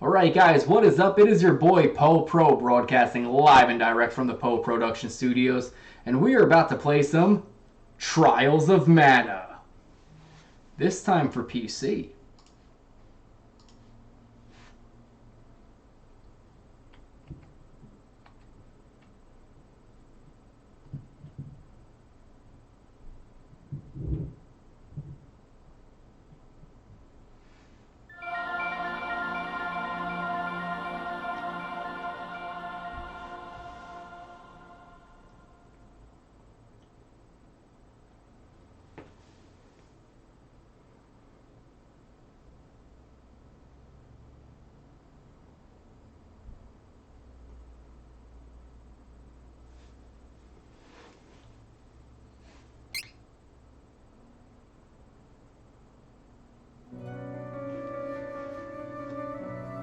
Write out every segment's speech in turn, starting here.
Alright guys, what is up? It is your boy Poe Pro broadcasting live and direct from the POEPROductions studios, and we are about to play some Trials of Mana. This time for PC.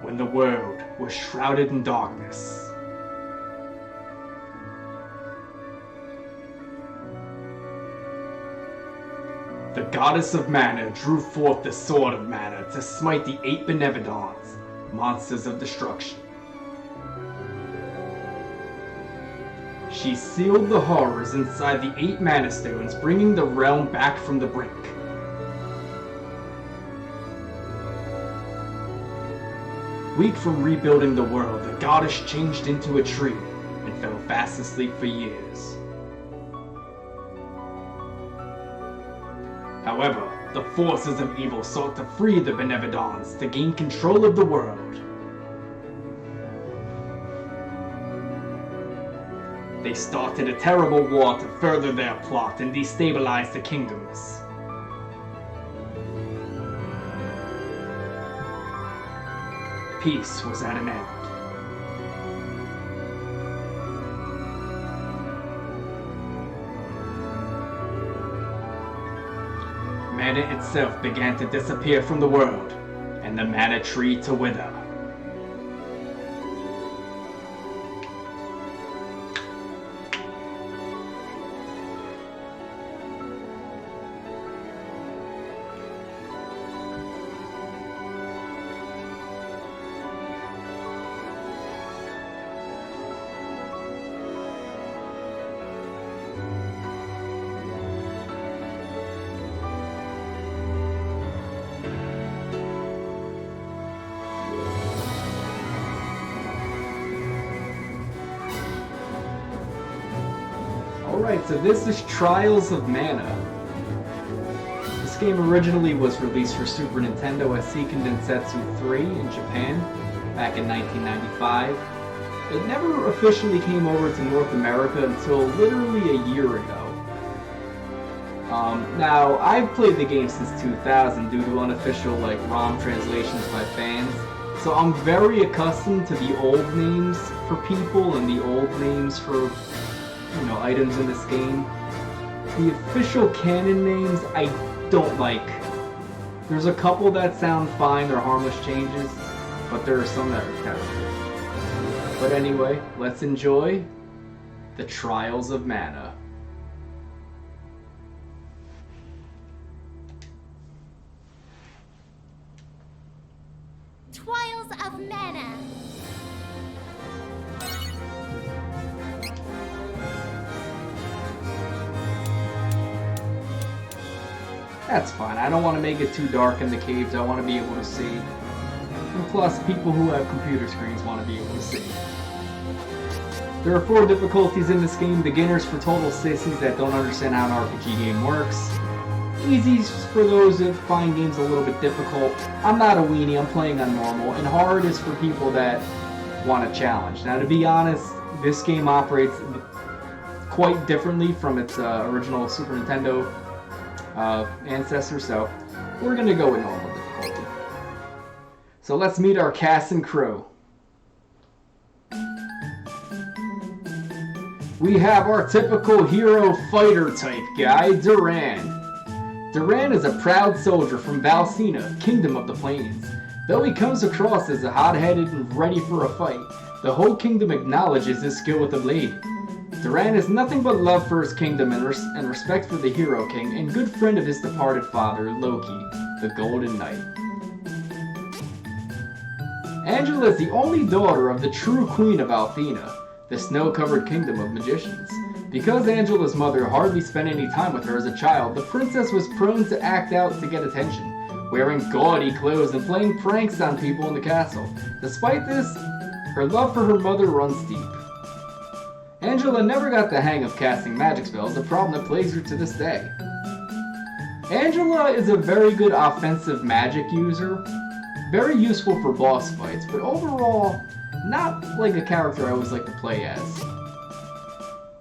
When the world was shrouded in darkness, the goddess of mana drew forth the sword of mana to smite the 8 Benevolons, monsters of destruction. She sealed the horrors inside the 8 mana stones, bringing the realm back from the brink. Weak from rebuilding the world, the goddess changed into a tree and fell fast asleep for years. However, the forces of evil sought to free the Benevolons to gain control of the world. They started a terrible war to further their plot and destabilize the kingdoms. Peace was at an end. Mana itself began to disappear from the world, and the mana tree to wither. Alright, so this is Trials of Mana. This game originally was released for Super Nintendo as Seiken Densetsu 3 in Japan back in 1995. It never officially came over to North America until literally a year ago. Now, I've played the game since 2000 due to unofficial ROM translations by fans, so I'm very accustomed to the old names for people and the old names for items in this game. The official canon names I don't like. There's a couple that sound fine, they're harmless changes, but there are some that are terrible. But anyway, let's enjoy the Trials of Mana. Trials of Mana. That's fine. I don't want to make it too dark in the caves. I want to be able to see. And plus, people who have computer screens want to be able to see. There are 4 difficulties in this game. Beginners for total sissies that don't understand how an RPG game works. Easy's for those that find games a little bit difficult. I'm not a weenie. I'm playing on normal. And hard is for people that want a challenge. Now, to be honest, this game operates quite differently from its original Super Nintendo ancestor, so we're gonna go with normal difficulty. So let's meet our cast and crew. We have our typical hero fighter type guy, Duran. Duran is a proud soldier from Valsena, Kingdom of the Plains. Though he comes across as a hot-headed and ready for a fight, the whole kingdom acknowledges his skill with the blade. Duran has nothing but love for his kingdom and respect for the Hero King, and good friend of his departed father, Loki, the Golden Knight. Angela is the only daughter of the true queen of Valsena, the snow-covered kingdom of magicians. Because Angela's mother hardly spent any time with her as a child, the princess was prone to act out to get attention, wearing gaudy clothes and playing pranks on people in the castle. Despite this, her love for her mother runs deep. Angela never got the hang of casting magic spells, a problem that plagues her to this day. Angela is a very good offensive magic user, very useful for boss fights, but overall, not like a character I always like to play as.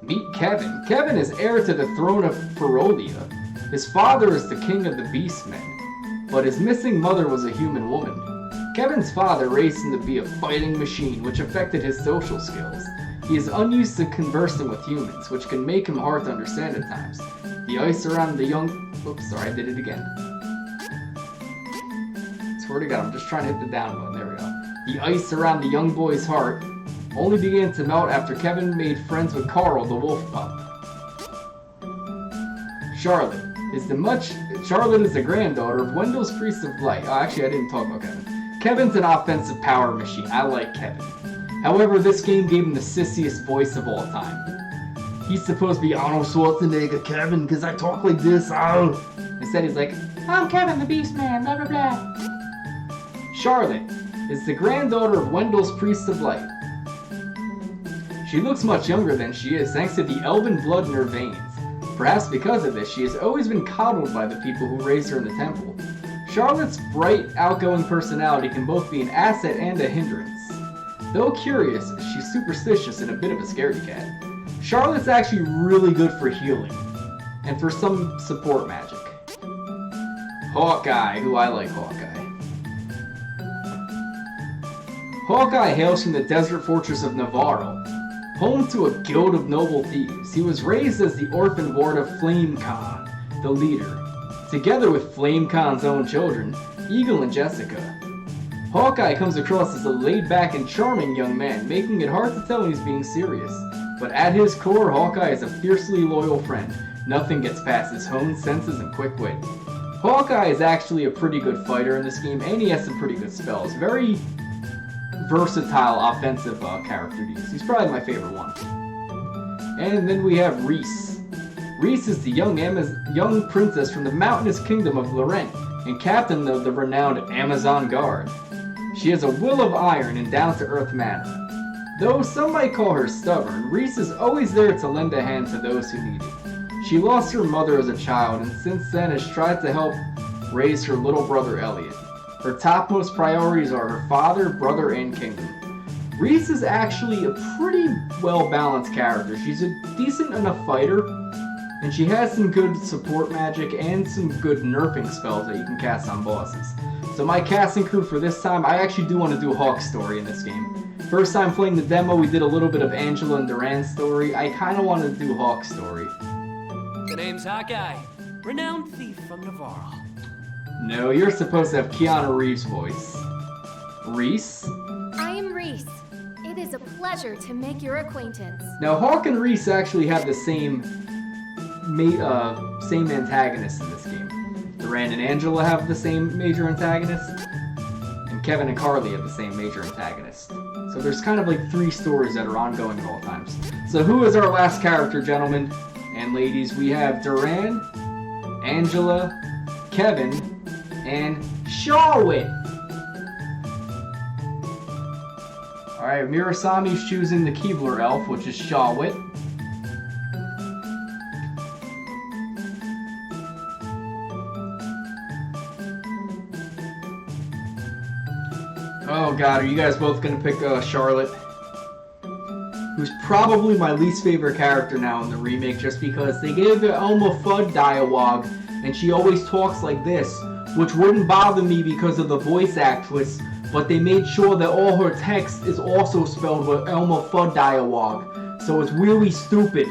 Meet Kevin. Kevin is heir to the throne of Ferolia. His father is the king of the Beastmen, but his missing mother was a human woman. Kevin's father raised him to be a fighting machine, which affected his social skills. He is unused to conversing with humans, which can make him hard to understand at times. The ice around the young... Oops, sorry, I did it again. Swear to God, I'm just trying to hit the down button. There we go. The ice around the young boy's heart only began to melt after Kevin made friends with Carl, the wolf pup. Charlotte is the granddaughter of Wendell's Priest of Light. Oh, actually, I didn't talk about Kevin. Kevin's an offensive power machine. I like Kevin. However, this game gave him the sissiest voice of all time. He's supposed to be Arnold Schwarzenegger, Kevin, because I talk like this. Oh. Instead, he's like, I'm Kevin the Beast Man, blah, blah, blah. Charlotte is the granddaughter of Wendell's Priest of Light. She looks much younger than she is, thanks to the elven blood in her veins. Perhaps because of this, she has always been coddled by the people who raised her in the temple. Charlotte's bright, outgoing personality can both be an asset and a hindrance. Though curious, she's superstitious and a bit of a scaredy cat. Charlotte's actually really good for healing, and for some support magic. Hawkeye, who I like Hawkeye. Hawkeye hails from the desert fortress of Navarro, home to a guild of noble thieves. He was raised as the orphan ward of Flame Khan, the leader, together with Flame Khan's own children, Eagle and Jessica. Hawkeye comes across as a laid-back and charming young man, making it hard to tell when he's being serious. But at his core, Hawkeye is a fiercely loyal friend. Nothing gets past his honed senses and quick wit. Hawkeye is actually a pretty good fighter in this game, and he has some pretty good spells. Very versatile offensive character to use. He's probably my favorite one. And then we have Reese. Reese is the young princess from the mountainous kingdom of Lorraine, and captain of the renowned Amazon Guard. She has a will of iron and down-to-earth manner. Though some might call her stubborn, Reese is always there to lend a hand to those who need it. She lost her mother as a child, and since then has tried to help raise her little brother Elliot. Her topmost priorities are her father, brother, and kingdom. Reese is actually a pretty well-balanced character. She's a decent enough fighter, and she has some good support magic and some good nerfing spells that you can cast on bosses. So my casting crew for this time, I actually do want to do Hawk's story in this game. First time playing the demo, we did a little bit of Angela and Duran's story. I kind of want to do Hawk's story. The name's Hawkeye, renowned thief from Navarro. No, you're supposed to have Keanu Reeves' voice. Reese? I am Reese. It is a pleasure to make your acquaintance. Now, Hawk and Reese actually have the same antagonist in this game. Duran and Angela have the same major antagonist, and Kevin and Carly have the same major antagonist. So there's kind of like 3 stories that are ongoing at all times. So who is our last character, gentlemen and ladies? We have Duran, Angela, Kevin, and Charlotte. Alright, Mirasami's choosing the Keebler elf, which is Charlotte. Oh god, are you guys both gonna pick Charlotte? Who's probably my least favorite character now in the remake, just because they gave her Elmer Fudd dialogue, and she always talks like this, which wouldn't bother me because of the voice actress, but they made sure that all her text is also spelled with Elmer Fudd dialogue, so it's really stupid.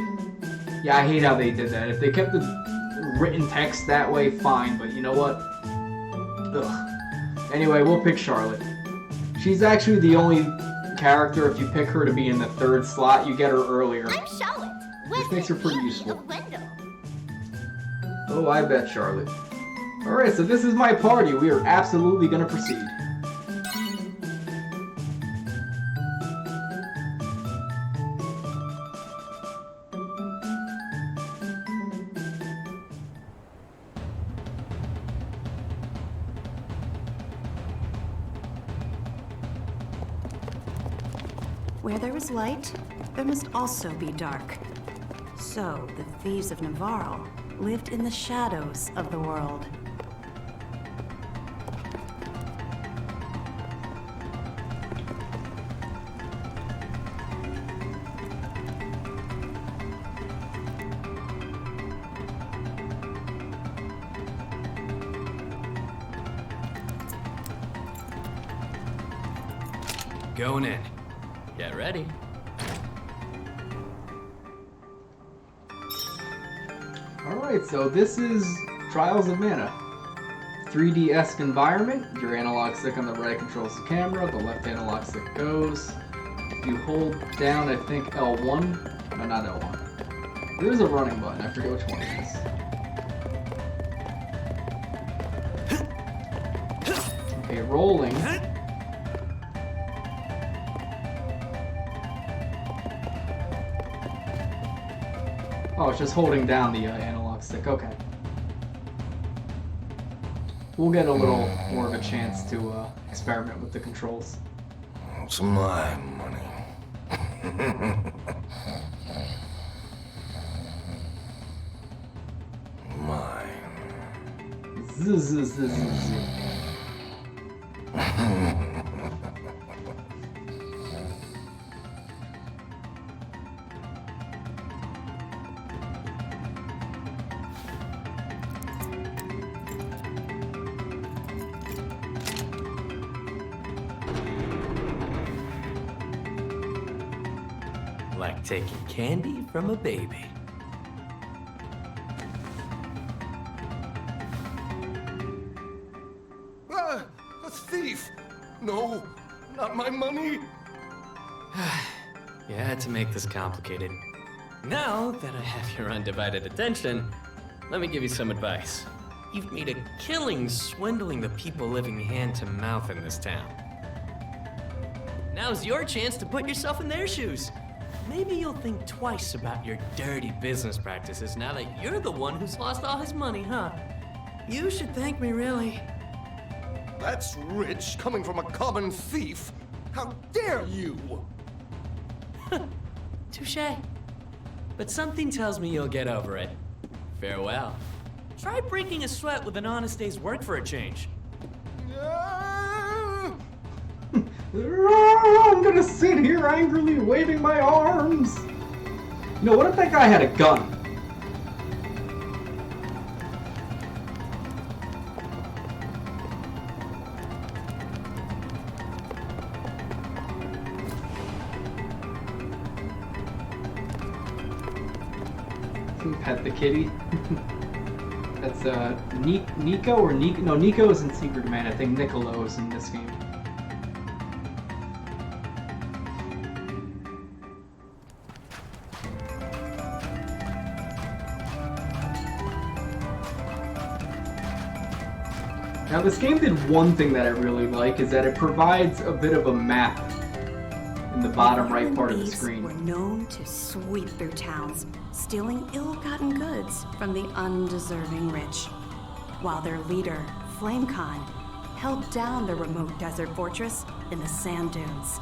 Yeah, I hate how they did that. If they kept the written text that way, fine, but you know what? Ugh. Anyway, we'll pick Charlotte. She's actually the only character, if you pick her to be in the 3rd slot, you get her earlier. I'm Charlotte. Which makes her pretty useful. Wendell. Oh, I bet Charlotte. Alright, so this is my party. We are absolutely going to proceed. Where there is light, there must also be dark. So, the thieves of Navarro lived in the shadows of the world. Going in. Get ready. Alright, so this is Trials of Mana. 3D-esque environment. Your analog stick on the right controls the camera, the left analog stick goes. If you hold down, I think L1. No, not L1. There's a running button, I forget which one it is. Okay, rolling. Oh, it's just holding down the analog stick. Okay. We'll get a little more of a chance to experiment with the controls. It's my money. Mine. Zzz. Like taking candy from a baby. Ah, a thief! No, not my money! You had to make this complicated. Now that I have your undivided attention, let me give you some advice. You've made a killing swindling the people living hand to mouth in this town. Now's your chance to put yourself in their shoes. Maybe you'll think twice about your dirty business practices now that you're the one who's lost all his money, huh? You should thank me, really. That's rich coming from a common thief! How dare you! Touché. But something tells me you'll get over it. Farewell. Try breaking a sweat with an honest day's work for a change. Ah! I'm gonna sit here angrily waving my arms. You know, what if that guy had a gun? Pet the kitty. That's Nico or Nico? No, Nico is in Secret Command. I think Niccolo is in this game. Now this game did one thing that I really like, is that it provides a bit of a map in the bottom right part of the screen. Were known to sweep through towns, stealing ill-gotten goods from the undeserving rich, while their leader, Flame Khan, held down the remote desert fortress in the sand dunes.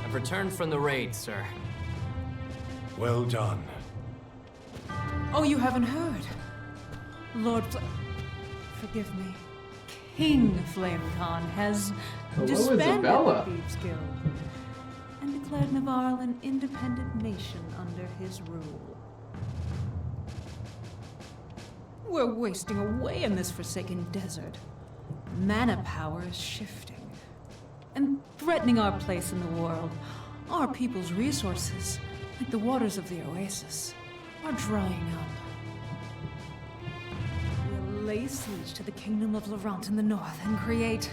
I've returned from the raid, sir. Well done. Oh, you haven't heard? Forgive me. King Flame Khan has disbanded Isabella. the Thieves Guild and declared Navarre an independent nation under his rule. We're wasting away in this forsaken desert. Mana power is shifting and threatening our place in the world. Our people's resources, like the waters of the oasis, are drying up. We'll lay siege to the kingdom of Laurent in the north and create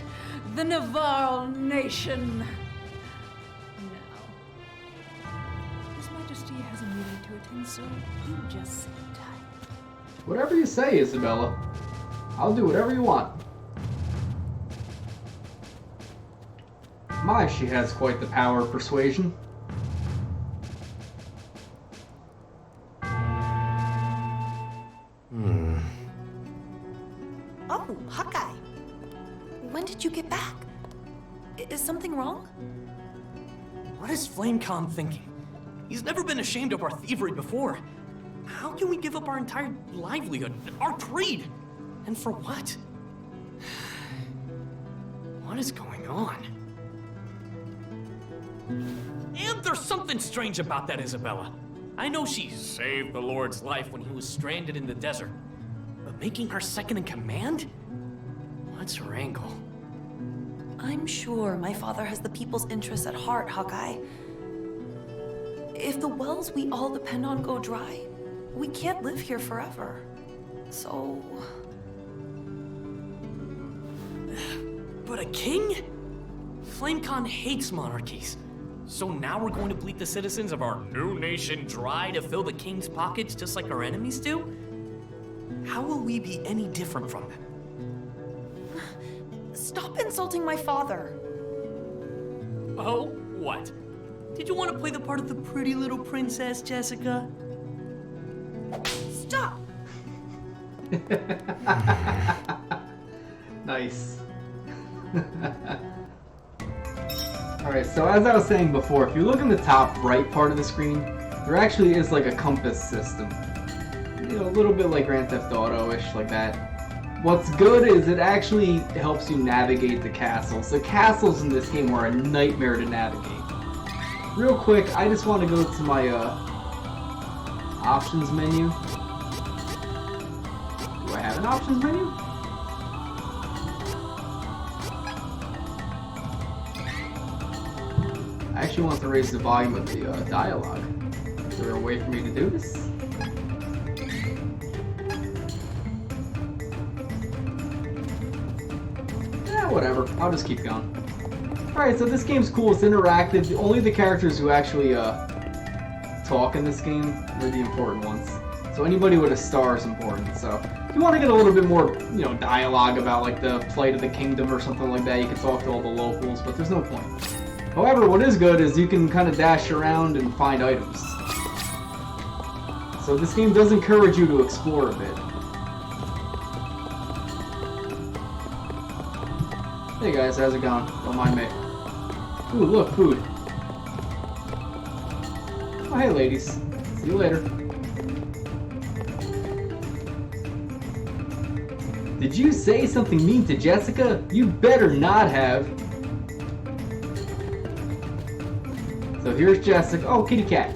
the Navarre nation. Now, His Majesty has a meeting to attend, so you just sit tight. Whatever you say, Isabella. I'll do whatever you want. My, she has quite the power of persuasion. What is FlameCon thinking? He's never been ashamed of our thievery before. How can we give up our entire livelihood, our creed? And for what? What is going on? And there's something strange about that Isabella. I know she saved the Lord's life when he was stranded in the desert. But making her second in command? What's her angle? I'm sure my father has the people's interests at heart, Hawkeye. If the wells we all depend on go dry, we can't live here forever. So... But a king? FlameCon hates monarchies. So now we're going to bleed the citizens of our new nation dry to fill the king's pockets just like our enemies do? How will we be any different from them? Stop insulting my father! Oh, what? Did you want to play the part of the pretty little princess, Jessica? Stop! Nice. Alright, so as I was saying before, if you look in the top right part of the screen, there actually is like a compass system. You know, a little bit like Grand Theft Auto-ish, like that. What's good is it actually helps you navigate the castles. The castles in this game are a nightmare to navigate. Real quick, I just want to go to my options menu. Do I have an options menu? I actually want to raise the volume of the dialogue. Is there a way for me to do this? Whatever, I'll just keep going. Alright, so this game's cool, it's interactive. Only the characters who actually talk in this game are the important ones. So anybody with a star is important. So if you want to get a little bit more, you know, dialogue about like the plight of the kingdom or something like that, you can talk to all the locals, but there's no point. However, what is good is you can kind of dash around and find items. So this game does encourage you to explore a bit. Hey guys, how's it going? Don't mind me. Ooh, look, food. Oh, hey ladies. See you later. Did you say something mean to Jessica? You better not have. So here's Jessica. Oh, kitty cat.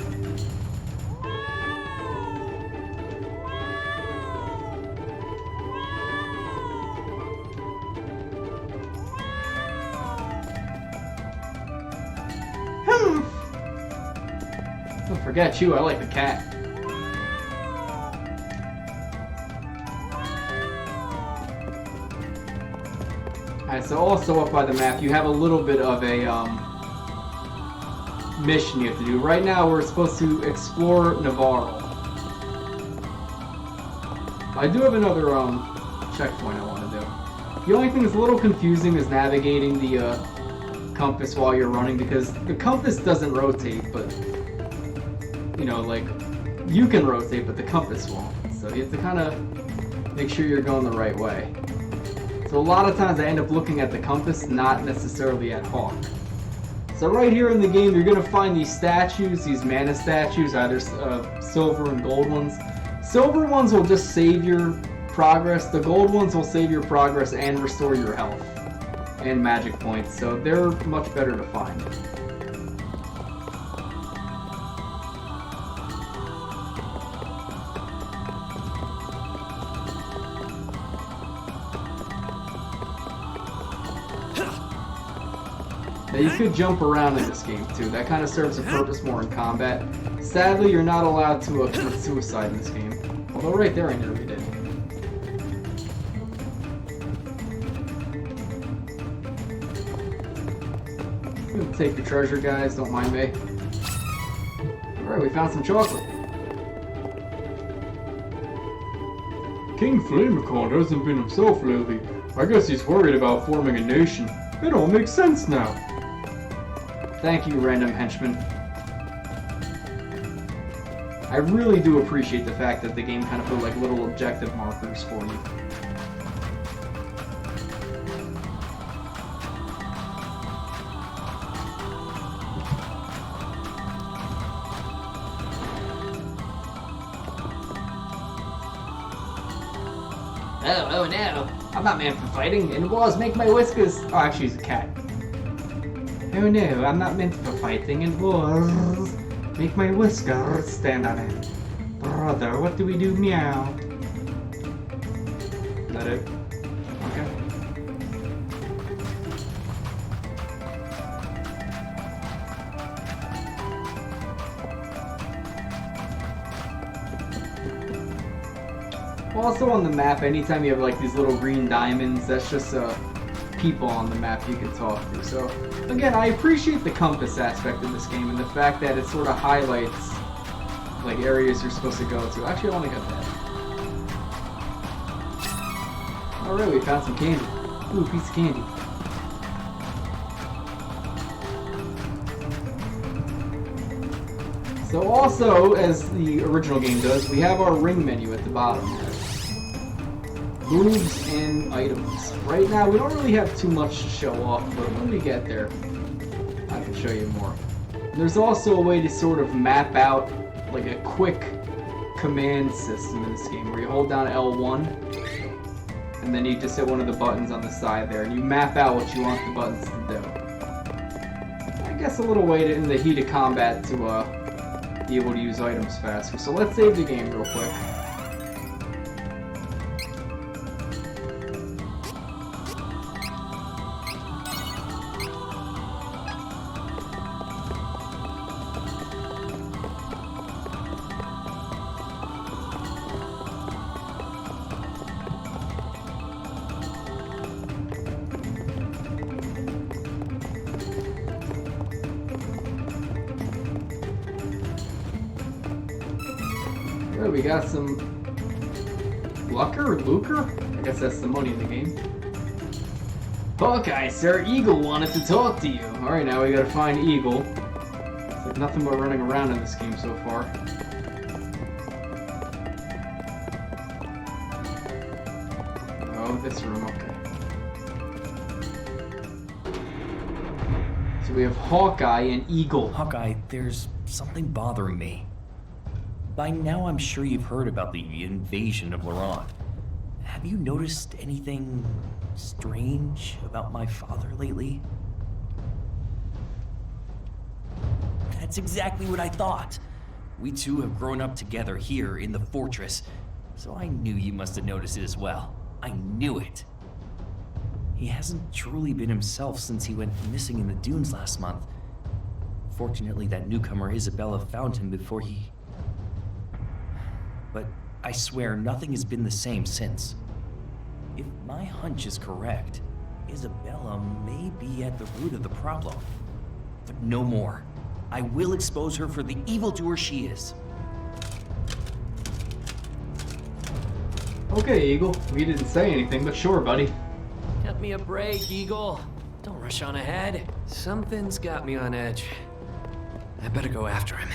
Don't forget you, I like the cat. Alright, so also up by the map, you have a little bit of a mission you have to do. Right now, we're supposed to explore Navarro. I do have another checkpoint I want to do. The only thing that's a little confusing is navigating the compass while you're running, because the compass doesn't rotate, but you know, like, you can rotate, but the compass won't. So you have to kind of make sure you're going the right way. So a lot of times I end up looking at the compass, not necessarily at Hawk. So right here in the game, you're going to find these statues, these mana statues, either silver and gold ones. Silver ones will just save your progress. The gold ones will save your progress and restore your health and magic points. So they're much better to find. Now you could jump around in this game too. That kind of serves a purpose more in combat. Sadly, you're not allowed to commit suicide in this game. Although right there I nearly did. I'm gonna take your treasure, guys. Don't mind me. Alright, we found some chocolate. King Flamicon hasn't been himself lately. I guess he's worried about forming a nation. It all makes sense now. Thank you, random henchman. I really do appreciate the fact that the game kind of put like little objective markers for you. Oh no. I'm not meant for fighting, and walls make my whiskers... Oh, actually, he's a cat. Oh no, I'm not meant for fighting, and walls make my whiskers stand on end. Brother, what do we do? Meow. Is that it? Okay. Also on the map, anytime you have like these little green diamonds, that's just people on the map you can talk to. So again, I appreciate the compass aspect of this game and the fact that it sort of highlights like areas you're supposed to go to. Actually, I want to get that. Alright, we found some candy. Ooh, a piece of candy. So also, as the original game does, we have our ring menu at the bottom. Moves and items. Right now, we don't really have too much to show off, but when we get there, I can show you more. There's also a way to sort of map out like a quick command system in this game, where you hold down L1, and then you just hit one of the buttons on the side there, and you map out what you want the buttons to do. I guess a little way to, in the heat of combat to be able to use items faster. So let's save the game real quick. Oh, we got some lucre? I guess that's the money in the game. Hawkeye, sir, Eagle wanted to talk to you. Alright, now we gotta find Eagle. It's like nothing but running around in this game so far. Oh, this room, okay. So we have Hawkeye and Eagle. Hawkeye, there's something bothering me. By now, I'm sure you've heard about the invasion of Laurent. Have you noticed anything strange about my father lately? That's exactly what I thought. We two have grown up together here in the fortress, so I knew you must have noticed it as well. I knew it. He hasn't truly been himself since he went missing in the dunes last month. Fortunately, that newcomer Isabella found him before he... But I swear nothing has been the same since. If my hunch is correct, Isabella may be at the root of the problem. But no more. I will expose her for the evildoer she is. Okay, Eagle. We didn't say anything, but sure, buddy. Cut me a break, Eagle. Don't rush on ahead. Something's got me on edge. I better go after him.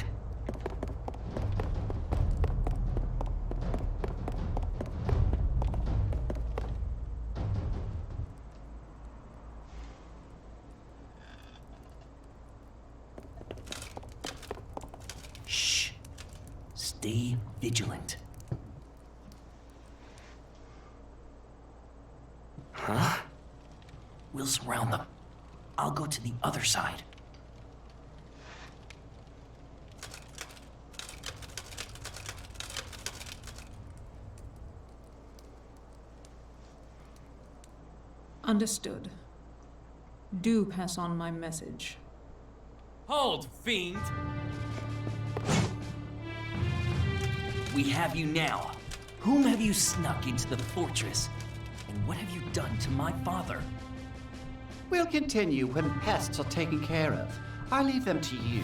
Stay vigilant. Huh? We'll surround them. I'll go to the other side. Understood. Do pass on my message. Hold, fiend! We have you now. Whom have you snuck into the fortress? And what have you done to my father? We'll continue when pests are taken care of. I leave them to you.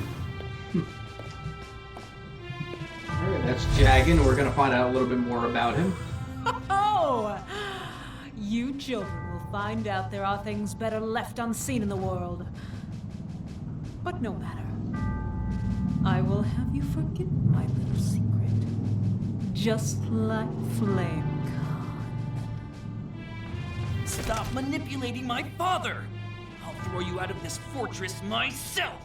Alright, that's Jaggin. We're gonna find out a little bit more about him. Oh! You children will find out there are things better left unseen in the world. But no matter. I will have you forget my little secret. Just like FlameCon. Stop manipulating my father! I'll throw you out of this fortress myself!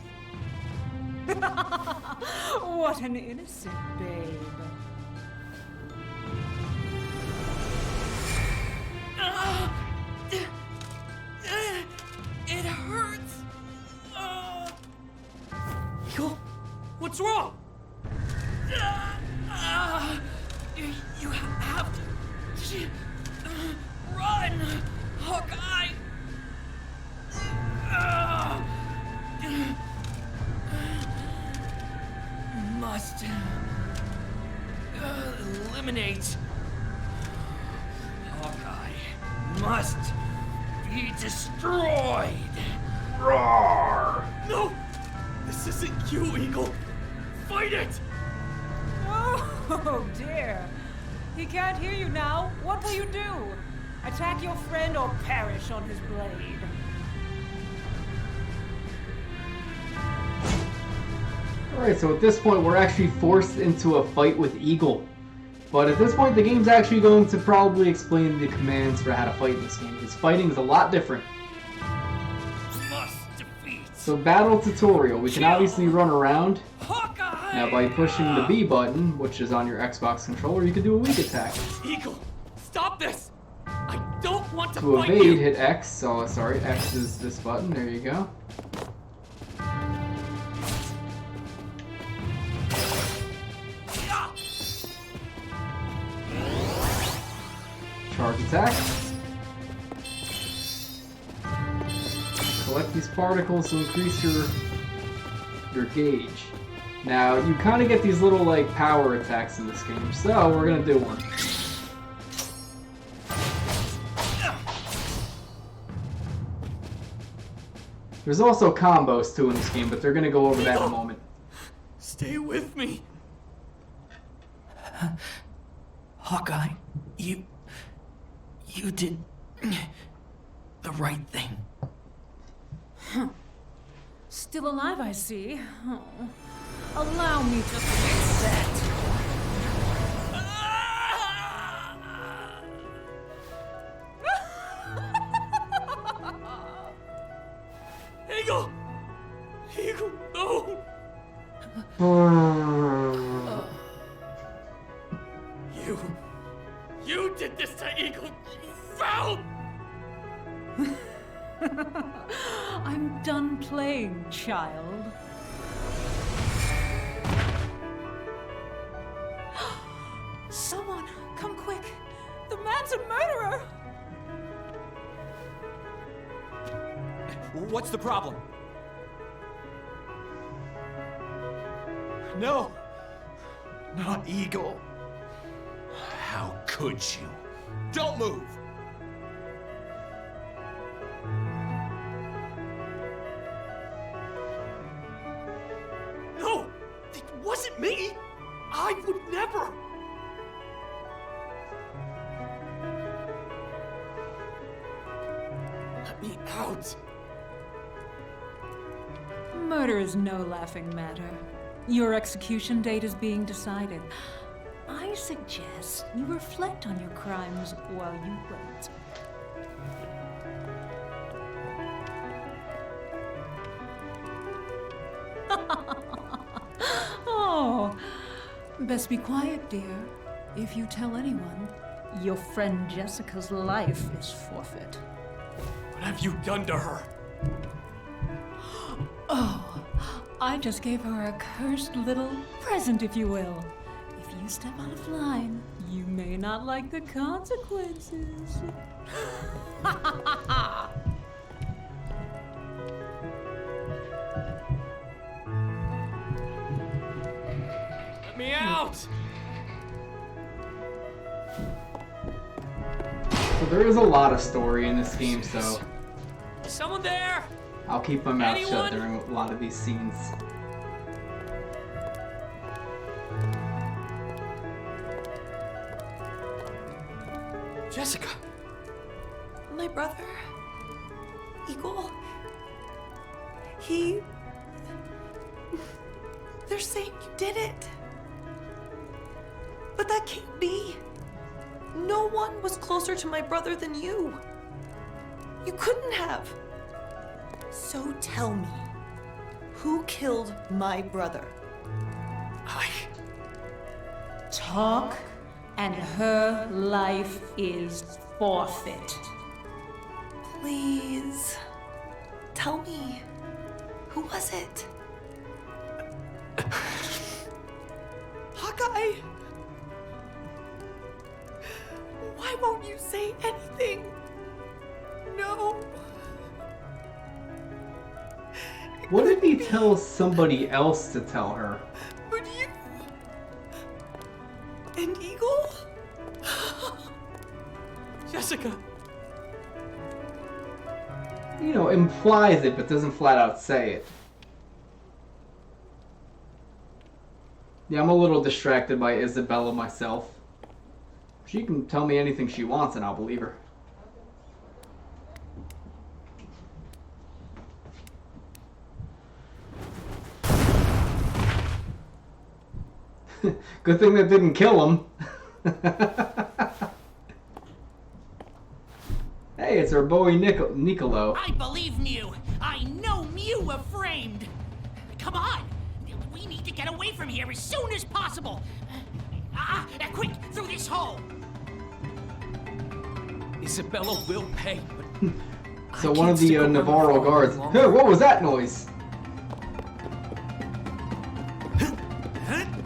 What an innocent babe. It hurts. Eagle, what's wrong? You have to run, Hawkeye. Must eliminate. Hawkeye must be destroyed. Roar! No! This isn't you, Eagle! Fight it! Oh dear. He can't hear you now. What will you do? Attack your friend or perish on his blade? Alright, so at this point we're actually forced into a fight with Eagle. But at this point the game's actually going to probably explain the commands for how to fight in this game, because fighting is a lot different. Must defeat. So battle tutorial, we can obviously run around. Hawkeye! Now by pushing the B button, which is on your Xbox controller, you can do a weak attack. Eagle, stop this! I don't want to To fight evade, you! hit X. Oh, sorry, X is this button. There you go. Charge attack. Collect these particles to increase your gauge. Now, you kind of get these little, like, power attacks in this game, so we're gonna do one. There's also combos, too, in this game, but they're gonna go over that in a moment. Stay with me! Hawkeye, you did the right thing. Still alive, I see. Oh. Allow me to fix that. Eagle! Eagle, no! You did this to Eagle! You foul! I'm done playing, child. Someone, come quick. The man's a murderer. What's the problem? No! Not Eagle. How could you? Don't move! No! It wasn't me! I would never! Let me out! Murder is no laughing matter. Your execution date is being decided. I suggest you reflect on your crimes while you wait. Oh, best be quiet, dear. If you tell anyone, your friend Jessica's life is forfeit. What have you done to her? Oh, I just gave her a cursed little present, if you will. If you step out of line, you may not like the consequences. Let me out! So there is a lot of story in this game, so Someone there! I'll keep my mouth Anyone? shut during a lot of these scenes. Jessica! My brother, Eagle, they're saying you did it. But that can't be. No one was closer to my brother than you. You couldn't have. So tell me, who killed my brother? Talk, and her life is forfeit. Please. Tell me. Who was it? Hawkeye! Why won't you say anything? No. What if he tells somebody else to tell her? But you... And Eagle? Jessica! You know, implies it, but doesn't flat out say it. Yeah, I'm a little distracted by Isabella myself. She can tell me anything she wants and I'll believe her. Good thing that didn't kill him. Hey, it's our boy Nicolo. I believe Mew. I know Mew were framed. Come on. We need to get away from here as soon as possible. Quick, through this hole. Isabella will pay, but So one of the Navarro guards. Hey, what was that noise?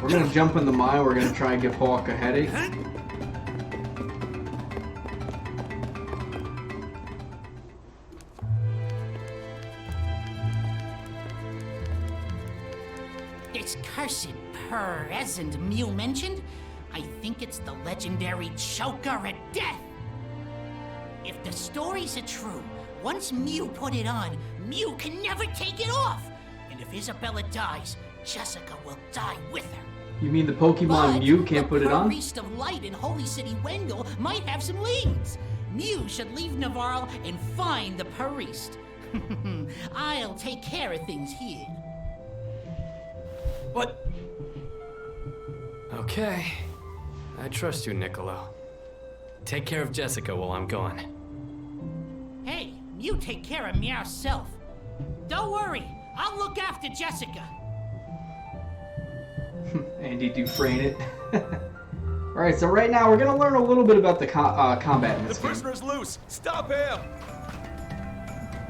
We're gonna jump in the mine. We're gonna try and give Hawk a headache. This cursed present Mew mentioned, I think it's the legendary choker of death. If the stories are true, once Mew put it on, Mew can never take it off. And if Isabella dies, Jessica will die with her. You mean the Pokemon Mew can't put it on? The Priest of Light in Holy City Wendell might have some leads. Mew should leave Navarro and find the Priest. I'll take care of things here. What? Okay. I trust you, Nicolo. Take care of Jessica while I'm gone. Hey, you take care of me yourself. Don't worry, I'll look after Jessica. Andy Dufresne it. Alright, so right now we're going to learn a little bit about the combat in this game. The prisoner's loose! Stop him!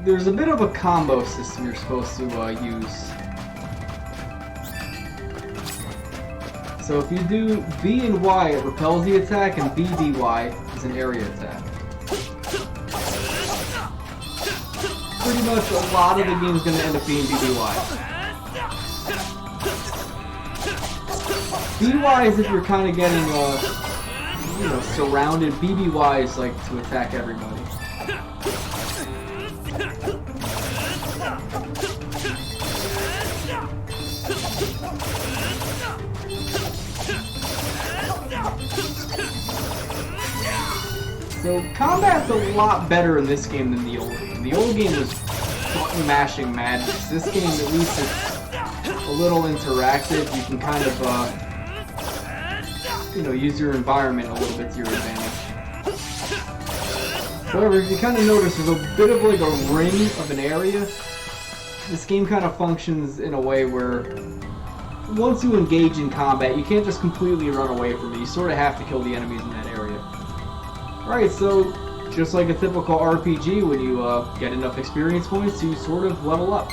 There's a bit of a combo system you're supposed to use. So if you do B and Y, it repels the attack, and BBY is an area attack. Pretty much a lot of the game is going to end up being BBY. BY is if you're kind of getting, you know, surrounded. BBY is like to attack everybody. So combat's a lot better in this game than the old game. The old game was button mashing madness. This game at least is a little interactive. You can kind of you know, use your environment a little bit to your advantage. However, if you kind of notice, there's a bit of like a ring of an area. This game kind of functions in a way where once you engage in combat, you can't just completely run away from it. You sort of have to kill the enemies in that area. Alright, so just like a typical RPG, when you get enough experience points, you sort of level up.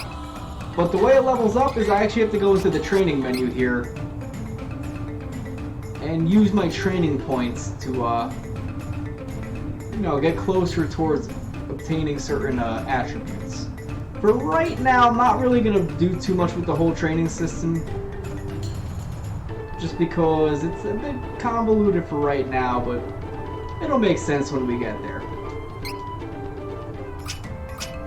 But the way it levels up is I actually have to go into the training menu here and use my training points to, you know, get closer towards obtaining certain attributes. For right now, I'm not really going to do too much with the whole training system, just because it's a bit convoluted for right now, but it'll make sense when we get there.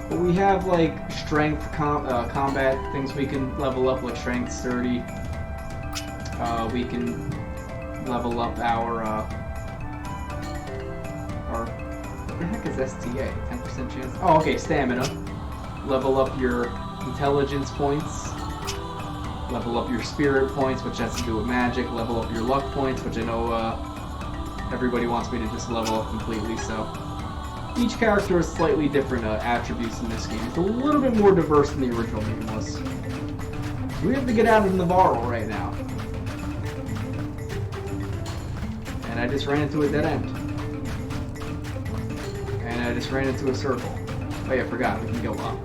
But we have like strength combat things we can level up, like strength, sturdy. We can level up our what the heck is STA? 10% chance? Oh, okay, stamina. Level up your intelligence points. Level up your spirit points, which has to do with magic. Level up your luck points, which I know everybody wants me to just level up completely, so each character has slightly different attributes in this game. It's a little bit more diverse than the original game was. We have to get out of Navarro right now. And I just ran into a dead end. And I just ran into a circle. Oh yeah, I forgot, we can go up.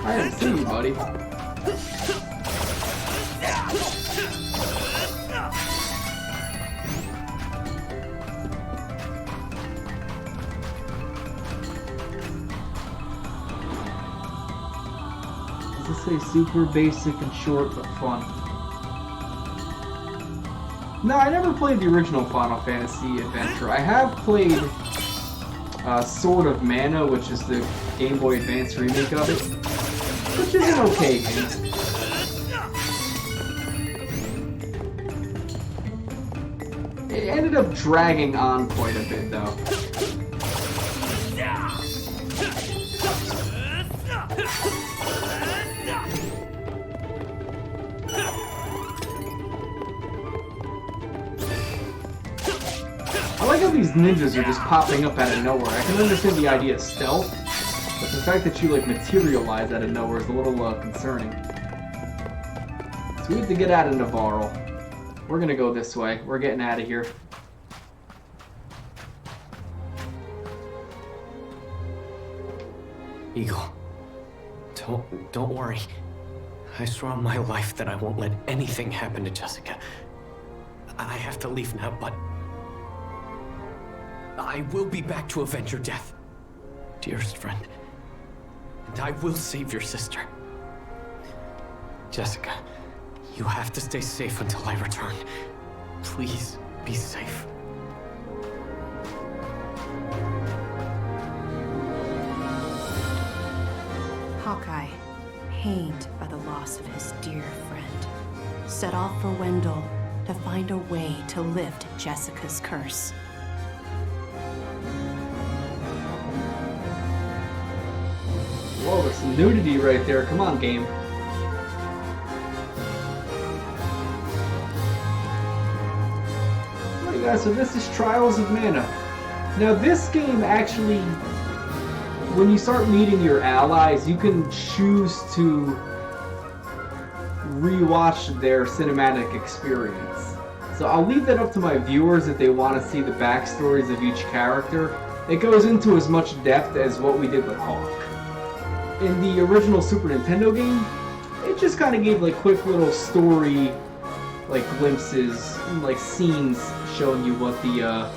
I didn't see you, buddy. Does it say super basic and short but fun? No, I never played the original Final Fantasy Adventure. I have played Sword of Mana, which is the Game Boy Advance remake of it, which is an okay game. It ended up dragging on quite a bit, though. I like how these ninjas are just popping up out of nowhere. I can understand the idea of stealth, but the fact that you like materialize out of nowhere is a little concerning. So we have to get out of Navarro. We're gonna go this way. We're getting out of here. Eagle, don't worry. I swear on my life that I won't let anything happen to Jessica. I have to leave now, but I will be back to avenge your death, dearest friend. And I will save your sister. Jessica, you have to stay safe until I return. Please, be safe. Hawkeye, pained by the loss of his dear friend, set off for Wendell to find a way to lift Jessica's curse. Whoa, there's some nudity right there. Come on, game. Alright guys, so this is Trials of Mana. Now this game actually, when you start meeting your allies, you can choose to rewatch their cinematic experience. So I'll leave that up to my viewers if they want to see the backstories of each character. It goes into as much depth as what we did with Hawk. In the original Super Nintendo game, it just kind of gave like quick little story, like glimpses, like scenes showing you what the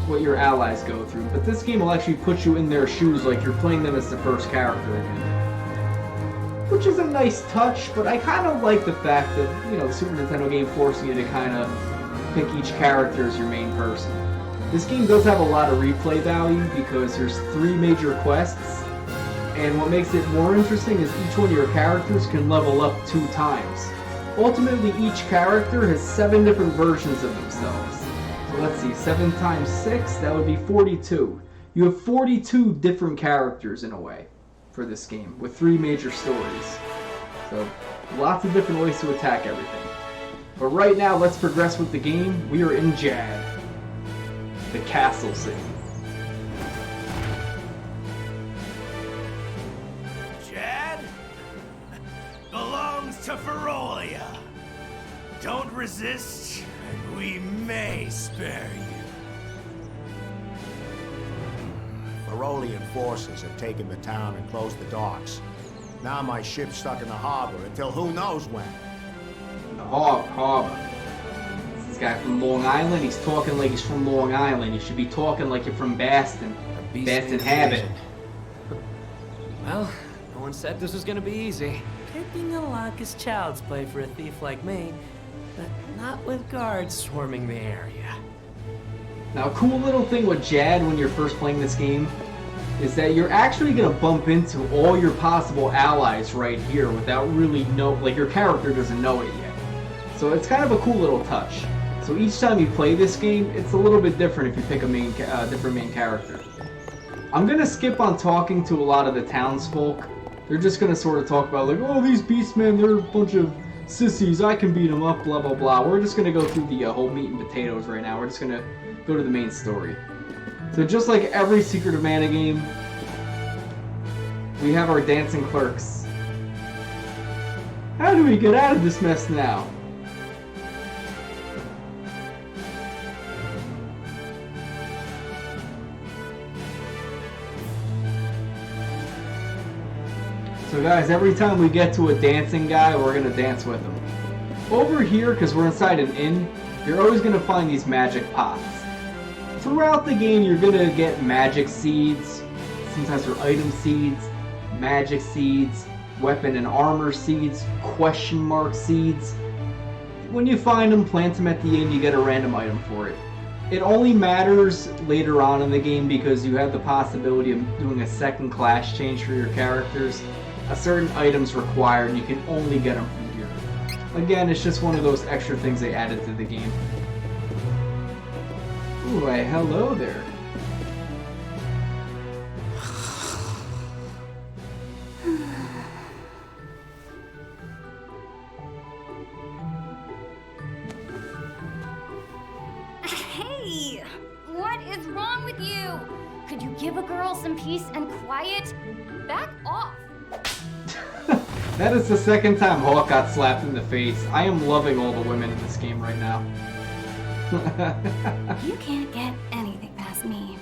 what your allies go through. But this game will actually put you in their shoes, like you're playing them as the first character again, which is a nice touch. But I kind of like the fact that, you know, the Super Nintendo game forcing you to kind of pick each character as your main person. This game does have a lot of replay value because there's 3 major quests. And what makes it more interesting is each one of your characters can level up 2 times. Ultimately, each character has 7 different versions of themselves. So let's see, 7 times 6, that would be 42. You have 42 different characters in a way for this game, with 3 major stories. So, lots of different ways to attack everything. But right now, let's progress with the game. We are in Jad, the castle city. To Ferolia. Don't resist, and we may spare you. Ferolian forces have taken the town and closed the docks. Now my ship's stuck in the harbor until who knows when. The harbor. This guy from Long Island, he's talking like he's from Long Island. You should be talking like you're from Boston. Boston habit. Well, no one said this was gonna be easy. Picking a lock is child's play for a thief like me, but not with guards swarming the area. Now, a cool little thing with Jad when you're first playing this game is that you're actually going to bump into all your possible allies right here without really like your character doesn't know it yet. So it's kind of a cool little touch. So each time you play this game, it's a little bit different if you pick a different main character. I'm going to skip on talking to a lot of the townsfolk. They're just going to sort of talk about like, oh, these beastmen, they're a bunch of sissies, I can beat them up, blah, blah, blah. We're just going to go through the whole meat and potatoes right now. We're just going to go to the main story. So just like every Secret of Mana game, we have our dancing clerks. How do we get out of this mess now? So guys, every time we get to a dancing guy, we're gonna dance with him. Over here, because we're inside an inn, you're always gonna find these magic pots. Throughout the game, you're gonna get magic seeds, sometimes they're item seeds, magic seeds, weapon and armor seeds, question mark seeds. When you find them, plant them at the inn, you get a random item for it. It only matters later on in the game because you have the possibility of doing a second class change for your characters. A certain item's required and you can only get them from here. Again, it's just one of those extra things they added to the game. Ooh, hello there. Hey! What is wrong with you? Could you give a girl some peace and quiet? Back off! That is the second time Hawk got slapped in the face. I am loving all the women in this game right now. You can't get anything past me.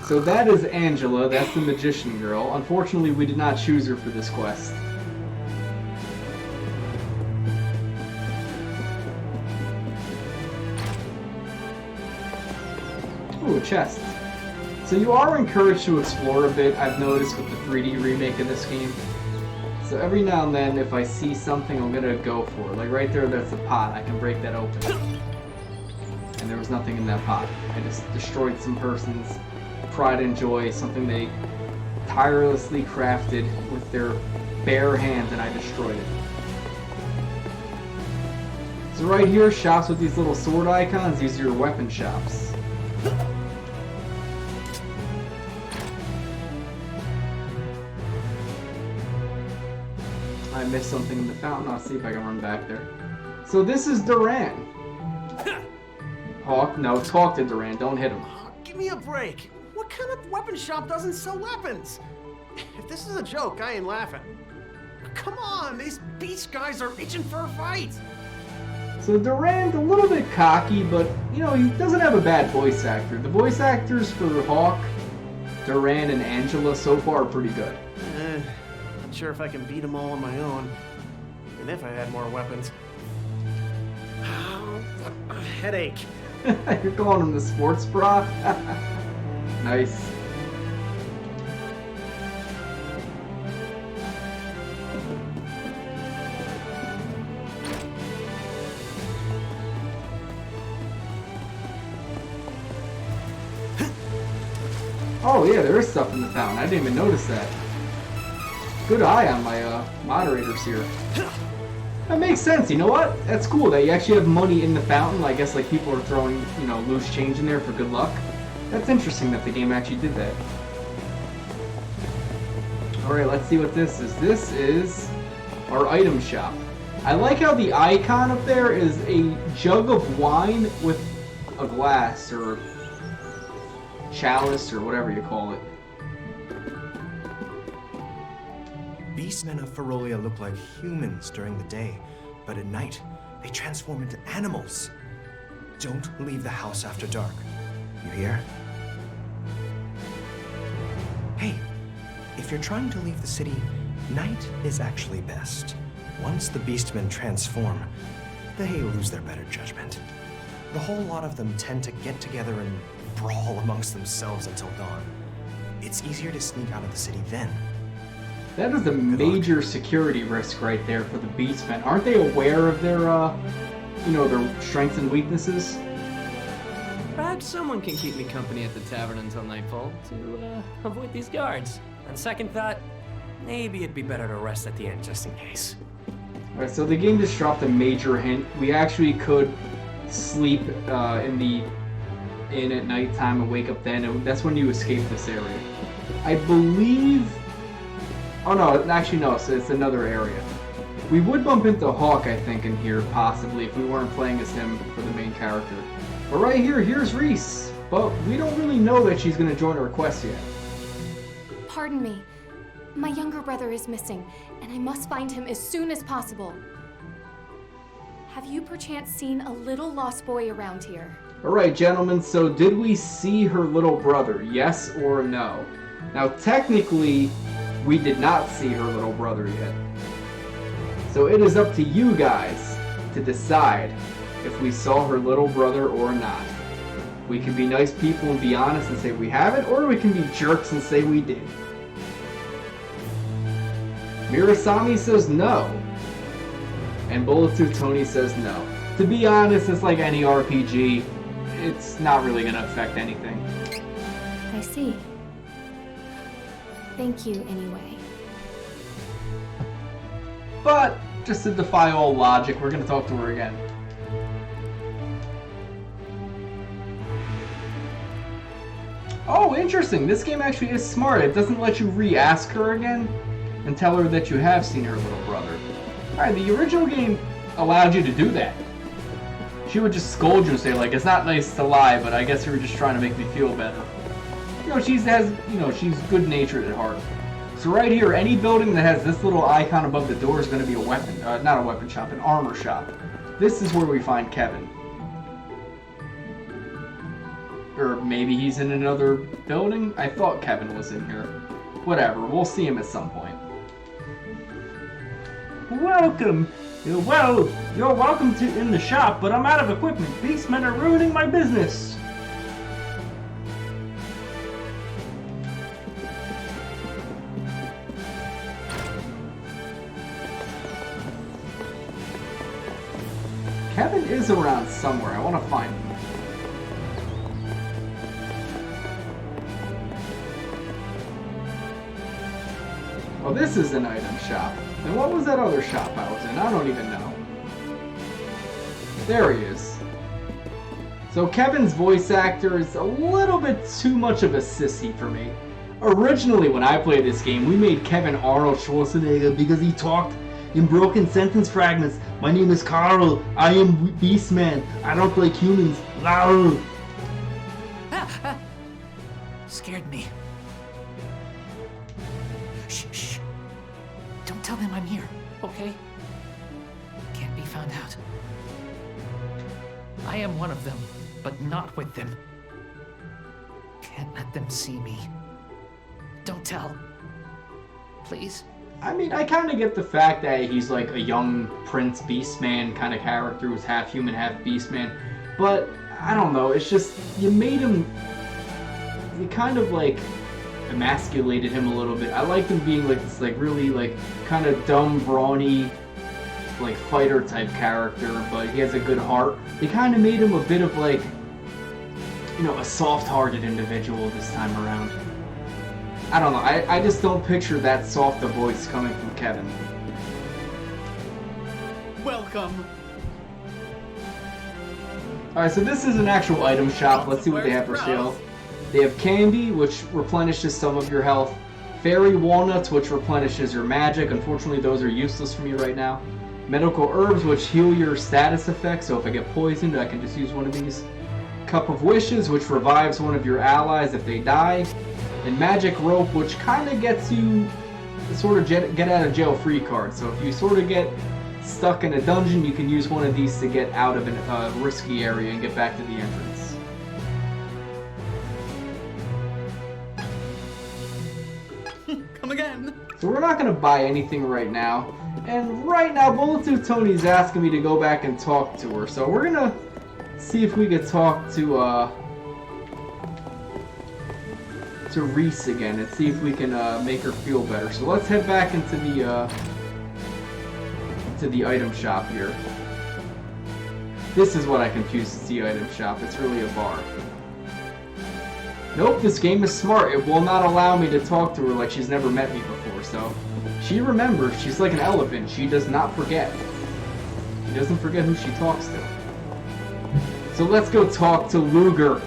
So that is Angela, that's the magician girl. Unfortunately, we did not choose her for this quest. Ooh, a chest. So you are encouraged to explore a bit, I've noticed with the 3D remake of this game. So every now and then, if I see something, I'm gonna go for it. Like right there, that's a pot. I can break that open. And there was nothing in that pot. I just destroyed some person's pride and joy, something they tirelessly crafted with their bare hands, and I destroyed it. So right here, shops with these little sword icons, these are your weapon shops. I missed something in the fountain. I'll see if I can run back there. So this is Duran. Hawk? No, talk to Duran. Don't hit him. Give me a break. What kind of weapon shop doesn't sell weapons? If this is a joke, I ain't laughing. Come on, these beast guys are itching for a fight. So Duran's a little bit cocky, but, you know, he doesn't have a bad voice actor. The voice actors for Hawk, Duran, and Angela so far are pretty good. Not sure if I can beat them all on my own. Even if I had more weapons. Headache. You're calling him the sports bra? Nice. Oh yeah, there is stuff in the fountain. I didn't even notice that. Good eye on my moderators here. That makes sense. You know what? That's cool that you actually have money in the fountain. I guess like people are throwing, you know, loose change in there for good luck. That's interesting that the game actually did that. Alright, let's see what this is. This is our item shop. I like how the icon up there is a jug of wine with a glass or chalice or whatever you call it. Beastmen of Ferolia look like humans during the day, but at night, they transform into animals. Don't leave the house after dark. You hear? Hey, if you're trying to leave the city, night is actually best. Once the beastmen transform, they lose their better judgment. The whole lot of them tend to get together and brawl amongst themselves until dawn. It's easier to sneak out of the city then. That is a major security risk right there for the Beastmen. Aren't they aware of their, you know, their strengths and weaknesses? Perhaps someone can keep me company at the tavern until nightfall to avoid these guards. On second thought, maybe it'd be better to rest at the inn just in case. Alright, so the game just dropped a major hint. We actually could sleep in the inn at nighttime and wake up then, and that's when you escape this area. I believe... Oh no, actually no, so it's another area. We would bump into Hawk, I think, in here, possibly, if we weren't playing as him for the main character. But right here, here's Reese. But we don't really know that she's going to join our quest yet. Pardon me. My younger brother is missing, and I must find him as soon as possible. Have you perchance seen a little lost boy around here? Alright, gentlemen, so did we see her little brother? Yes or no? Now, technically, we did not see her little brother yet. So it is up to you guys to decide if we saw her little brother or not. We can be nice people and be honest and say we haven't, or we can be jerks and say we did. Mirasami says no. And Bulletooth Tony says no. To be honest, it's like any RPG. It's not really going to affect anything. I see. Thank you, anyway. But, just to defy all logic, we're going to talk to her again. Oh, interesting. This game actually is smart. It doesn't let you re-ask her again and tell her that you have seen her little brother. Alright, the original game allowed you to do that. She would just scold you and say, like, it's not nice to lie, but I guess you were just trying to make me feel better. You know, she's good-natured at heart. So right here, any building that has this little icon above the door is going to be a weapon, not a weapon shop, an armor shop. This is where we find Kevin. Or maybe he's in another building? I thought Kevin was in here. Whatever, we'll see him at some point. Welcome. Well, you're welcome to in the shop, but I'm out of equipment. Beastmen are ruining my business. Kevin is around somewhere. I want to find him. Well, this is an item shop. And what was that other shop I was in? I don't even know. There he is. So Kevin's voice actor is a little bit too much of a sissy for me. Originally, when I played this game, we made Kevin Arnold Schwarzenegger because he talked in broken sentence fragments. My name is Carl. I am Beastman. I don't like humans. Rawr. Scared me. Shh, shh. Don't tell them I'm here, okay? Can't be found out. I am one of them, but not with them. Can't let them see me. Don't tell. Please? I mean, I kind of get the fact that he's like a young Prince Beastman kind of character who's half human, half Beastman. But, I don't know, it's just, you made him... You kind of like emasculated him a little bit. I liked him being like this like really like kind of dumb, brawny, like fighter type character, but he has a good heart. They kind of made him a bit of like, you know, a soft-hearted individual this time around. I don't know, I just don't picture that soft a voice coming from Kevin. Welcome. Alright, so this is an actual item shop. Let's see what they have for sale. They have candy, which replenishes some of your health. Fairy walnuts, which replenishes your magic. Unfortunately, those are useless for me right now. Medical herbs, which heal your status effects, so if I get poisoned, I can just use one of these. Cup of wishes, which revives one of your allies if they die. And magic rope, which kind of gets you sort of get out of jail free card. So if you sort of get stuck in a dungeon, you can use one of these to get out of a risky area and get back to the entrance. Come again. So we're not going to buy anything right now. And right now, Bulletooth Tony's asking me to go back and talk to her. So we're going to see if we could talk to Reese again and see if we can make her feel better. So let's head back into the item shop here. This is what I confuse as the item shop. It's really a bar. Nope, this game is smart. It will not allow me to talk to her like she's never met me before, so... She remembers. She's like an elephant. She does not forget. She doesn't forget who she talks to. So let's go talk to Luger.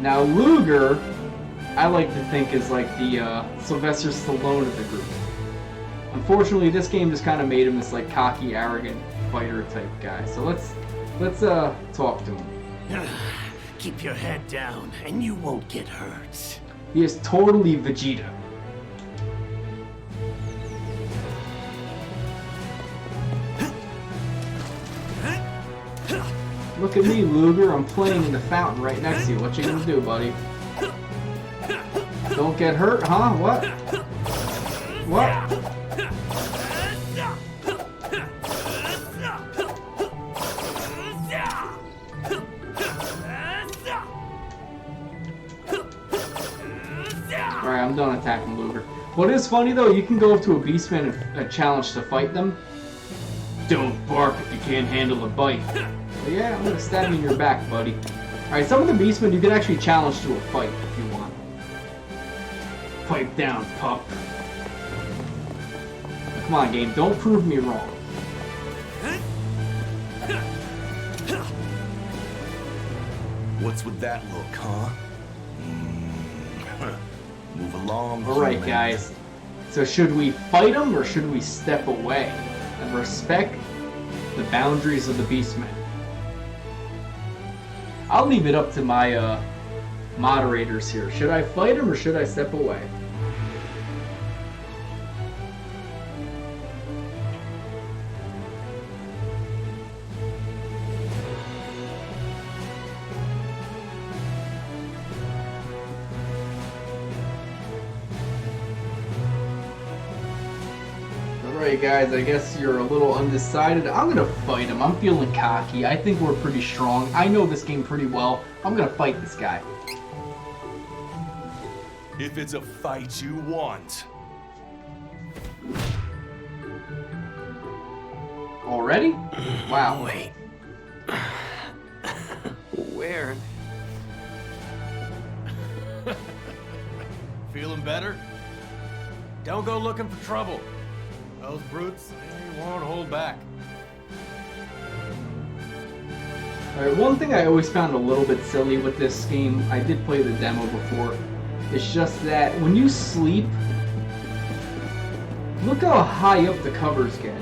Now, Luger, I like to think is like the Sylvester Stallone of the group. Unfortunately, this game just kind of made him this like cocky, arrogant fighter type guy. So let's talk to him. Keep your head down, and you won't get hurt. He is totally Vegeta. Look at me, Luger. I'm playing in the fountain right next to you. What you gonna do, buddy? Don't get hurt, huh? What? What? Alright, I'm done attacking Luger. What is funny though, you can go up to a beastman and challenge to fight them. Don't bark if you can't handle a bite. Well, yeah, I'm gonna stab you in your back, buddy. Alright, some of the beastmen you can actually challenge to a fight if you want. Pipe down, pup. Come on, game, don't prove me wrong. What's with that look, huh? Move along. Alright, guys. So should we fight them or should we step away and respect the boundaries of the beastmen? I'll leave it up to my moderators here. Should I fight them or should I step away? Alright guys, I guess you're a little undecided. I'm gonna fight him. I'm feeling cocky. I think we're pretty strong. I know this game pretty well. I'm gonna fight this guy. If it's a fight you want. Already? Wow. Wait. Where? Feeling better? Don't go looking for trouble. Those brutes, they won't hold back. Alright, one thing I always found a little bit silly with this game, I did play the demo before, it's just that when you sleep, look how high up the covers get.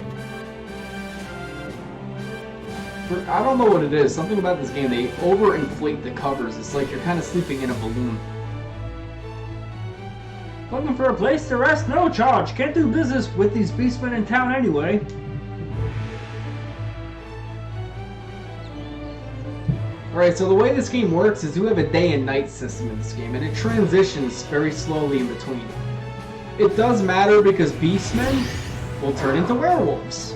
I don't know what it is, something about this game, they overinflate the covers, it's like you're kind of sleeping in a balloon. Looking for a place to rest? No charge. Can't do business with these beastmen in town anyway. Alright, so the way this game works is you have a day and night system in this game, and it transitions very slowly in between. It does matter because beastmen will turn into werewolves.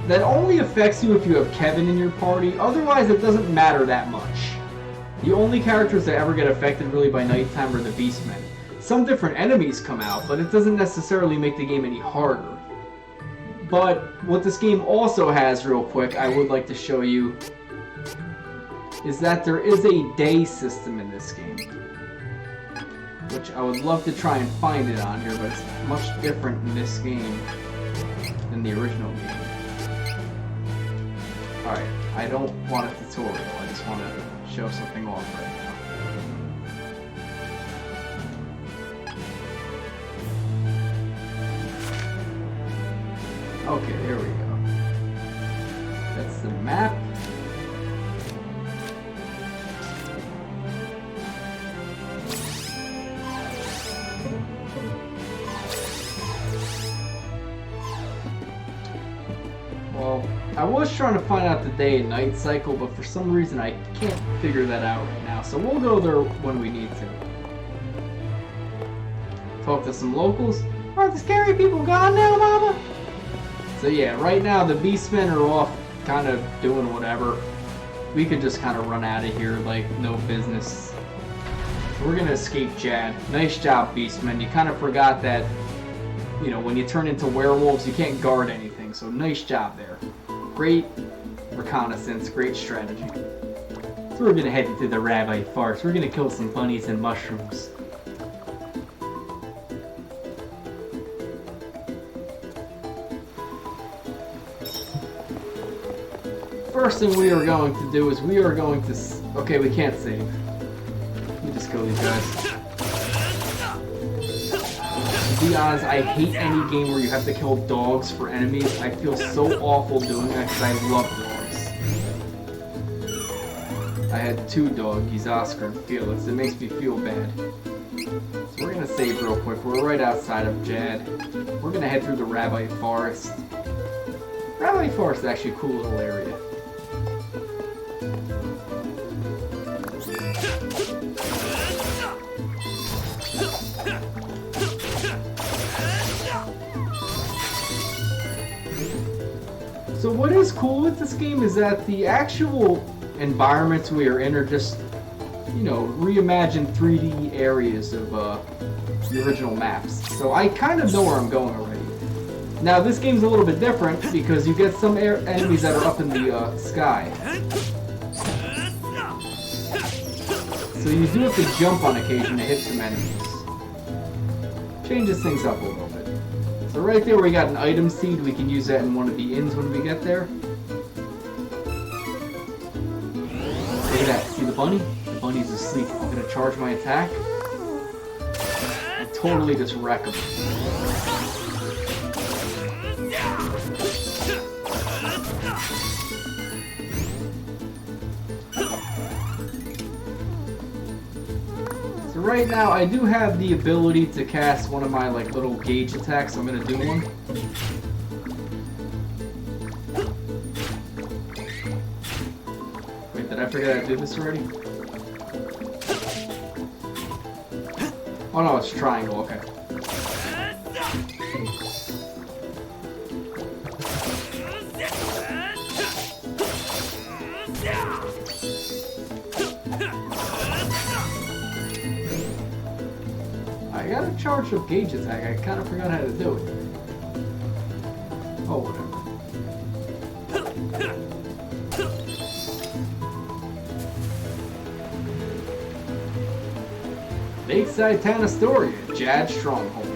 That only affects you if you have Kevin in your party, otherwise it doesn't matter that much. The only characters that ever get affected really by nighttime are the beastmen. Some different enemies come out, but it doesn't necessarily make the game any harder. But what this game also has, real quick, I would like to show you, is that there is a day system in this game. Which I would love to try and find it on here, but it's much different in this game than the original game. Alright, I don't want a tutorial, I just want to show something off right now. Okay, there we go. That's the map. Well, I was trying to find out the day and night cycle, but for some reason I can't figure that out right now, so we'll go there when we need to. Talk to some locals. Are the scary people gone now, Mama? So yeah, right now the beastmen are off kind of doing whatever. We could just kind of run out of here like no business. So we're gonna escape Jad. Nice job, beastmen. You kind of forgot that, you know, when you turn into werewolves you can't guard anything, so nice job there. Great reconnaissance, great strategy. So we're gonna head into the Rabbi Farce. We're gonna kill some bunnies and mushrooms. First thing we are going to do is we are going to... Okay, we can't save. Let me just kill these guys. To be honest, I hate any game where you have to kill dogs for enemies. I feel so awful doing that because I love dogs. I had two doggies, Oscar and Felix. It makes me feel bad. So we're going to save real quick. We're right outside of Jad. We're going to head through the Rabbi Forest. Rabbi Forest is actually a cool little area. So what is cool with this game is that the actual environments we are in are just, you know, reimagined 3D areas of the original maps. So I kind of know where I'm going already. Now this game's a little bit different because you get some enemies that are up in the sky. So you do have to jump on occasion to hit some enemies. Changes things up a little bit. So right there we got an item seed. We can use that in one of the inns when we get there. Look at that. See the bunny? The bunny's asleep. I'm gonna charge my attack. And totally just wreck him. So right now I do have the ability to cast one of my like little gauge attacks, so I'm gonna do one. Wait, did I forget I did this already? Oh no, it's triangle, okay. I got a charged up gauge attack, I kind of forgot how to do it. Oh, whatever. Lakeside Town Astoria, Jad's Stronghold.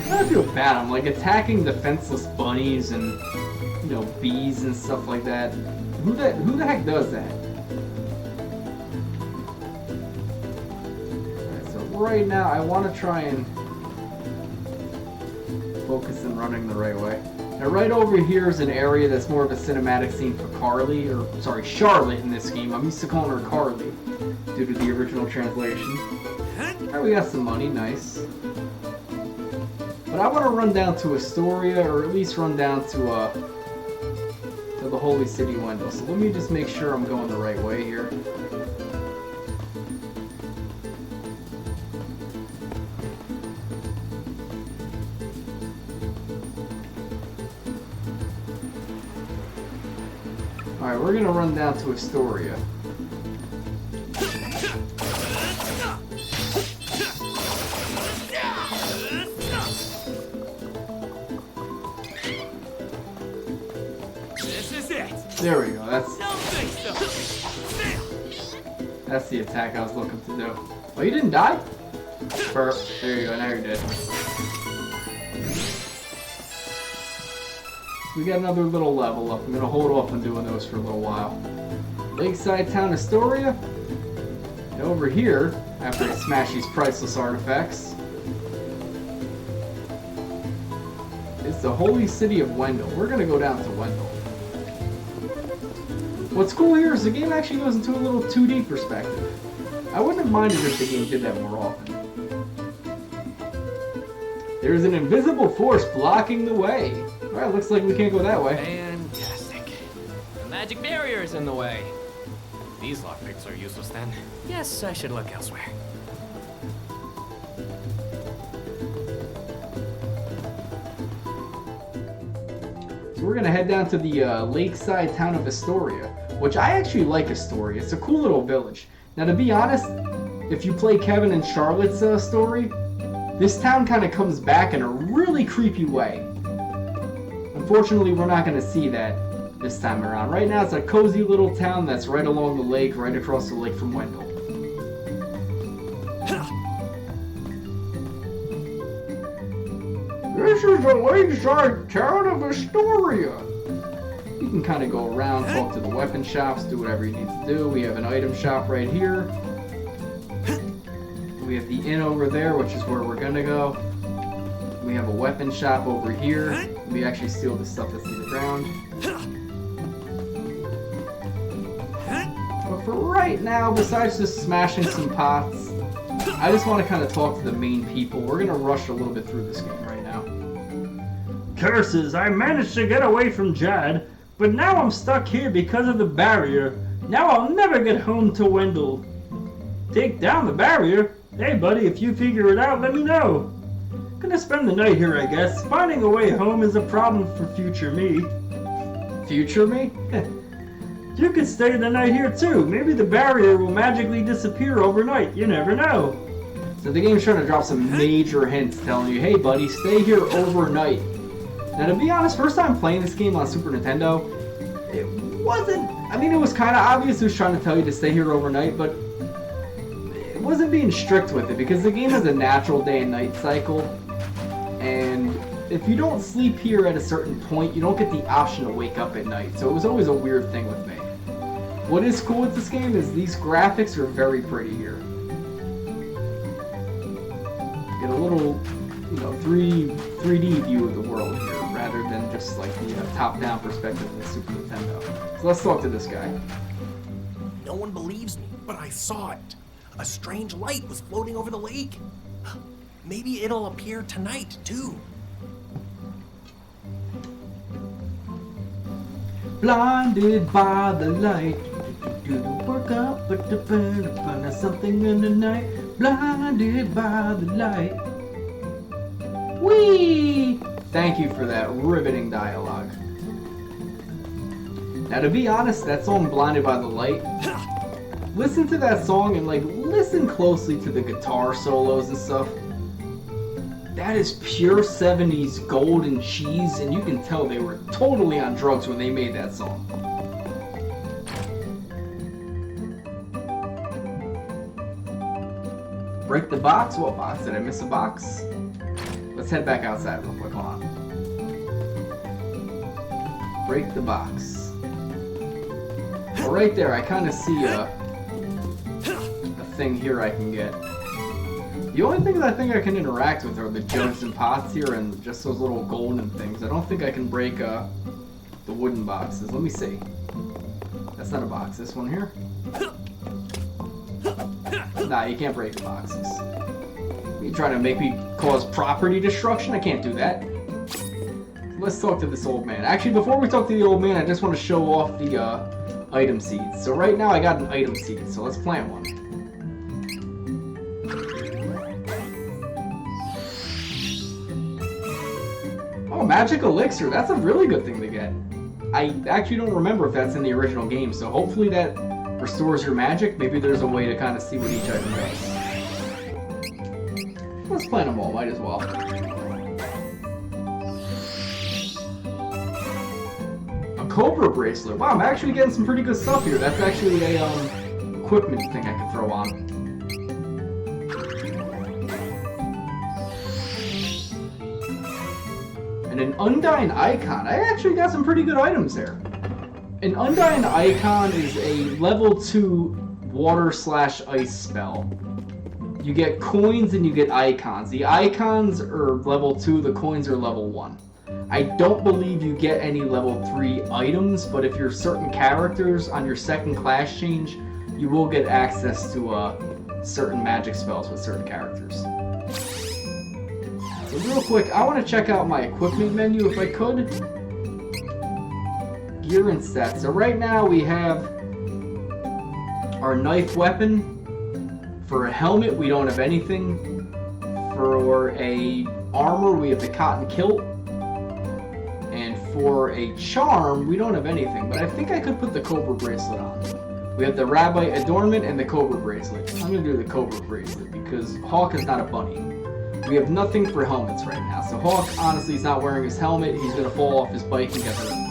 I feel bad. I'm like attacking defenseless bunnies and, you know, bees and stuff like that. Who the heck does that? Alright, so right now I want to try and focus on running the right way. Now right over here is an area that's more of a cinematic scene for Carly, or sorry, Charlotte in this game. I'm used to calling her Carly due to the original translation. Alright, we got some money, nice. But I want to run down to Astoria, or at least run down to the Holy City Wendell. So let me just make sure I'm going the right way here. Alright, we're gonna run down to Astoria. There we go, that's the attack I was looking to do. Oh, you didn't die? There you go, now you're dead. We got another little level up. I'm gonna hold off on doing those for a little while. Lakeside Town Astoria. And over here, after I smash these priceless artifacts, is the Holy City of Wendell. We're gonna go down to Wendell. What's cool here is the game actually goes into a little 2D perspective. I wouldn't have minded if the game did that more often. There's an invisible force blocking the way. Alright, looks like we can't go that way. Fantastic. The magic barrier is in the way. These lockpicks are useless then. Yes, I should look elsewhere. So we're gonna head down to the lakeside town of Astoria, which I actually like Astoria. It's a cool little village. Now, to be honest, if you play Kevin and Charlotte's story, this town kind of comes back in a really creepy way. Unfortunately, we're not going to see that this time around. Right now, it's a cozy little town that's right along the lake, right across the lake from Wendell. This is the lakeside town of Astoria. You can kind of go around, talk to the weapon shops, do whatever you need to do. We have an item shop right here. We have the inn over there, which is where we're gonna go. We have a weapon shop over here. We actually steal the stuff that's in the ground. for right now, besides just smashing some pots, I just want to kind of talk to the main people. We're going to rush a little bit through this game right now. Curses, I managed to get away from Jad, but now I'm stuck here because of the barrier. Now I'll never get home to Wendell. Take down the barrier? Hey buddy, if you figure it out, let me know. Gonna spend the night here, I guess. Finding a way home is a problem for future me. Future me? You could stay the night here too. Maybe the barrier will magically disappear overnight. You never know. So the game's trying to drop some major hints telling you, hey buddy, stay here overnight. Now to be honest, first time playing this game on Super Nintendo, it wasn't, I mean it was kind of obvious it was trying to tell you to stay here overnight, but it wasn't being strict with it because the game has a natural day and night cycle, and if you don't sleep here at a certain point, you don't get the option to wake up at night, so it was always a weird thing with me. What is cool with this game is these graphics are very pretty here. Get a little, 3D view of the world here, rather than just like the top-down perspective of the Super Nintendo. So let's talk to this guy. No one believes me, but I saw it. A strange light was floating over the lake. Maybe it'll appear tonight, too. Blinded by the light, do the workout, but the find something in the night. Blinded by the light. Whee! Thank you for that riveting dialogue. Now to be honest, that song Blinded by the Light, listen to that song and listen closely to the guitar solos and stuff. That is pure 70s golden cheese, and you can tell they were totally on drugs when they made that song. Break the box? What box? Did I miss a box? Let's head back outside real quick, hold on. Break the box. Well, right there, I kind of see a thing here I can get. The only things I think I can interact with are the jugs and pots here and just those little golden things. I don't think I can break the wooden boxes. Let me see. That's not a box. This one here? Nah, you can't break the boxes. You trying to make me cause property destruction? I can't do that. Let's talk to this old man. Actually, before we talk to the old man, I just want to show off the item seeds. So right now I got an item seed, so let's plant one. Oh, magic elixir. That's a really good thing to get. I actually don't remember if that's in the original game, so hopefully that restores your magic. Maybe there's a way to kind of see what each item does. Let's plant them all, might as well. A Cobra bracelet. Wow, I'm actually getting some pretty good stuff here. That's actually a equipment thing I can throw on. And an Undying Icon. I actually got some pretty good items there. An Undying Icon is a level 2 water/ice spell. You get coins and you get icons. The icons are level 2, the coins are level 1. I don't believe you get any level 3 items, but if you're certain characters on your second class change, you will get access to certain magic spells with certain characters. So real quick, I want to check out my equipment menu if I could. Gear and stats. So right now we have our knife weapon. For a helmet, we don't have anything. For a armor, we have the cotton kilt. And for a charm, we don't have anything. But I think I could put the Cobra bracelet on. We have the Rabbi adornment and the Cobra bracelet. I'm going to do the Cobra bracelet because Hawk is not a bunny. We have nothing for helmets right now. So Hawk, honestly, is not wearing his helmet. He's going to fall off his bike and get hurt.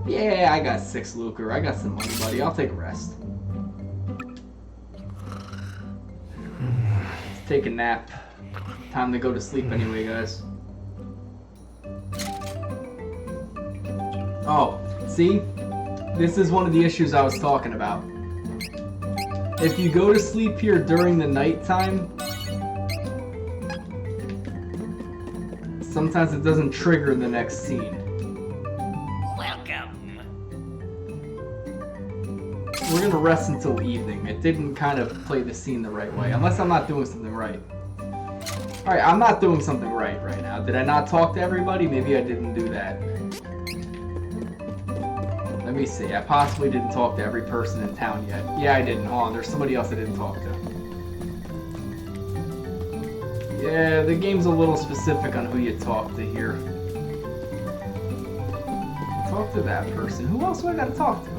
Yeah, I got 6 lucre. I got some money, buddy. I'll take a rest. Let's take a nap. Time to go to sleep anyway, guys. Oh, see? This is one of the issues I was talking about. If you go to sleep here during the nighttime, sometimes it doesn't trigger the next scene. Welcome. We're gonna rest until evening. It didn't kind of play the scene the right way, unless I'm not doing something right. Alright, I'm not doing something right now. Did I not talk to everybody? Maybe I didn't do that. Let me see. I possibly didn't talk to every person in town yet. Yeah, I didn't. Hold on, there's somebody else I didn't talk to. Yeah, the game's a little specific on who you talk to here. Talk to that person. Who else do I gotta talk to?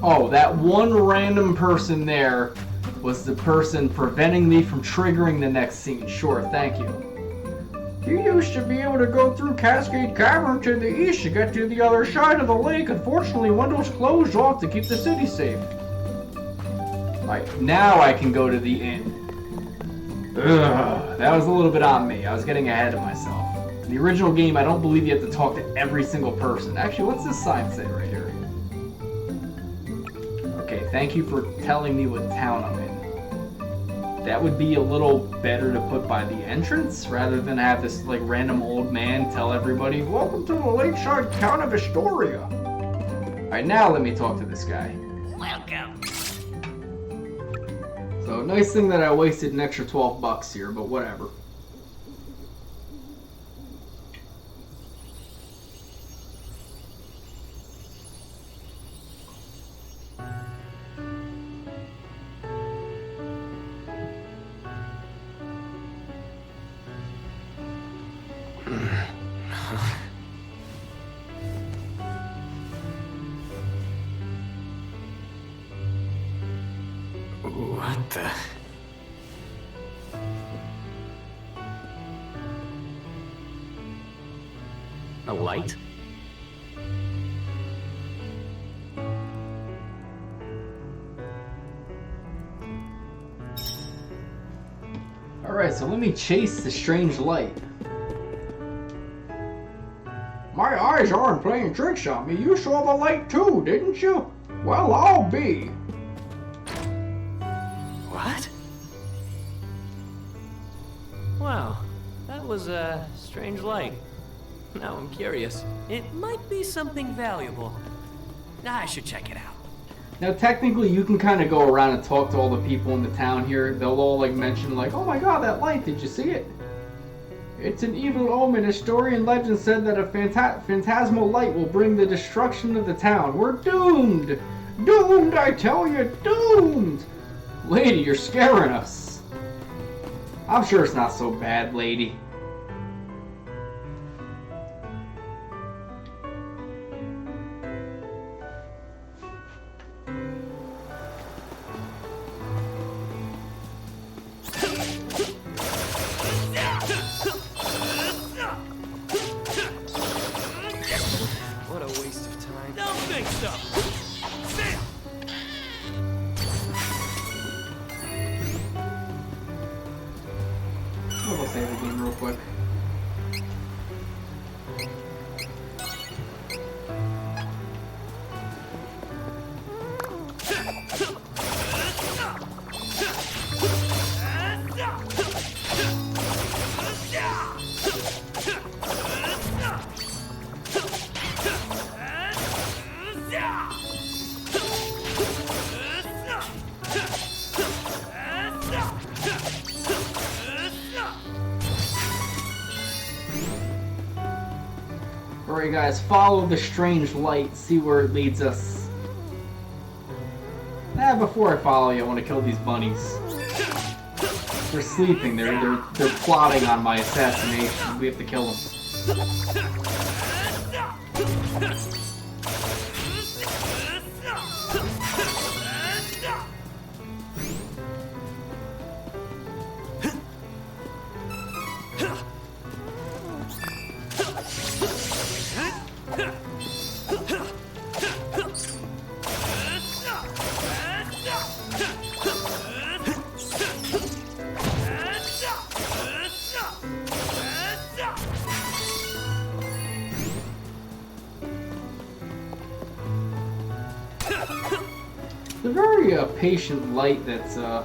Oh, that one random person there was the person preventing me from triggering the next scene. Sure, thank you. You used to be able to go through Cascade Cavern to the east to get to the other side of the lake. Unfortunately, windows closed off to keep the city safe. Alright, now I can go to the inn. Ugh, that was a little bit on me. I was getting ahead of myself. In the original game, I don't believe you have to talk to every single person. Actually, what's this sign say right here? Okay, thank you for telling me what town I'm in. That would be a little better to put by the entrance, rather than have this like random old man tell everybody, "Welcome to the lakeside town of Astoria." Alright, now let me talk to this guy. Welcome. So, nice thing that I wasted an extra $12 here, but whatever. What the? A light? Alright, so let me chase the strange light. My eyes aren't playing tricks on me. You saw the light too, didn't you? Well, I'll be. What? Wow, that was a strange light. Now I'm curious. It might be something valuable. I should check it out. Now, technically, you can kind of go around and talk to all the people in the town here. They'll all like mention like, "Oh my God, that light! Did you see it? It's an evil omen. Historian legend said that a phantasmal light will bring the destruction of the town. We're doomed! Doomed, I tell you, doomed!" Lady, you're scaring us. I'm sure it's not so bad, lady. What a waste of time. Don't think so. We'll save the game real quick. Alright guys, follow the strange light, see where it leads us. Before I follow you, I want to kill these bunnies. They're sleeping, they're plotting on my assassination. We have to kill them. a very patient light that's an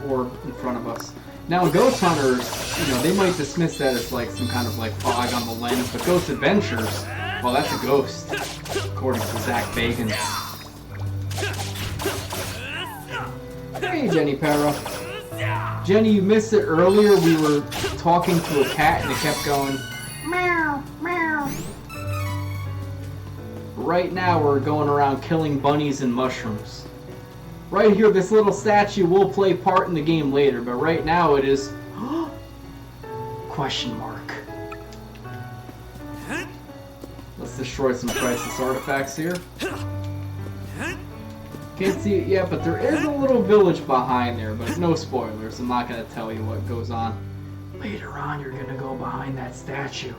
orb in front of us. Now, Ghost Hunters, you know, they might dismiss that as like some kind of like fog on the lens, but Ghost Adventures, well, that's a ghost, according to Zach Bagans. Hey, Jenny Para. Jenny, you missed it earlier. We were talking to a cat and it kept going, meow, meow. Right now, we're going around killing bunnies and mushrooms. Right here, this little statue will play part in the game later, but right now it is question mark. Let's destroy some priceless artifacts here. Can't see it yet, but there is a little village behind there, but no spoilers. I'm not going to tell you what goes on. Later on, you're going to go behind that statue.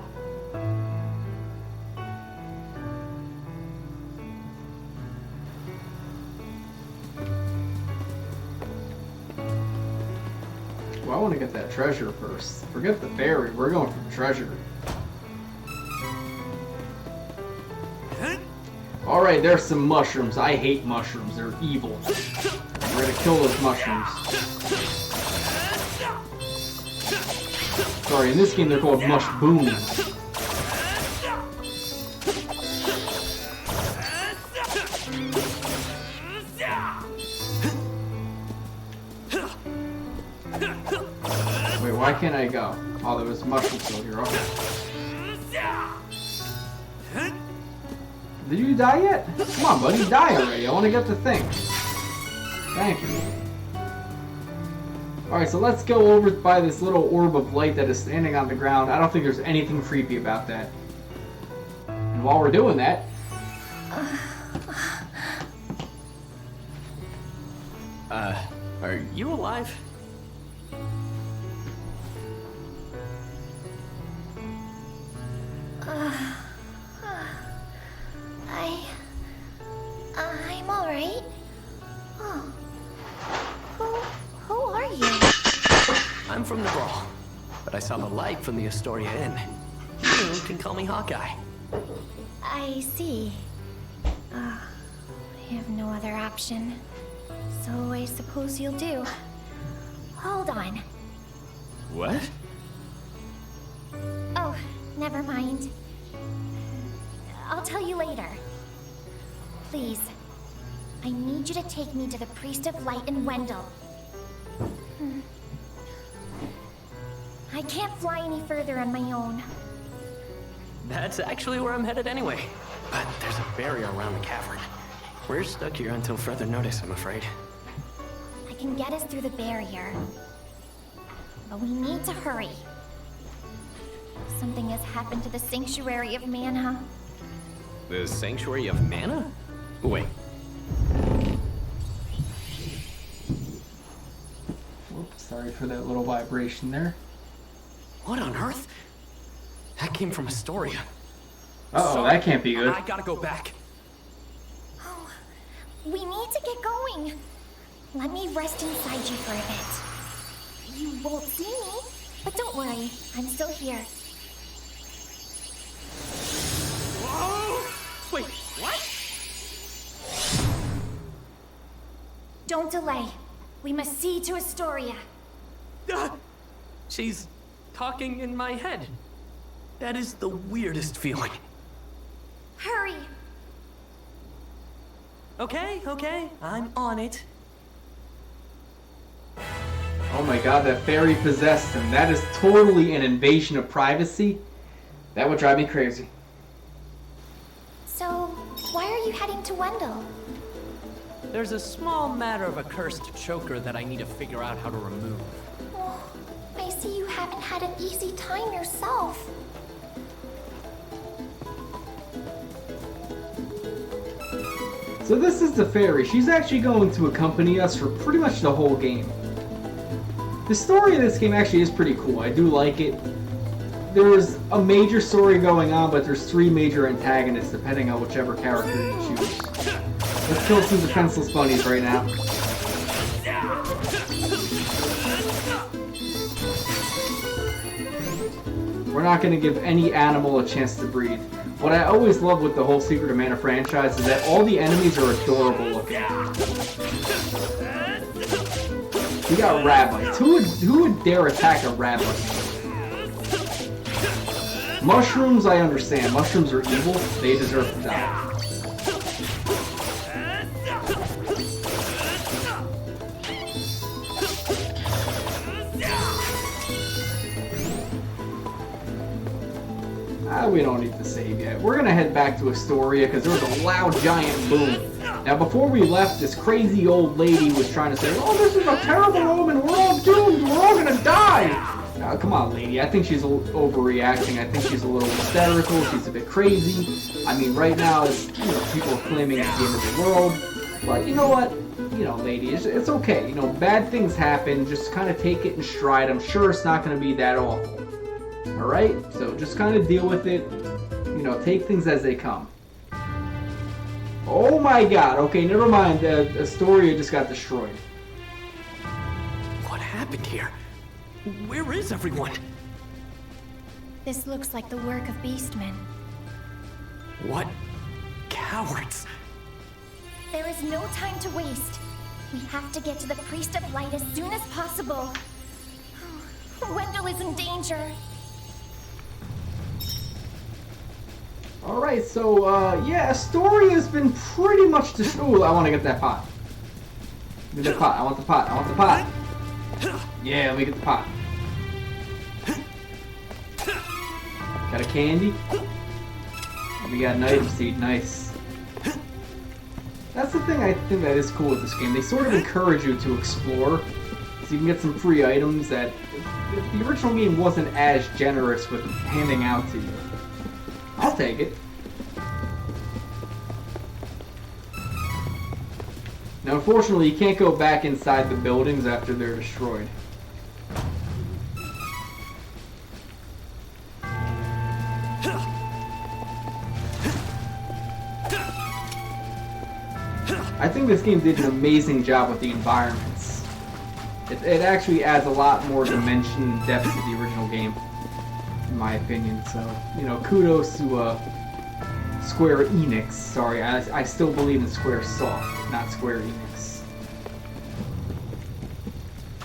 Well, I want to get that treasure first. Forget the berry, we're going for the treasure. Alright, there's some mushrooms. I hate mushrooms, they're evil. We're gonna kill those mushrooms. Sorry, in this game they're called mushbooms. Wait, why can't I go? Oh, there was mushrooms still here, okay. Did you die yet? Come on, buddy, die already. I want to get the thing. Thank you. Alright, so let's go over by this little orb of light that is standing on the ground. I don't think there's anything creepy about that. And while we're doing that... Are you alive? I'm alright. Oh. Who are you? I'm from the Brawl, but I saw the light from the Astoria Inn. You can call me Hawkeye. I see. I have no other option. So I suppose you'll do. Hold on. What? Oh, never mind. I'll tell you later. Please, I need you to take me to the Priest of Light in Wendell. I can't fly any further on my own. That's actually where I'm headed anyway. But there's a barrier around the cavern. We're stuck here until further notice, I'm afraid. I can get us through the barrier. But we need to hurry. Something has happened to the Sanctuary of Mana. The Sanctuary of Mana? Wait. Whoops, sorry for that little vibration there. What on earth? That came from Astoria. Uh-oh, that can't be good. I gotta go back. Oh, we need to get going. Let me rest inside you for a bit. You won't see me, but don't worry, I'm still here. Whoa! Wait, what? Don't delay. We must see to Astoria. She's talking in my head. That is the weirdest feeling. Hurry! Okay, I'm on it. Oh my god, that fairy possessed him. That is totally an invasion of privacy. That would drive me crazy. So, why are you heading to Wendell? There's a small matter of a cursed choker that I need to figure out how to remove. Oh, I see you haven't had an easy time yourself. So this is the fairy. She's actually going to accompany us for pretty much the whole game. The story of this game actually is pretty cool. I do like it. There's a major story going on, but there's 3 major antagonists depending on whichever character you choose. Let's kill some defenseless bunnies right now. We're not going to give any animal a chance to breathe. What I always love with the whole Secret of Mana franchise is that all the enemies are adorable looking. We got rabbits. Who would dare attack a rabbit? Mushrooms, I understand. Mushrooms are evil. They deserve to die. We don't need to save yet. We're gonna head back to Astoria because there was a loud giant boom. Now before we left, this crazy old lady was trying to say, oh, this is a terrible omen, we're all doomed, we're all gonna die! Now, come on, lady, I think she's overreacting, I think she's a little hysterical, she's a bit crazy. I mean, right now, people are claiming it's the end of the world, but you know what? Lady, it's okay, bad things happen, just kind of take it in stride, I'm sure it's not gonna be that awful. Alright, so just kind of deal with it, take things as they come. Oh my god, okay, never mind, Astoria just got destroyed. What happened here? Where is everyone? This looks like the work of beastmen. What cowards? There is no time to waste. We have to get to the Priest of Light as soon as possible. Wendell is in danger. Alright, so, yeah, Astoria's been pretty much destroyed. Ooh, I want to get that pot. Give me the pot. I want the pot. I want the pot. Yeah, let me get the pot. Got a candy. We got an item seed. Nice. That's the thing I think that is cool with this game. They sort of encourage you to explore, so you can get some free items that the original game wasn't as generous with handing out to you. I'll take it. Now, unfortunately, you can't go back inside the buildings after they're destroyed. I think this game did an amazing job with the environments. It actually adds a lot more dimension and depth to the original game, in my opinion. So, kudos to Square Enix. Sorry, I still believe in Square Soft, not Square Enix.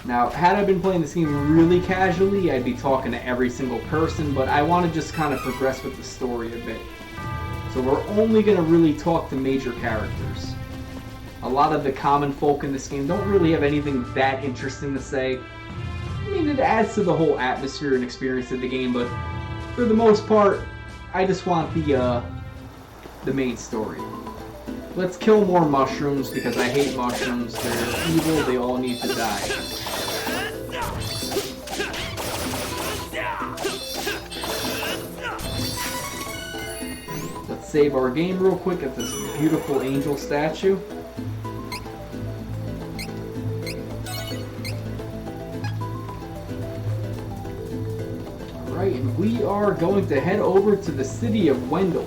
Now, had I been playing this game really casually, I'd be talking to every single person, but I want to just kind of progress with the story a bit. So we're only going to really talk to major characters. A lot of the common folk in this game don't really have anything that interesting to say. I mean, it adds to the whole atmosphere and experience of the game, but for the most part, I just want the main story. Let's kill more mushrooms, because I hate mushrooms. They're evil, they all need to die. Let's save our game real quick at this beautiful angel statue. And we are going to head over to the city of Wendell.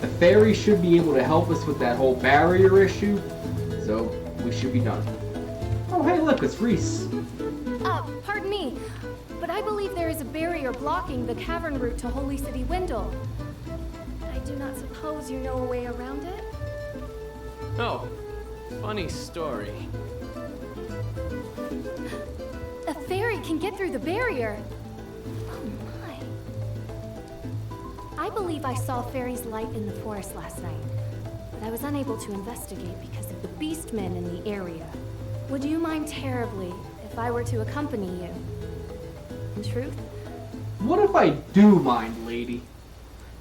The fairy should be able to help us with that whole barrier issue, so we should be done. Oh, hey, look, it's Reese. Pardon me, but I believe there is a barrier blocking the cavern route to Holy City Wendell. I do not suppose you know a way around it? Oh, funny story. A fairy can get through the barrier. I believe I saw Fairy's light in the forest last night, but I was unable to investigate because of the beastmen in the area. Would you mind terribly if I were to accompany you? In truth? What if I do mind, lady?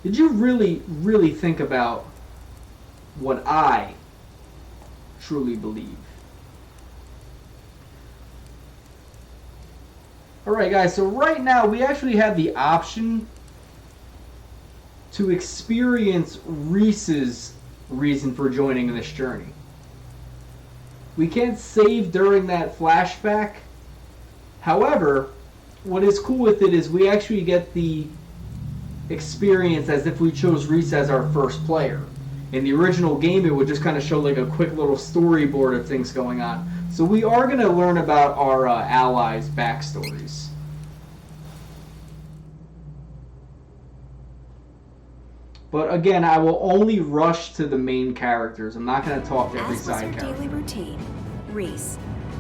Did you really, really think about what I truly believe? Alright guys, so right now we actually have the option to experience Reese's reason for joining this journey. We can't save during that flashback. However, what is cool with it is we actually get the experience as if we chose Reese as our first player. In the original game, it would just kind of show like a quick little storyboard of things going on. So we are going to learn about our allies' backstories. But again, I will only rush to the main characters. I'm not going to talk to every side character. Daily routine, Reese,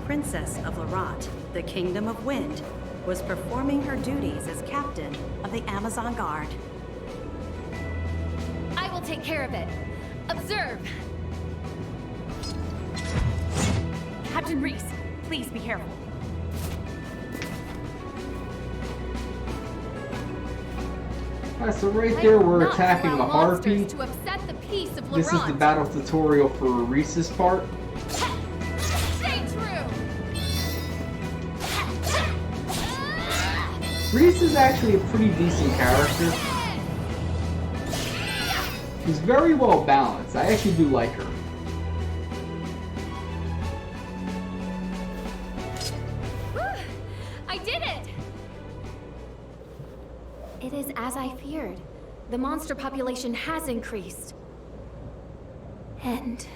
Princess of Laurent, the Kingdom of Wind, was performing her duties as captain of the Amazon Guard. I will take care of it. Observe! Captain Riesz, please be careful. Alright, so right there we're attacking the Harpy. To upset the peace of This is the Laurent. battle tutorial for Riesz's part. Stay true! Riesz is actually a pretty decent character. She's very well balanced. I actually do like her. I did it! It is as I feared. The monster population has increased. And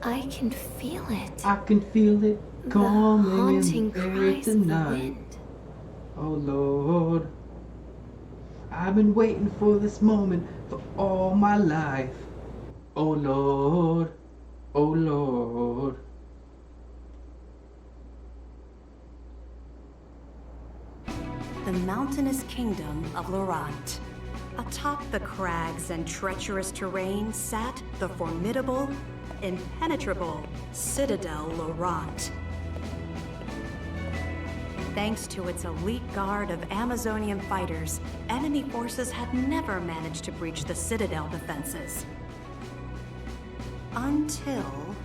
I can feel it. I can feel it coming haunting in the air cries of the tonight. wind. Oh Lord, I've been waiting for this moment for all my life. Oh Lord, oh Lord. The mountainous kingdom of Laurent. Atop the crags and treacherous terrain sat the formidable, impenetrable Citadel Laurent. Thanks to its elite guard of Amazonian fighters, enemy forces had never managed to breach the Citadel defenses. Until...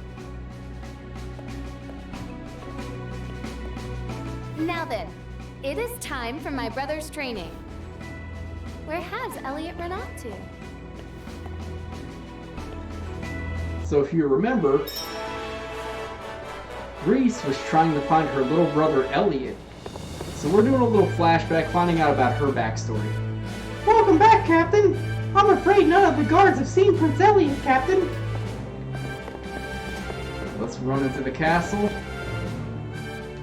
Now then, it is time for my brother's training. Where has Elliot run off to? So if you remember, Riesz was trying to find her little brother Elliot. So we're doing a little flashback, finding out about her backstory. Welcome back, Captain. I'm afraid none of the guards have seen Prince Elliot, Captain. Let's run into the castle.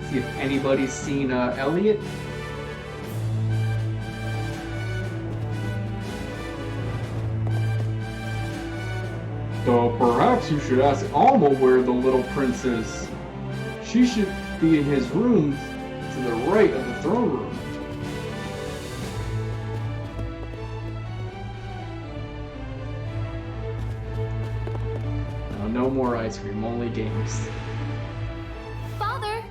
See if anybody's seen Elliot. Perhaps you should ask Alma where the little prince is. She should be in his room to the right of the throne room. No more ice cream, only games. Father,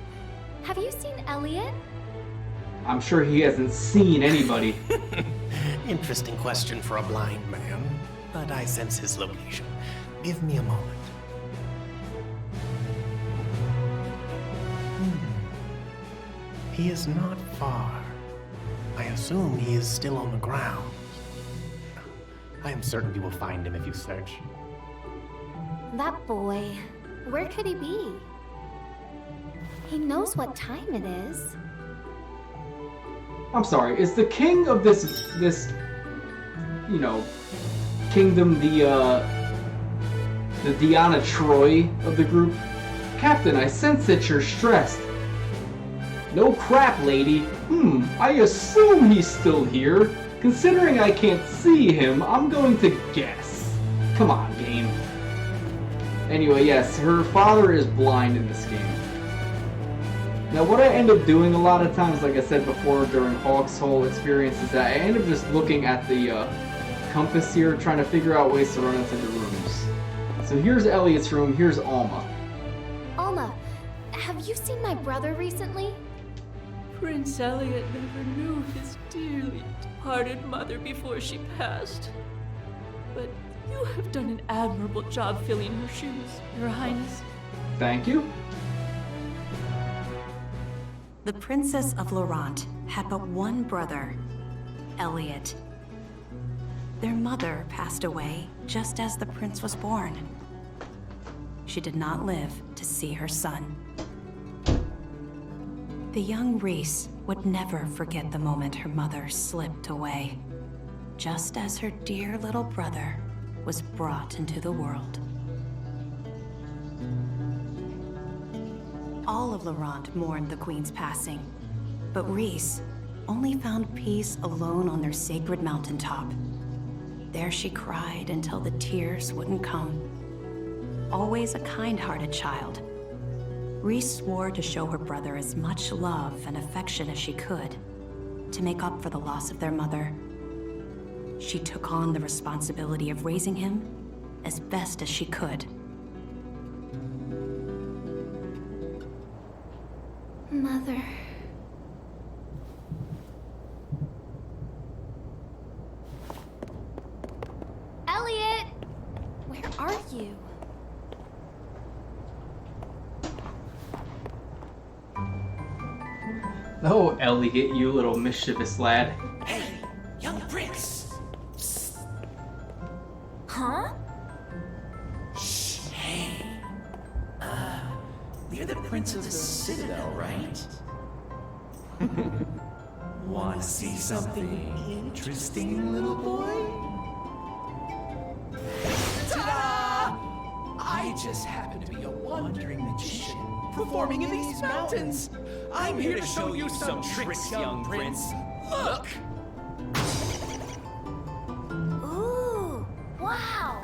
have you seen Elliot? I'm sure he hasn't seen anybody. Interesting question for a blind man, but I sense his location. Give me a moment. He is not far. I assume he is still on the ground. I am certain you will find him if you search. That boy, where could he be? He knows what time it is. I'm sorry, is the king of this you know, kingdom the Deanna Troy of the group? Captain, I sense that you're stressed. No crap, lady. I assume he's still here. Considering I can't see him, I'm going to guess. Come on, game. Anyway, yes, her father is blind in this game. Now, what I end up doing a lot of times, like I said before during Hawk's whole experience, is that I end up just looking at the compass here, trying to figure out ways to run into the rooms. So here's Elliot's room, here's Alma. Alma, have you seen my brother recently? Prince Elliot never knew his dearly departed mother before she passed. But you have done an admirable job filling her shoes, Your Highness. Thank you. The Princess of Laurent had but one brother, Elliot. Their mother passed away just as the prince was born. She did not live to see her son. The young Riesz would never forget the moment her mother slipped away, just as her dear little brother was brought into the world. All of Laurent mourned the queen's passing, but Riesz only found peace alone on their sacred mountaintop. There she cried until the tears wouldn't come. Always a kind-hearted child, Reese swore to show her brother as much love and affection as she could, to make up for the loss of their mother. She took on the responsibility of raising him as best as she could. Mother. Elliot! Where are you? Oh, Elliot, you little mischievous lad. Hey, young prince! Huh? Shh, hey. You're the prince of the Citadel, right? Want to see something interesting, little boy? Ta-da! I just happen to be a wandering magician performing in these mountains. I'm here to show you some tricks, young prince. Look! Ooh, wow!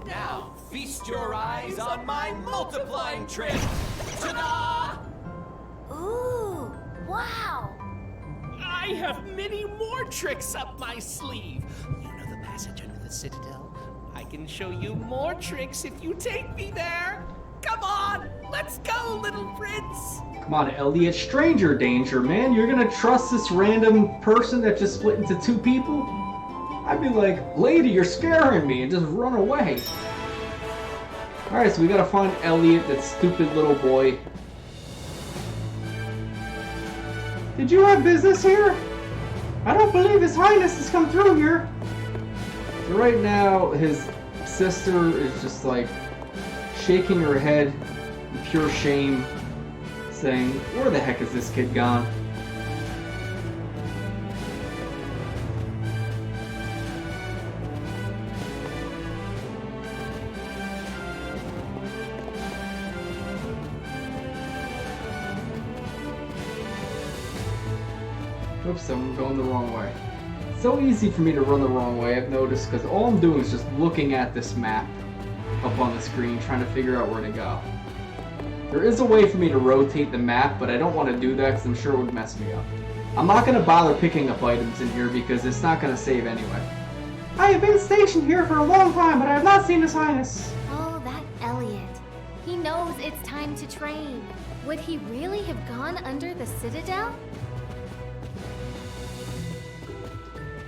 Now, feast your eyes on my multiplying trick! Ta-da! Ooh, wow! I have many more tricks up my sleeve. You know the passage under the Citadel? I can show you more tricks if you take me there. Come on, let's go, little prince. Come on, Elliot. Stranger danger, man. You're gonna trust this random person that just split into two people? I'd be like, lady, you're scaring me, and just run away. Alright, so we gotta find Elliot, that stupid little boy. Did you have business here? I don't believe His Highness has come through here. So right now, his sister is just like shaking her head in pure shame, saying, where the heck is this kid gone? Oops, I'm going the wrong way. It's so easy for me to run the wrong way, I've noticed, because all I'm doing is just looking at this map up on the screen, trying to figure out where to go. There is a way for me to rotate the map, but I don't want to do that because I'm sure it would mess me up. I'm not going to bother picking up items in here because it's not going to save anyway. I have been stationed here for a long time, but I have not seen His Highness. Oh, that Elliot. He knows it's time to train. Would he really have gone under the Citadel?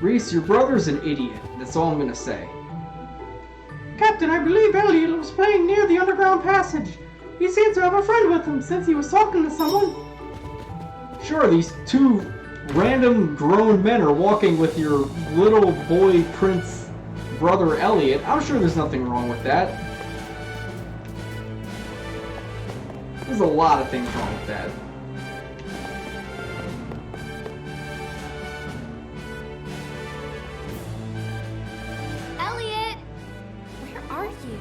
Reese, your brother's an idiot. That's all I'm going to say. Captain, I believe Elliot was playing near the underground passage. He seems to have a friend with him since he was talking to someone. Sure, these two random grown men are walking with your little boy prince brother Elliot. I'm sure there's nothing wrong with that. There's a lot of things wrong with that. Elliot! Where are you?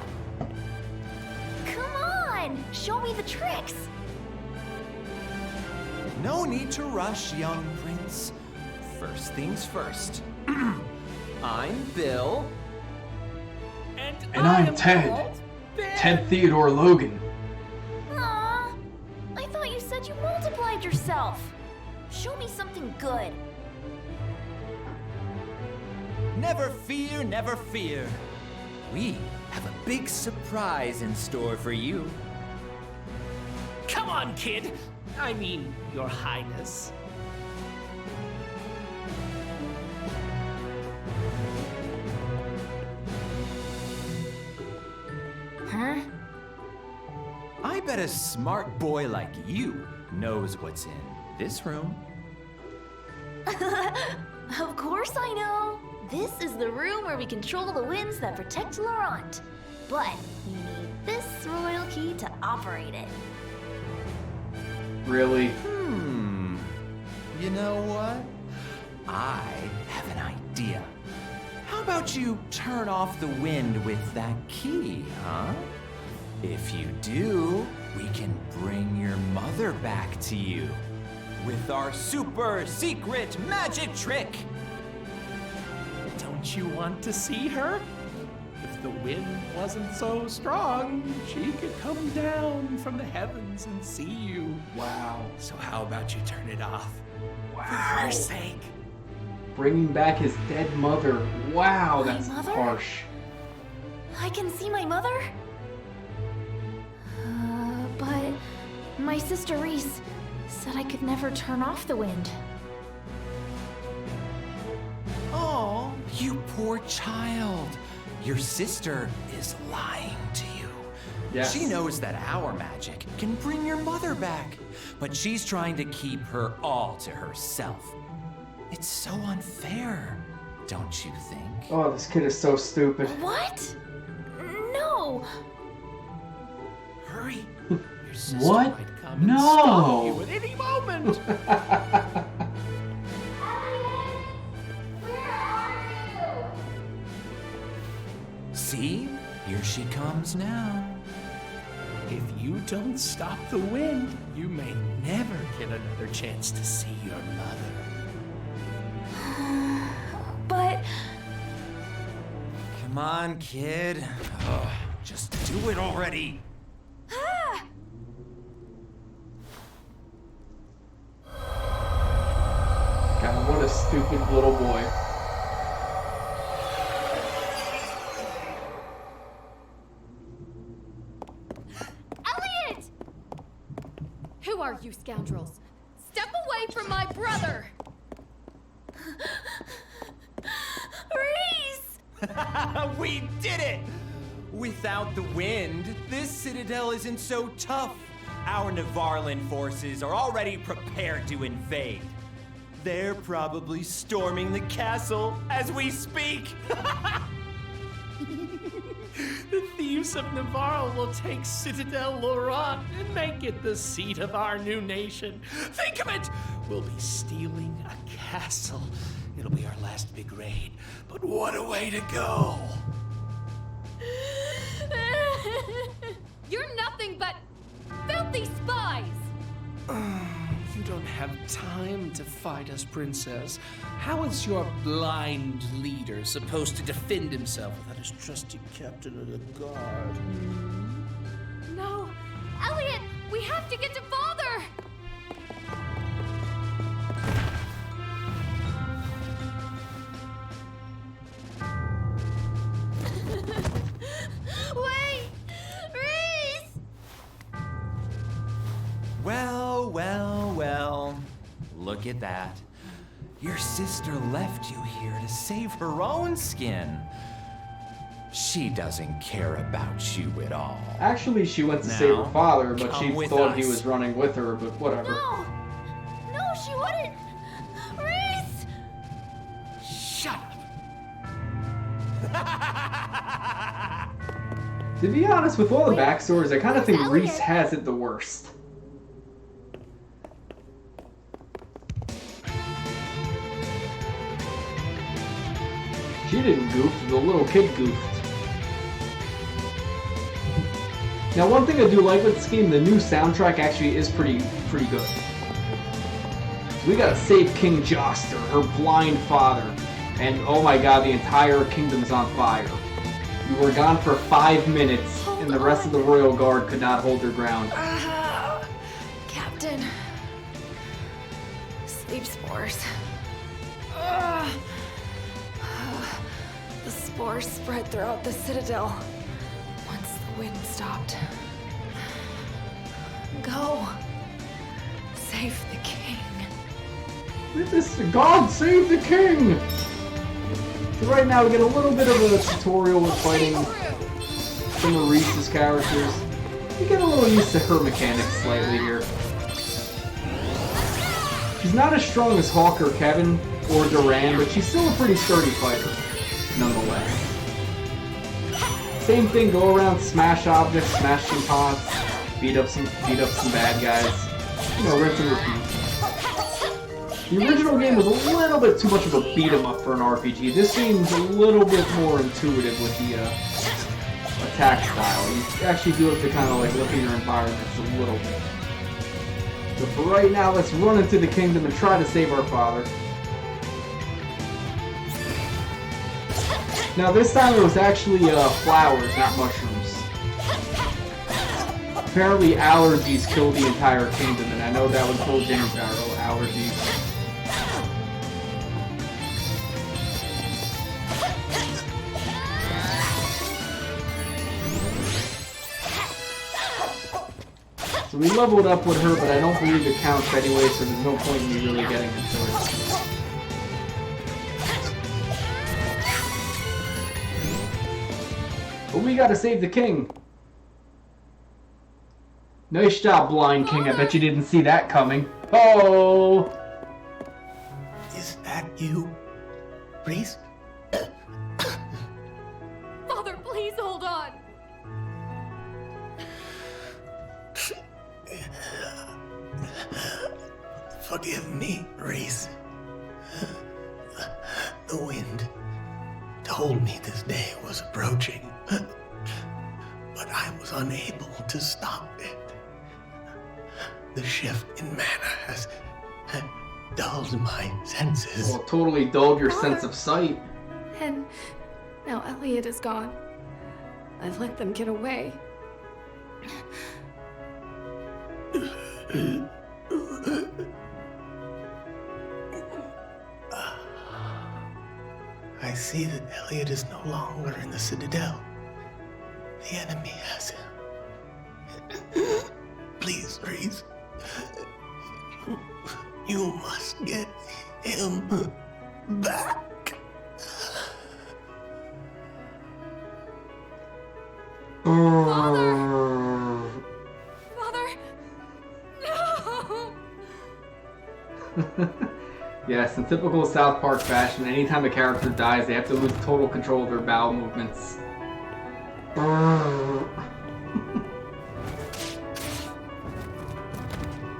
Come on! Show me the tricks! No need to rush, young prince. First things first. I'm Bill. And I'm Ted. Ted Theodore Logan. Aw, I thought you said you multiplied yourself. Show me something good. Never fear, never fear. We have a big surprise in store for you. Come on, kid. I mean, Your Highness. Huh? I bet a smart boy like you knows what's in this room. Of course I know. This is the room where we control the winds that protect Laurent. But you need this royal key to operate it. Really? You know what? I have an idea. How about you turn off the wind with that key, huh? If you do, we can bring your mother back to you with our super secret magic trick. Don't you want to see her? If the wind wasn't so strong, she could come down from the heavens and see you. Wow. So how about you turn it off? Wow. For her sake. Bringing back his dead mother. Wow, that's mother? harsh. I can see my mother? But my sister Reese said I could never turn off the wind. Oh, you poor child. Your sister is lying to you. Yes. She knows that our magic can bring your mother back, but she's trying to keep her all to herself. It's so unfair, don't you think? Oh, this kid is so stupid. What? No! Hurry. Your sister What? might come and No. stop you at any moment. See? Here she comes now. If you don't stop the wind, you may never get another chance to see your mother. But Come on, kid. Ugh, just do it already. God, what a stupid little boy. Elliot! Who are you scoundrels? Step away from my brother! Reese! We did it! Without the wind, this citadel isn't so tough. Our Nevarland forces are already prepared to invade. They're probably storming the castle as we speak. The thieves of Navarre will take Citadel Laurent and make it the seat of our new nation. Think of it! We'll be stealing a castle. It'll be our last big raid. But what a way to go! You're nothing but filthy spies! You don't have time to fight us, Princess. How is your blind leader supposed to defend himself without his trusty captain of the guard? No! Elliot! We have to get to Father! Wait! Reese! Well, well, well. Look at that. Your sister left you here to save her own skin. She doesn't care about you at all. Actually, she went to save her father, but she come with thought he us. was running with her, but whatever. No! No, she wouldn't! Reese! Shut up! To be honest, with all the backstories, I kind of think Reese has it the worst. She didn't goof, the little kid goofed. Now, one thing I do like with this game, the new soundtrack actually is pretty good. We gotta save King Joster, her blind father, and oh my god, the entire kingdom's on fire. We were gone for 5 minutes, and the rest of the royal guard could not hold their ground. Captain. Sleep spores. The spores spread throughout the citadel once the wind stopped. Go. Save the king. God save the king! So right now we get a little bit of a tutorial with fighting some of Reese's characters. You get a little used to her mechanics slightly here. She's not as strong as Hawk or Kevin or Duran, but she's still a pretty sturdy fighter, nonetheless. Same thing, go around, smash objects, smash some pots, beat up some bad guys. You know, rinse and repeat. The original game was a little bit too much of a beat 'em up for an RPG. This game's a little bit more intuitive with the attack style. You actually do have to kind of like look at your environments a little bit. So for right now, let's run into the kingdom and try to save our father. Now this time it was actually flowers, not mushrooms. Apparently allergies kill the entire kingdom, and I know that would kill James Barrow, allergies. So we leveled up with her, but I don't believe it counts anyway, so there's no point in me really getting into it. But we gotta save the king. Nice job, blind king. I bet you didn't see that coming. Oh! Is that you, Reese? Father, please hold on. Forgive me, Reese. The wind told me this day was approaching, but I was unable to stop it. The shift in mana has dulled my senses. Well, totally dulled your sense of sight. And now Elliot is gone. I've let them get away. I see that Elliot is no longer in the Citadel. The enemy has him. Please, Reese. You must get him back. Father! Father! No! Yes, in typical South Park fashion, anytime a character dies, they have to lose total control of their bowel movements.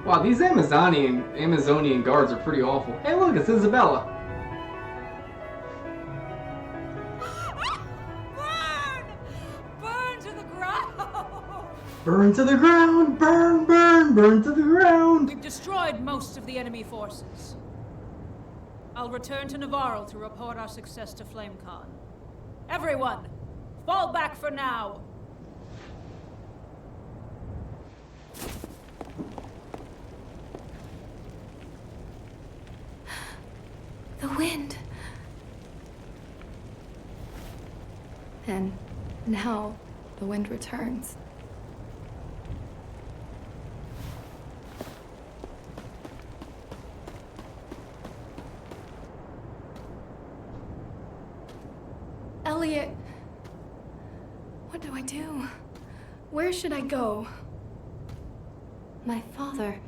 Wow, these Amazonian guards are pretty awful. Hey look, it's Isabella. Burn to the ground! Burn to the ground! Burn, burn, burn to the ground! We've destroyed most of the enemy forces. I'll return to Navarro to report our success to FlameCon. Everyone, fall back for now! The wind. And now the wind returns. Elliot, what do I do? Where should I go? My father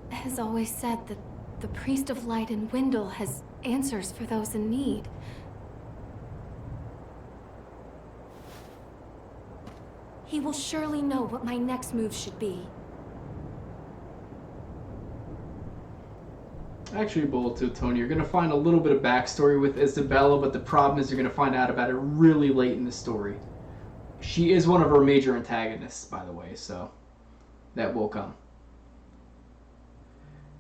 has always said that the Priest of Light in Wendell has answers for those in need. He will surely know what my next move should be. Actually, Bullet Tony, you're going to find a little bit of backstory with Isabella, but the problem is you're going to find out about it really late in the story. She is one of our major antagonists, by the way, so that will come.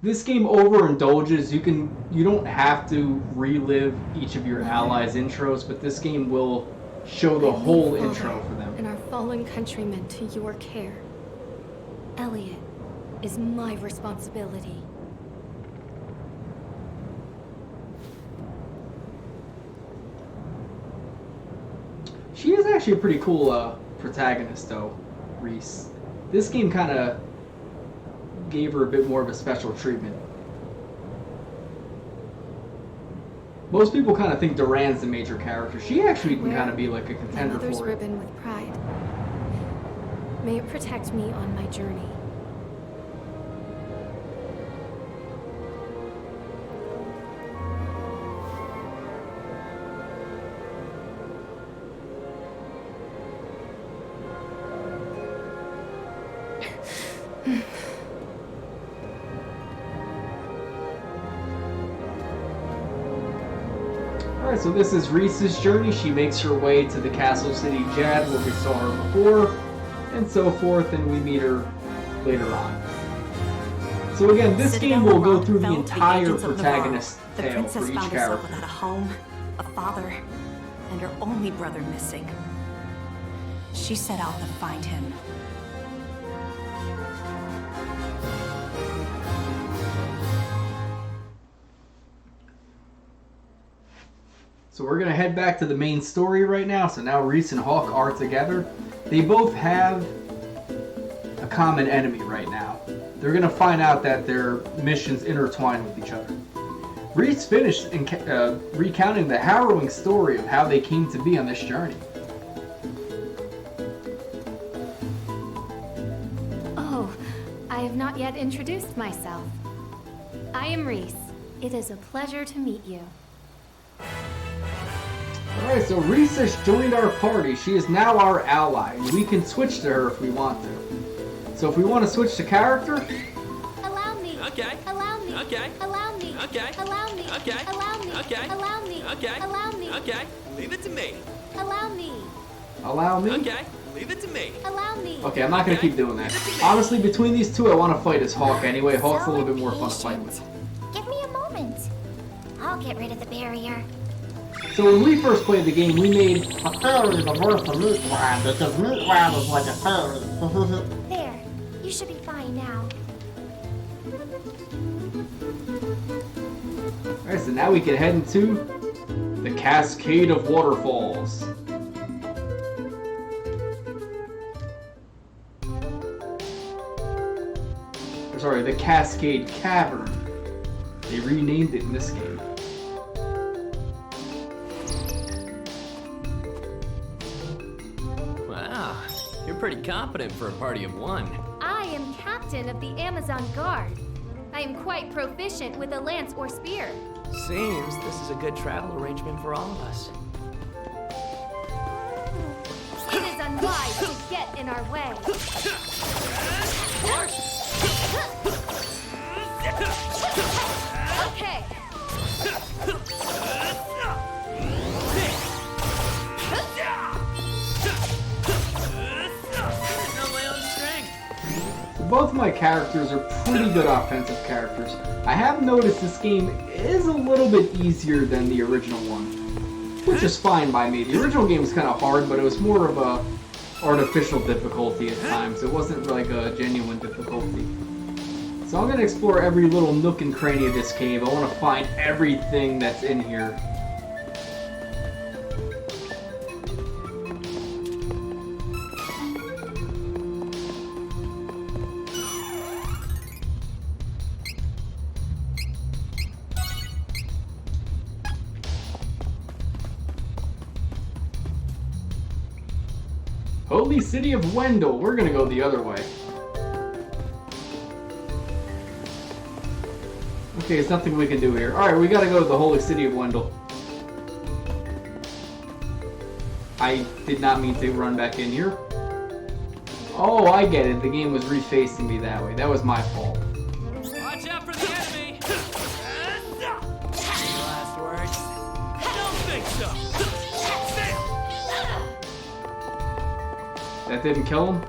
This game overindulges. You don't have to relive each of your allies' intros, but this game will show the whole intro for them. And our fallen countrymen to your care. Elliot is my responsibility. She is actually a pretty cool protagonist, though, Reese. This game kind of gave her a bit more of a special treatment. Most people kind of think Duran's the major character. She actually can kind of be like a contender my mother's for it. ribbon with pride. May it protect me on my journey. Alright, so this is Reese's journey. She makes her way to the Castle City Jad, where we saw her before, and so forth, and we meet her later on. So again, this game will go through the entire protagonist tale for each character. Without a home, a father, and her only brother missing. She set out to find him. So we're gonna head back to the main story right now. So now Reese and Hawk are together. They both have a common enemy right now. They're gonna find out that their missions intertwine with each other. Reese finished recounting the harrowing story of how they came to be on this journey. Oh, I have not yet introduced myself. I am Reese. It is a pleasure to meet you. Alright, so Reese has joined our party. She is now our ally, and we can switch to her if we want to. So if we want to switch to character... Allow me. Okay. Allow me. Okay. Allow me. Okay. Allow me. Okay. Allow me. Okay. Allow me. Okay. Allow me. Okay. Leave it to me. Allow me. Allow me? Okay. Leave it to me. Allow me. Okay, I'm not going to keep doing that. Honestly, between these two, I want to fight as Hawk anyway. Hawk's a little bit more fun to fight with. Give me a moment. I'll get rid of the barrier. So when we first played the game, we made a fairy the worth of Meatwad, because Meatwad is like a fairy. There. You should be fine now. Alright, so now we can head into the Cascade of Waterfalls. Sorry, the Cascade Cavern. They renamed it in this game. Wow, you're pretty competent for a party of one. I am captain of the Amazon Guard. I am quite proficient with a lance or spear. Seems this is a good travel arrangement for all of us. It is unwise to get in our way. Okay. Both my characters are pretty good offensive characters. I have noticed this game is a little bit easier than the original one, which is fine by me. The original game was kind of hard, but it was more of a artificial difficulty at times. It wasn't like a genuine difficulty. So I'm going to explore every little nook and cranny of this cave. I want to find everything that's in here. Holy City of Wendell. We're gonna go the other way. Okay, there's nothing we can do here. Alright, we gotta go to the Holy City of Wendell. I did not mean to run back in here. Oh, I get it. The game was refacing me that way. That was my fault. Watch out for the enemy! Last words? I don't think so! That didn't kill him?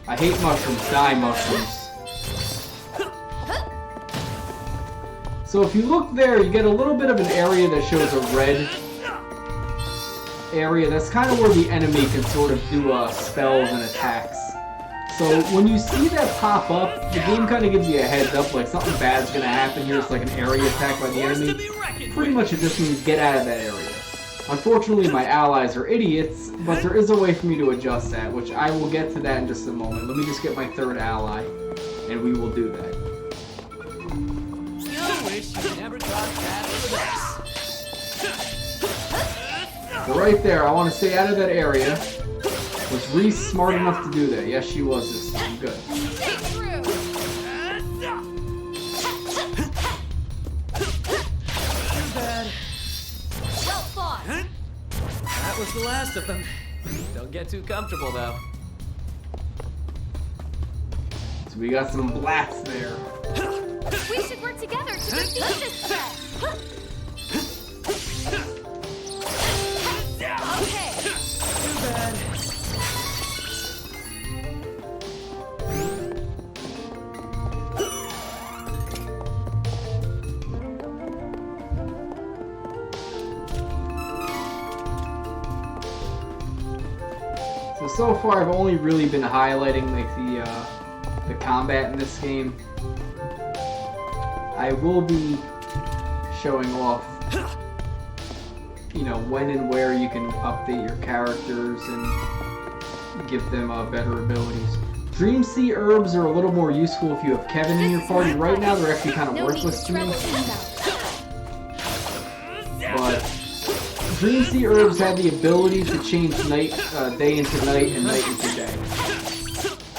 I hate mushrooms. Die, mushrooms. So if you look there, you get a little bit of an area that shows a red area. That's kind of where the enemy can sort of do spells and attacks. So when you see that pop up, the game kind of gives you a heads up, like something bad's going to happen here. It's like an area attack by the enemy. Pretty much it just means get out of that area. Unfortunately, my allies are idiots, but there is a way for me to adjust that, which I will get to that in just a moment. Let me just get my third ally, and we will do that. I wish you never crossed paths with us. So right there, I want to stay out of that area. Was Reese smart enough to do that? Yes, she was this time. Good. That was the last of them. Don't get too comfortable, though. So we got some blats there. We should work together to defeat this threat. Okay. Too bad. So far I've only really been highlighting like the combat in this game. I will be showing off, you know, when and where you can update your characters and give them better abilities. Dream Sea herbs are a little more useful if you have Kevin in your party. Right now they're actually kind of worthless to me. But Dream Sea herbs have the ability to change day into night and night into day.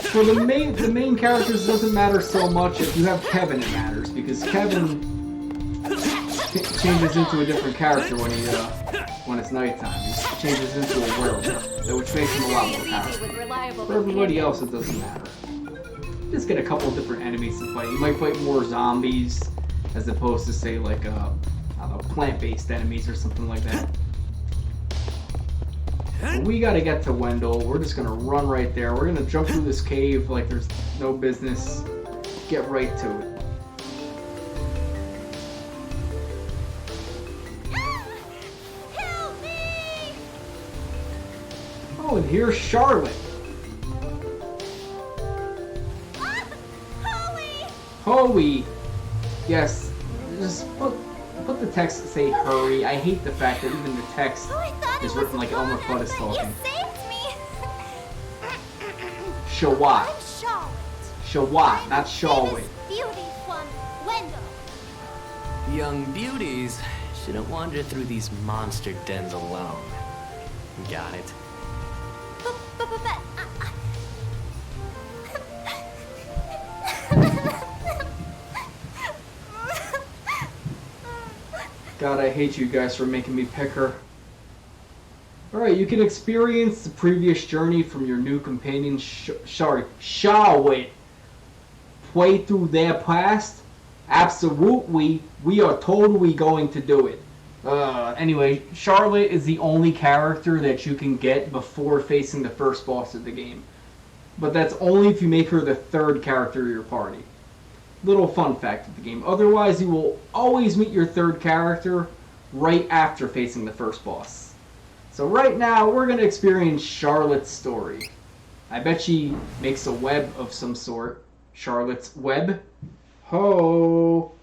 For the main characters, it doesn't matter so much. If you have Kevin, it matters because Kevin changes into a different character when it's nighttime. He changes into a werewolf, which makes him a lot more powerful. For everybody else, it doesn't matter. Just get a couple of different enemies to fight. You might fight more zombies as opposed to say like I don't know, plant-based enemies or something like that. But we gotta get to Wendell. We're just gonna run right there. We're gonna jump through this cave like there's no business. Get right to it. Help me! Oh, and here's Charlotte. Hoey! Yes, just put the text to say hurry. I hate the fact that even the text is written like Elmer Fudd is talking. Shawat. Shawat, not Shawwit. Young beauties shouldn't wander through these monster dens alone. Got it. God, I hate you guys for making me pick her. Alright, you can experience the previous journey from your new companion, Shawit. Play through their past? Absolutely, we are totally going to do it. Anyway, Charlotte is the only character that you can get before facing the first boss of the game. But that's only if you make her the third character of your party. Little fun fact of the game. Otherwise, you will always meet your third character right after facing the first boss. So right now, we're going to experience Charlotte's story. I bet she makes a web of some sort. Charlotte's web. Ho!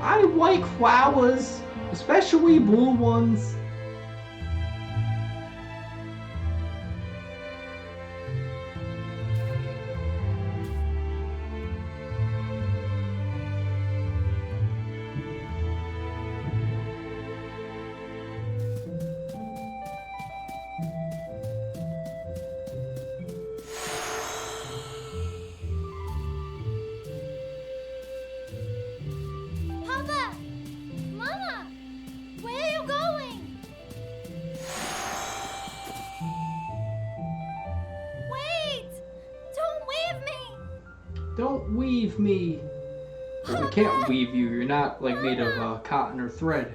I like flowers, especially blue ones. Don't weave me. I can't weave you. You're not like made of cotton or thread.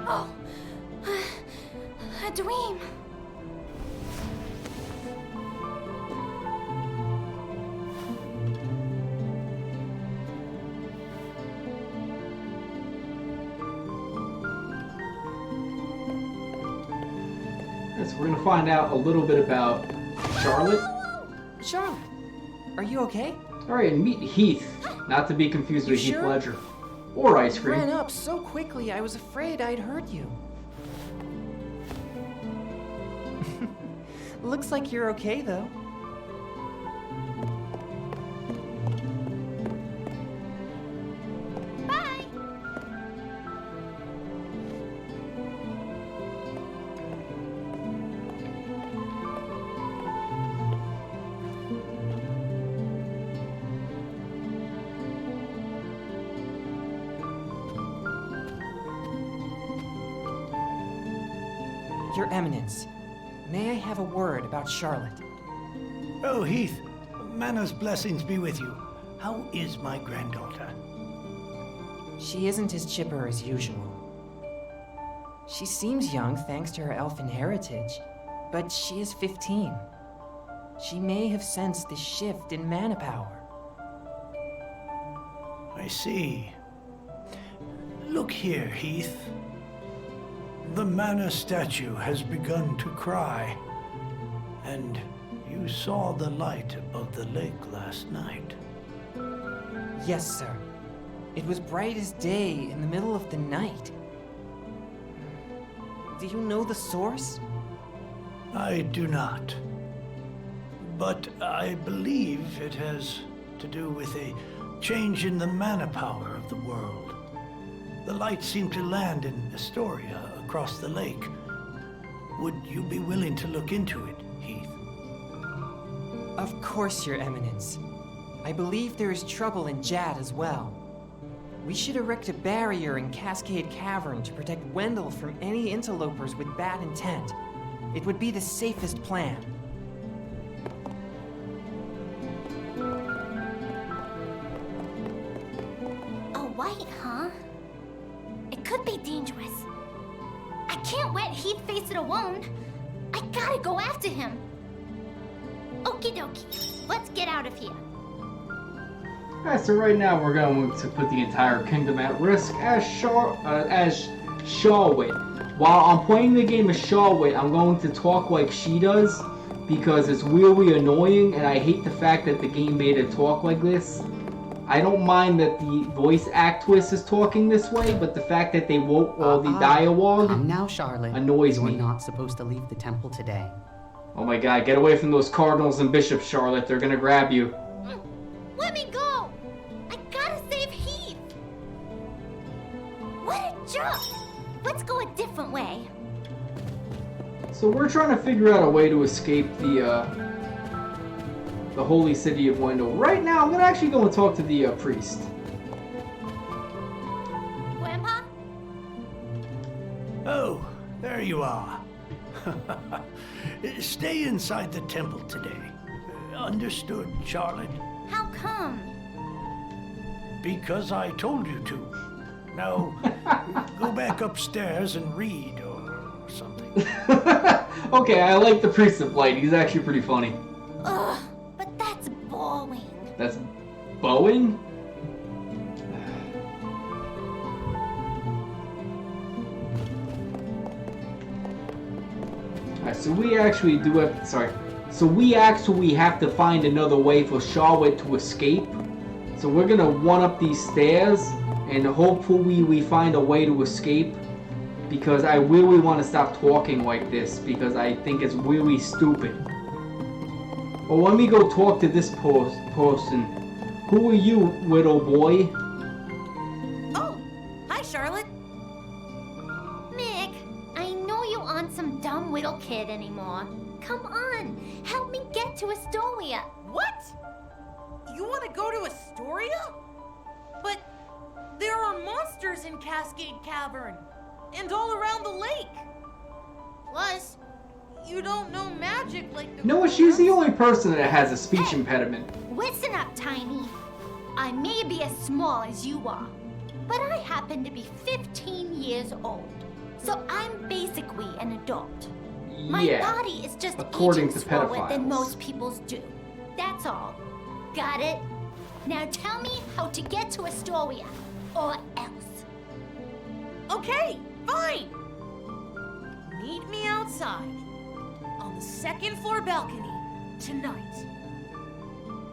Oh, a dream. So we're gonna find out a little bit about Charlotte. Charlotte, are you okay? Alright, and meet Heath, not to be confused with Heath sure? Ledger. Or Ice You Cream. ran up so quickly, I was afraid I'd hurt you. Looks like you're okay, though. Bye. Your Eminence, may I have a word about Charlotte? Oh, Heath, Mana's blessings be with you. How is my granddaughter? She isn't as chipper as usual. She seems young thanks to her elfin heritage, but she is 15. She may have sensed the shift in mana power. I see. Look here, Heath. The mana statue has begun to cry, and you saw the light above the lake last night. Yes, sir. It was bright as day in the middle of the night. Do you know the source? I do not. But I believe it has to do with a change in the mana power of the world. The light seemed to land in Astoria across the lake. Would you be willing to look into it, Heath? Of course, Your Eminence. I believe there is trouble in Jad as well. We should erect a barrier in Cascade Cavern to protect Wendell from any interlopers with bad intent. It would be the safest plan. A white, huh? It could be dangerous. I can't let Heath face it alone. I gotta go after him. Okie dokie, let's get out of here. Alright, so right now we're going to put the entire kingdom at risk as Charlotte. While I'm playing the game as Charlotte, I'm going to talk like she does because it's really annoying, and I hate the fact that the game made it talk like this. I don't mind that the voice actress is talking this way, but the fact that they wrote all the dialogue now, Charlotte. annoys me. You're not supposed to leave the temple today. Oh my god, get away from those cardinals and bishops, Charlotte. They're gonna grab you. Let me go! I gotta save Heath! What a jerk! Let's go a different way. So we're trying to figure out a way to escape the holy city of Wendell. Right now, I'm gonna actually go and talk to the priest. Grandpa? Oh, there you are. Stay inside the temple today. Understood, Charlotte? How come? Because I told you to. Now, go back upstairs and read or something. Okay, I like the priest of light. He's actually pretty funny. Ugh, but that's boring. That's Bowen? Alright, so we actually do have... Sorry. So we actually have to find another way for Charlotte to escape. So we're gonna run up these stairs, and hopefully we find a way to escape. Because I really want to stop talking like this, because I think it's really stupid. Well, let me go talk to this person. Who are you, little boy? Oh, hi, Charlotte. Mick, I know you aren't some dumb little kid anymore. Come on, help me get to Astoria. What? You want to go to Astoria? But there are monsters in Cascade Cavern and all around the lake. Plus, you don't know magic like the... No, she's the only person that has a speech impediment. Listen up, Tiny. I may be as small as you are, but I happen to be 15 years old. So I'm basically an adult. My body is just according to slower than pedophiles. most people's do. That's all. Got it? Now tell me how to get to Astoria, or else. Okay, fine. Meet me outside on the second floor balcony tonight.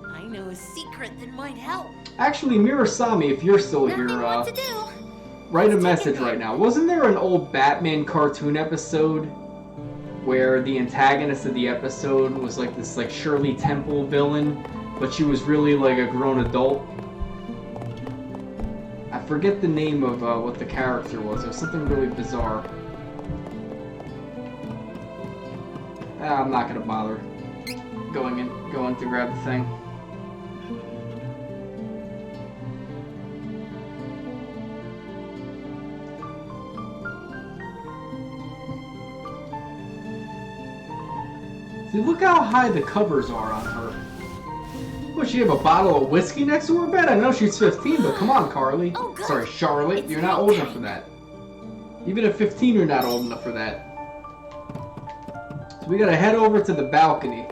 I know a secret that might help. Actually, Mirasami, if you're still here, write a message right now. Wasn't there an old Batman cartoon episode where the antagonist of the episode was like this Shirley Temple villain, but she was really like a grown adult? I forget the name of what the character was. It was something really bizarre. I'm not gonna bother going to grab the thing. See, look how high the covers are on her. What, she have a bottle of whiskey next to her bed? I know she's 15, but come on, Carly. Oh, good. Sorry, Charlotte, you're not old enough for that. Even at 15, you're not old enough for that. So we gotta head over to the balcony.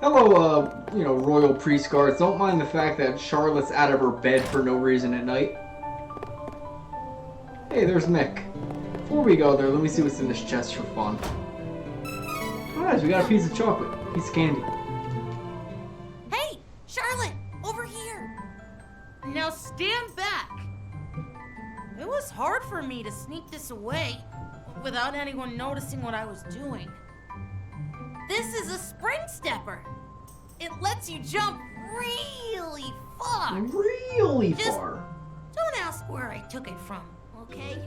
Hello, you know, royal priest guards. Don't mind the fact that Charlotte's out of her bed for no reason at night. Hey, there's Mick. Before we go there, let me see what's in this chest for fun. Oh, nice, we got a piece of chocolate. Piece of candy. Hey, Charlotte, over here. Now stand back. It was hard for me to sneak this away without anyone noticing what I was doing. This is a spring stepper. It lets you jump really far. Really far? Don't ask where I took it from, okay?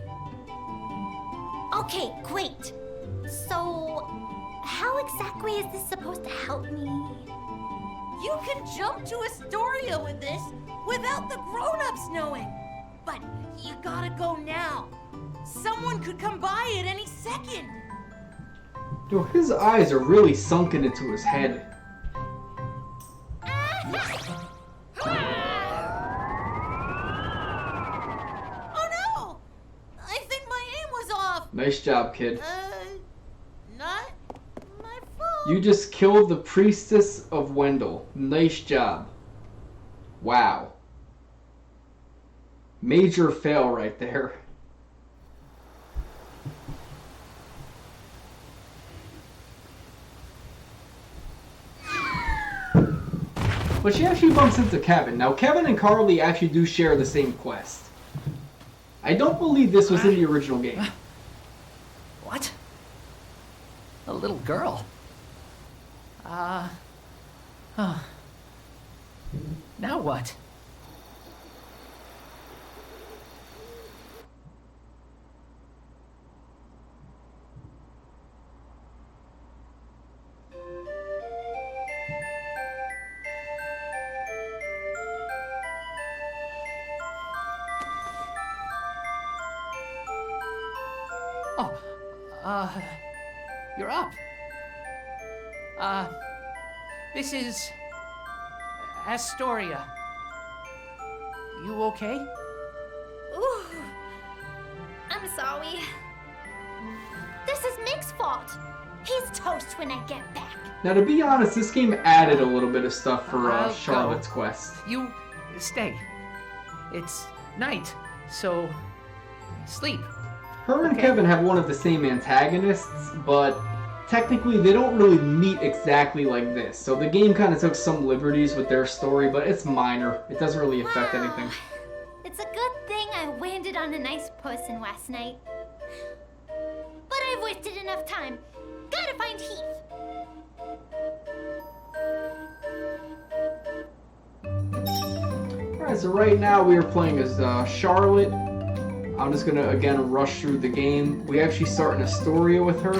Okay, great. So, how exactly is this supposed to help me? You can jump to Astoria with this without the grown-ups knowing. But you gotta go now. Someone could come by at any second. Yo, his eyes are really sunken into his head. Oh no! I think my aim was off. Nice job, kid. Not my fault. You just killed the priestess of Wendell. Nice job. Wow. Major fail right there. But she actually bumps into Kevin. Now, Kevin and Carly actually do share the same quest. I don't believe this was in the original game. What? A little girl? Now what? You're up. This is Astoria. You okay? Ooh, I'm sorry. This is Mick's fault. He's toast when I get back. Now, to be honest, this game added a little bit of stuff for Charlotte's quest. You stay. It's night, so sleep. Her and Kevin have one of the same antagonists, but technically they don't really meet exactly like this. So the game kind of took some liberties with their story, but it's minor. It doesn't really affect anything. It's a good thing I landed on a nice person last night. But I've wasted enough time. Gotta find Heath. Alright, so right now we are playing as Charlotte. I'm just gonna, again, rush through the game. We actually start in Astoria with her.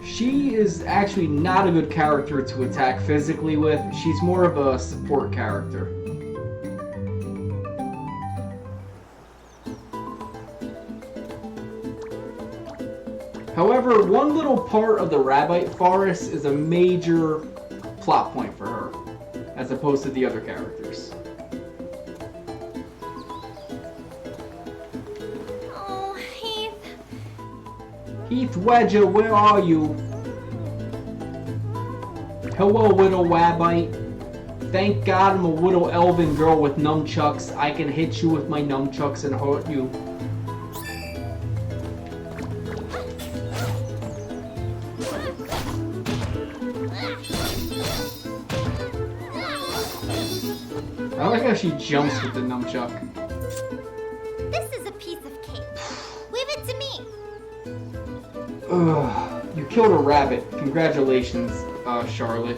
She is actually not a good character to attack physically with. She's more of a support character. However, one little part of the Rabbite Forest is a major plot point for her, as opposed to the other characters. Oh, Heath. Heath Wedger, where are you? Hello, little Rabbite. Thank God I'm a little elven girl with nunchucks. I can hit you with my nunchucks and hurt you. I like how she jumps with the nunchuck. This is a piece of cake. Leave it to me. Ugh, you killed a rabbit. Congratulations, Charlotte.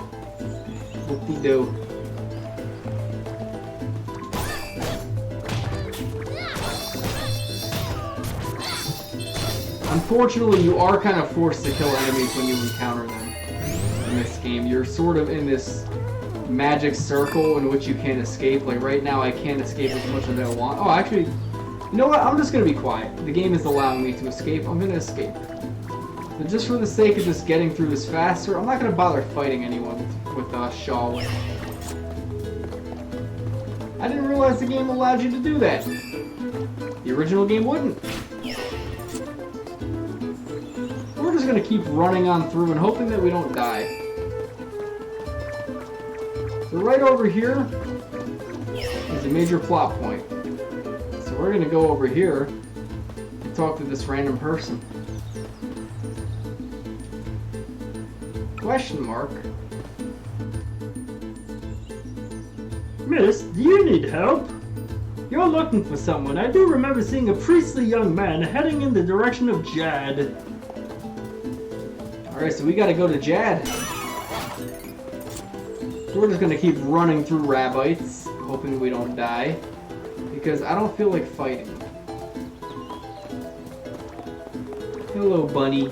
Whoop-de-doo. Unfortunately, you are kind of forced to kill enemies when you encounter them in this game. You're sort of in this magic circle in which you can't escape. Like right now, I can't escape as much as I want. Oh, actually, you know what? I'm just gonna be quiet. The game is allowing me to escape. I'm gonna escape. But just for the sake of just getting through this faster, I'm not going to bother fighting anyone with Charlotte. I didn't realize the game allowed you to do that. The original game wouldn't. We're just going to keep running on through and hoping that we don't die. So right over here is a major plot point. So we're going to go over here and talk to this random person. Question mark. Miss, do you need help? You're looking for someone. I do remember seeing a priestly young man heading in the direction of Jad. Alright, so we gotta go to Jad. We're just gonna keep running through Rabbites, hoping we don't die. Because I don't feel like fighting. Hello, bunny.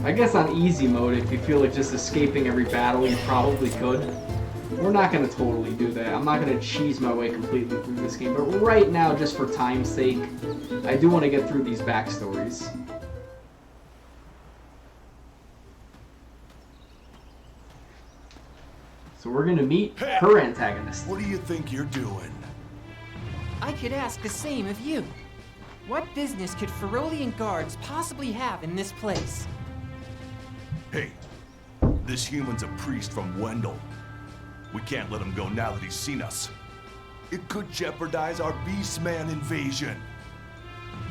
I guess on easy mode, if you feel like just escaping every battle, you probably could. We're not going to totally do that. I'm not going to cheese my way completely through this game. But right now, just for time's sake, I do want to get through these backstories. So we're going to meet her antagonist. What do you think you're doing? I could ask the same of you. What business could Ferolian guards possibly have in this place? Hey, this human's a priest from Wendell. We can't let him go now that he's seen us. It could jeopardize our Beastman invasion.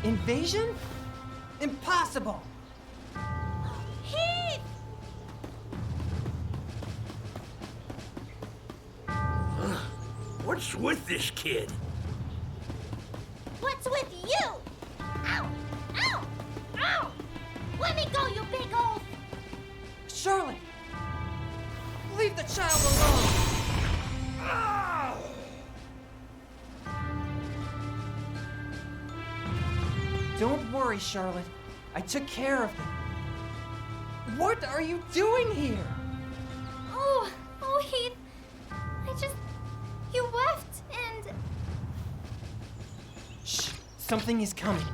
Invasion? Impossible! Heath! What's with this kid? What's with you? Ow! Ow! Ow! Let me go, you big old... Charlotte! Leave the child alone! Don't worry, Charlotte. I took care of them. What are you doing here? Oh, Heath. You left and... Shh, something is coming.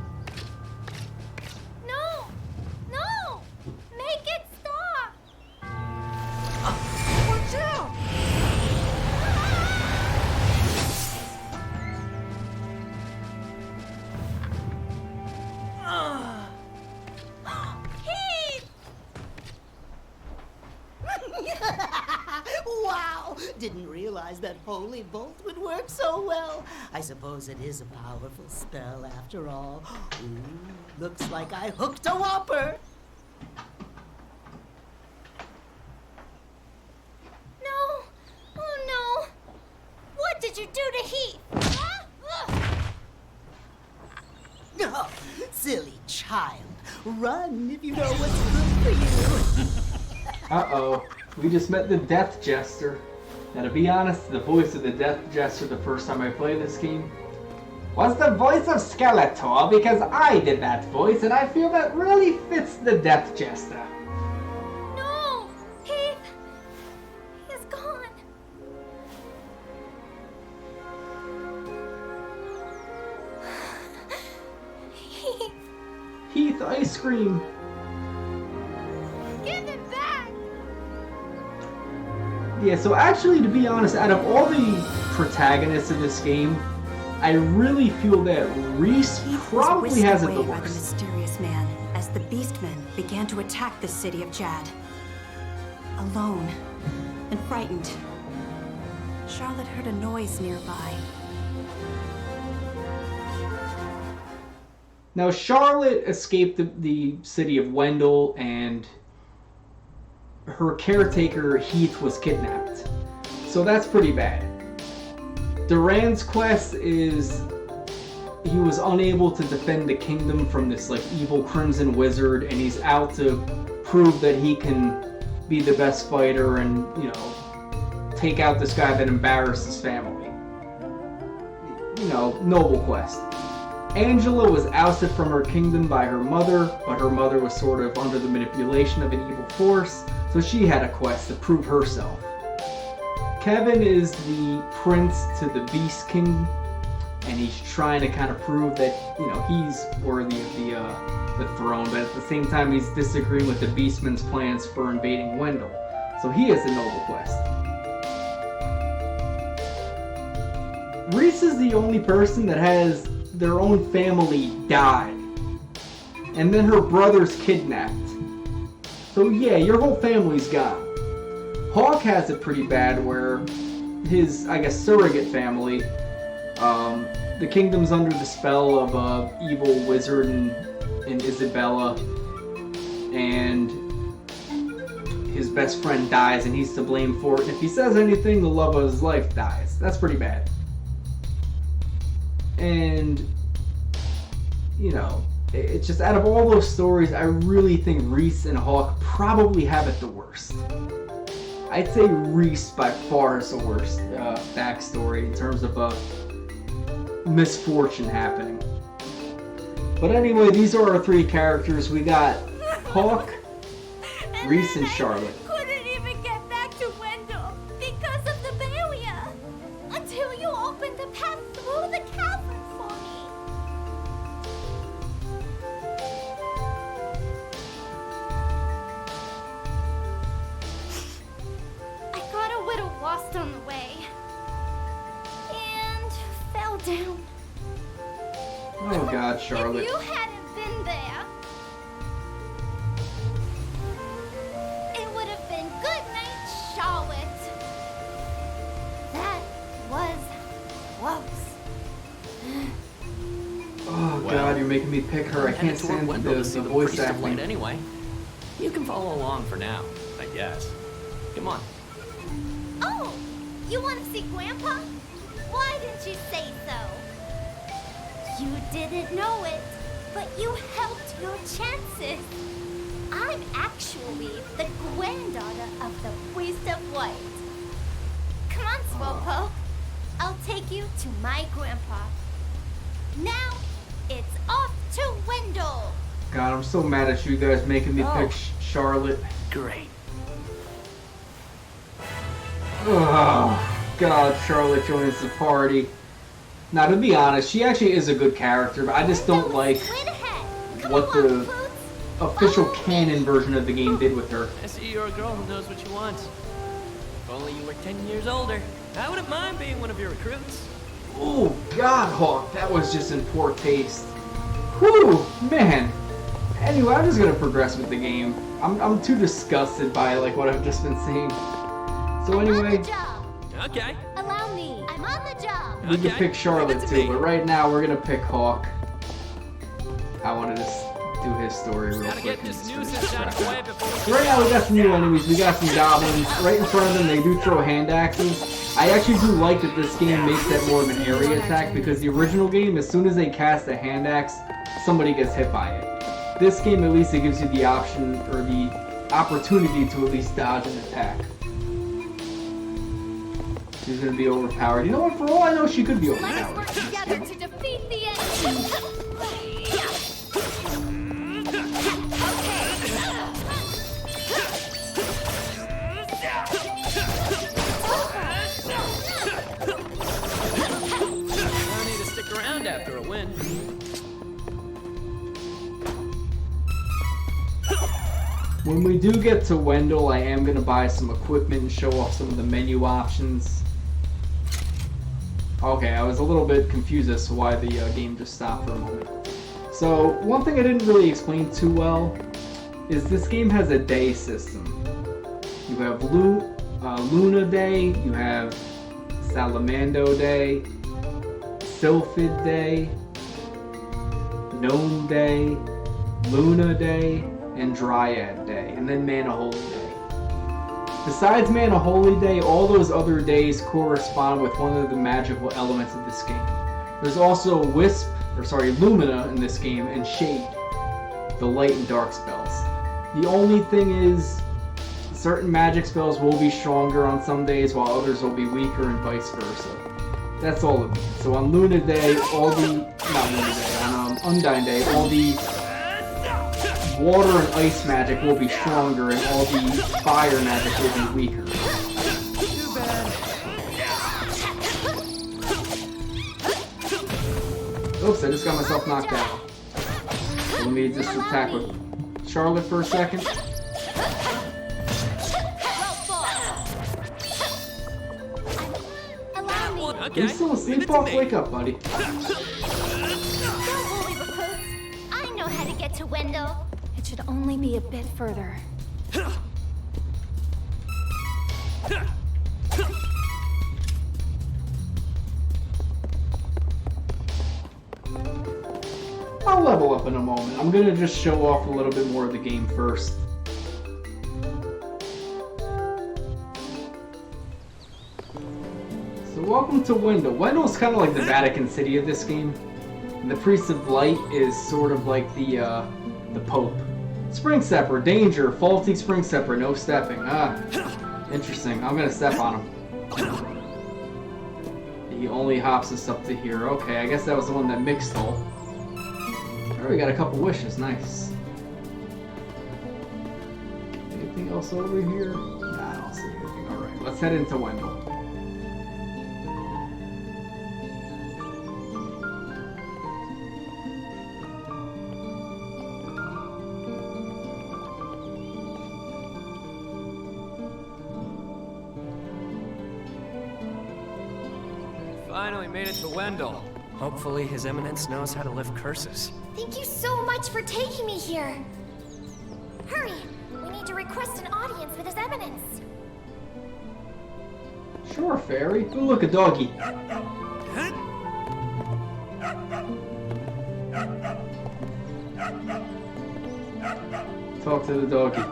No! No! Make it stop! Watch out! Heath! Wow! Didn't realize that Holy Bolt would work so well. I suppose it is a powerful spell after all. Ooh, looks like I hooked a whopper! No! Oh no! What did you do to Heath? Huh? Oh, silly child. Run if you know what's good for you. Uh-oh. We just met the Death Jester. Now, to be honest, the voice of the Death Jester the first time I played this game was the voice of Skeletor, because I did that voice, and I feel that really fits the Death Jester. No! Heath! He's gone. Heath! Heath Ice Cream! Give it back! Yeah, so actually, to be honest, out of all the protagonists in this game, I really feel that Reese probably has it the away by the worst. mysterious man as the Beastmen began to attack the city of Jad. Alone and frightened, Charlotte heard a noise nearby. Now, Charlotte escaped the city of Wendell, and her caretaker, Heath, was kidnapped. So that's pretty bad. Duran's quest is he was unable to defend the kingdom from this like evil Crimson Wizard, and he's out to prove that he can be the best fighter and, you know, take out this guy that embarrassed his family. You know, noble quest. Angela was ousted from her kingdom by her mother, but her mother was sort of under the manipulation of an evil force. So she had a quest to prove herself. Kevin is the prince to the Beast King, and he's trying to kind of prove that, you know, he's worthy of the throne, but at the same time he's disagreeing with the Beastman's plans for invading Wendell. So he has a noble quest. Riesz is the only person that has their own family die, and then her brother's kidnapped. So yeah, your whole family's gone. Hawk has it pretty bad where his, I guess, surrogate family, the kingdom's under the spell of a evil wizard in Isabella, and his best friend dies and he's to blame for it. And if he says anything, the love of his life dies. That's pretty bad. And, you know, it's just out of all those stories, I really think Riesz and Hawk probably have it the worst. I'd say Riesz by far is the worst backstory in terms of misfortune happening. But anyway, these are our three characters. We got Hawk, Riesz, and Charlotte. Couldn't even get back to Wendell because of the barrier until you opened the path through the cavern for me. I got a little lost on the way and fell down. Oh God, Charlotte. If you hadn't been there, it would have been good night, Charlotte. That was close. Oh God, you're making me pick her. I can't stand the voice priest of acting. light anyway. You can follow along for now, I guess. Come on. Oh, you want to see Grandpa? Why didn't you say so? You didn't know it, but you helped your chances. I'm actually the granddaughter of the priest of light. Come on, Swopo. I'll take you to my grandpa. Now, it's off to Wendell. God, I'm so mad at you guys making me pick Charlotte. Great. Oh God, Charlotte joins the party. Now, to be honest, she actually is a good character, but I just don't like what the official canon version of the game did with her. I see you're a girl who knows what you want. If only you were 10 years older, I wouldn't mind being one of your recruits. Oh God, Hawk, that was just in poor taste. Whew, man. Anyway, I'm just gonna progress with the game. I'm too disgusted by like what I've just been seeing. So anyway, Okay. Allow me. I'm on the job. we can pick Charlotte too, but right now we're gonna pick Hawk. I wanted to do his story real quick. Right now we got some new enemies, we got some goblins. Right in front of them they do throw hand axes. I actually do like that this game makes that more of an area attack, because the original game, as soon as they cast a hand axe, somebody gets hit by it. This game at least it gives you the option, or the opportunity to at least dodge an attack. She's gonna be overpowered. You know what, for all I know she could be overpowered. Let's work together to defeat the enemy. No need to stick around after a win. When we do get to Wendell, I am gonna buy some equipment and show off some of the menu options. Okay, I was a little bit confused as to why the game just stopped for a moment. So, one thing I didn't really explain too well is this game has a day system. You have Luna Day, you have Salamando Day, Sylphid Day, Gnome Day, Luna Day, and Dryad Day, and then Mana Holy Day. Besides Mana Holy Day, all those other days correspond with one of the magical elements of this game. There's also Lumina in this game, and Shade, the light and dark spells. The only thing is, certain magic spells will be stronger on some days, while others will be weaker, and vice versa. That's all it means. So on Luna Day, on Undying Day, all the water and ice magic will be stronger and all the fire magic will be weaker. Too bad. Oops, I just got myself knocked out. Let me just attack with Charlotte for a second. Are you still asleep, Hawk? Wake up, buddy. Don't worry, recruits. I know how to get to Wendell. It should only be a bit further. I'll level up in a moment. I'm gonna just show off a little bit more of the game first. So welcome to Wendell. Wendell's kind of like the Vatican City of this game. And the Priest of Light is sort of like the Pope. Spring Stepper, danger, faulty Spring Stepper, no stepping. Ah, interesting. I'm gonna step on him. He only hops us up to here. Okay, I guess that was the one that Mick stole. Oh, we got a couple wishes. Nice. Anything else over here? Nah, I don't see anything. Alright, let's head into Wendell. Finally made it to Wendell. Hopefully His Eminence knows how to lift curses. Thank you so much for taking me here. Hurry! We need to request an audience with His Eminence. Sure, Fairy. Ooh, look, a doggy. Talk to the doggy.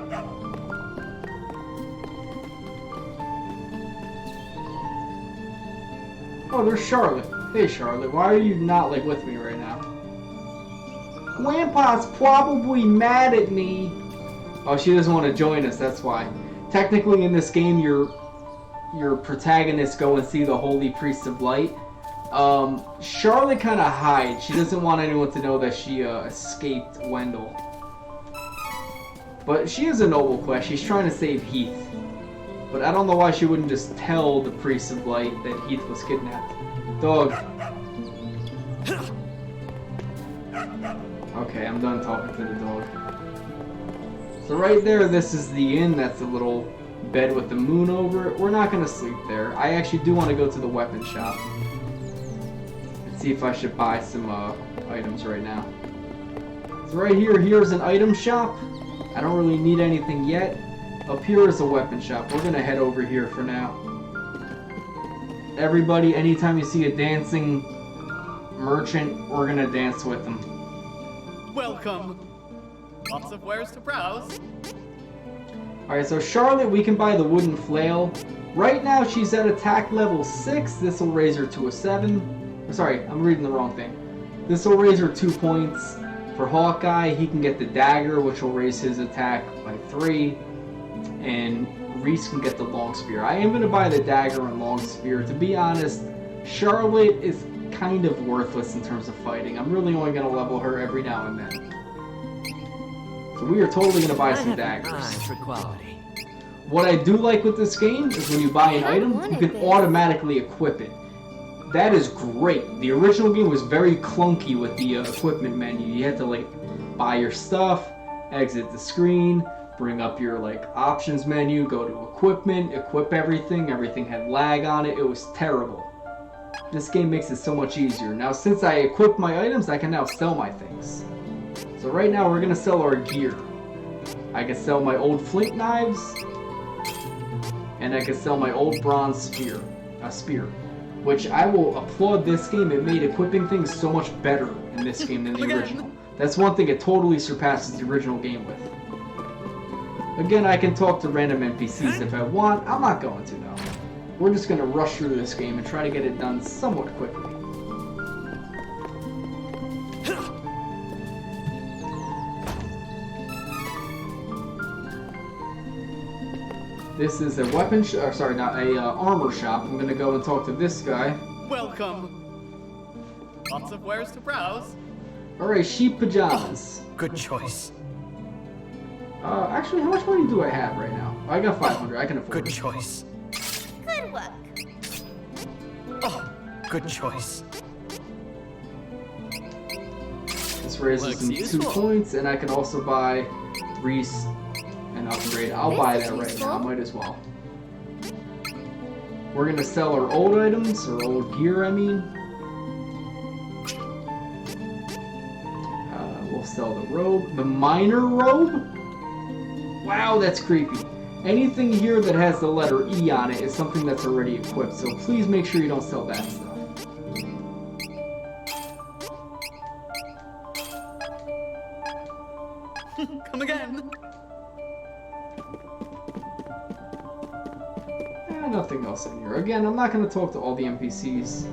Oh, there's Charlotte. Hey, Charlotte, why are you not, like, with me right now? Grandpa's probably mad at me. Oh, she doesn't want to join us, that's why. Technically, in this game, your protagonists go and see the Holy Priest of Light. Charlotte kind of hides. She doesn't want anyone to know that she escaped Wendell. But she is a noble quest. She's trying to save Heath. But I don't know why she wouldn't just tell the Priest of Light that Heath was kidnapped. Dog. Okay, I'm done talking to the dog. So right there, this is the inn. That's a little bed with the moon over it. We're not going to sleep there. I actually do want to go to the weapon shop and see if I should buy some items right now. So right here, here's an item shop. I don't really need anything yet. Up here is a weapon shop. We're going to head over here for now. Everybody, anytime you see a dancing merchant, we're going to dance with them. Welcome. Lots of wares to browse. Alright, so Charlotte, we can buy the wooden flail. Right now, she's at attack level 6. This will raise her to a 7. Sorry, I'm reading the wrong thing. This will raise her 2 points. For Hawkeye, he can get the dagger, which will raise his attack by 3. And Reese can get the long spear. I am going to buy the dagger and long spear. To be honest, Charlotte is kind of worthless in terms of fighting. I'm really only going to level her every now and then. So we are totally going to buy some daggers. For quality. What I do like with this game is when you buy an item, you can automatically equip it. That is great. The original game was very clunky with the equipment menu. You had to like buy your stuff, exit the screen, bring up your like options menu, go to equipment, equip everything. Everything had lag on it. It was terrible. This game makes it so much easier. Now since I equipped my items, I can now sell my things. So right now we're going to sell our gear. I can sell my old flint knives, and I can sell my old bronze spear, which I will applaud this game. It made equipping things so much better in this game than the original. That's one thing it totally surpasses the original game with. Again, I can talk to random NPCs if I want. I'm not going to though. We're just going to rush through this game and try to get it done somewhat quickly. This is a weapon shop, sorry, not a armor shop. I'm gonna go and talk to this guy. Welcome. Lots of wares to browse. Alright, sheep pajamas. Good choice. Actually, how much money do I have right now? I got 500. I can afford it. Good choice. Good work. Oh, good choice. This raises Looks them 2 useful. points, and I can also buy Reese an upgrade. I'll This buy is that right useful. now. Might as well. We're gonna sell our old items, or old gear, I mean. We'll sell the robe. The miner robe? Wow, that's creepy. Anything here that has the letter E on it is something that's already equipped, so please make sure you don't sell that stuff. Come again. Nothing else in here. Again, I'm not going to talk to all the NPCs.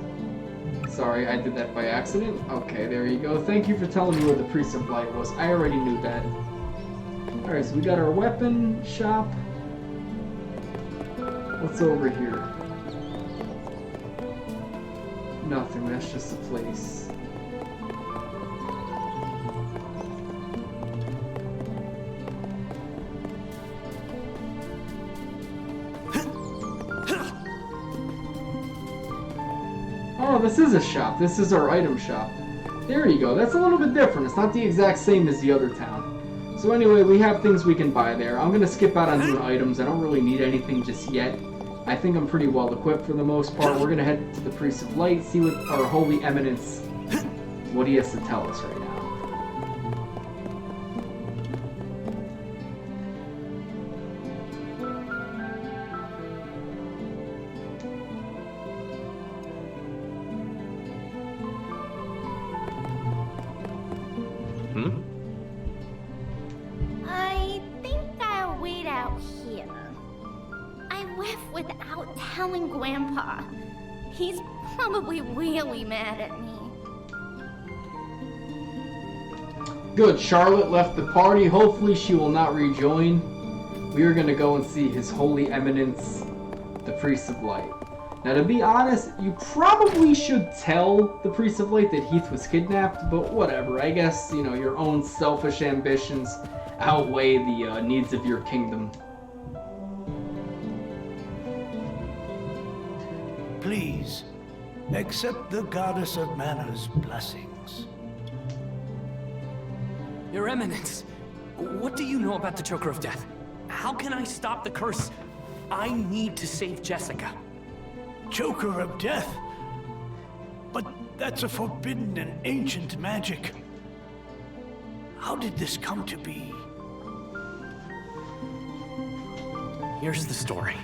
Sorry, I did that by accident. Okay, there you go. Thank you for telling me where the Priest of Light was. I already knew that. Alright, so we got our weapon shop. What's over here? Nothing, that's just a place. Oh, this is a shop. This is our item shop. There you go. That's a little bit different. It's not the exact same as the other town. So anyway, we have things we can buy there. I'm going to skip out on doing items. I don't really need anything just yet. I think I'm pretty well equipped for the most part. We're going to head to the Priest of Light, see what our Holy Eminence, what he has to tell us right now. I think I'll wait out here. I left without telling Grandpa. He's probably really mad at me. Good, Charlotte left the party. Hopefully she will not rejoin. We are going to go and see His Holy Eminence, the Priest of Light. Now, to be honest, you probably should tell the Priest of Light that Heath was kidnapped, but whatever. I guess, you know, your own selfish ambitions outweigh the needs of your kingdom. Please, accept the Goddess of Mana's blessings. Your Eminence, what do you know about the Choker of Death? How can I stop the curse? I need to save Jessica. Choker of Death? But that's a forbidden and ancient magic. How did this come to be? Here's the story.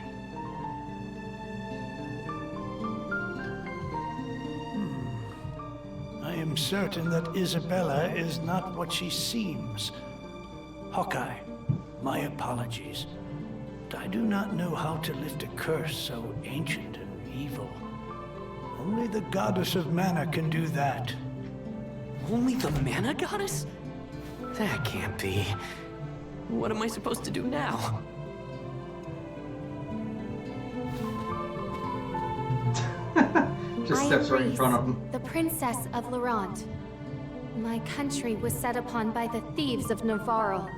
I am certain that Isabella is not what she seems. Hawkeye, my apologies. But I do not know how to lift a curse so ancient and evil. Only the Goddess of Mana can do that. Only the Mana Goddess? That can't be. What am I supposed to do now? Just steps right in front of him. The Princess of Laurent. My country was set upon by the thieves of Navarro.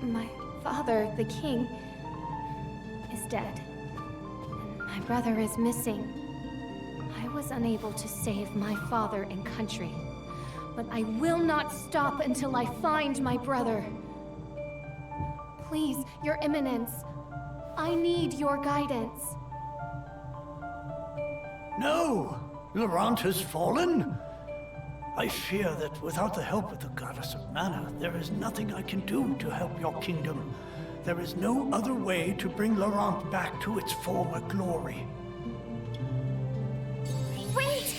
My father, the king, is dead. And my brother is missing. I was unable to save my father and country. But I will not stop until I find my brother. Please, Your Eminence, I need your guidance. No! Laurent has fallen? I fear that without the help of the Goddess of Mana, there is nothing I can do to help your kingdom. There is no other way to bring Laurent back to its former glory. Wait!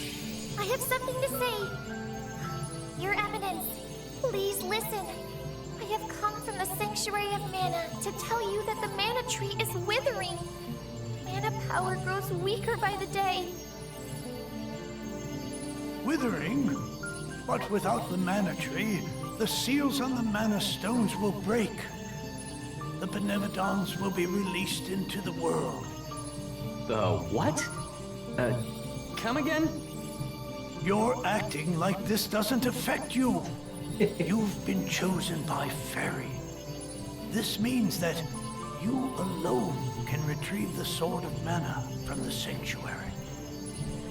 I have something to say. Your Eminence, please listen. I have come from the Sanctuary of Mana to tell you that the Mana Tree is withering. Mana power grows weaker by the day. Withering? But without the Mana Tree, the seals on the Mana Stones will break. The Benevodons will be released into the world. The what? Come again? You're acting like this doesn't affect you. You've been chosen by Fairy. This means that you alone can retrieve the Sword of Mana from the Sanctuary.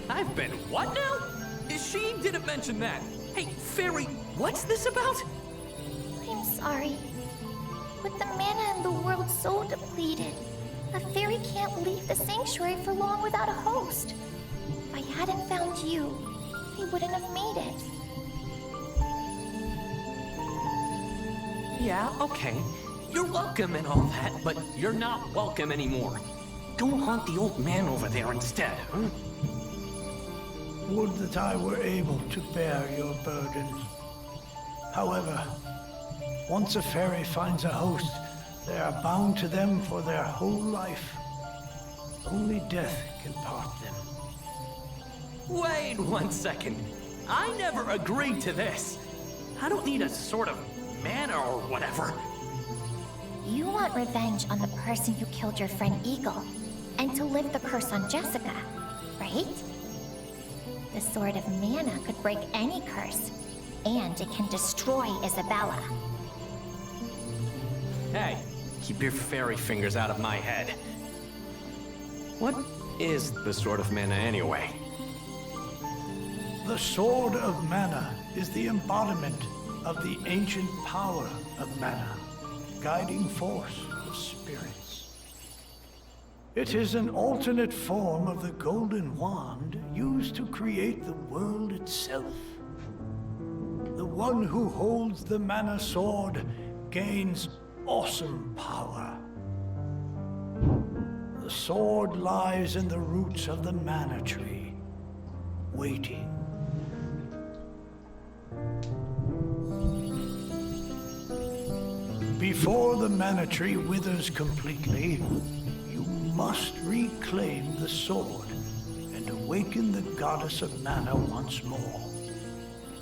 I've been what now? She didn't mention that. Hey, Fairy, what's this about? I'm sorry. With the mana in the world so depleted, a fairy can't leave the sanctuary for long without a host. If I hadn't found you, I wouldn't have made it. Yeah, okay. You're welcome and all that, but you're not welcome anymore. Go haunt the old man over there instead, huh? Would that I were able to bear your burdens. However, once a fairy finds a host, they are bound to them for their whole life. Only death can part them. Wait 1 second. I never agreed to this. I don't need a sort of mana or whatever. You want revenge on the person who killed your friend Eagle, and to lift the curse on Jessica, right? The Sword of Mana could break any curse, and it can destroy Isabella. Hey, keep your fairy fingers out of my head. What is the Sword of Mana anyway? The Sword of Mana is the embodiment of the ancient power of Mana, guiding force of spirits. It is an alternate form of the Golden Wand used to create the world itself. The one who holds the Mana Sword gains awesome power. The sword lies in the roots of the Mana Tree, waiting. Before the Mana Tree withers completely, you must reclaim the sword and awaken the Goddess of Mana once more.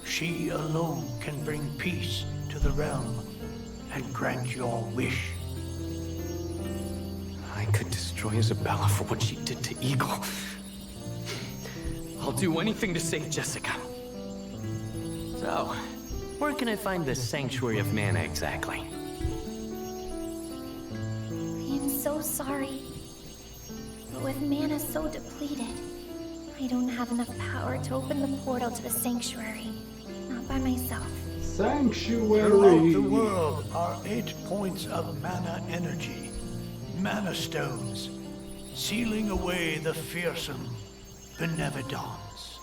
She alone can bring peace to the realm and grant your wish. I could destroy Isabella for what she did to Eagle. I'll do anything to save Jessica. So, where can I find the Sanctuary of Mana exactly? I'm so sorry. But with mana so depleted, I don't have enough power to open the portal to the sanctuary. Not by myself. Sanctuary! Throughout the world are 8 points of mana energy, mana stones, sealing away the fearsome Benevodons.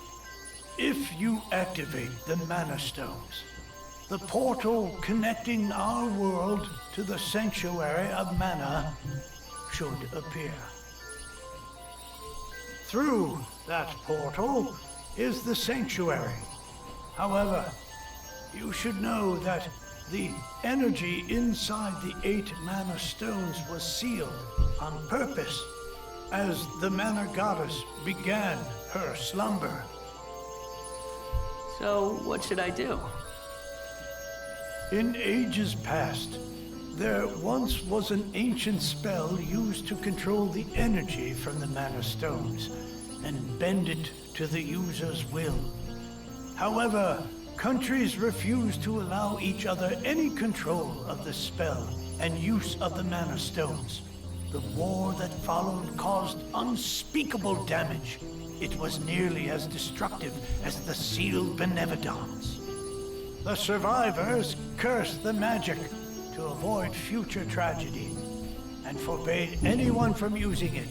If you activate the mana stones, the portal connecting our world to the Sanctuary of Mana should appear. Through that portal is the Sanctuary. However, you should know that the energy inside the 8 mana stones was sealed on purpose as the Mana Goddess began her slumber. So, what should I do? In ages past, there once was an ancient spell used to control the energy from the Mana Stones and bend it to the user's will. However, countries refused to allow each other any control of the spell and use of the Mana Stones. The war that followed caused unspeakable damage. It was nearly as destructive as the sealed Benevodons. The survivors cursed the magic to avoid future tragedy and forbade anyone from using it.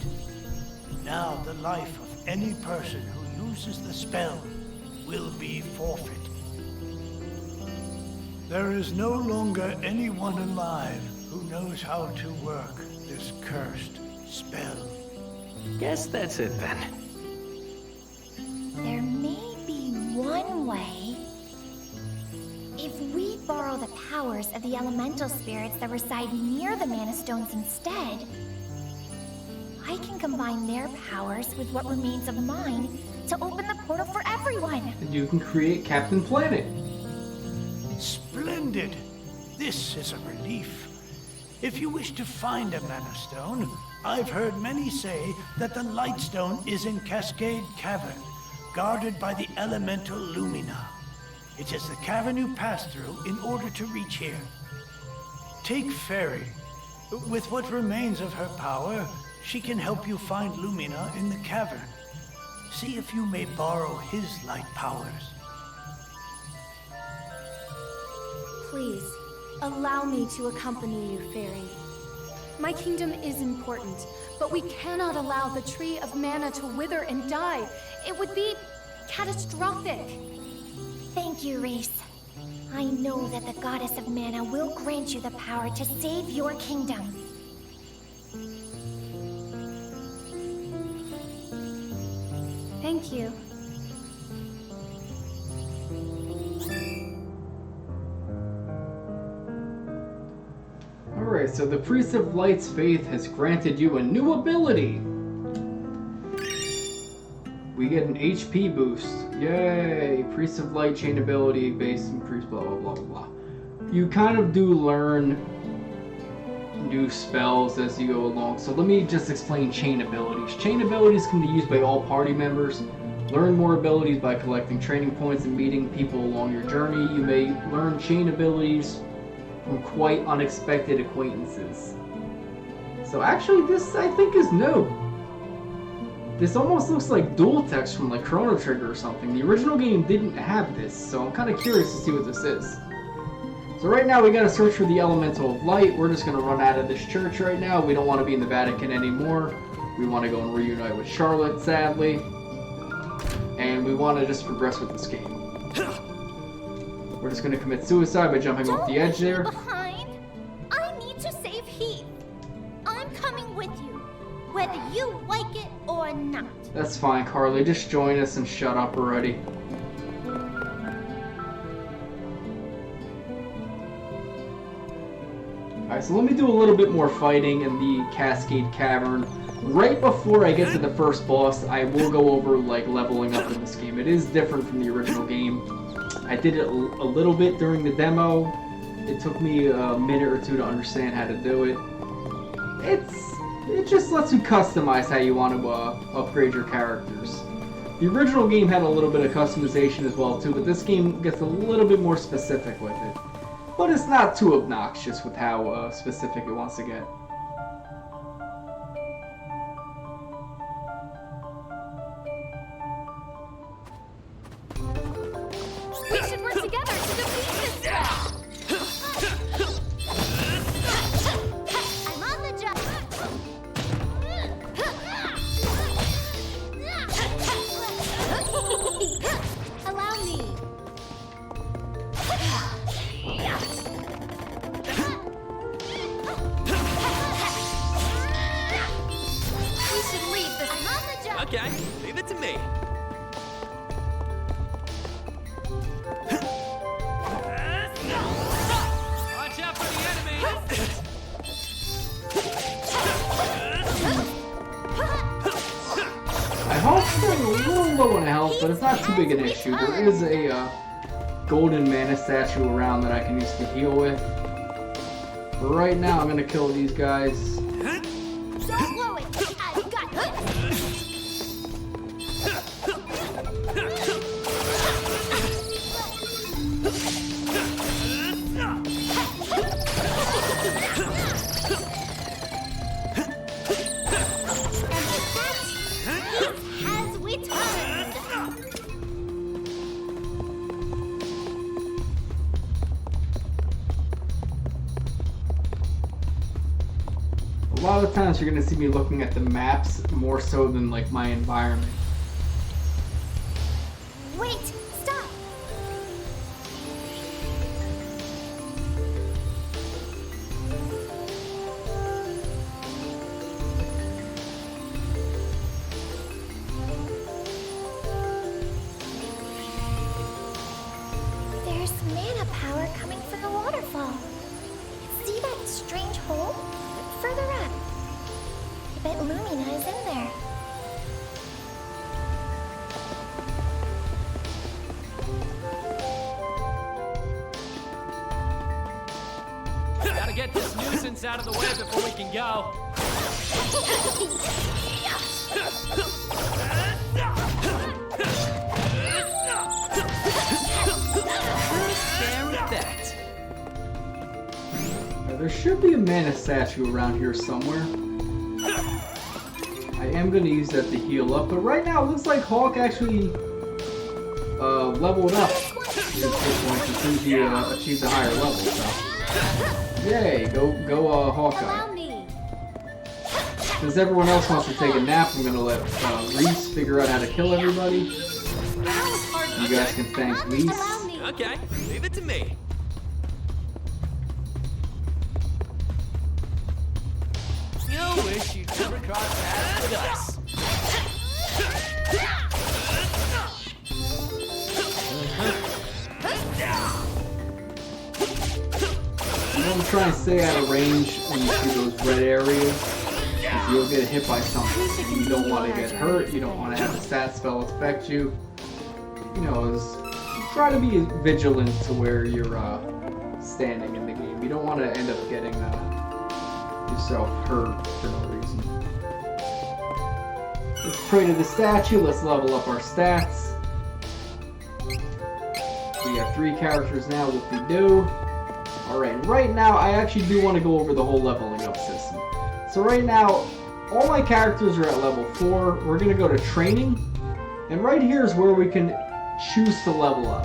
Now the life of any person who uses the spell will be forfeit. There is no longer anyone alive who knows how to work this cursed spell. Guess that's it then. There may be one way. If we borrow the powers of the elemental spirits that reside near the Mana Stones instead, I can combine their powers with what remains of mine to open the portal for everyone. And you can create Captain Planet. Splendid! This is a relief. If you wish to find a Mana Stone, I've heard many say that the Light Stone is in Cascade Cavern, guarded by the elemental Lumina. It is the cavern you pass through in order to reach here. Take Fairy. With what remains of her power, she can help you find Lumina in the cavern. See if you may borrow his light powers. Please, allow me to accompany you, Fairy. My kingdom is important, but we cannot allow the Tree of Mana to wither and die. It would be catastrophic. Thank you, Riesz. I know that the Goddess of Mana will grant you the power to save your kingdom. Thank you. Alright, so the Priest of Light's faith has granted you a new ability. We get an HP boost. Yay! Priest of Light chain ability based in priest blah blah blah blah. You kind of do learn new spells as you go along. So let me just explain chain abilities. Chain abilities can be used by all party members. Learn more abilities by collecting training points and meeting people along your journey. You may learn chain abilities from quite unexpected acquaintances. So actually this I think is new. This almost looks like dual text from like Chrono Trigger or something. The original game didn't have this, so I'm kind of curious to see what this is. So right now we gotta search for the Elemental of Light. We're just gonna run out of this church right now. We don't want to be in the Vatican anymore. We want to go and reunite with Charlotte, sadly. And we want to just progress with this game. We're just gonna commit suicide by jumping off the edge there. Behind. I need to save Heath. I'm coming with you, whether you like it or not. That's fine, Carly. Just join us and shut up already. Alright, so let me do a little bit more fighting in the Cascade Cavern. Right before I get to the first boss, I will go over like leveling up in this game. It is different from the original game. I did it a little bit during the demo. It took me a minute or two to understand how to do it. It just lets you customize how you want to upgrade your characters. The original game had a little bit of customization as well too, but this game gets a little bit more specific with it. But it's not too obnoxious with how specific it wants to get. We should work together to defeat this threat! I'm on the job. Allow me. We should leave this. I'm on the job. Okay, leave it to me. Watch out for the enemy! I hope I'm a little low on health, but it's not too big an issue. There is a golden mana statue around that I can use to heal with. But right now, I'm gonna kill these guys. Don't blow it. I've got this. As we turn. A lot of times you're gonna see me looking at the maps more so than like my environment. Wait, stop. There's mana power coming from the waterfall. See that strange hole? Further up. I bet Lumina is in there. Gotta get this nuisance out of the way before we can go. There with that. Yeah, there's should be a mana statue around here somewhere. I am going to use that to heal up, but right now it looks like Hawk actually leveled up his hit points as soon as he achieved a higher level. So, yay, go Hawkeye. Since everyone else wants to take a nap, I'm going to let Reese figure out how to kill everybody. You guys can thank Lise. Okay, leave it to me. You wish you'd never cross paths with us. You want to try and stay out of range when you see those red areas. If you'll get hit by something, you don't want to get hurt, you don't want to have a stat spell affect you. You know, try to be vigilant to where you're standing in the game. You don't want to end up getting yourself hurt for no reason. Let's pray to the statue, let's level up our stats. We have 3 characters now, whoop-de-doo. Alright, right now I actually do want to go over the whole leveling up system. So right now, all my characters are at level 4. We're going to go to training. And right here is where we can choose to level up.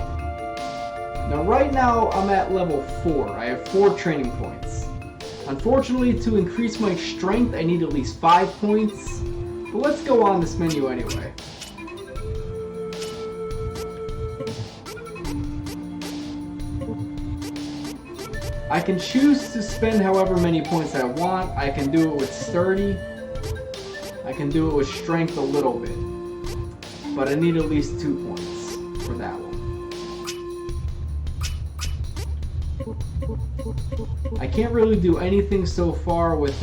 Now right now I'm at level 4. I have 4 training points. Unfortunately, to increase my strength I need at least 5 points. But let's go on this menu anyway. I can choose to spend however many points I want. I can do it with sturdy. I can do it with strength a little bit. But I need at least 2 points for that one. I can't really do anything so far with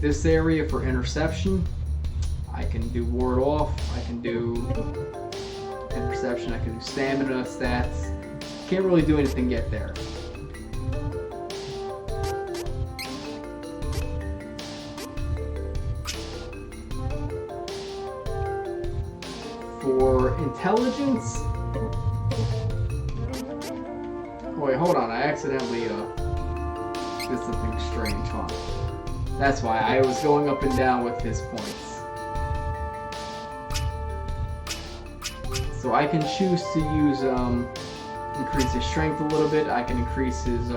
this area for interception. I can do ward off. I can do interception. I can do stamina stats. Can't really do anything yet there. For intelligence... Oh wait, hold on, I accidentally did something strange, huh? That's why I was going up and down with his points. So I can choose to use increase his strength a little bit. I can increase his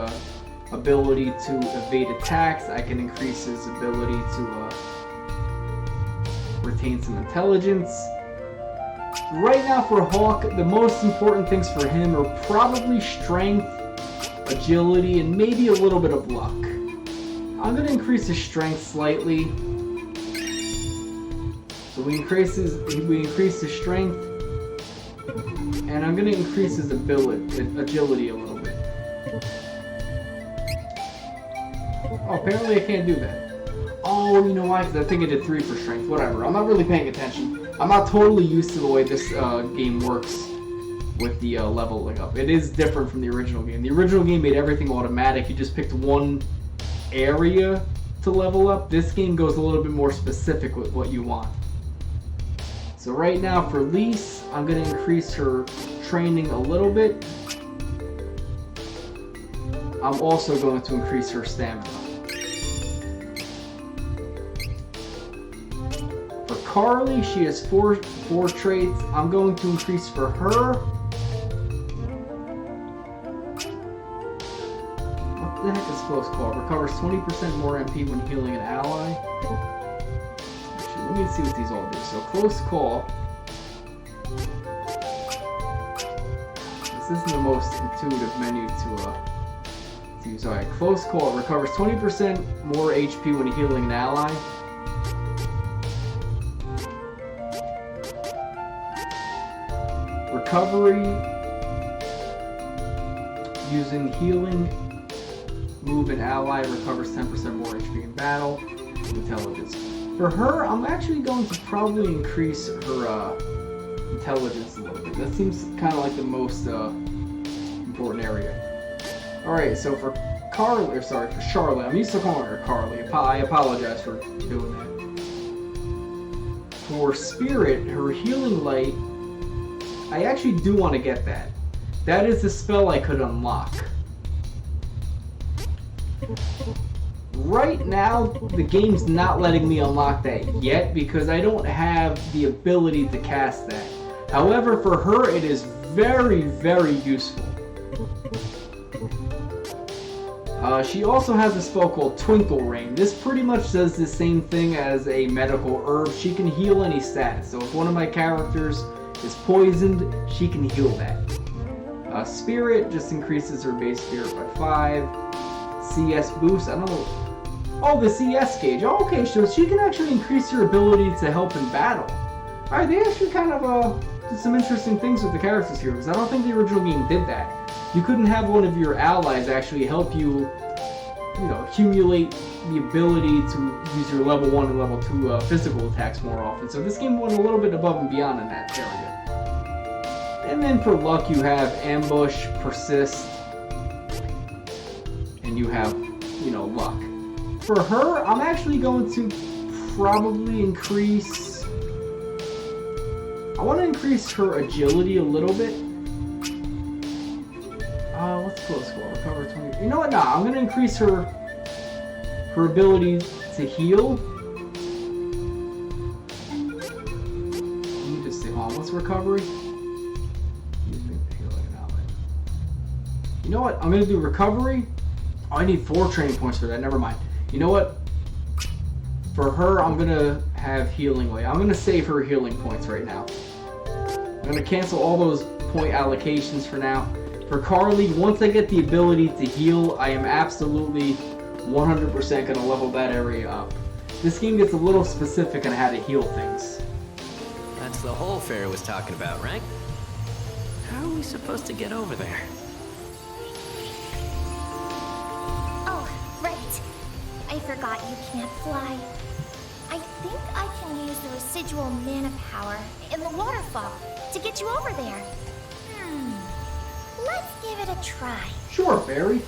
ability to evade attacks. I can increase his ability to retain some intelligence. Right now for Hawk, the most important things for him are probably strength, agility, and maybe a little bit of luck. I'm going to increase his strength slightly. So we increase his strength. And I'm going to increase his agility a little bit. Oh, apparently I can't do that. Oh, you know why? Because I think I did 3 for strength. Whatever. I'm not really paying attention. I'm not totally used to the way this game works with the leveling up. It is different from the original game. The original game made everything automatic. You just picked one area to level up. This game goes a little bit more specific with what you want. So right now for Lise, I'm going to increase her training a little bit. I'm also going to increase her stamina. For Carly, she has four traits. I'm going to increase for her. What the heck is close call? Recovers 20% more MP when healing an ally. Let me see what these all do. So close call. This isn't the most intuitive menu to use. Alright, close call recovers 20% more HP when healing an ally. Recovery using healing. Move an ally recovers 10% more HP in battle. Intelligence. For her, I'm actually going to probably increase her intelligence a little bit. That seems kind of like the most important area. Alright, so for Carly, or sorry, for Charlotte, I'm used to calling her Carly. I apologize for doing that. For Spirit, her healing light, I actually do want to get that. That is the spell I could unlock. Right now, the game's not letting me unlock that yet because I don't have the ability to cast that. However, for her, it is very, very useful. She also has a spell called Twinkle Ring. This pretty much does the same thing as a medical herb. She can heal any status. So if one of my characters is poisoned, she can heal that. Spirit just increases her base spirit by 5. CS boost, I don't know. Oh, the CS gauge. Oh, okay, so she can actually increase her ability to help in battle. Alright, they actually kind of did some interesting things with the characters here, because I don't think the original game did that. You couldn't have one of your allies actually help you, accumulate the ability to use your level 1 and level 2 physical attacks more often. So this game went a little bit above and beyond in that area. And then for luck you have Ambush, Persist, and you have, luck. For her, I'm actually going to probably increase... I want to increase her agility a little bit. What's close score? Recover 20. You know what? Nah, I'm gonna increase her ability to heal. Let me just see. Hold on. What's recovery? You know what? I'm gonna do recovery. Oh, I need 4 training points for that. Never mind. You know what? For her, I'm gonna have healing way. I'm gonna save her healing points right now. I'm gonna cancel all those point allocations for now. For Carly, once I get the ability to heal, I am absolutely 100% going to level that area up. This game gets a little specific on how to heal things. That's the hole Fairy was talking about, right? How are we supposed to get over there? Oh, right. I forgot you can't fly. I think I can use the residual mana power in the waterfall to get you over there. Let's give it a try. Sure, Fairy.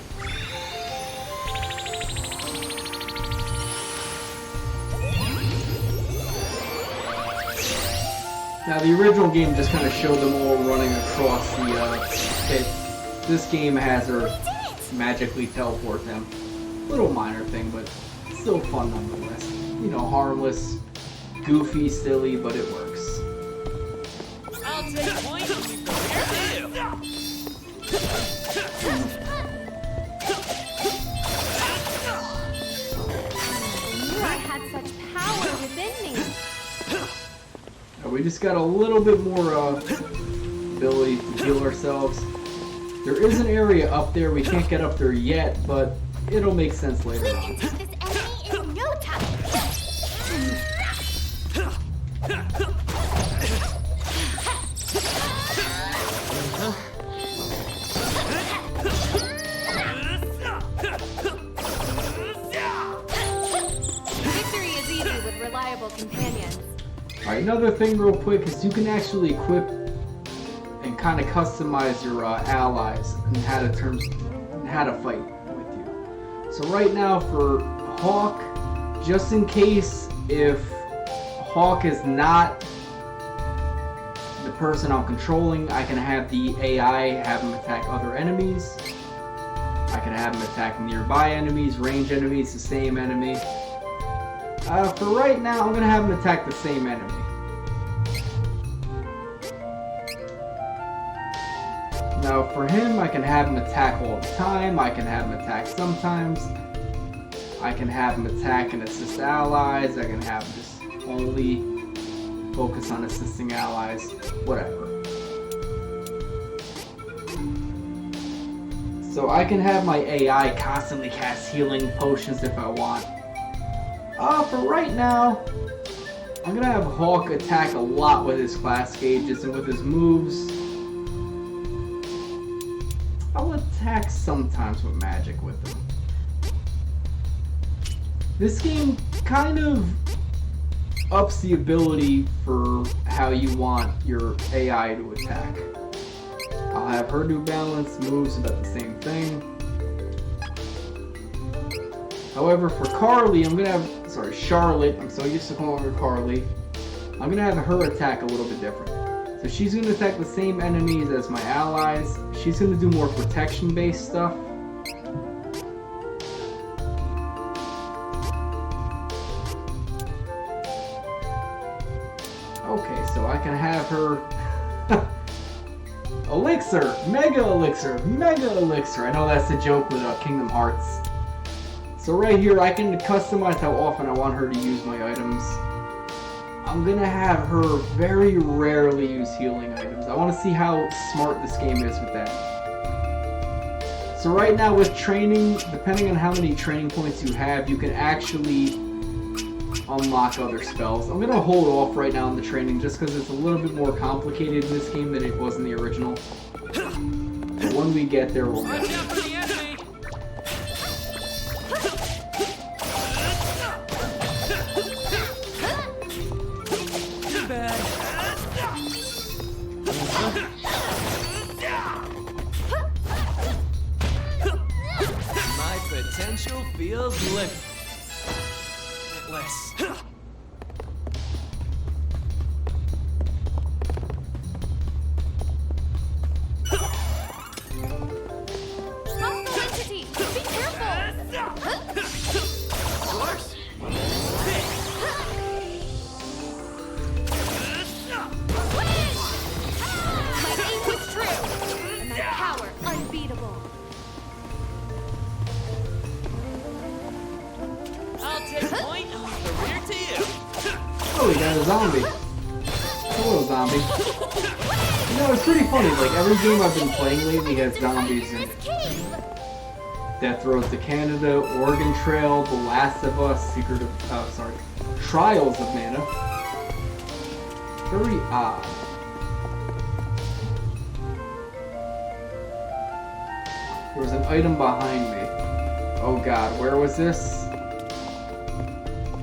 Now, the original game just kind of showed them all running across the pit. This game has her magically teleport them. Little minor thing, but still fun nonetheless. Harmless, goofy, silly, but it works. I'll take points if you prepare to. I had such power within me. We just got a little bit more ability to heal ourselves. There is an area up there. We can't get up there yet, but it'll make sense later on. We can take this enemy in no time. Victory is easy with reliable companions. Alright, another thing real quick is you can actually equip and kind of customize your allies and how to fight with you. So right now for Hawk, just in case if Hawk is not the person I'm controlling, I can have the AI have him attack other enemies. I can have him attack nearby enemies, range enemies, the same enemy. For right now, I'm going to have him attack the same enemy. Now for him, I can have him attack all the time, I can have him attack sometimes, I can have him attack and assist allies, I can have him just only focus on assisting allies, whatever. So I can have my AI constantly cast healing potions if I want. For right now, I'm going to have Hawk attack a lot with his class gauges and with his moves. I'll attack sometimes with magic with him. This game kind of ups the ability for how you want your AI to attack. I'll have her do balance moves about the same thing. However, for Carly, Charlotte, I'm so used to calling her Carly. I'm gonna have her attack a little bit different. So she's gonna attack the same enemies as my allies. She's gonna do more protection-based stuff. have her elixir, mega elixir, mega elixir. I know that's the joke with Kingdom Hearts. So right here, I can customize how often I want her to use my items. I'm gonna have her very rarely use healing items. I want to see how smart this game is with that. So right now with training, depending on how many training points you have, you can actually unlock other spells. I'm gonna hold off right now on the training just because it's a little bit more complicated in this game than it was in the original. But when we get there, we'll get there. Potential feels limitless. Hostile entity! Be careful! Of course. My aim was true, and my power unbeatable. I'll take point and leave the rear to you. Oh, we got a zombie. Hello, zombie. You know, it's pretty funny. Like, every game I've been playing lately has zombies in it. Death Road to Canada, Oregon Trail, The Last of Us, Trials of Mana. Very odd. There was an item behind me. Oh god, where was this?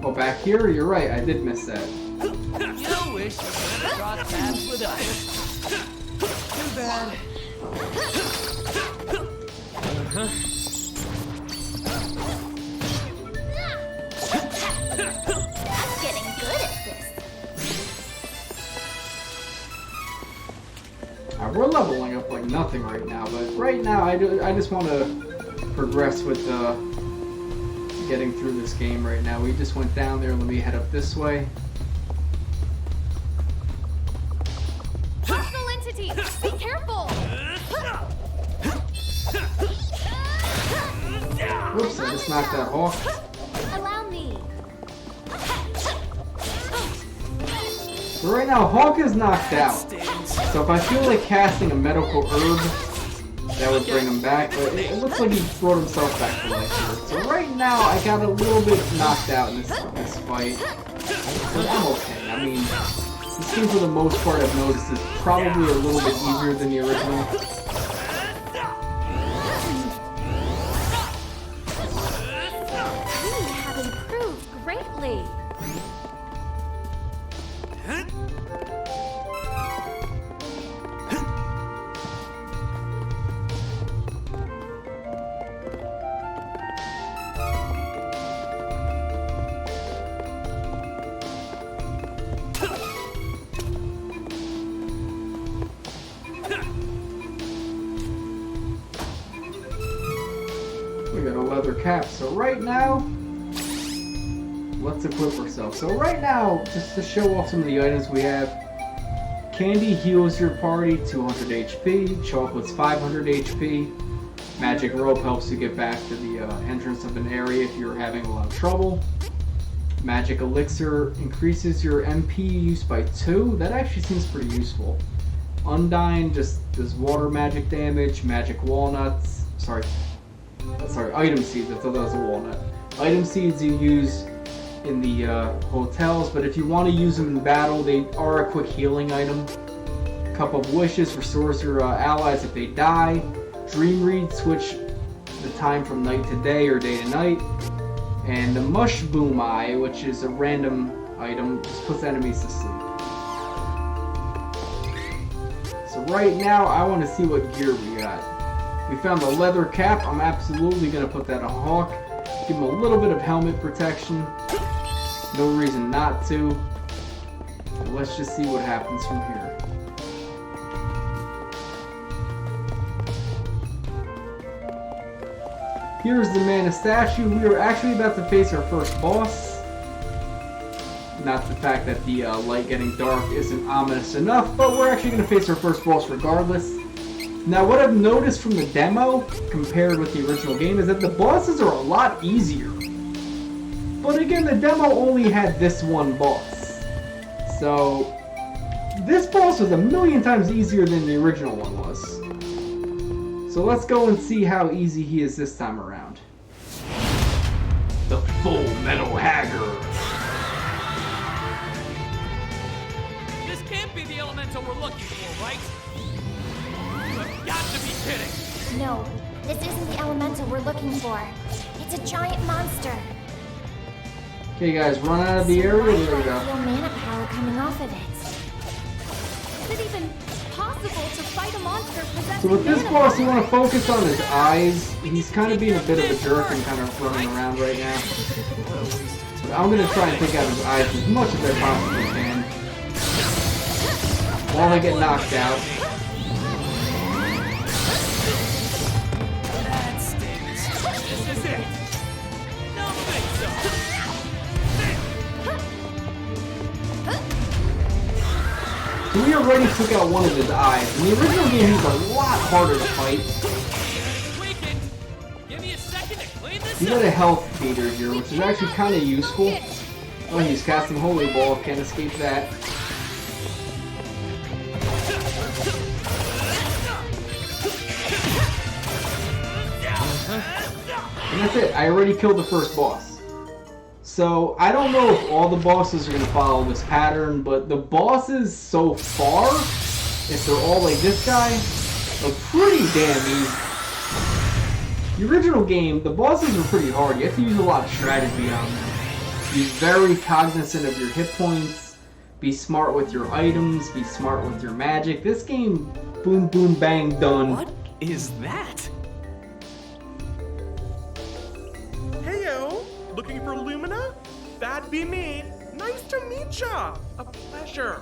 Oh, back here? You're right, I did miss that. You wish you could have brought tabs with us. Too bad. I'm getting good at this. We're leveling up like nothing right now, but right now I just want to progress with getting through this game right now. We just went down there. Let me head up this way. Hostile entity! Be careful! Whoops, I just knocked that off. Allow me. So right now, Hawk is knocked out. So if I feel like casting a medical herb, that would bring him back. But it looks like he brought himself back to life here. So right now, I got a little bit knocked out in this fight. But I'm okay. I mean, this game for the most part I've noticed is probably a little bit easier than the original. We have improved greatly. We got a leather cap. So right now, let's equip ourselves. So right now, just to show off some of the items we have, candy heals your party 200 HP, chocolate's 500 HP, magic rope helps you get back to the entrance of an area if you're having a lot of trouble, magic elixir increases your MP use by 2, that actually seems pretty useful. Undyne just does water magic damage, magic walnuts, item seeds, I thought that was a walnut. Item seeds you use in the hotels, but if you want to use them in battle, they are a quick healing item. Cup of Wishes restores your allies if they die. Dream Read, switch the time from night to day or day to night. And the Mush Boom Eye, which is a random item, just puts enemies to sleep. So right now, I want to see what gear we got. We found the leather cap. I'm absolutely going to put that on Hawk. Give him a little bit of helmet protection. No reason not to. Let's just see what happens from here. Here's the Mana statue. We are actually about to face our first boss. Not the fact that the light getting dark isn't ominous enough, but we're actually going to face our first boss regardless. Now, what I've noticed from the demo, compared with the original game, is that the bosses are a lot easier. But again, the demo only had this one boss. So, this boss was a million times easier than the original one was. So let's go and see how easy he is this time around. The full Metal Hagger. This can't be the elemental we're looking for, right? You have got to be kidding! No, this isn't the elemental we're looking for. It's a giant monster. Okay guys, run out of the area. There we Feel go. mana power coming off of it. Is it even possible to fight a monster possessing So with this mana boss, you power? want to focus on his eyes. He's kind of being a bit of a jerk and kind of running around right now. But I'm going to try and take out his eyes as much as I possibly can. While I get knocked out. This is it! Don't think so! So we already took out one of his eyes. In the original game, he was a lot harder to fight. Give me a second to clean this He got a health meter here, which is actually kind of useful. Oh, he's casting Holy Ball. Can't escape that. And that's it. I already killed the first boss. So, I don't know if all the bosses are going to follow this pattern, but the bosses so far, if they're all like this guy, are pretty damn easy. The original game, the bosses are pretty hard. You have to use a lot of strategy on them. Be very cognizant of your hit points, be smart with your items, be smart with your magic. This game, boom, boom, bang, done. What is that? Heyo! Looking for Lumina? That'd be me. Nice to meet ya. A pleasure.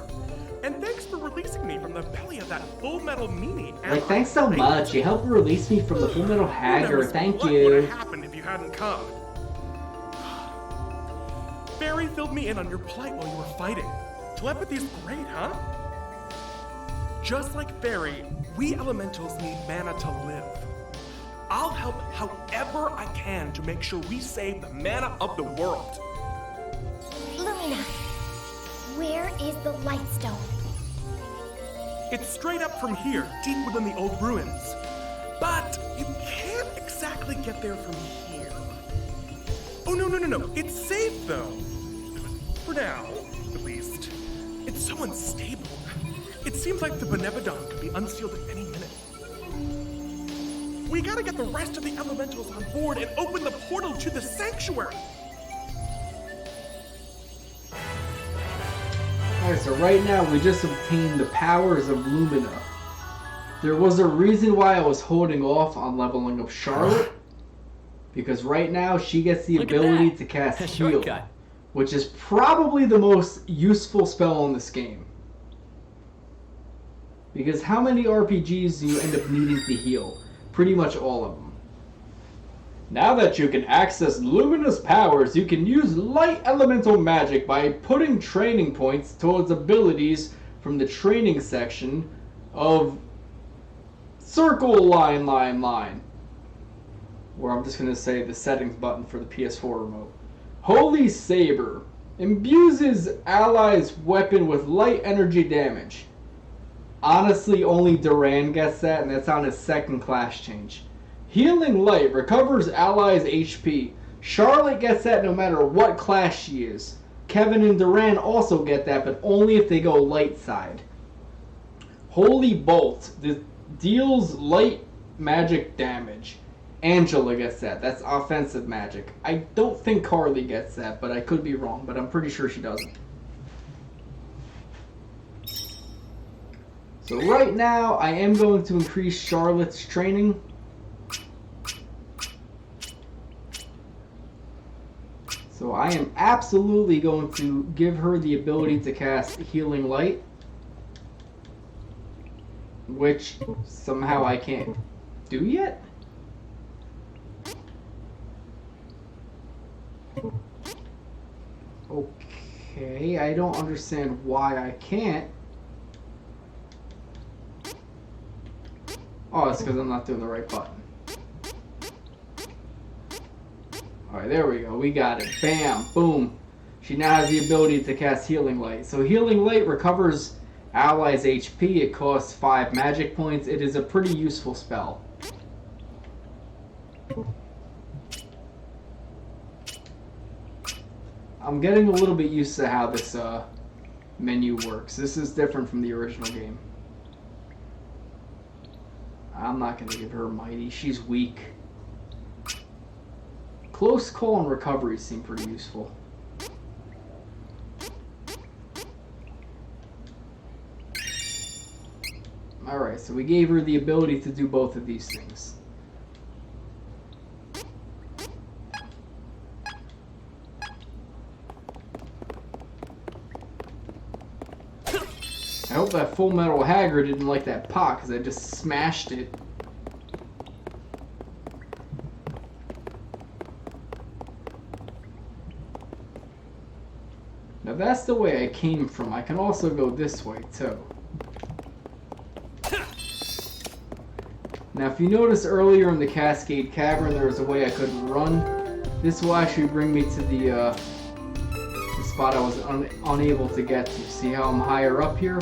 And thanks for releasing me from the belly of that Full Metal meanie. Like, thanks so much. You helped release me from the Full Metal Hagger. Thank What would you. have happened if you hadn't come? Barry filled me in on your plight while you were fighting. Telepathy's great, huh? Just like Barry, we elementals need mana to live. I'll help however I can to make sure we save the mana of the world. Lumina, where is the Lightstone? It's straight up from here, deep within the old ruins. But you can't exactly get there from here. Oh, no. It's safe, though. For now, at least. It's so unstable. It seems like the Benevodon could be unsealed at any minute. We gotta get the rest of the elementals on board and open the portal to the sanctuary. Alright, so right now we just obtained the powers of Lumina. There was a reason why I was holding off on leveling up Charlotte. Because right now she gets the ability to cast Heal. Shortcut. Which is probably the most useful spell in this game. Because how many RPGs do you end up needing to heal? Pretty much all of them. Now that you can access Lumina's powers, you can use light elemental magic by putting training points towards abilities from the training section of Circle Line. Or I'm just going to say the settings button for the PS4 remote. Holy Saber imbues his ally's weapon with light energy damage. Honestly, only Duran gets that, and that's on his second class change. Healing Light recovers allies' HP. Charlotte gets that no matter what class she is. Kevin and Duran also get that, but only if they go light side. Holy Bolt deals light magic damage. Angela gets that. That's offensive magic. I don't think Carly gets that, but I could be wrong, but I'm pretty sure she doesn't. So right now, I am going to increase Charlotte's training. So I am absolutely going to give her the ability to cast Healing Light. Which somehow I can't do yet. Okay, I don't understand why I can't. Oh, it's because I'm not doing the right button. Alright, there we go. We got it. Bam. Boom. She now has the ability to cast Healing Light. So Healing Light recovers allies' HP. It costs 5 magic points. It is a pretty useful spell. I'm getting a little bit used to how this menu works. This is different from the original game. I'm not going to give her Mighty. She's weak. Close Call and Recovery seem pretty useful. Alright, so we gave her the ability to do both of these things. I hope that Full Metal Hagger didn't like that pot, because I just smashed it. Now that's the way I came from. I can also go this way, too. Now if you notice earlier in the Cascade Cavern there was a way I couldn't run. This will actually bring me to the spot I was unable to get to. See how I'm higher up here?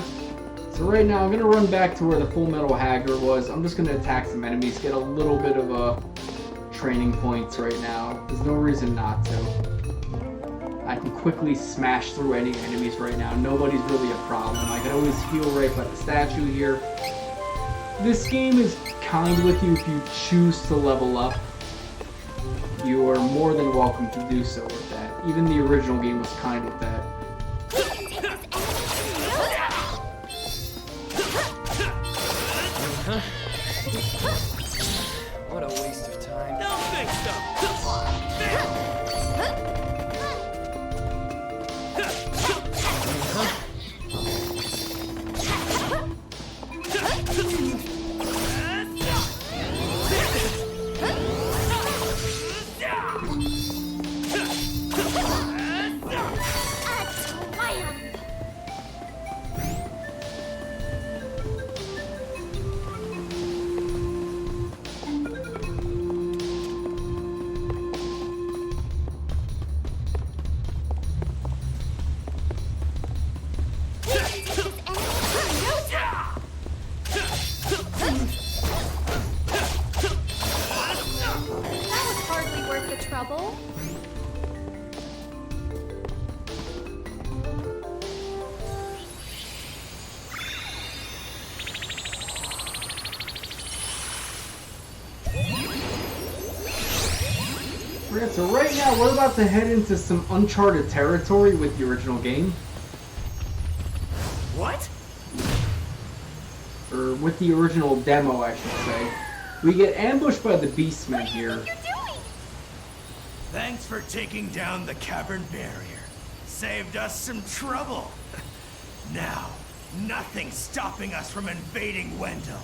So right now I'm going to run back to where the Full Metal Hagger was. I'm just going to attack some enemies, get a little bit of training points right now. There's no reason not to. I can quickly smash through any enemies right now. Nobody's really a problem. I can always heal right by the statue here. This game is kind with you if you choose to level up. You are more than welcome to do so with that. Even the original game was kind with that. What a waste of time. Don't think so. So right now we're about to head into some uncharted territory with the original game. What? Or with the original demo, I should say. We get ambushed by the Beastmen here. Thanks for taking down the cavern barrier. Saved us some trouble. Now, nothing's stopping us from invading Wendell.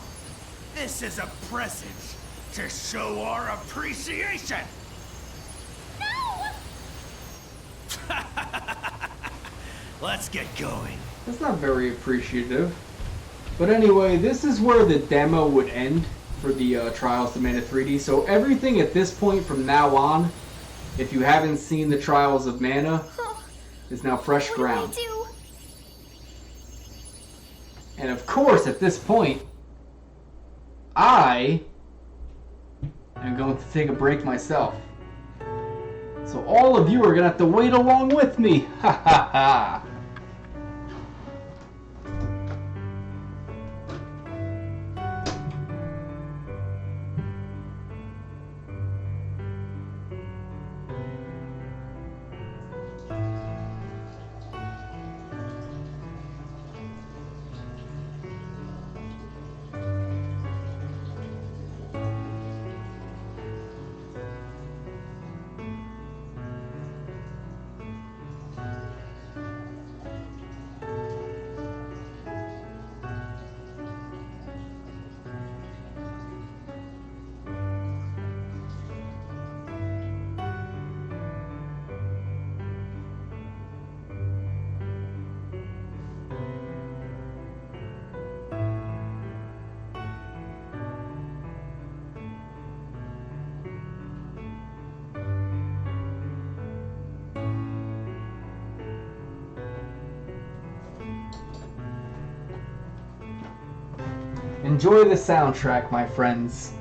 This is a present to show our appreciation. Let's get going. That's not very appreciative. But anyway, this is where the demo would end for the Trials of Mana 3D. So everything at this point from now on, if you haven't seen the Trials of Mana, is now fresh ground. What do we do? And of course, at this point, I am going to take a break myself. So all of you are going to have to wait along with me. Ha ha ha. Enjoy the soundtrack, my friends.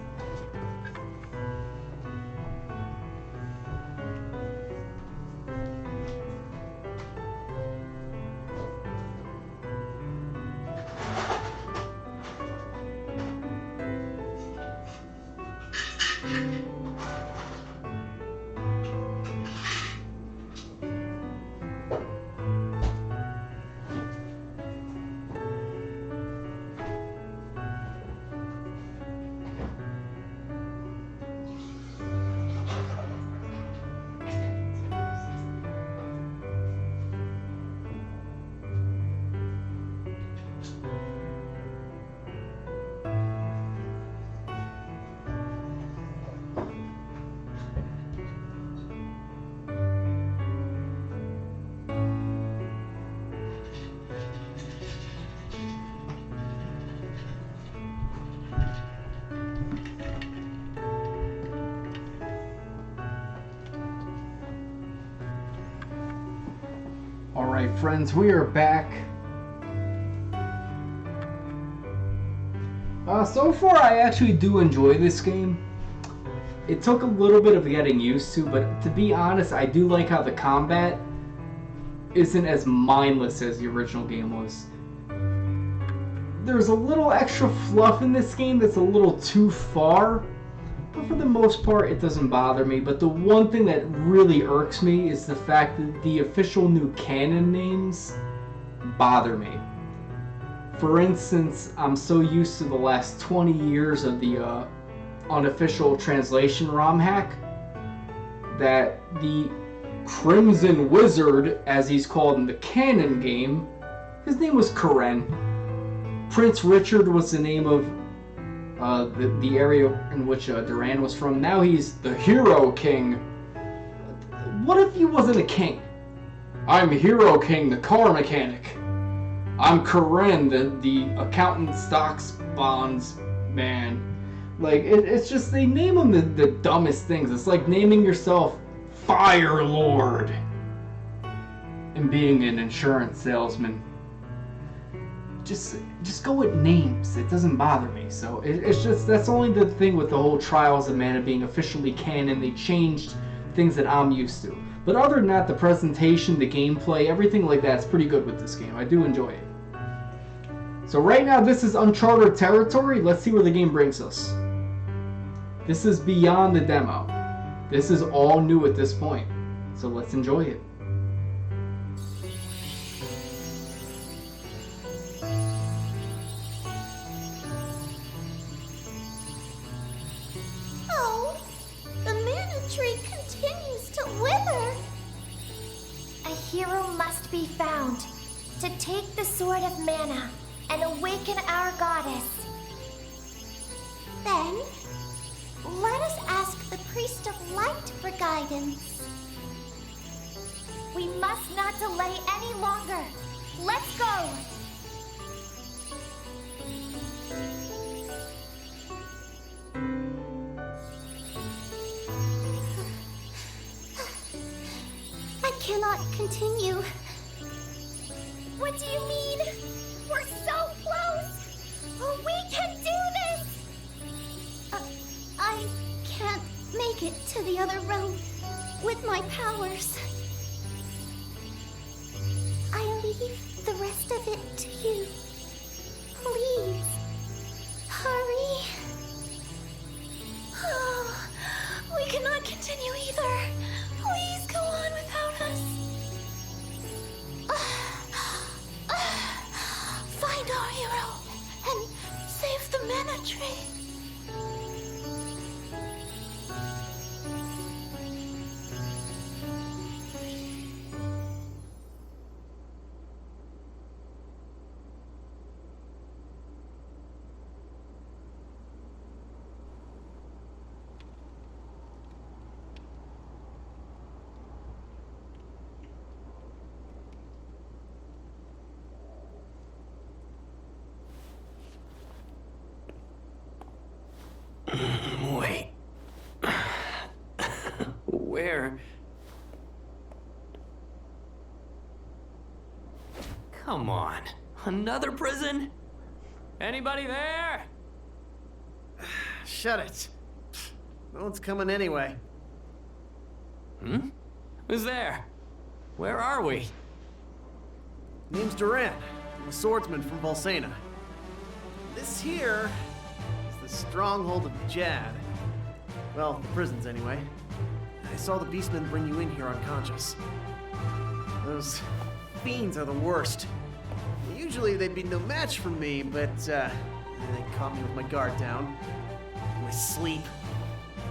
Alright friends, we are back. So far I actually do enjoy this game. It took a little bit of getting used to, but to be honest, I do like how the combat isn't as mindless as the original game was. There's a little extra fluff in this game that's a little too far, but for the most part it doesn't bother me. But the one thing that really irks me is the fact that the official new canon names bother me. For instance, I'm so used to the last 20 years of the unofficial translation ROM hack that the Crimson Wizard, as he's called in the canon game, his name was Karen. Prince Richard was the name of the area in which Duran was from. Now he's the Hero King. What if he wasn't a king? I'm Hero King, the car mechanic. I'm Karen, the accountant, stocks, bonds man. Like, it's just, they name them the dumbest things. It's like naming yourself Fire Lord and being an insurance salesman. Just go with names. It doesn't bother me. So it's just, that's only the thing with the whole Trials of Mana being officially canon. They changed things that I'm used to. But other than that, the presentation, the gameplay, everything like that's pretty good with this game. I do enjoy it. So right now, this is uncharted territory. Let's see where the game brings us. This is beyond the demo. This is all new at this point. So let's enjoy it. Oh, the mana tree continues to wither. A hero must be found to take the Sword of Mana and awaken our goddess. Then, let us ask the Priest of Light for guidance. We must not delay any longer. Let's go! I cannot continue. What do you mean? We're so close! We can do this! I can't make it to the other realm with my powers. I leave the rest of it to you. Please, hurry. Oh, we cannot continue either. Please go on without us. Find our hero and save the mana tree. Wait. Where? Come on. Another prison? Anybody there? Shut it. No one's coming anyway. Hmm? Who's there? Where are we? Name's Duran. I'm a swordsman from Valsena. This here is the stronghold of Jad. Well, the prisons anyway. I saw the beastmen bring you in here unconscious. Those fiends are the worst. Usually they'd be no match for me, but they caught me with my guard down. In my sleep.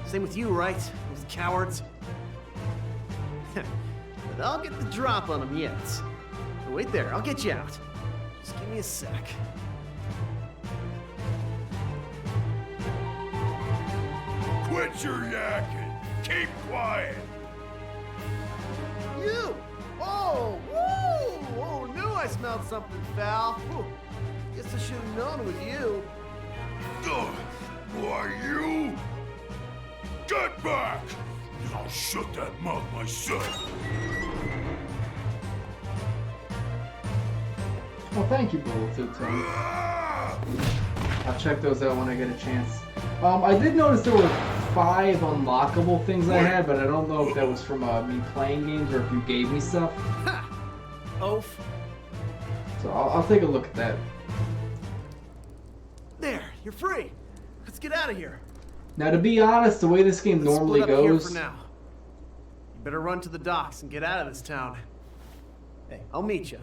Same with you, right? Those cowards. But I'll get the drop on them yet. But wait there, I'll get you out. Just give me a sec. Quit your yakking. Keep quiet. You! Oh, woo! Oh, knew I smelled something foul. Whew. Guess I should have known it was you. Ugh, why you? Get back! And I'll shut that mouth myself. Well, thank you, both. I'll check those out when I get a chance. I did notice there were 5 unlockable things I had, but I don't know if that was from me playing games or if you gave me stuff. Ha! Oaf. So I'll take a look at that. There, you're free. Let's get out of here. Now, to be honest, the way this game Let's normally split up here goes... for now. You better run to the docks and get out of this town. Hey, I'll meet you.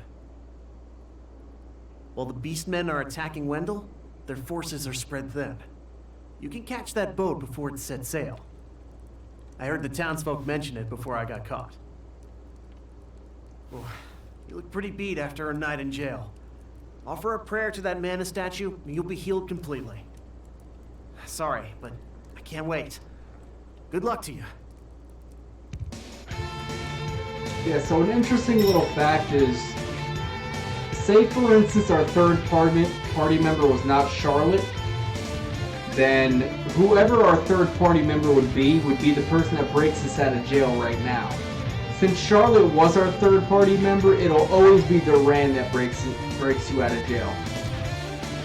While the beastmen are attacking Wendell, their forces are spread thin. You can catch that boat before it sets sail. I heard the townsfolk mention it before I got caught. Oh, you look pretty beat after a night in jail. Offer a prayer to that mana statue, and you'll be healed completely. Sorry, but I can't wait. Good luck to you. Yeah, so an interesting little fact is, say for instance our third party member was not Charlotte, then whoever our third party member would be the person that breaks us out of jail right now. Since Charlotte was our third party member, it'll always be Duran that breaks you out of jail.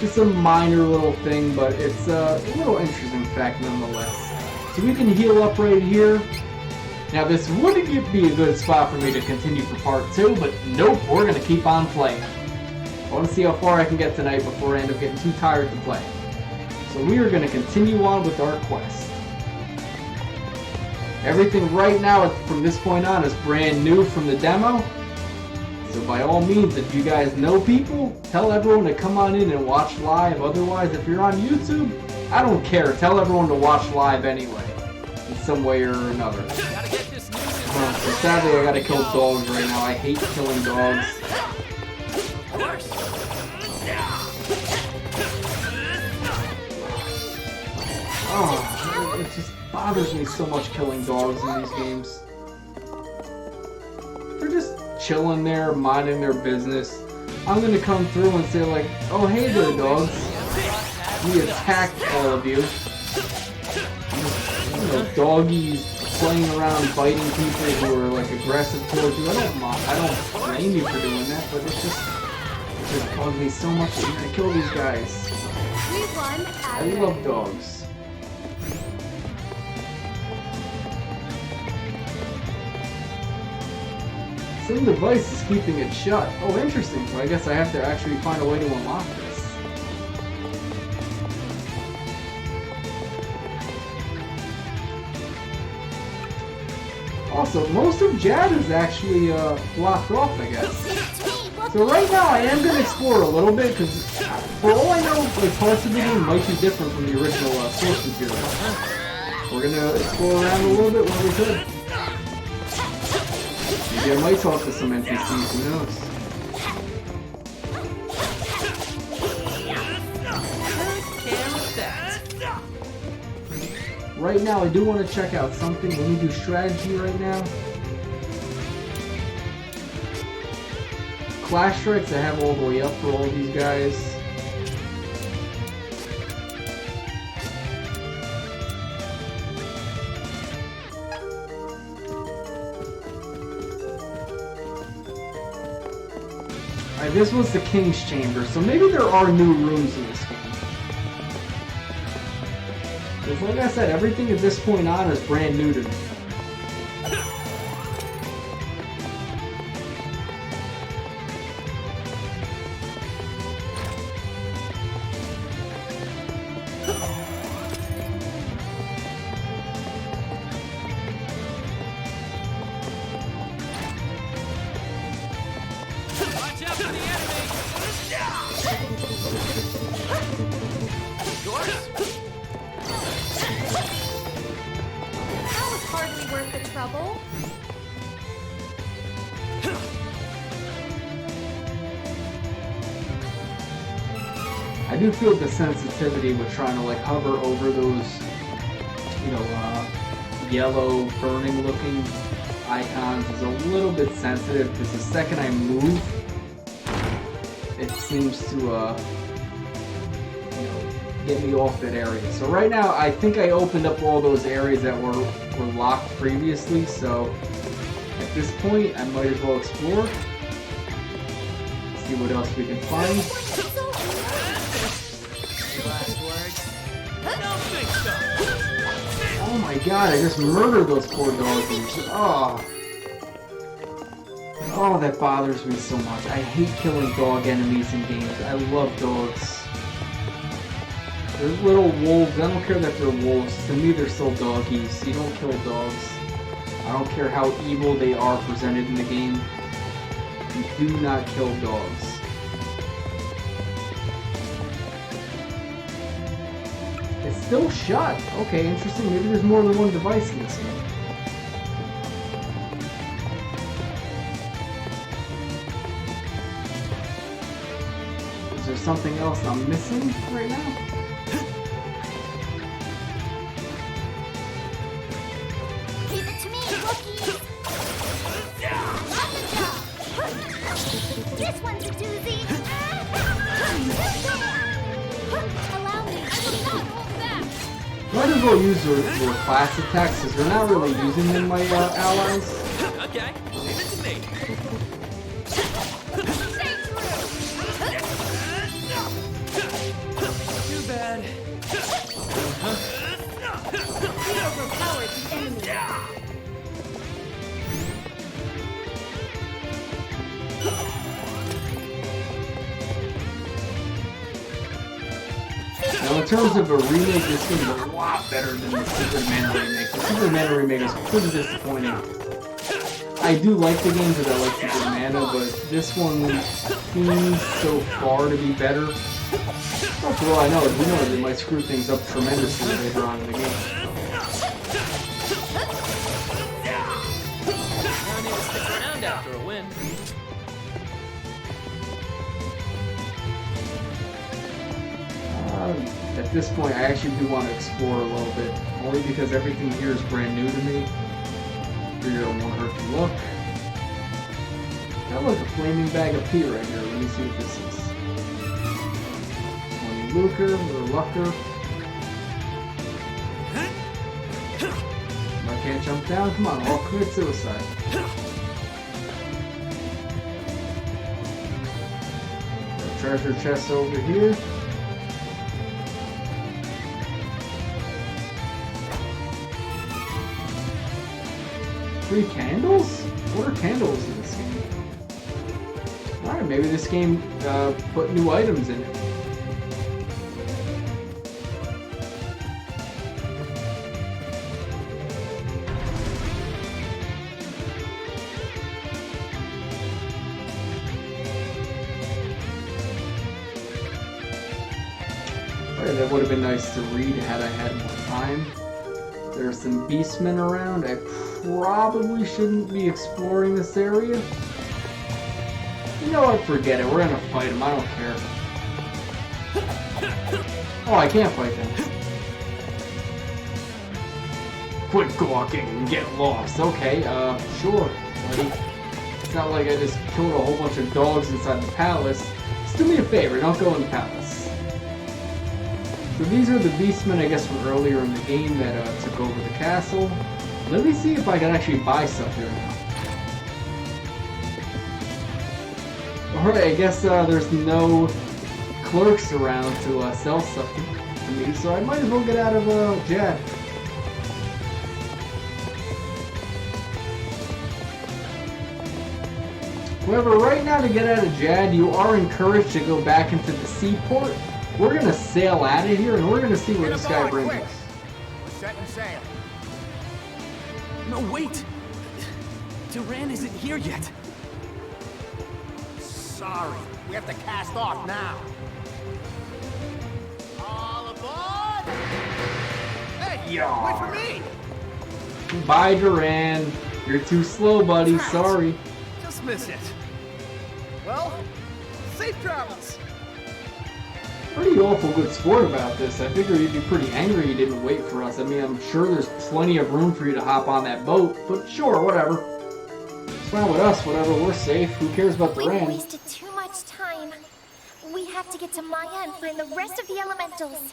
Just a minor little thing, but it's a little interesting fact nonetheless. So we can heal up right here. Now this wouldn't be a good spot for me to continue for part 2, but nope, we're going to keep on playing. I want to see how far I can get tonight before I end up getting too tired to play. So we are going to continue on with our quest. Everything right now from this point on is brand new from the demo. So by all means, if you guys know people, tell everyone to come on in and watch live. Otherwise, if you're on YouTube, I don't care. Tell everyone to watch live anyway, in some way or another. So sadly, I gotta kill dogs right now. I hate killing dogs. Oh, it just bothers me so much killing dogs in these games. They're just chilling there, minding their business. I'm gonna come through and say like, oh hey there dogs. We attacked all of you. You know, doggies playing around biting people who are like aggressive towards you. I don't blame you for doing that, but it just bugs me so much that you're gonna kill these guys. I love dogs. Some device is keeping it shut. Oh, interesting. So I guess I have to actually find a way to unlock this. Also, most of Jad is actually blocked off, I guess. So right now I am going to explore a little bit, because for all I know, like, parts of the game might be different from the original source material. We're going to explore around a little bit when we could. Maybe I might talk to some NPCs, who knows? Right now, I do want to check out something. Let me do strategy right now. Clash strikes I have all the way up for all these guys. This was the King's Chamber, so maybe there are new rooms in this game. Like I said, everything at this point on is brand new to me. I do feel the sensitivity with trying to like hover over those, you know, yellow burning looking icons is a little bit sensitive because the second I move, it seems to, you know, get me off that area. So right now, I think I opened up all those areas that were locked previously, so at this point, I might as well explore. See what else we can find. Oh my god, I just murdered those poor doggies. Oh. Oh, that bothers me so much. I hate killing dog enemies in games. I love dogs. They're little wolves. I don't care that they're wolves. To me, they're still doggies. You don't kill dogs. I don't care how evil they are presented in the game. You do not kill dogs. It's still shut. Okay, interesting. Maybe there's more than one device in this game. Is there something else I'm missing right now? Give it to me, Wookie! This one's a doozy! Allow me, I will not hold back! Might as well use their class attacks because they're not really using them, my allies. Okay, leave it to me. Too bad. We overpowered the enemy. Now, in terms of a remake, this game is a lot better than the Super Mana remake. The Super Mana remake is pretty disappointing. I do like the game because I like Super Mana, but this one seems so far to be better. After all I know, who knows, it might screw things up tremendously later on in the game. I need to stick around after a win. At this point, I actually do want to explore a little bit, only because everything here is brand new to me. Here won't hurt to look. Got like a flaming bag of pee right here. Let me see what this is. One Luker or Lucker. I can't jump down. Come on, I'll commit suicide. Got a treasure chest over here. Free candles? What are candles in this game? Alright, maybe this game put new items in it. Alright, that would have been nice to read had I had more time. There's some beastmen around. I probably shouldn't be exploring this area. You know what? Forget it. We're gonna fight him. I don't care. Oh, I can't fight them. Quit gawking and get lost. Okay, sure, buddy. It's not like I just killed a whole bunch of dogs inside the palace. Just do me a favor. Don't go in the palace. So these are the beastmen, I guess, from earlier in the game that took over the castle. Let me see if I can actually buy stuff here now. Alright, I guess there's no clerks around to sell stuff. to me, so I might as well get out of Jad. However, right now to get out of Jad, you are encouraged to go back into the seaport. We're gonna sail out of here, and we're gonna see where this guy brings us. We're setting sail. No, wait! Duran isn't here yet. Sorry, we have to cast off now. All aboard! Hey, Yeah. wait for me! Bye, Duran. You're too slow, buddy. Sorry. Just miss it. Well, safe travels. Pretty awful good sport about this. I figure you'd be pretty angry you didn't wait for us. I mean, I'm sure there's plenty of room for you to hop on that boat, but sure, whatever. It's fine with us, whatever. We're safe. Who cares about We've Duran? wasted too much time. We have to get to Maya and find the rest of the elementals.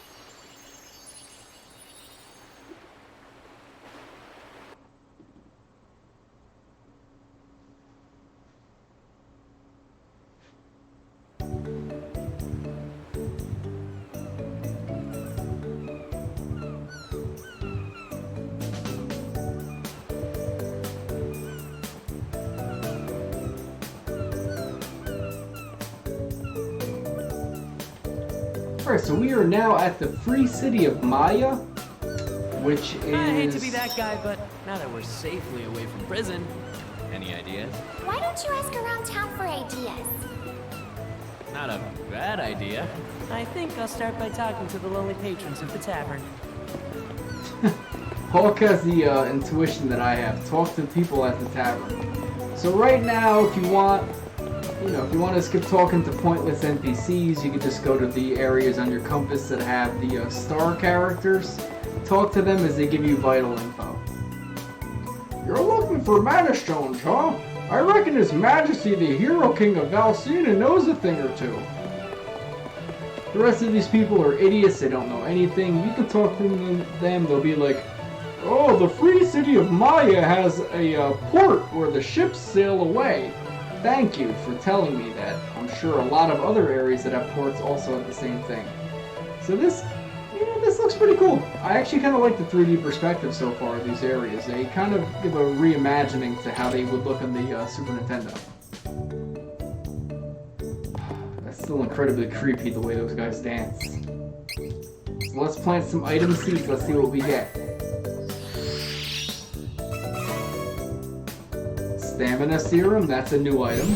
Alright, so we are now at the free city of Maya, which is... I hate to be that guy, but now that we're safely away from prison, any ideas? Why don't you ask around town for ideas? Not a bad idea. I think I'll start by talking to the lonely patrons of the tavern. Hawk has the intuition that I have. Talk to people at the tavern. So right now, if you want, if you want to skip talking to pointless NPCs, you can just go to the areas on your compass that have the star characters. Talk to them as they give you vital info. You're looking for mana stones, huh? I reckon His Majesty the Hero King of Valsena knows a thing or two. The rest of these people are idiots, they don't know anything. You can talk to them, they'll be like, oh, the free city of Maya has a port where the ships sail away. Thank you for telling me that. I'm sure a lot of other areas that have ports also have the same thing. So this looks pretty cool. I actually kind of like the 3D perspective so far of these areas. They kind of give a reimagining to how they would look on the Super Nintendo. That's still incredibly creepy the way those guys dance. So let's plant some item seeds. Let's see what we get. Stamina serum, that's a new item.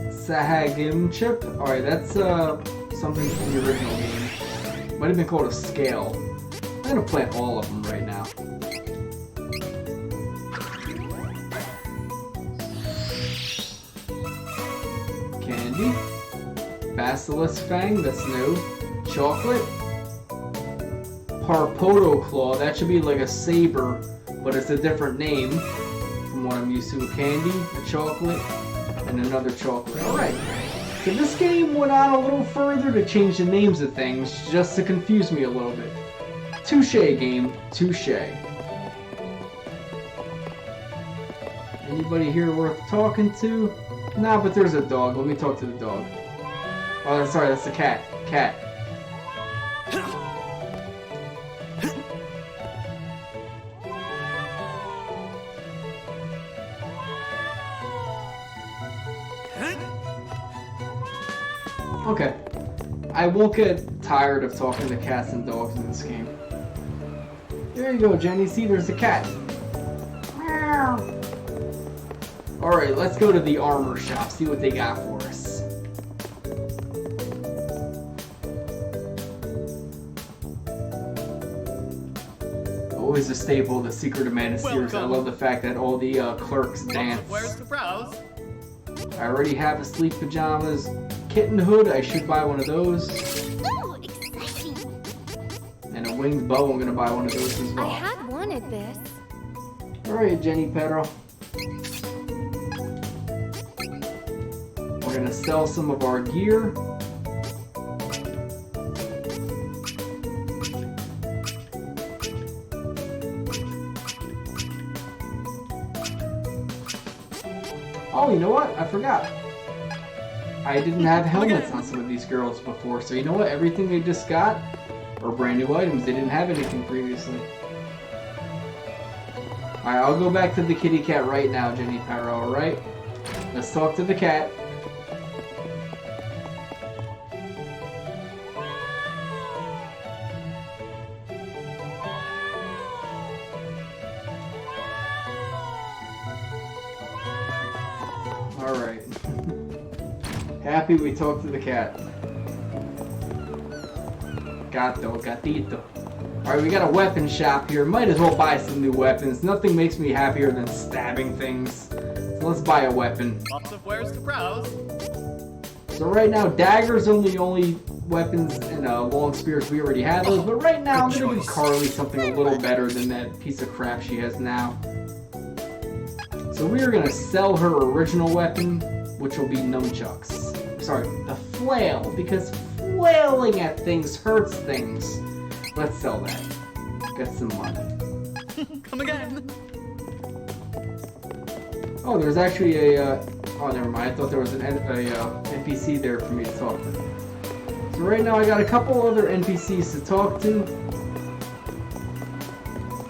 Sahagim chip. Alright, that's something from the original game. Might have been called a scale. I'm gonna plant all of them right now. Candy. Basilisk Fang, that's new. Chocolate. Parpoto Claw, that should be like a saber, but it's a different name from what I'm used to. A candy, a chocolate, and another chocolate. Alright. So this game went on a little further to change the names of things, just to confuse me a little bit. Touche game, touche. Anybody here worth talking to? Nah, but there's a dog. Let me talk to the dog. Oh, sorry, that's the cat. Cat. Okay. I won't get tired of talking to cats and dogs in this game. There you go, Jenny. See, there's the cat. Meow. Alright, let's go to the armor shop, see what they got for us. Always a staple of the Secret of Mana series. I love the fact that all the clerks dance. Where's the browse? I already have a sleep pajamas. Kitten hood, I should buy one of those. Ooh, exciting! And a winged bow, I'm gonna buy one of those as well. I had wanted this. Alright, Jenny Pedro. We're gonna sell some of our gear. Oh, you know what? I forgot. I didn't have helmets on some of these girls before, so you know what? Everything they just got are brand new items. They didn't have anything previously. Alright, I'll go back to the kitty cat right now, Jenny Pyro, alright? Let's talk to the cat. Alright. Happy we talked to the cat. Gato, gatito. Alright, we got a weapon shop here. Might as well buy some new weapons. Nothing makes me happier than stabbing things. So let's buy a weapon. Lots of wares to browse. So right now, daggers are the only weapons and long spears. We already have those. But right now, I'm going to give Carly something a little better than that piece of crap she has now. So we are going to sell her original weapon, which will be nunchucks. Sorry, the flail, because flailing at things hurts things. Let's sell that. Get some money. Come again. Oh, there's actually a... oh, never mind. I thought there was an NPC there for me to talk to. So right now I got a couple other NPCs to talk to.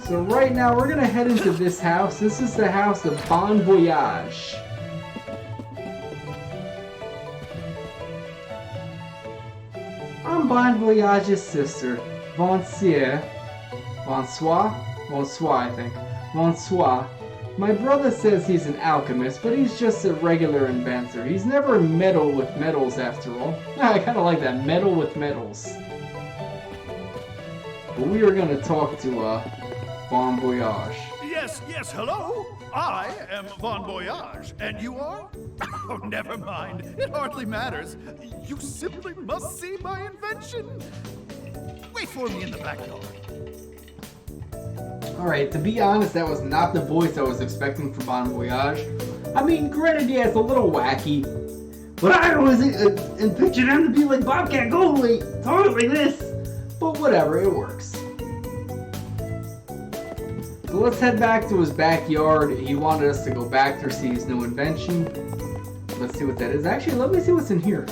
So right now we're going to head into this house. This is the house of Bon Voyage. I'm Bon Voyage's sister, Bonsoir, I think. Bonsoir. My brother says he's an alchemist, but he's just a regular inventor. He's never meddled with metals after all. I kind of like that, meddle with metals. But we are going to talk to Bon Voyage. Yes, hello. I am Bon Voyage, and you are? Oh, never mind. It hardly matters. You simply must see my invention. Wait for me in the backyard. Alright, to be honest, that was not the voice I was expecting from Bon Voyage. I mean, granted, yeah, it's a little wacky, but I always pictured him to be like Bobcat Goldthwait, talking like this. But whatever, it works. So let's head back to his backyard. He wanted us to go back there, see his new invention. Let's see what that is. Actually, let me see what's in here.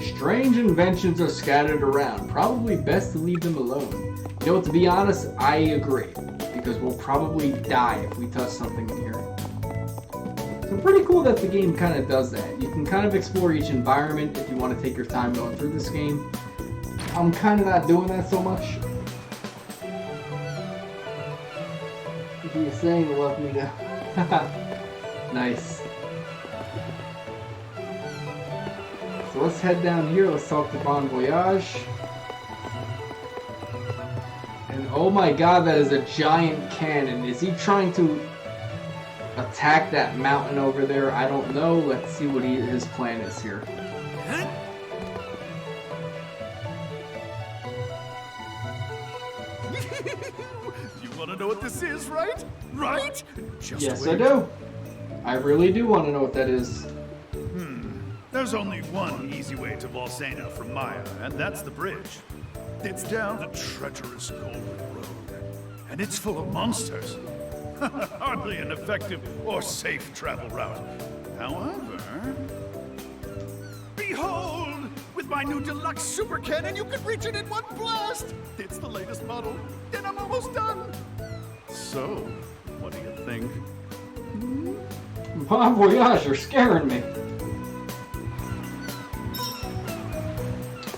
Strange inventions are scattered around. Probably best to leave them alone. You know, to be honest, I agree. Because we'll probably die if we touch something in here. So pretty cool that the game kind of does that. You can kind of explore each environment if you want to take your time going through this game. I'm kind of not doing that so much. If you're saying to let me go. Nice. So let's head down here. Let's talk to Bon Voyage. And oh my god, that is a giant cannon. Is he trying to attack that mountain over there? I don't know. Let's see what his plan is here. You want to know what this is, right? Right? Just yes, wait. I do. I really do want to know what that is. There's only one easy way to Valsena from Maya, and that's the bridge. It's down the treacherous Golden Road, and it's full of monsters. Hardly an effective or safe travel route. However, behold! With my new deluxe super cannon, you can reach it in one blast! It's the latest model, and I'm almost done! So, what do you think? Bon Voyage, you're scaring me.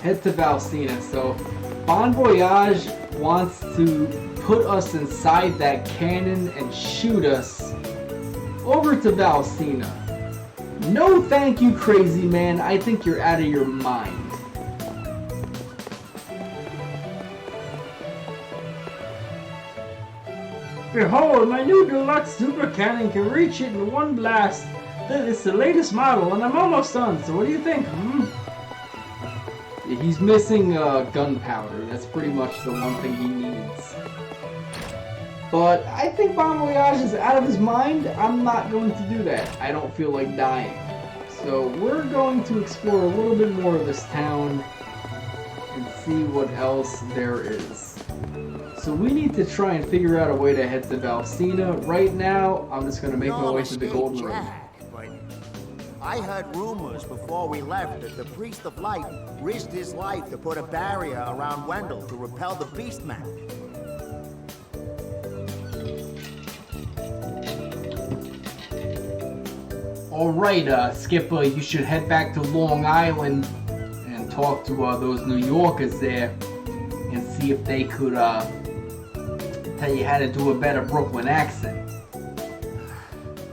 Head to Valsena. So, Bon Voyage wants to put us inside that cannon and shoot us over to Valsena. No thank you, crazy man. I think you're out of your mind. Behold, my new deluxe super cannon can reach it in one blast. It's the latest model, and I'm almost done. So what do you think? He's missing gunpowder. That's pretty much the one thing he needs. But I think Bon Voyage is out of his mind. I'm not going to do that. I don't feel like dying. So we're going to explore a little bit more of this town and see what else there is. So So we need to try and figure out a way to head to Valsena. Right now, I'm just going to make my way to the Golden Road. But I heard rumors before we left that the Priest of Light risked his life to put a barrier around Wendell to repel the Beastmen. Alright, Skipper, you should head back to Long Island and talk to those New Yorkers there and see if they could tell you how to do a better Brooklyn accent.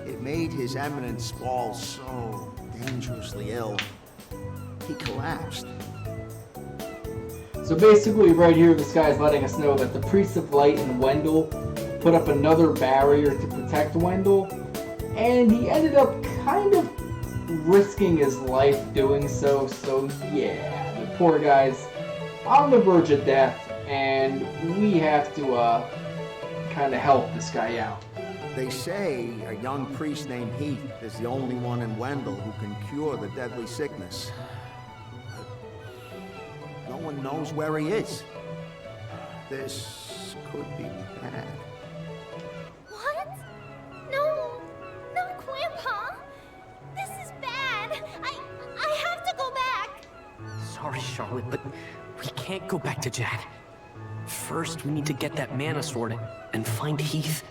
It made His Eminence fall so dangerously ill. He collapsed. So basically right here this guy's letting us know that the Priest of Light in Wendell put up another barrier to protect Wendell, and he ended up kind of risking his life doing so. So yeah, the poor guy's on the verge of death, and we have to kind of help this guy out. They say a young priest named Heath is the only one in Wendell who can cure the deadly sickness. No one knows where he is. This could be bad. What? No, Grandpa. This is bad. I have to go back. Sorry, Charlotte, but we can't go back to Jad. First, we need to get that mana sword and find Heath.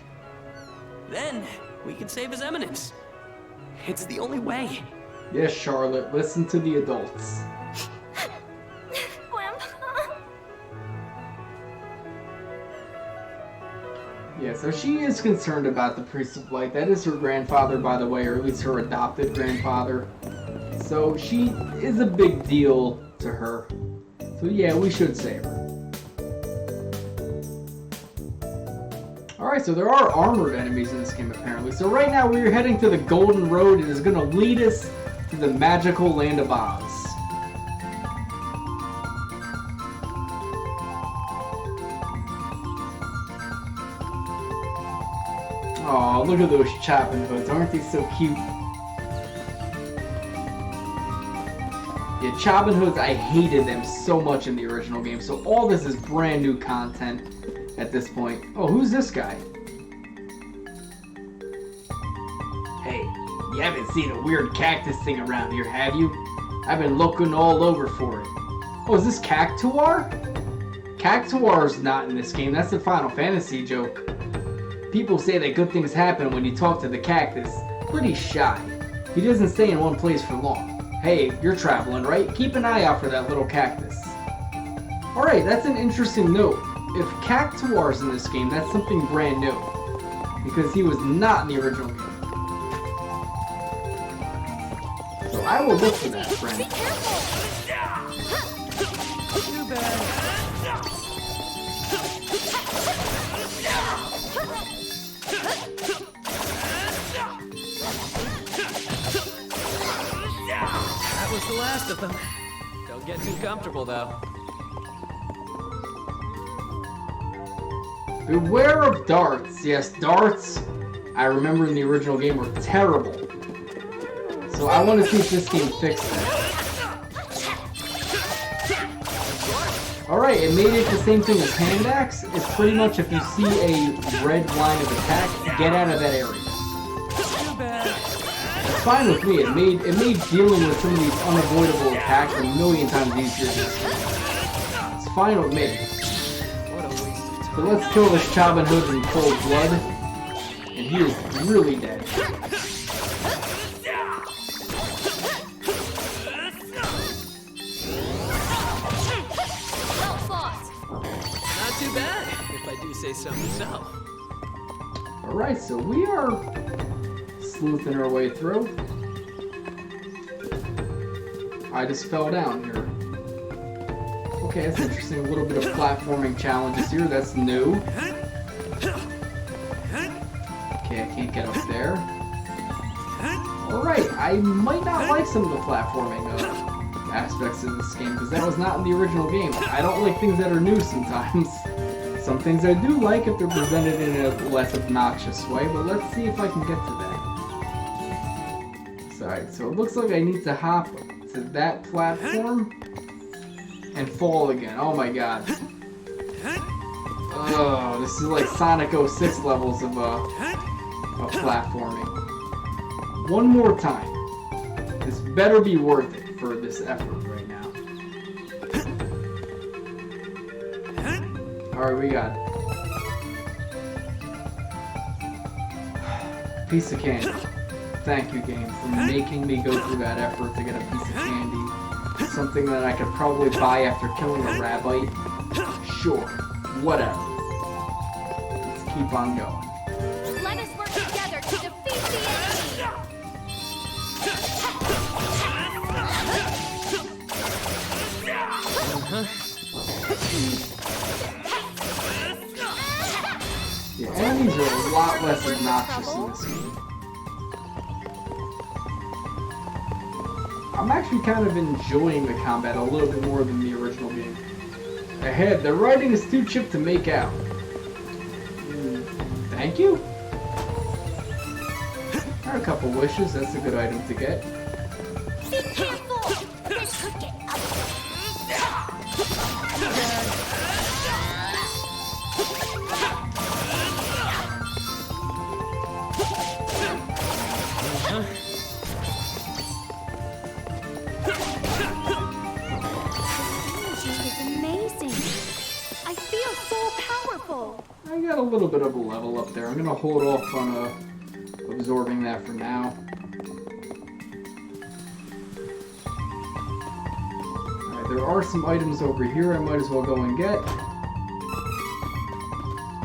Then, we can save His Eminence. It's the only way. Yes, Charlotte, listen to the adults. Grandpa. Yeah, so she is concerned about the Priest of Light. That is her grandfather, by the way, or at least her adopted grandfather. So she is a big deal to her. So yeah, we should save her. Alright, so there are armored enemies in this game apparently. So right now we're heading to the Golden Road. It is going to lead us to the magical land of Oz. Oh, look at those chopping hoods. Aren't they so cute? Yeah, chopping hoods, I hated them so much in the original game. So all this is brand new content at this point. Oh, who's this guy? Hey, you haven't seen a weird cactus thing around here, have you? I've been looking all over for it. Oh, is this Cactuar? Cactuar's not in this game. That's the Final Fantasy joke. People say that good things happen when you talk to the cactus. Pretty shy. He doesn't stay in one place for long. Hey, you're traveling, right? Keep an eye out for that little cactus. Alright, that's an interesting note. If Cactuar's in this game, that's something brand new. Because he was not in the original game. So I will look for that, friend. Be careful! Too bad. That was the last of them. Don't get too comfortable, though. Beware of darts. Yes, darts, I remember in the original game, were terrible. So I want to see if this game fixed that. Alright, it made it the same thing as Hand Axe. It's pretty much if you see a red line of attack, get out of that area. It's fine with me. It made dealing with some of these unavoidable attacks a million times easier. It's fine with me. So let's kill this Chabin Hood in cold blood. And he is really dead. Well fought. Not too bad, if I do say so myself. Alright, so we are sleuthing our way through. I just fell down here. Okay, that's interesting. A little bit of platforming challenges here. That's new. Okay, I can't get up there. Alright, I might not like some of the platforming aspects of this game, because that was not in the original game. I don't like things that are new sometimes. Some things I do like if they're presented in a less obnoxious way, but let's see if I can get to that. Alright, so it looks like I need to hop to that platform and fall again. Oh my god. Oh, this is like Sonic 06 levels of platforming. One more time. This better be worth it for this effort right now. Alright, we got it. Piece of candy. Thank you, game, for making me go through that effort to get a piece of candy. Something that I could probably buy after killing a rabbite. Sure, whatever. Let's keep on going. Let us work together to defeat the The enemies are a lot less obnoxious in this game. I'm actually kind of enjoying the combat a little bit more than the original game. Ahead, the writing is too chipped to make out. Thank you? Got a couple wishes, that's a good item to get. Be careful! This could get I got a little bit of a level up there. I'm gonna hold off on absorbing that for now. Alright, there are some items over here I might as well go and get.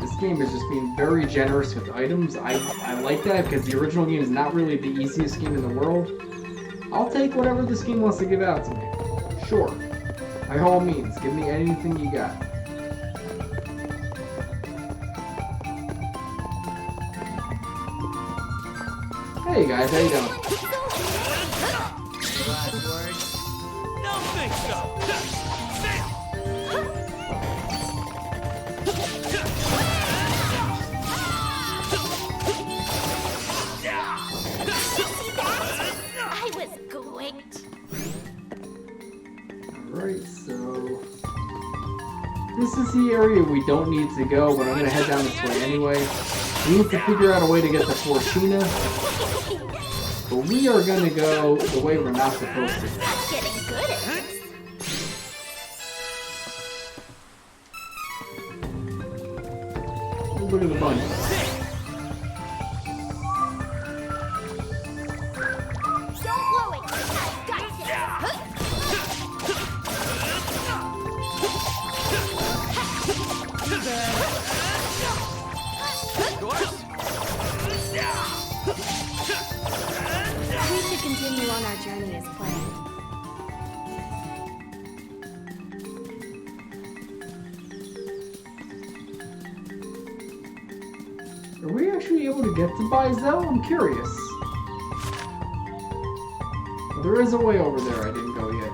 This game is just being very generous with items. I like that because the original game is not really the easiest game in the world. I'll take whatever this game wants to give out to me. Sure. By all means, give me anything you got. Hey guys, how you doing? Don't think so. I was great. Alright, so this is the area we don't need to go, but I'm gonna head down this way anyway. We need to figure out a way to get to Forsena. But we are going to go the way we're not supposed to go. I'm getting good at this. Look at the bunny. Don't blow it. I've got We should continue on our journey as planned. Are we actually able to get to Bizel? I'm curious. Well, there is a way over there I didn't go yet.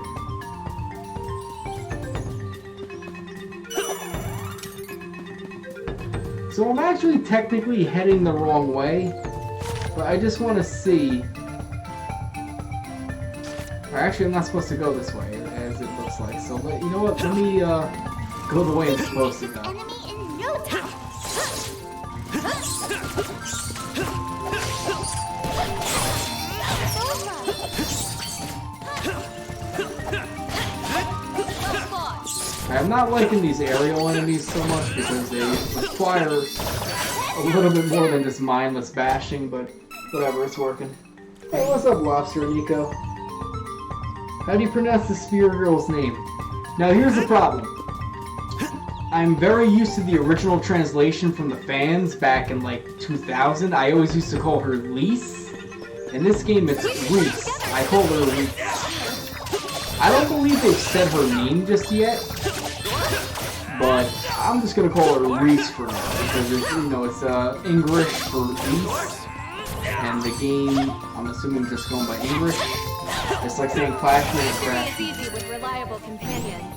So I'm actually technically heading the wrong way, but I just want to see. Or actually, I'm not supposed to go this way, as it looks like. So, you know what? Let me go the way I'm supposed to go. enemy in no time. I'm not liking these aerial enemies so much because they require a little bit more than just mindless bashing, but whatever, it's working. Hey, what's up, Lobster Nico? How do you pronounce the Spear Girl's name? Now, here's the problem. I'm very used to the original translation from the fans back in, like, 2000. I always used to call her Lise. In this game, it's Reese. I call her Reese. I don't believe they've said her name just yet, but I'm just gonna call her Reese for now because it's, you know, it's English for Reese, and the game, I'm assuming, just going by English. It's like saying Clashman and Crash. It's easy with reliable companions.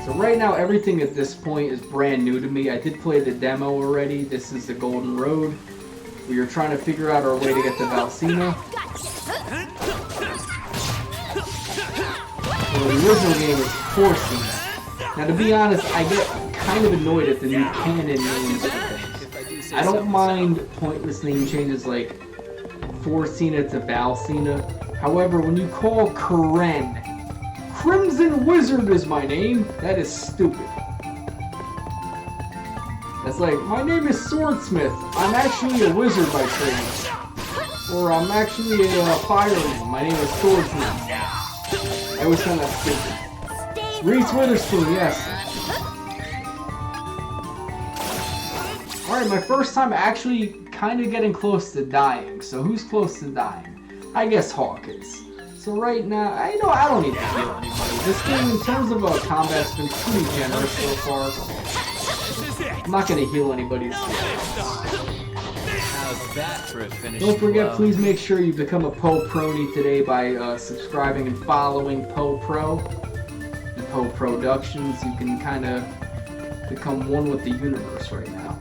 So right now, everything at this point is brand new to me. I did play the demo already. This is the Golden Road. We are trying to figure out our way to get to Valsena. the original game is Forsena. Now, to be honest, I get kind of annoyed at the new canon names for things. I don't mind pointless name changes like Forsena to Valsena. However, when you call Karen, Crimson Wizard is my name, that is stupid. That's like, my name is Swordsmith. I'm actually a wizard by training. Or I'm actually a fireman. My name is Swordsmith. I always found that stupid. Reese Witherspoon, yes. Alright, my first time actually kind of getting close to dying. So who's close to dying? I guess Hawk is. So right now, I don't need to heal anybody. This game, in terms of combat, has been pretty generous so far. I'm not going to heal anybody's. How's that for a finish? Don't forget, please make sure you become a Poe Prony today by subscribing and following Poe Pro and POEPROductions. You can kind of become one with the universe right now.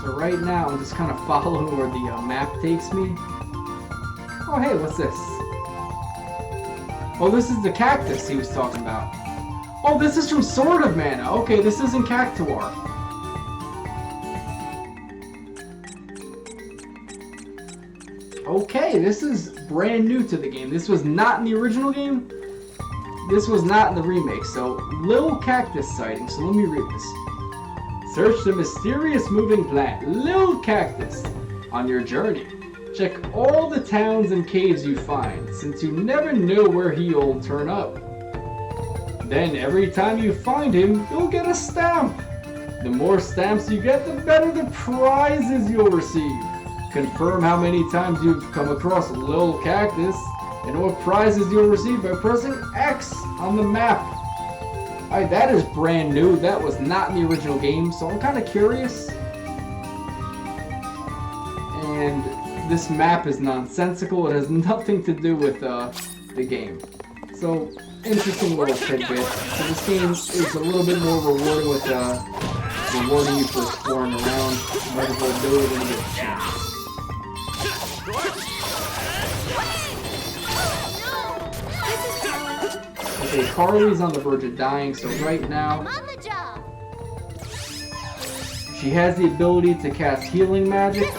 So right now, I'm just kind of following where the map takes me. Oh, hey, what's this? Oh, this is the cactus he was talking about. Oh, this is from Sword of Mana. Okay, this isn't Cactuar. Okay, this is brand new to the game. This was not in the original game. This was not in the remake. So, Lil Cactus sighting. So let me read this. Search the mysterious moving plant, Lil Cactus, on your journey. Check all the towns and caves you find, since you never know where he'll turn up. Then every time you find him, you'll get a stamp. The more stamps you get, the better the prizes you'll receive. Confirm how many times you've come across Lil Cactus and what prizes you'll receive by pressing X on the map. Alright, that is brand new. That was not in the original game, so I'm kind of curious. And this map is nonsensical. It has nothing to do with the game. So, interesting little tidbit. So this game is a little bit more rewarding with rewarding you for exploring around. Might as well do it when you get a chance. Okay, Carly's on the verge of dying, so right now she has the ability to cast healing magic.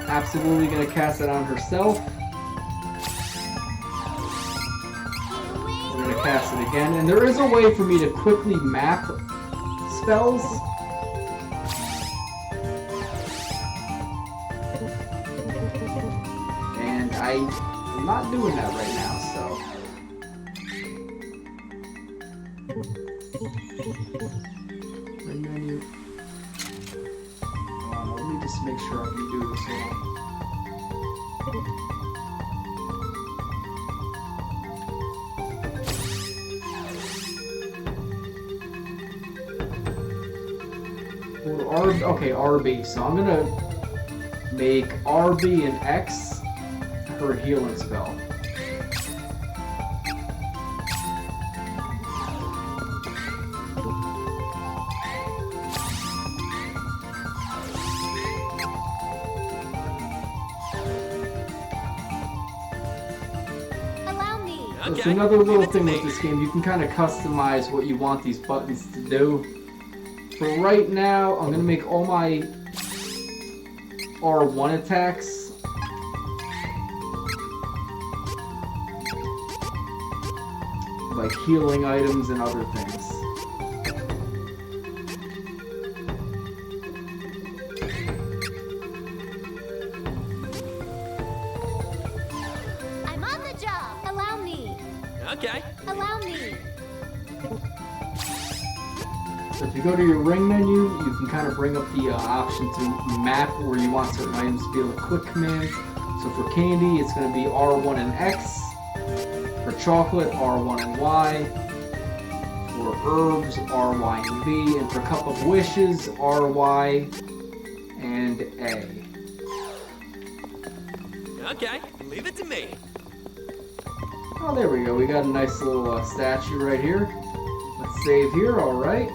Absolutely gonna cast it on herself. We're gonna cast it again, and there is a way for me to quickly map spells. And I'm not doing that right now, so. Ring menu. Let me just make sure I can do this one. Okay, RB. So I'm gonna make RB and X her healing spell. It's another little thing with this game. You can kind of customize what you want these buttons to do. For right now, I'm going to make all my R1 attacks like healing items and other things. I'm on the job. Allow me. Okay. Allow me. So if you go to your ring menu, you can kind of bring up the option to map where you want certain items to be able to click commands. So for candy, it's going to be R1 and X. For chocolate, R1 and Y. For herbs, RY and B. And for cup of wishes, RY and A. Okay, leave it to me. Oh, there we go. We got a nice little statue right here. Let's save here, alright.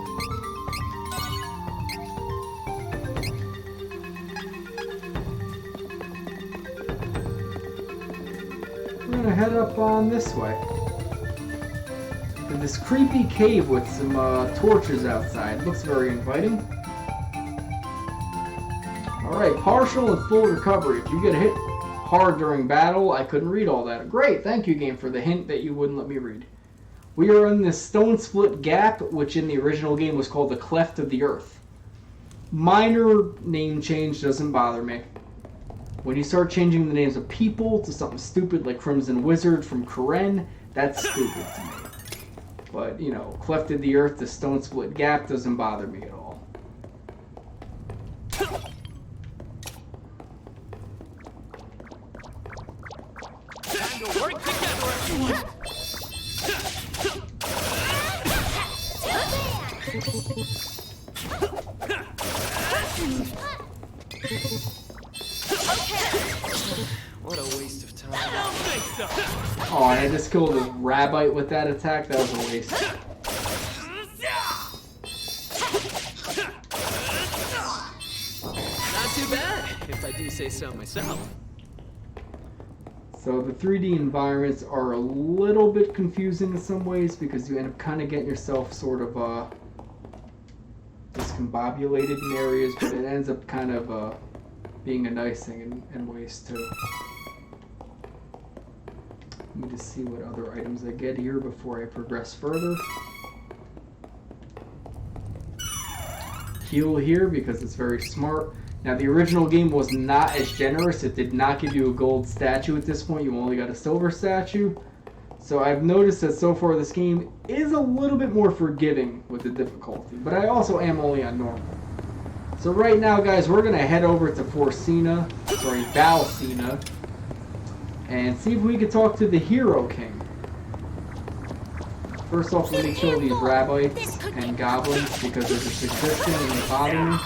gonna head up on this way. To this creepy cave with some torches outside. Looks very inviting. Alright, partial and full recovery. If you get hit hard during battle, I couldn't read all that. Great, thank you game for the hint that you wouldn't let me read. We are in this stone split gap, which in the original game was called the Cleft of the Earth. Minor name change doesn't bother me. When you start changing the names of people to something stupid like Crimson Wizard from Karen, that's stupid to me. But, you know, Cleft of the Earth, the stone split gap doesn't bother me at all. Time to work together, everyone! What a waste of time. I don't think so! Oh, and I just killed a rabbite with that attack? That was a waste. Not too bad, if I do say so myself. So the 3D environments are a little bit confusing in some ways because you end up kind of getting yourself sort of discombobulated in areas, but it ends up kind of being a nice thing in ways too. Let me just see what other items I get here before I progress further. Heal here because it's very smart. Now the original game was not as generous. It did not give you a gold statue at this point. You only got a silver statue. So I've noticed that so far this game is a little bit more forgiving with the difficulty. But I also am only on normal. So right now guys, we're going to head over to Valsena, and see if we can talk to the Hero King. First off, let me kill these rabbites and goblins because they're just existing and they bother me.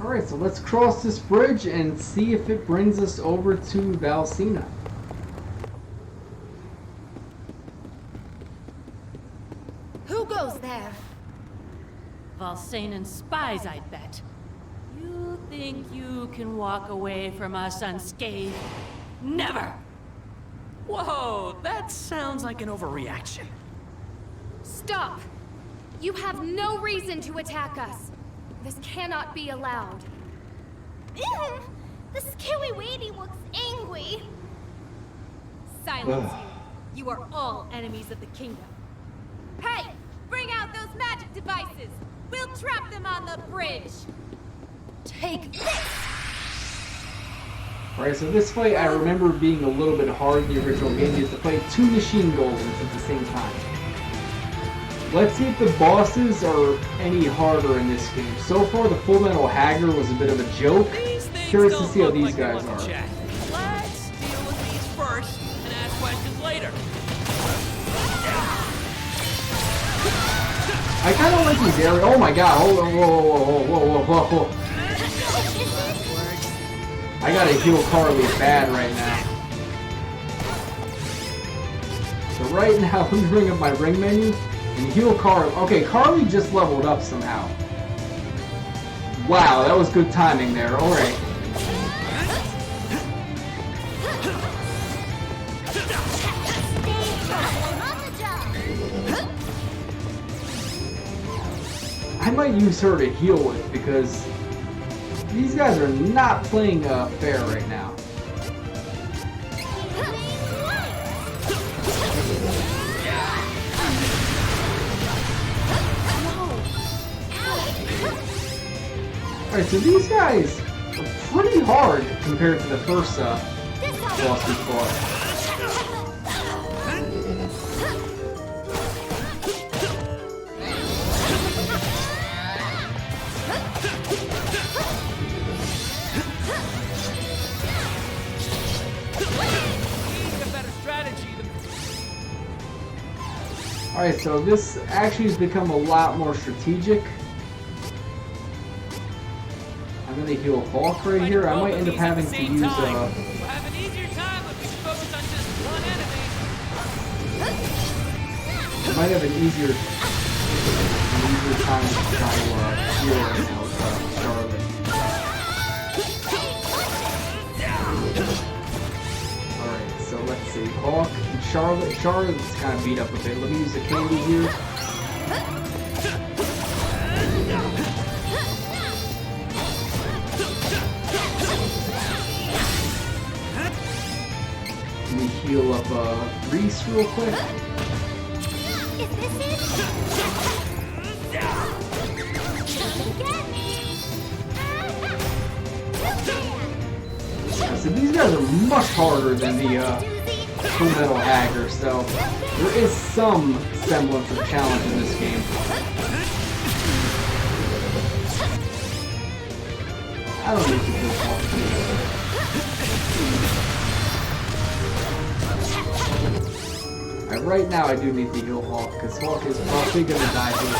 Alright, so let's cross this bridge and see if it brings us over to Valsena. Who goes there? Valsenan spies, I bet. You think you can walk away from us unscathed? Never! Whoa, that sounds like an overreaction. Stop! You have no reason to attack us. This cannot be allowed. The scary lady looks angry. Silence you. You are all enemies of the kingdom. Hey! Bring out those magic devices! We'll trap them on the bridge! Take this! Alright, so this fight I remember being a little bit hard in the original game. You have to fight two machine golems at the same time. Let's see if the bosses are any harder in this game. So far, the full Metal Hagger was a bit of a joke. Curious to see how these guys are. Let's deal with these first and ask questions later. I kind of like these areas. Oh my god, hold on, whoa. I gotta heal Carly bad right now. So right now, let me bring up my ring menu. And heal Carly. Okay, Carly just leveled up somehow. Wow, that was good timing there. Alright. I might use her to heal with because these guys are not playing fair right now. Alright, so these guys are pretty hard compared to the first boss we fought. Alright, so this actually has become a lot more strategic. I'm gonna heal Hawk right here. I might end up having to use We'll have an easier time if we focus on just one enemy. I might have an easier time to try to heal right now with Charlotte. Alright, so let's see. Hawk and Charlotte. Charlotte's kind of beat up a bit. Let me use the candy here. Let me heal up Riesz real quick. Is this it? So these guys are much harder than the Full Metal Hagger, so there is some semblance of challenge in this game. I don't need to do Hawk. Right now I do need to heal Hawk, because Hawk is probably going to die from the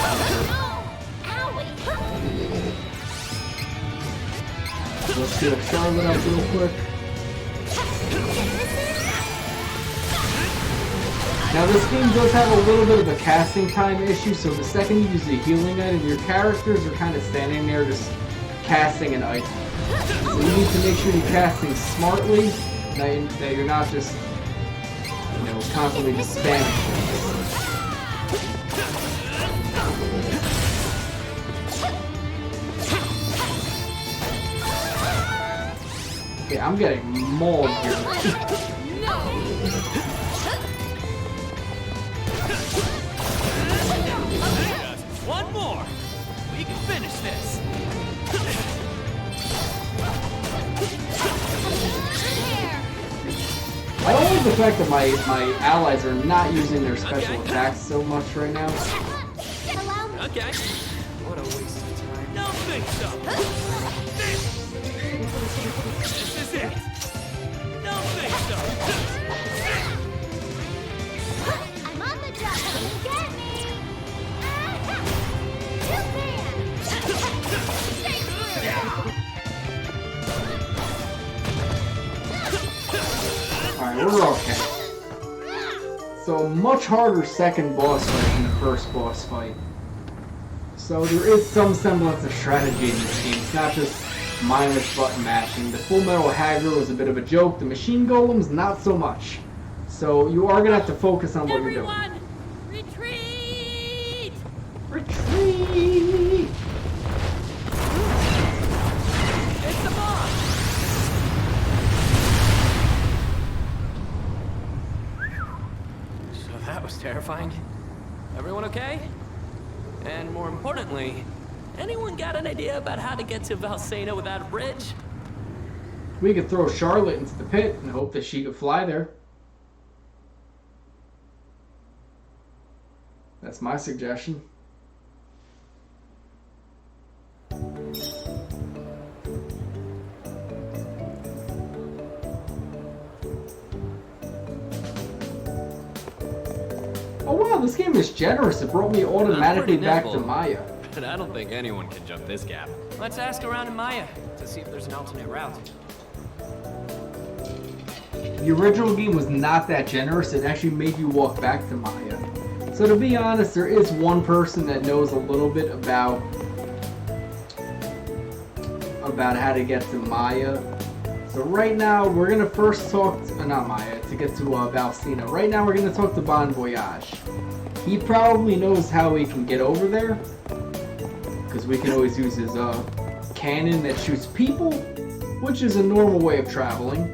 Let's heal Charlotte up real quick. Now this game does have a little bit of a casting time issue, so the second you use the healing item, your characters are kind of standing there just casting an item. So you need to make sure you're casting smartly, that you're not just constantly just spamming things. Okay, I'm getting mauled here. One more. We can finish this. I don't like the fact that my allies are not using their special attacks so much right now. Okay. What a waste of time. Don't think so. This is it. Don't think so. I'm on the job. Get me. Alright, we're okay. So, much harder second boss fight than the first boss fight. So there is some semblance of strategy in this game. It's not just mindless button mashing. The Full Metal Hagger was a bit of a joke. The machine golems, not so much. So you are going to have to focus on what you're doing. Retreat! Retreat! It's the boss! So that was terrifying. Everyone okay? And more importantly, anyone got an idea about how to get to Valsena without a bridge? We could throw Charlotte into the pit and hope that she could fly there. That's my suggestion. Oh wow, this game is generous. It brought me automatically back to Maya. But I don't think anyone can jump this gap. Let's ask around in Maya to see if there's an alternate route. The original game was not that generous. It actually made you walk back to Maya. So to be honest, there is one person that knows a little bit about how to get to Maya. So right now, we're going to first talk to, not Maya, to get to Valsena. Right now, we're going to talk to Bon Voyage. He probably knows how we can get over there, because we can always use his cannon that shoots people, which is a normal way of traveling.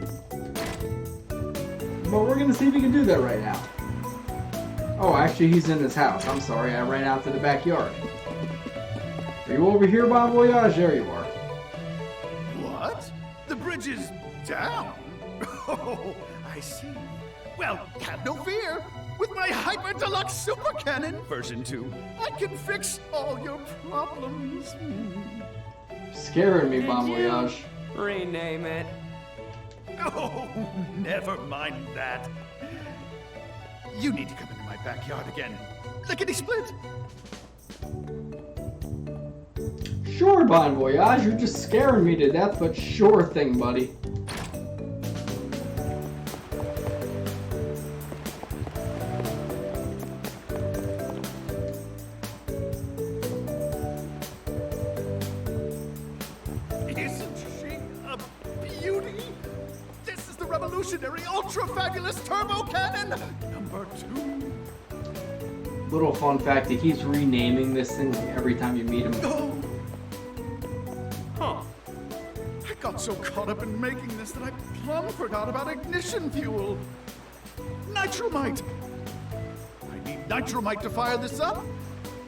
But we're going to see if we can do that right now. Oh, actually, he's in his house. I'm sorry, I ran out to the backyard. Are you over here, Bon Voyage? There you are. What? The bridge is down? Oh, I see. Well, have no fear. With my Hyper Deluxe Super Cannon version 2, I can fix all your problems. Scaring me, Bon Voyage. Rename it. Oh, never mind that. You need to come into my backyard again. Lickety-split! Sure, Bon Voyage, you're just scaring me to death, but sure thing, buddy. Isn't she a beauty? This is the revolutionary ultra-fabulous turbo cannon! Number 2. Little fun fact, he keeps renaming this thing like every time you meet him. Oh. Huh. I got so caught up in making this that I plumb forgot about ignition fuel. Nitromite! I need nitromite to fire this up.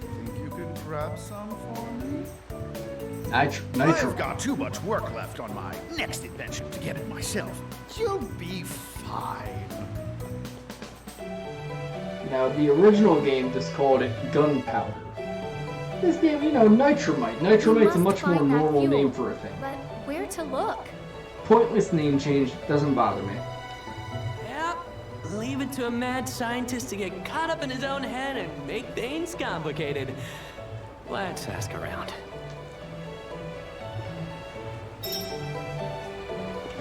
Think you can grab some for me? Nitro. I've got too much work left on my next invention to get it myself. You'll be fine. Now, the original game just called it gunpowder. This game, you know, nitromite. Nitromite's a much more normal name for a thing. But where to look? Pointless name change doesn't bother me. Yep. Leave it to a mad scientist to get caught up in his own head and make things complicated. Let's ask around.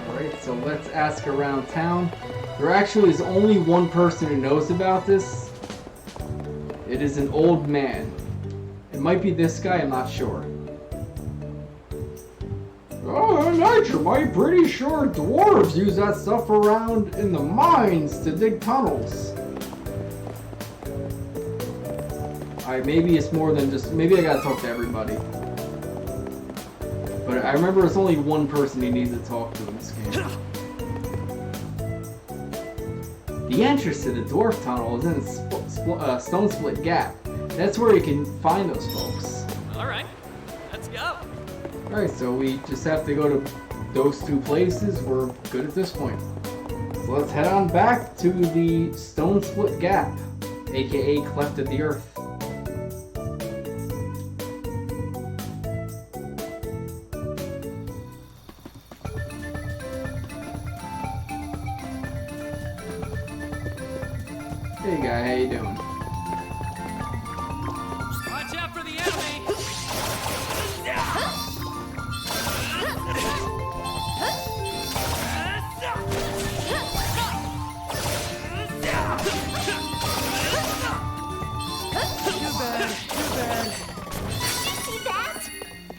Alright, so let's ask around town. There actually is only one person who knows about this. It is an old man. It might be this guy, I'm not sure. Oh, nitromite, pretty sure dwarves use that stuff around in the mines to dig tunnels. Alright, maybe it's more than just, maybe I gotta talk to everybody. But I remember it's only one person he needs to talk to in this game. The entrance to the dwarf tunnel is in Stone Split Gap. That's where you can find those folks. Alright, let's go. Alright, so we just have to go to those two places. We're good at this point. So let's head on back to the Stone Split Gap, aka Cleft of the Earth. Hey guy, how you doing? Watch out for the enemy! Too bad. See that?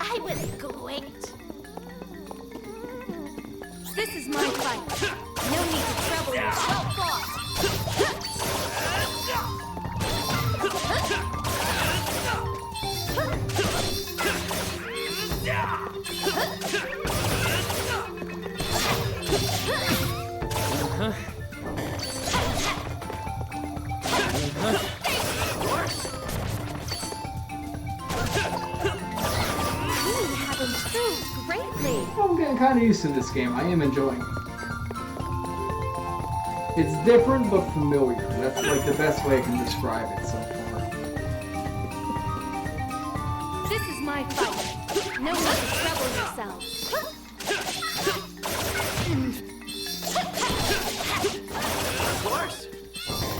I was great. This is my fight. No need to trouble yourself, boss. I'm getting kind of used to this game. I am enjoying it. It's different but familiar. That's like the best way I can describe it so far. This is my fight. No need to trouble yourselves. Of course.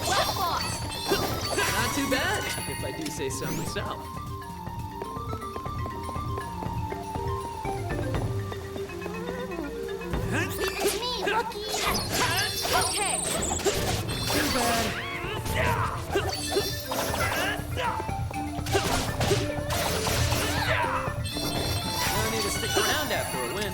Well, boss. Not too bad, if I do say so myself. It's me, Lucky. Okay. Too bad. I need to stick around after a win.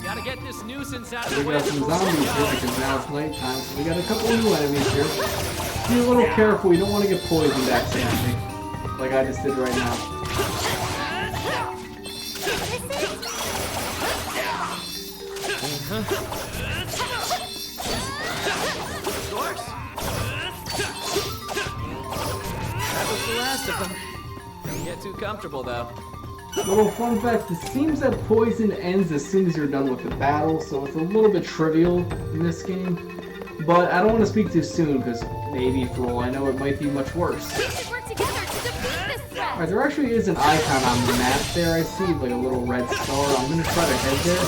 Gotta get this nuisance out of We the way got some before zombies we here go. because now it's nighttime, so we got a couple of new enemies here. Be a little careful, you don't want to get poisoned accidentally. Like I just did right now. Of course. That was the last of them. Don't get too comfortable, though. Little fun fact, it seems that poison ends as soon as you're done with the battle, so it's a little bit trivial in this game. But I don't want to speak too soon, because maybe, for all I know, it might be much worse. We should work together to defeat this threat. Alright, there actually is an icon on the map there, I see, like a little red star. I'm gonna try to head there.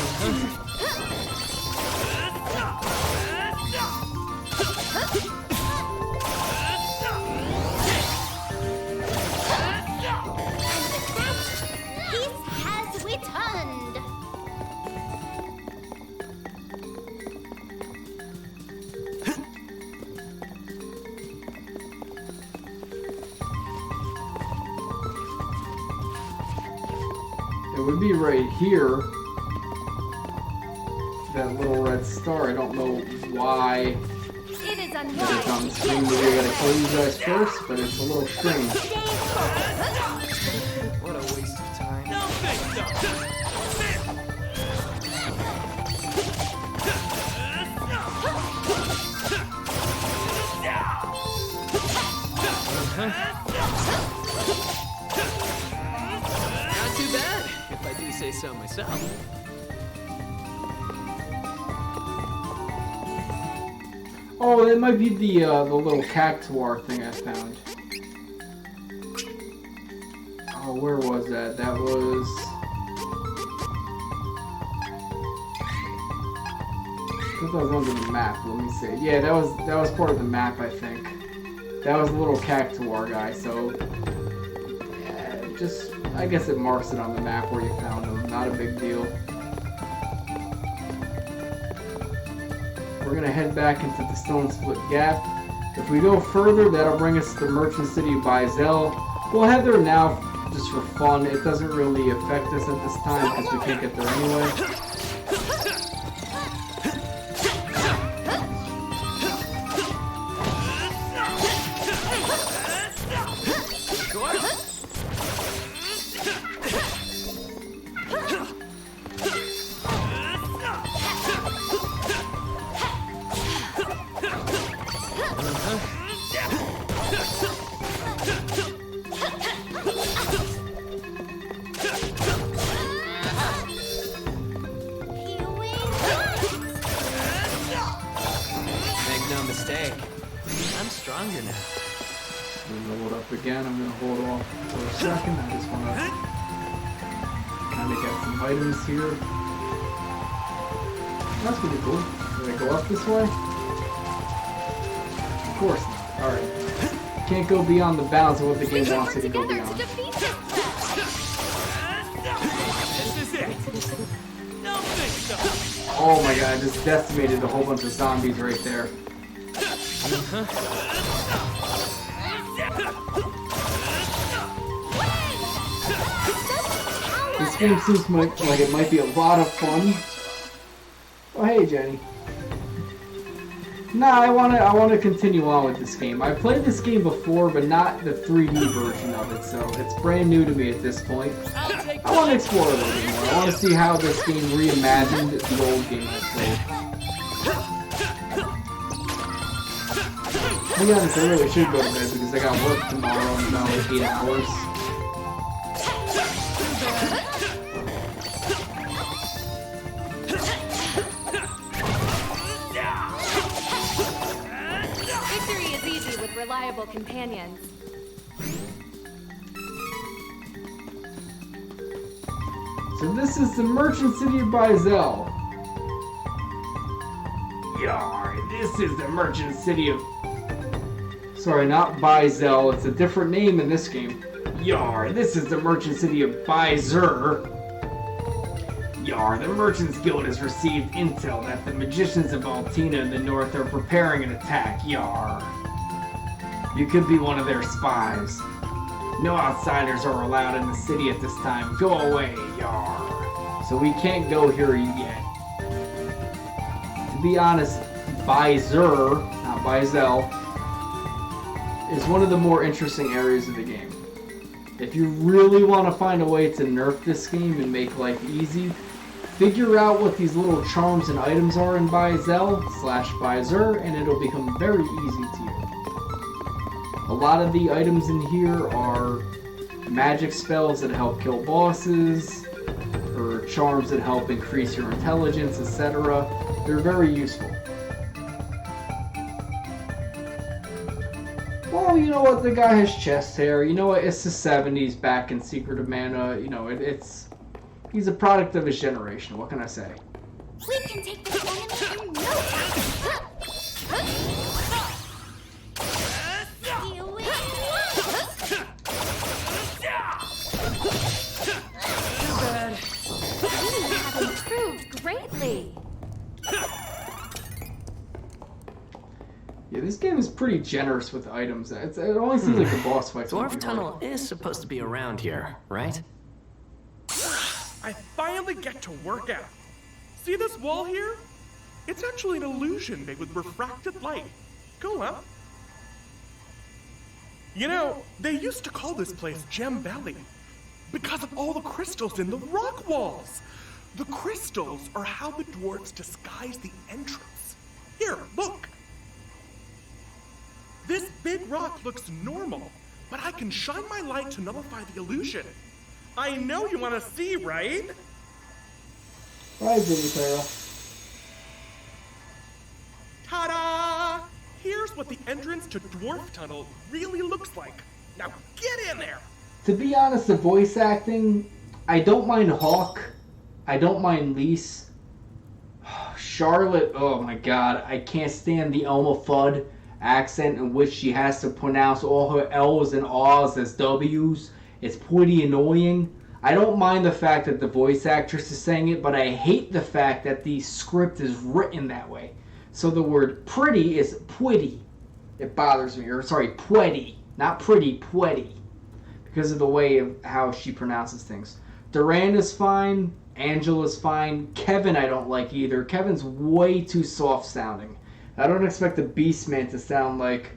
would be right here. That little red star. I don't know why It is it's on the screen. Maybe I gotta kill you guys first, but it's a little strange. What a waste of time. Not too bad, if I do say so myself. Oh, it might be the little cactuar thing I found. Oh, where was that? That was... I thought that was under the map. Let me see. Yeah, that was part of the map, I think. That was a little cactuar guy. So, yeah, just I guess it marks it on the map where you found him. Not a big deal. We're gonna head back into the Stone Split Gap. If we go further, that'll bring us to the merchant city of Bizel. We'll head there now just for fun. It doesn't really affect us at this time because we can't get there anyway. I'm stronger now. I'm gonna load up again. I'm gonna hold off for a second. I just wanna kind of get some items here. That's pretty cool. Did I go up this way? Of course not. Alright. Can't go beyond the bounds of what the game wants you to go beyond. This is it. Oh my god, I just decimated a whole bunch of zombies right there. This game seems like it might be a lot of fun. Oh hey Jenny. Nah, I wanna continue on with this game. I played this game before, but not the 3D version of it, so it's brand new to me at this point. I want to explore a little bit more. I want to see how this game reimagined the old game I played. To be honest, I really should go to bed because I got work tomorrow in about 8 hours. Victory is easy with reliable companions. So this is the merchant city of Bizel. Yar, this is the merchant city of... Sorry, not Bizel. It's a different name in this game. Yar, this is the merchant city of Bizer. Yar, the Merchants Guild has received intel that the magicians of Valsena in the north are preparing an attack. Yar. You could be one of their spies. No outsiders are allowed in the city at this time. Go away, Yar. So we can't go here yet. To be honest, Bizer, not Bizel, is one of the more interesting areas of the game. If you really want to find a way to nerf this game and make life easy, figure out what these little charms and items are in Bizel/Bizer, and it'll become very easy to you. A lot of the items in here are magic spells that help kill bosses, or charms that help increase your intelligence, etc. They're very useful. Well, you know what? The guy has chest hair. You know what? It's the 70s back in Secret of Mana. You know, he's a product of his generation. What can I say? We can take this enemy in no time. Greatly. Yeah, this game is pretty generous with items. It only seems like the boss fights. Dwarf Tunnel is supposed to be around here, right? finally get to work out. See this wall here? It's actually an illusion made with refracted light. Cool, huh? You know, they used to call this place Gem Valley because of all the crystals in the rock walls. The crystals are how the dwarves disguise the entrance. Here, look. This big rock looks normal, but I can shine my light to nullify the illusion. I know you want to see, right? Right, Sarah. Ta-da! Here's what the entrance to Dwarf Tunnel really looks like. Now get in there! To be honest, the voice acting, I don't mind Hawk. I don't mind Lise. Charlotte, oh my god, I can't stand the Elma Fudd accent in which she has to pronounce all her L's and R's as W's. It's pretty annoying. I don't mind the fact that the voice actress is saying it, but I hate the fact that the script is written that way. So the word pretty is pwitty. It bothers me. Or sorry, pwetty. Not pretty, pwetty. Because of the way of how she pronounces things. Duran is fine. Angela's fine. Kevin I don't like either. Kevin's way too soft sounding. I don't expect the Beastman to sound like,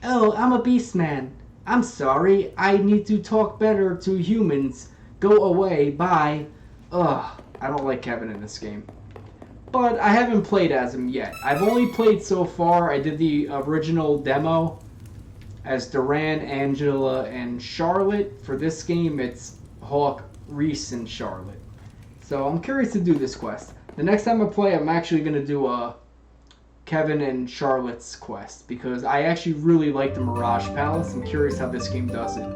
"Oh, I'm a Beastman. I'm sorry. I need to talk better to humans. Go away. Bye." Ugh. I don't like Kevin in this game. But I haven't played as him yet. I've only played so far. I did the original demo as Duran, Angela, and Charlotte. For this game, it's Hawk, Riesz, and Charlotte. So I'm curious to do this quest. The next time I play, I'm actually going to do a Kevin and Charlotte's quest, because I actually really like the Mirage Palace. I'm curious how this game does it.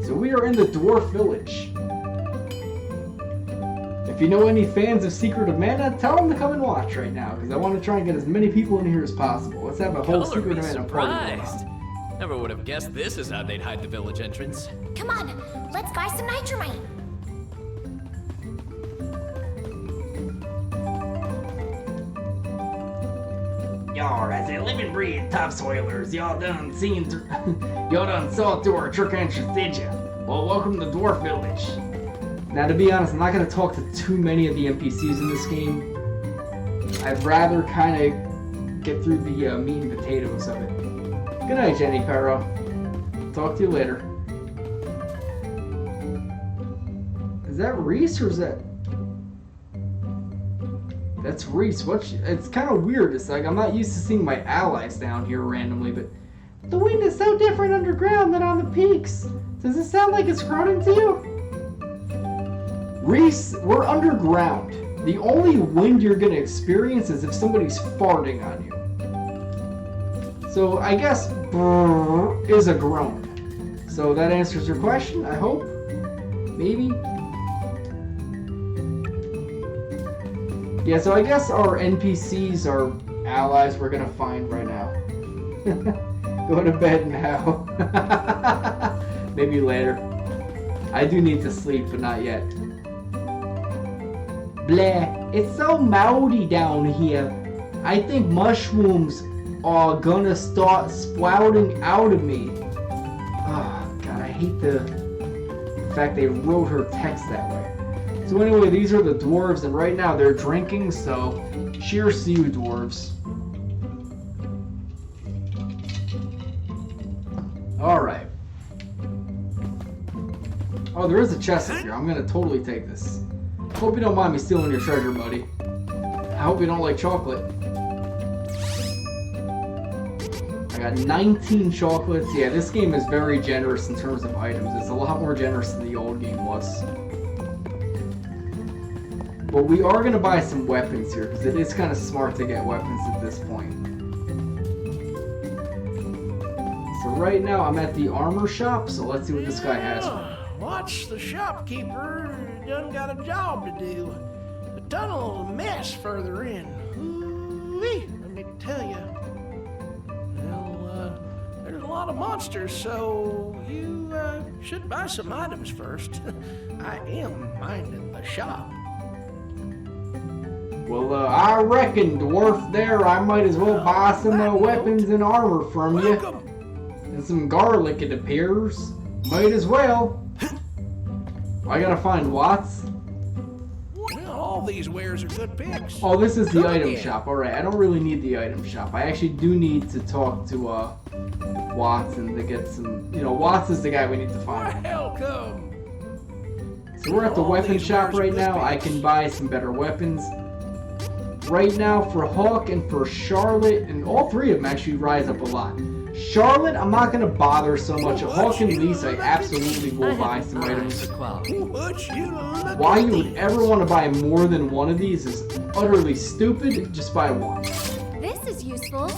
So we are in the Dwarf Village. If you know any fans of Secret of Mana, tell them to come and watch right now, because I want to try and get as many people in here as possible. Let's have a whole Secret of Mana party going on. Never would have guessed this is how they'd hide the village entrance. Come on, let's buy some nitramite. Y'all, as a living breed topsoilers, y'all done saw through our trick entrance, did ya? Well, welcome to Dwarf Village. Now, to be honest, I'm not going to talk to too many of the NPCs in this game. I'd rather kind of get through the meat and potatoes of it. Good night, Jenny Perro. Talk to you later. Is that Riesz or is that... That's Riesz. It's kind of weird. It's like I'm not used to seeing my allies down here randomly, but... The wind is so different underground than on the peaks. Does it sound like it's grunting to you? Riesz, we're underground. The only wind you're going to experience is if somebody's farting on you. So I guess brrr is a groan. So that answers your question, I hope. Maybe. Yeah, so I guess our NPCs are allies we're going to find right now. Go to bed now. Maybe later. I do need to sleep, but not yet. Bleh, it's so mouldy down here. I think mushrooms are gonna start sprouting out of me. Oh, God, I hate the fact they wrote her text that way. So anyway, these are the dwarves, and right now they're drinking, so cheers to you, dwarves. Alright. Oh, there is a chest up here. I'm gonna totally take this. Hope you don't mind me stealing your treasure, buddy. I hope you don't like chocolate. I got 19 chocolates. Yeah, this game is very generous in terms of items. It's a lot more generous than the old game was. But we are going to buy some weapons here, because it is kind of smart to get weapons at this point. So right now I'm at the armor shop, so let's see what this guy has. Watch the shopkeeper, done got a job to do. The tunnel's a mess further in. Ooh-wee, let me tell you. Well, there's a lot of monsters, so you should buy some items first. I am minding the shop. Well, I reckon, dwarf there, I might as well buy some weapons and armor from you. And some garlic, it appears. Might as well. I gotta find Watts. All these wares are good picks. Oh, this is the item shop. Alright, I don't really need the item shop. I actually do need to talk to Watts and to get some... You know, Watts is the guy we need to find. Welcome. So we're at the weapon shop right now. I can buy some better weapons. Right now for Hawk and for Charlotte, and all three of them actually rise up a lot. Charlotte, I'm not going to bother so much. Hawk and Lise, I absolutely will buy some items. Why you would ever want to buy more than one of these is utterly stupid. Just buy one. This is useful.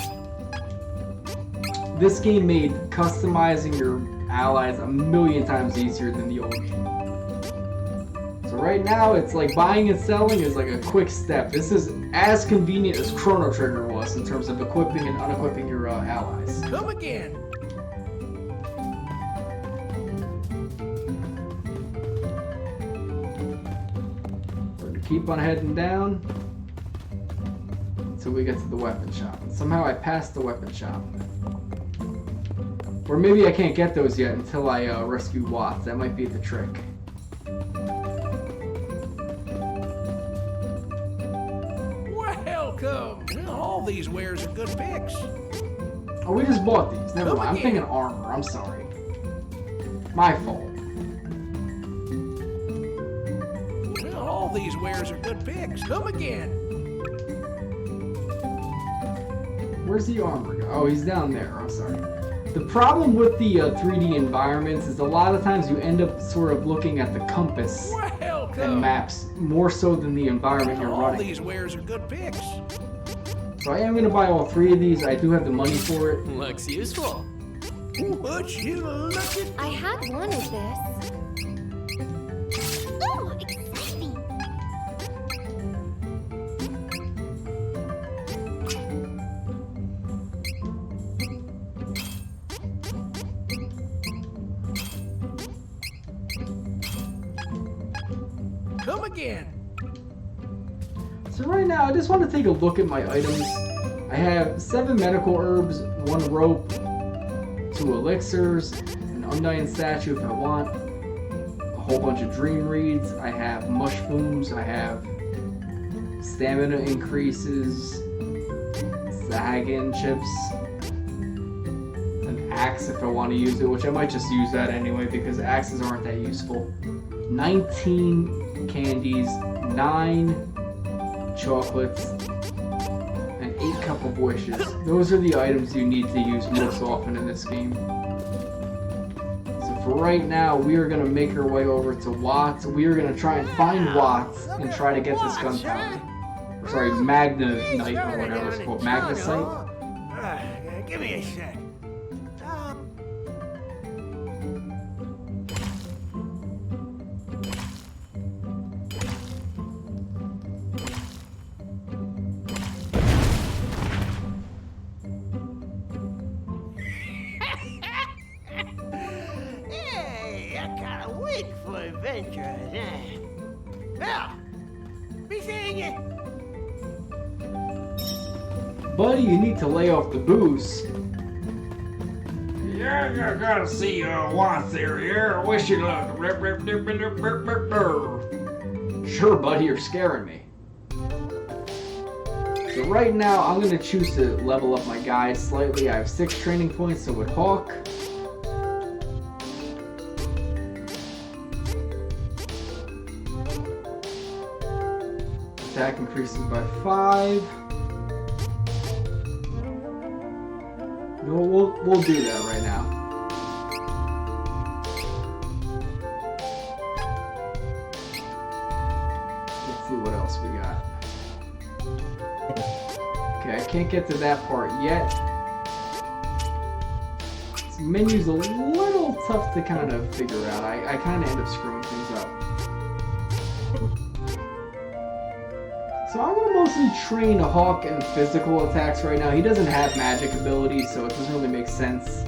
This game made customizing your allies a million times easier than the old game. So right now, it's like buying and selling is like a quick step. This is as convenient as Chrono Trigger was in terms of equipping and unequipping your allies. Come again. We're gonna keep on heading down until we get to the weapon shop. And somehow I passed the weapon shop. Or maybe I can't get those yet until I rescue Watts. That might be the trick. Welcome. All these wares are good picks. Oh, we just bought these. Never mind. I'm thinking armor. I'm sorry. My fault. All these wares are good picks. Come again. Where's the armor go? Oh, he's down there. I'm sorry. The problem with the 3D environments is a lot of times you end up sort of looking at the compass and maps more so than the environment you're running. All these wares are good picks. So I am going to buy all three of these. I do have the money for it. Looks useful. Would you look at... I had wanted this. Ooh, exciting! Come again. So right now, I just want to take a look at my items. I have 7 medical herbs, 1 rope, 2 elixirs, an undying statue if I want, a whole bunch of dream reeds. I have mushrooms. I have stamina increases, Zagan chips, an axe if I want to use it, which I might just use that anyway because axes aren't that useful. 19 candies, 9 chocolates, and 8 cup of wishes. Those are the items you need to use most often in this game. So for right now, we are going to make our way over to Watts. We are going to try and find Watts and try to get this gunpowder. Sorry, Magnanite or whatever it's called. Magnesite? Give me a sec. Hey, I got a wig for adventures, eh? Well, be seeing you. Buddy, you need to lay off the booze. Yeah, I gotta see Watts there. Yeah, wish you luck. Sure, buddy, you're scaring me. So right now, I'm going to choose to level up my guys slightly. I have 6 training points, so with Hawk. Attack increases by 5. No, we'll do that right now. Let's see what else we got. Okay, I can't get to that part yet. This menu's a little tough to kind of figure out. I kind of end up screwing things up. So I'm going to mostly train Hawk in physical attacks right now. He doesn't have magic abilities, so it doesn't really make sense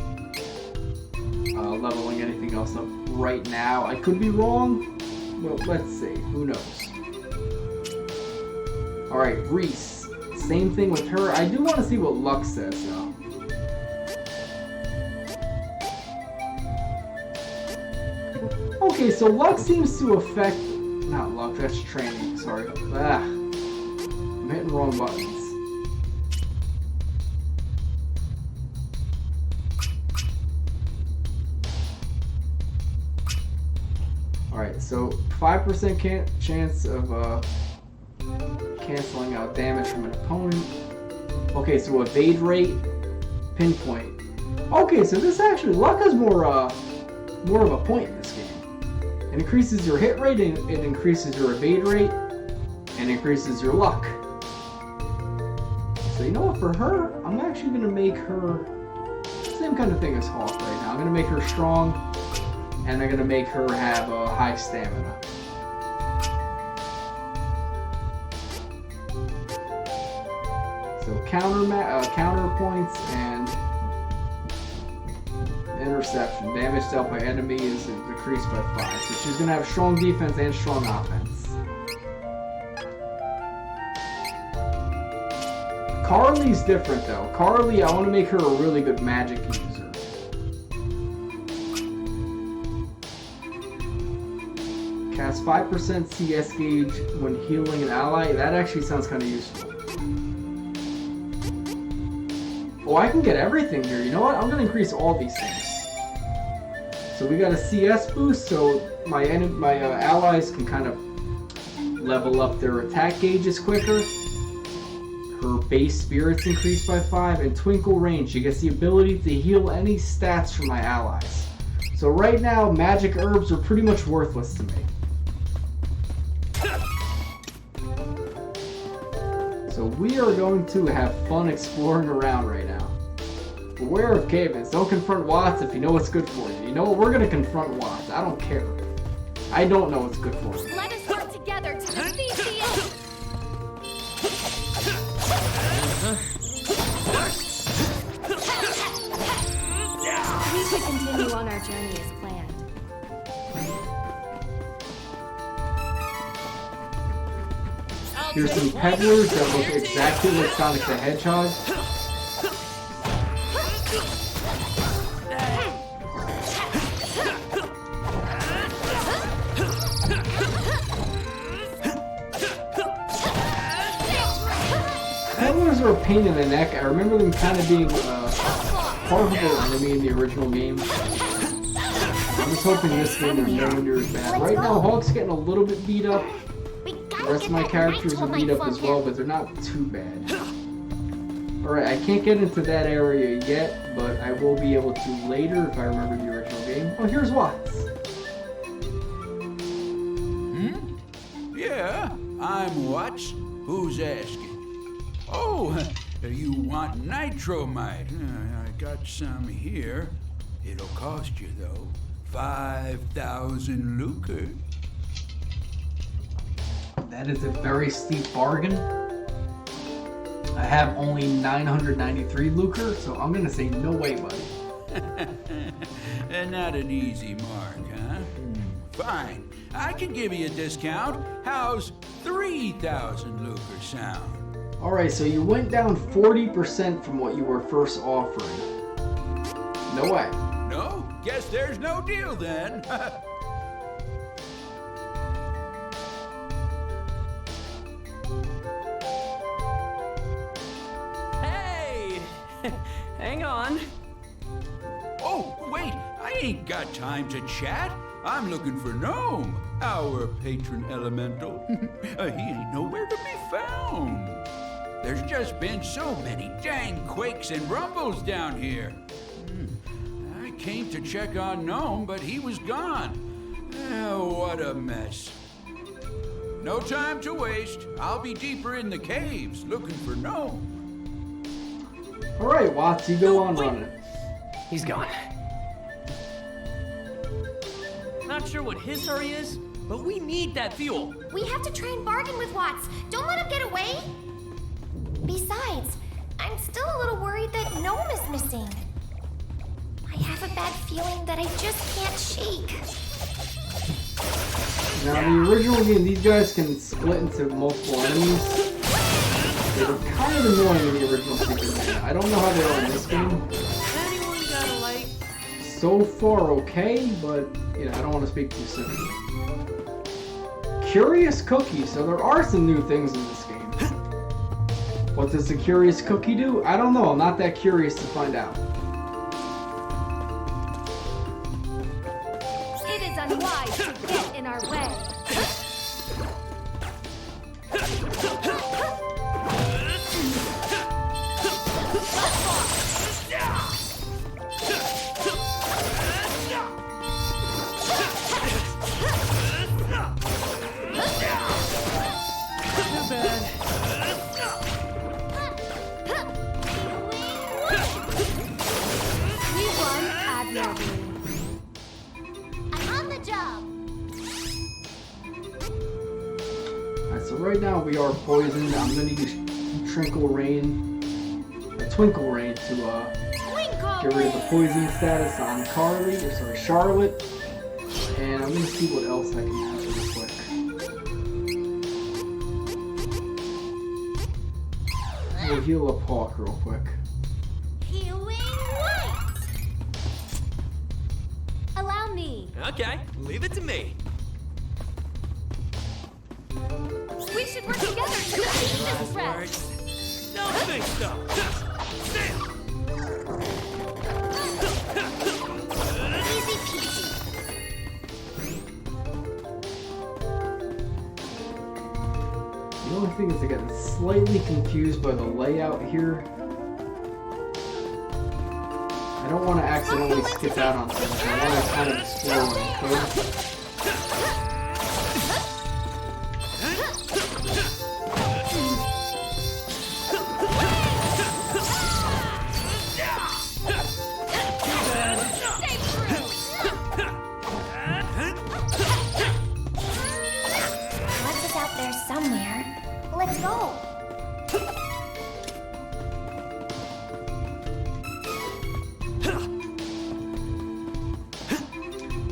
leveling anything else up right now. I could be wrong, but let's see. Who knows? Alright, Reese. Same thing with her. I do want to see what Luck says, though. Okay, so luck seems to affect... Not luck, that's training, sorry. Ah, I'm hitting the wrong buttons. Alright, so 5% chance of canceling out damage from an opponent. Okay, so evade rate, pinpoint. Okay, so this actually, luck is more of a point in this game. It increases your hit rate, and it increases your evade rate, and increases your luck. So you know what, for her, I'm actually going to make her same kind of thing as Hawk right now. I'm going to make her strong, and I'm going to make her have a high stamina. So counter points and interception. Damage dealt by enemy is decreased by 5. So she's going to have strong defense and strong offense. Carly's different though. Carly, I want to make her a really good magic user. Cast 5% CS gauge when healing an ally. That actually sounds kind of useful. Oh, I can get everything here. You know what? I'm going to increase all these things. So we got a CS boost, so my allies can kind of level up their attack gauges quicker. Her base spirits increased by 5, and Twinkle range. She gets the ability to heal any stats from my allies. So right now, magic herbs are pretty much worthless to me. So we are going to have fun exploring around right now. Beware of cave-ins. Don't confront Watts if you know what's good for you. You know what? We're going to confront Watts. I don't care. I don't know what's good for you. Let us work together to defeat the enemy. We could continue on our journey as planned. Here's some peddlers that look exactly like Sonic the Hedgehog. Peddlers are a pain in the neck. I remember them kind of being a horrible enemy in the original game. I'm just hoping this game they're nowhere near as bad. Right now, Hawk's getting a little bit beat up. The rest of my characters are beat up as well, but they're not too bad. Alright, I can't get into that area yet, but I will be able to later if I remember the original game. Oh, here's Watts. Yeah, I'm Watts. Who's asking? Oh, you want nitromite? I got some here. It'll cost you, though, 5,000 lucre. That is a very steep bargain. I have only 993 lucre, so I'm gonna say no way, buddy. Not an easy mark, huh? Fine, I can give you a discount. How's 3,000 lucre sound? Alright, so you went down 40% from what you were first offering. No way. No? Guess there's no deal then. Hey! Hang on. Oh, wait, I ain't got time to chat. I'm looking for Gnome, our patron elemental. He ain't nowhere to be found. There's just been so many dang quakes and rumbles down here. I came to check on Gnome, but he was gone. What a mess. No time to waste. I'll be deeper in the caves looking for Gnome. Alright, Watts, you go on running. He's gone. Not sure what his hurry is, but we need that fuel. We have to try and bargain with Watts. Don't let him get away. Besides, I'm still a little worried that Gnome is missing. I have a bad feeling that I just can't shake. Now, in the original game, these guys can split into multiple enemies. They were kind of annoying in the original Secret Mana. I don't know how they are in this game. Anyone got a light? so far okay, but you know, I don't want to speak too soon. Curious Cookie, so there are some new things in this game. What does the Curious Cookie do? I don't know, I'm not that curious to find out. It is unwise to get in our way. Right now we are poisoned. I'm gonna use Twinkle Rain to get rid of the poison status on Charlotte. And I'm gonna see what else I can have real quick. We'll heal up Hawk real quick. Allow me. Okay, leave it to me. We should work together to defeat this threat. Don't think so. Easy peasy. The only thing is I get slightly confused by the layout here. I don't want to accidentally skip out on things. I want to kind of explore what I could.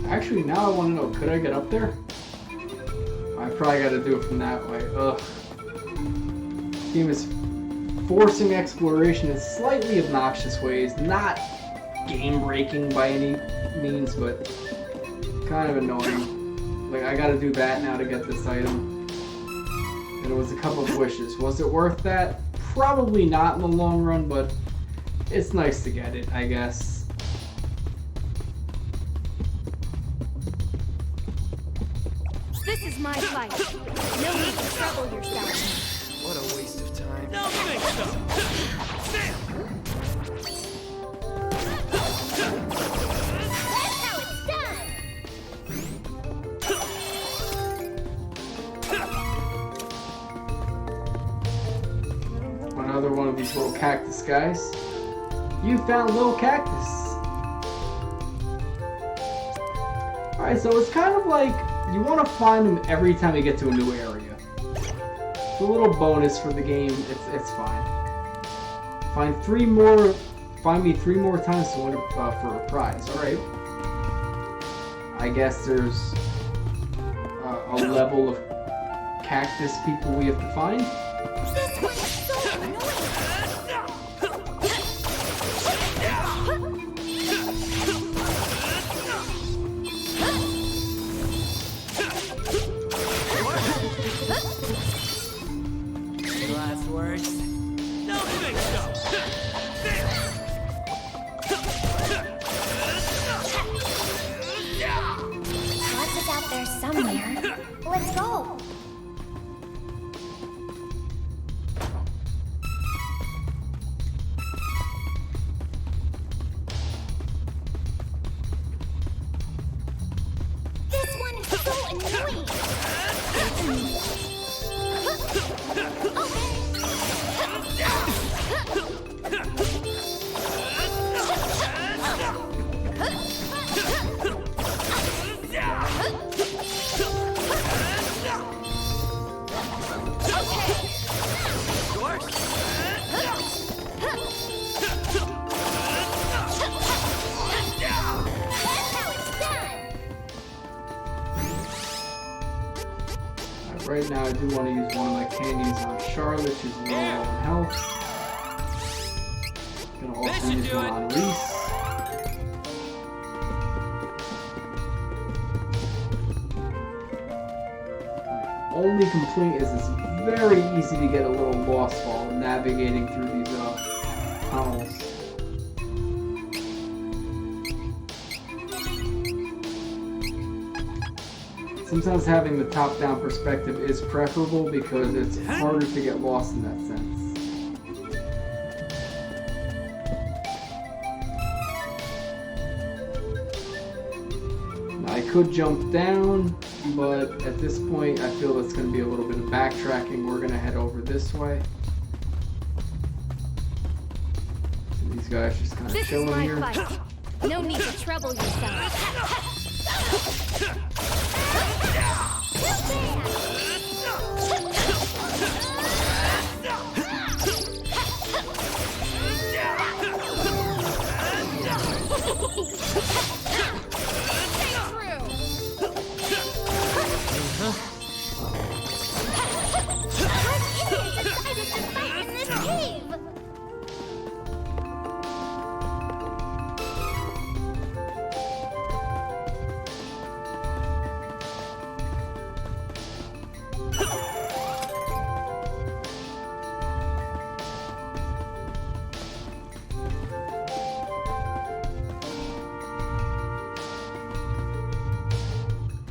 Actually, now I want to know, could I get up there? I probably got to do it from that way. Ugh. This game is forcing exploration in slightly obnoxious ways. Not game-breaking by any means, but kind of annoying. Like, I got to do that now to get this item. And it was a couple of wishes. Was it worth that? Probably not in the long run, but it's nice to get it, I guess. This is my fight. No need to trouble yourself. What a waste of time. Don't think so. That's how it's done. Another one of these little cactus guys. You found a little cactus. Alright, so it's kind of like you want to find them every time you get to a new area. It's a little bonus for the game. It's fine. Find me 3 more times to win for a prize. All right. I guess there's a level of cactus people we have to find. This one is so annoying. Last words. Don't think so. Lots is out there somewhere. Let's go. This one is so annoying. Right now, I do want to use one of my candies on Charlotte. She's low on health. Gonna also use one on Lise. only complaint is it's very easy to get a little lost while navigating through these tunnels. Sometimes having the top-down perspective is preferable because it's harder to get lost in that sense. I could jump down, but at this point I feel it's going to be a little bit of backtracking. We're going to head over this way. So these guys just kind of chilling here. This is my fight. No need to trouble yourself.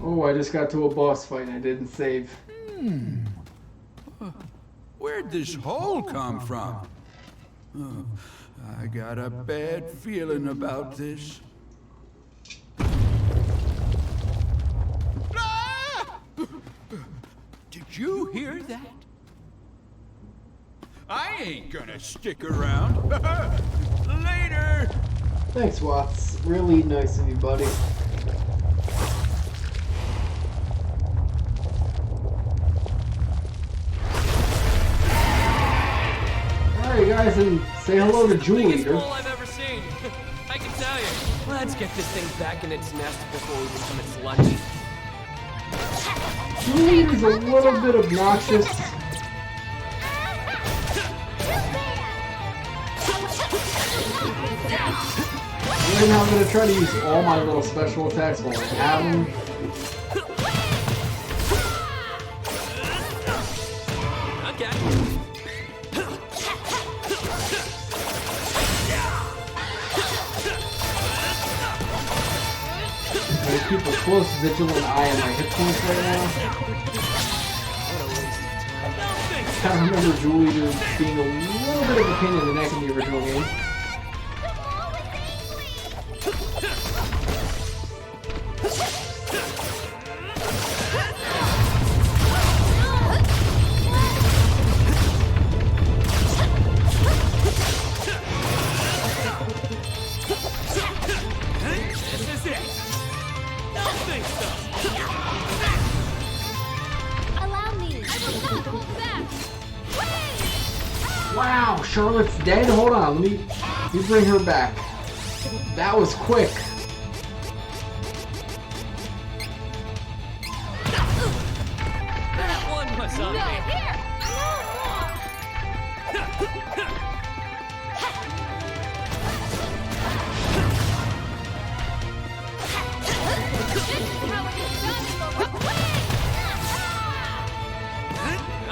Oh, I just got to a boss fight and I didn't save. Where'd this hole come from? Oh, I got a bad feeling about this. Ah! Did you hear that? I ain't gonna stick around. Later! Thanks, Watts. Really nice of you, buddy. Alright, guys, and say hello to Jewel Eater. I've ever seen. I can tell you. Let's get this thing back in its nest before we become its lunch. Jewel Eater's a little bit obnoxious. Right now I'm going to try to use all my little special attacks while I have them. Okay. I keep a close vigilant eye on my hit points right now. I remember Jewel Eater being a little bit of a pain in the neck in the original game. Wow, Charlotte's dead? Hold on, let me bring her back. That was quick. That one was on me.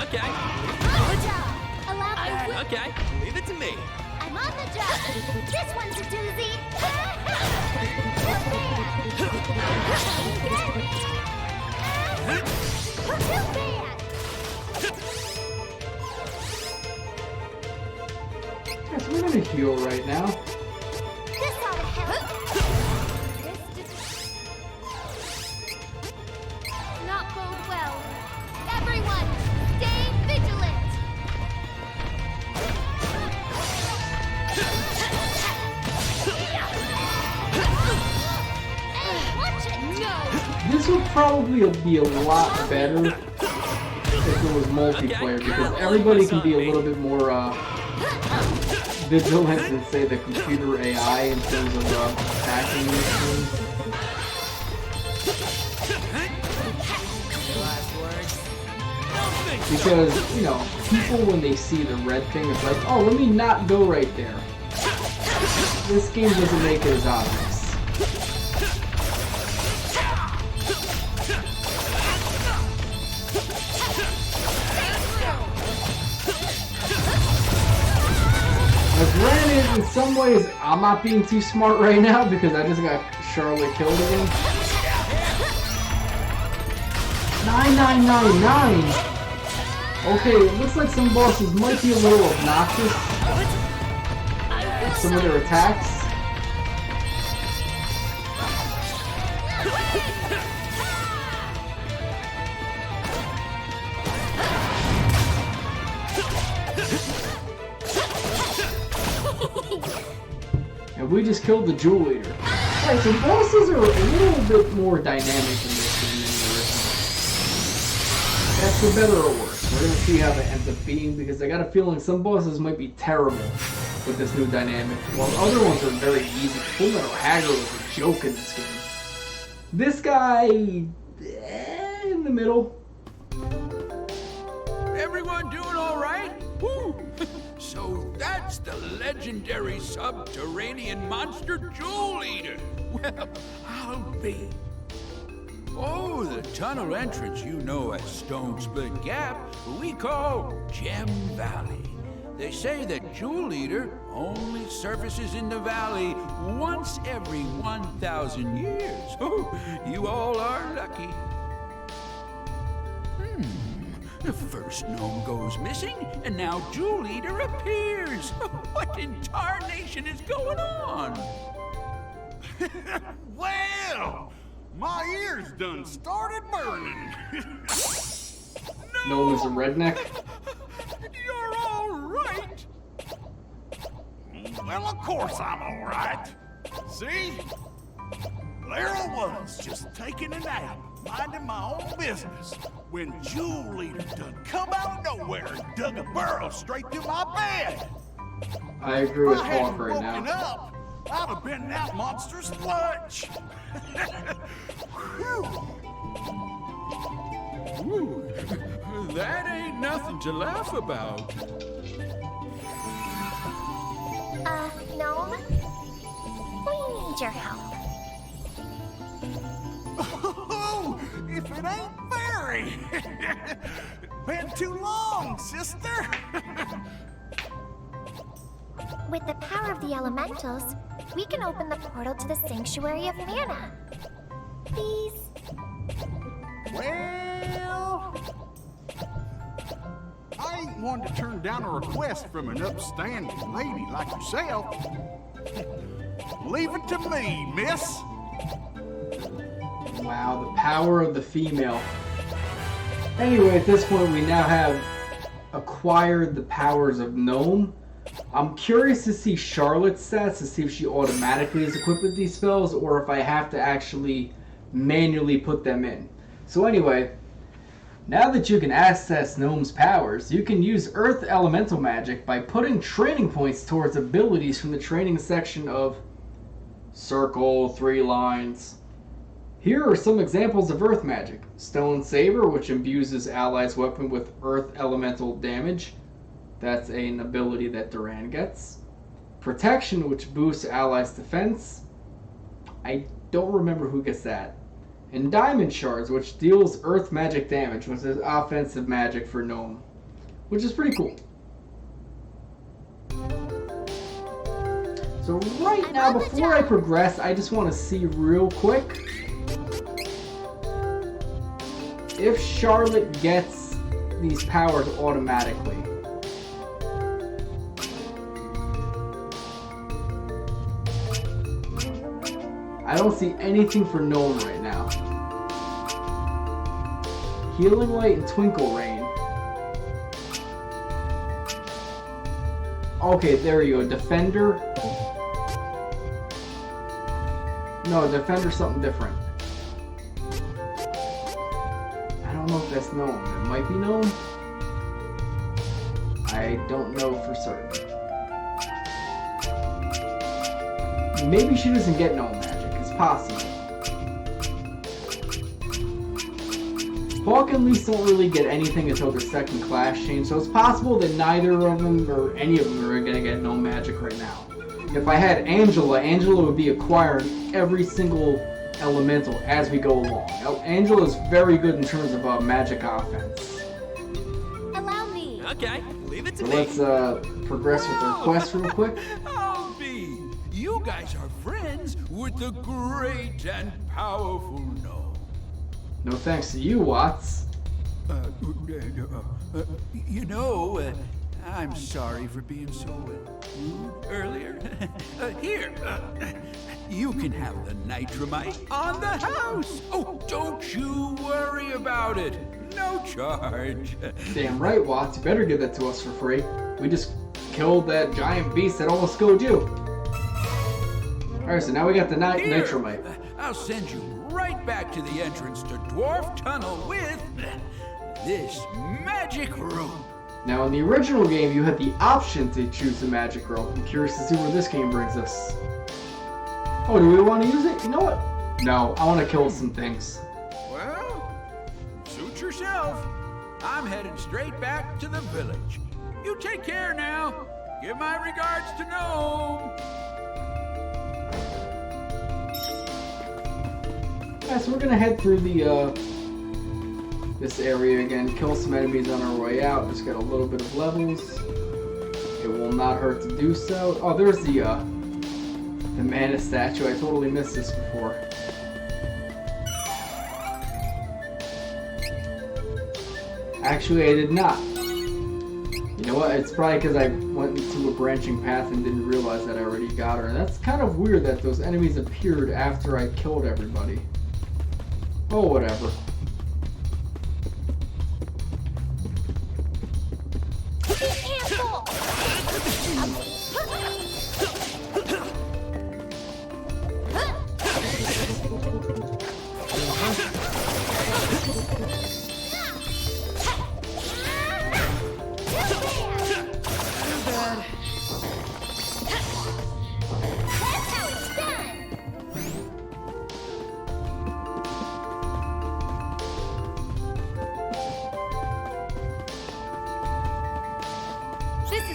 Okay. Okay, leave it to me. I'm on the job. This one's a doozy. Yes, we're gonna heal right now. This ought to help. Not bode well. Everyone, stay vigilant. This would probably be a lot better if it was multiplayer, because everybody can be a little bit more vigilant than, say, the computer AI in terms of attacking these things. Because, you know, people when they see the red thing, it's like, oh, let me not go right there. This game doesn't make it as obvious. in some ways, I'm not being too smart right now because I just got Charlotte killed again. 9999! Okay, it looks like some bosses might be a little obnoxious with some of their attacks. And we just killed the Jewel Eater. Alright, so bosses are a little bit more dynamic in this than in the original. That's for better or worse. We're gonna see how that ends up being because I got a feeling some bosses might be terrible with this new dynamic, while other ones are very easy. Full Metal Hagger was a joke in this game. This guy, in the middle. Everyone doing all right? Woo! So that's the legendary subterranean monster Jewel Eater. Well, I'll be. Oh, the tunnel entrance you know as Stone Split Gap, we call Gem Valley. They say that Jewel Eater only surfaces in the valley once every 1,000 years. Oh, you all are lucky. The first gnome goes missing, and now Jewel Eater appears. What in tarnation is going on? Well, my ears done started burning. Gnome is a redneck. You're all right. Well, of course I'm all right. See? There I was, just taking a nap, minding my own business, when Jewel Eater done come out of nowhere and dug a burrow straight through my bed. I agree with If I hadn't Hawk right woken now. up, I'd have been that monster's lunch. Ooh, that ain't nothing to laugh about. Gnome? We need your help. Oh, if it ain't Fairy! Been too long, sister! With the power of the elementals, we can open the portal to the Sanctuary of Mana. Please? Well, I ain't one to turn down a request from an upstanding lady like yourself. Leave it to me, miss. Wow, the power of the female. Anyway, at this point we now have acquired the powers of Gnome. I'm curious to see Charlotte's stats to see if she automatically is equipped with these spells or if I have to actually manually put them in. So anyway, now that you can access Gnome's powers, you can use Earth Elemental Magic by putting training points towards abilities from the training section of Circle 3 lines. Here are some examples of Earth Magic. Stone Saber, which imbues his allies' weapon with Earth Elemental damage. That's an ability that Duran gets. Protection, which boosts allies' defense. I don't remember who gets that. And Diamond Shards, which deals Earth Magic damage, which is offensive magic for Gnome. Which is pretty cool. So right now, before I progress, I just want to see real quick if Charlotte gets these powers automatically. I don't see anything for Gnome right now. Healing Light and Twinkle Rain. Okay, there you go. Defender. No, Defender's something different. I don't know if that's Gnome. It might be Gnome. I don't know for certain. Maybe she doesn't get Gnome magic. It's possible. Hawk and Lise don't really get anything until their second class change, so it's possible that neither of them or any of them are going to get Gnome magic right now. If I had Angela, Angela would be acquiring every single elemental as we go along. Now, Angela is very good in terms of magic offense. Allow me. Okay, leave it to So me. let's progress with the quest real quick. Oh, You guys are friends with the great and powerful gnome. No thanks to you, Watts. You know, I'm sorry for being so rude earlier. Here, you can have the nitramite on the house. Oh, don't you worry about it. No charge. Damn right, Watts. You better give that to us for free. We just killed that giant beast that almost killed you. Alright, so now we got the nitramite. I'll send you right back to the entrance to Dwarf Tunnel with this magic room. Now, in the original game, you had the option to choose the magic room. I'm curious to see where this game brings us. Oh, do we want to use it? You know what? No, I want to kill some things. Well, suit yourself. I'm headed straight back to the village. You take care now. Give my regards to Gnome. Yeah, so we're gonna head through the this area again, kill some enemies on our way out. Just get a little bit of levels. It will not hurt to do so. Oh, there's the mana statue. I totally missed this before. Actually, I did not. You know what? It's probably because I went into a branching path and didn't realize that I already got her. And that's kind of weird that those enemies appeared after I killed everybody. Oh, whatever.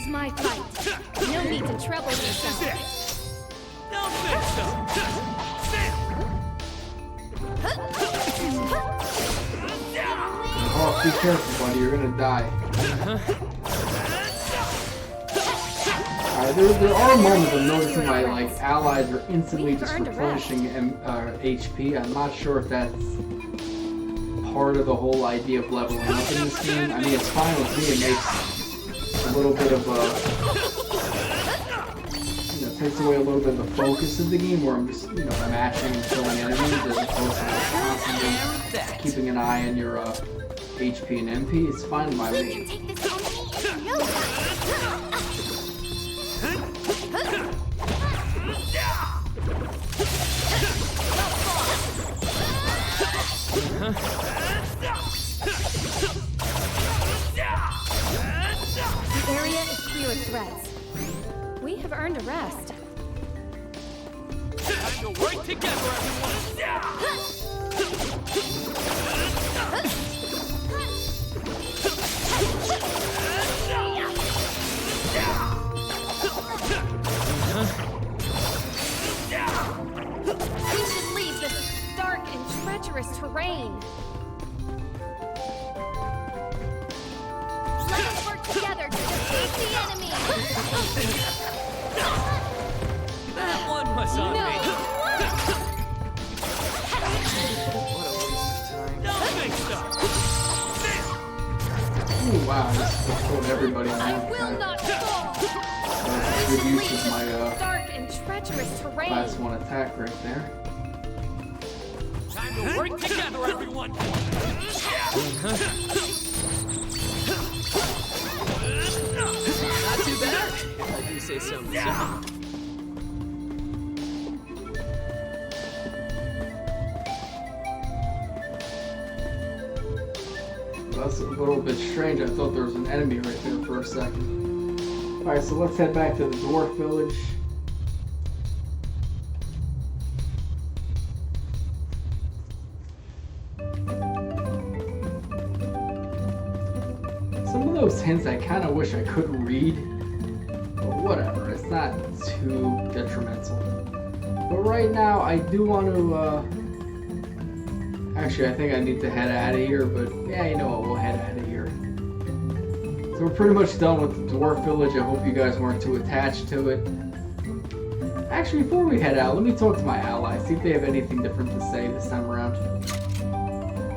My fight. No need to trouble yourself. Don't think so. Oh, be careful, buddy. You're gonna die. There are moments of noticing my allies are instantly just replenishing HP. I'm not sure if that's part of the whole idea of leveling up in this game. I mean, it's fine with me. It makes a little bit of takes away a little bit of the focus of the game where I'm just, mashing and killing enemies as opposed to constantly keeping an eye on your HP and MP. It's fine in my way. The area is clear of threats. We have earned a rest. Time to work together, everyone! We should leave this dark and treacherous terrain. Let us work together to defeat the enemy! That one was on me! What a waste of time. Don't think so! Ooh, wow, I just killed everybody on I one will attack. not fall! That's a good use of my Dark and treacherous terrain. class 1 attack right there. Time to work together, everyone! Not too bad, if you say so myself. That's a little bit strange. I thought there was an enemy right there for a second. Alright, so let's head back to the dwarf village. Some of those hints I kind of wish I could read, but whatever, it's not too detrimental. But right now, I do want to, actually, I think I need to head out of here, but yeah, you know what, we'll head out of here. So we're pretty much done with the dwarf village. I hope you guys weren't too attached to it. Actually, before we head out, let me talk to my allies, see if they have anything different to say this time around.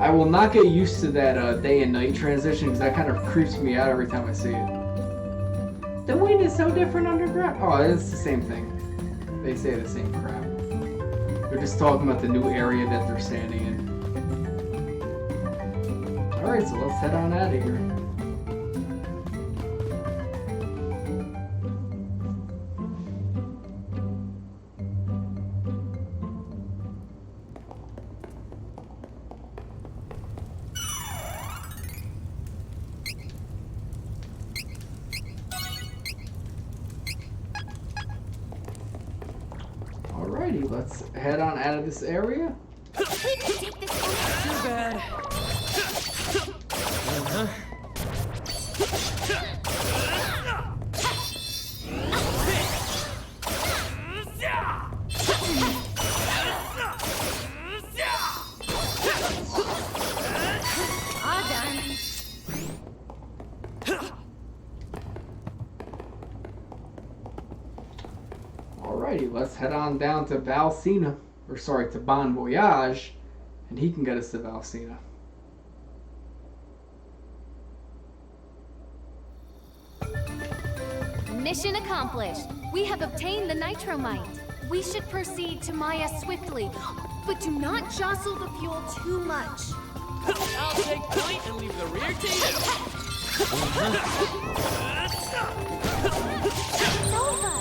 I will not get used to that day and night transition because that kind of creeps me out every time I see it. The wind is so different underground. Oh, it's the same thing. They say the same crap. They're just talking about the new area that they're standing in. Alright, so let's head on out of here. Alrighty, let's head on out of this area. Too bad. Alrighty, let's head on down to Valsena, or sorry, to Bon Voyage, and he can get us to Valsena. Mission accomplished. We have obtained the nitromite. We should proceed to Maya swiftly, but do not jostle the fuel too much. I'll take point and leave the rear to you. It's over.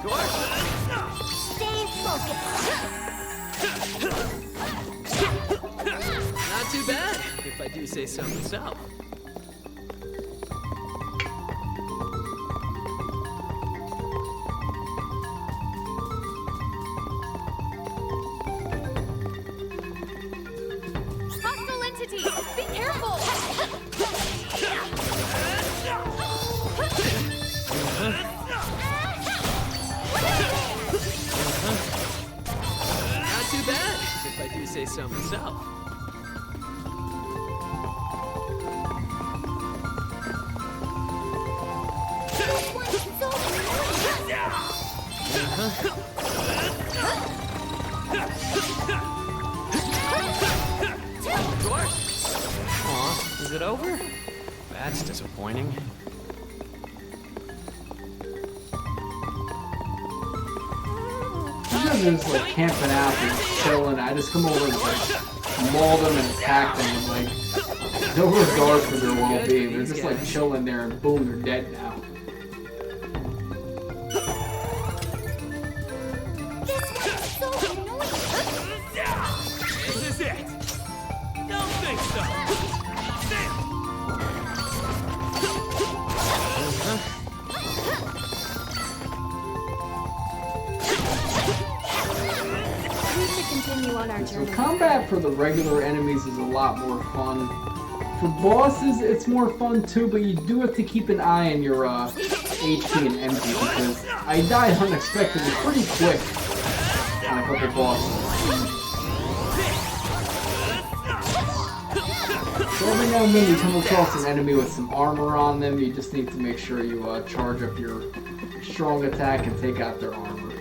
Stay focused. Not too bad, if I do say so myself. Hostile entities, be careful. Not too bad, if I do say so myself. Aw, is it over? That's disappointing. Sometimes they're just like camping out and chilling. I just come over and like maul them and attack them and like no regard for their well-being. They're just like chilling there and boom, they're dead now. This is it. Don't think so. We should continue on our So journey. combat for the regular enemies is a lot more fun. For bosses, it's more fun too, but you do have to keep an eye on your HP and MP because I died unexpectedly pretty quick on a couple bosses. So every now and then you come across an enemy with some armor on them, you just need to make sure you charge up your strong attack and take out their armor.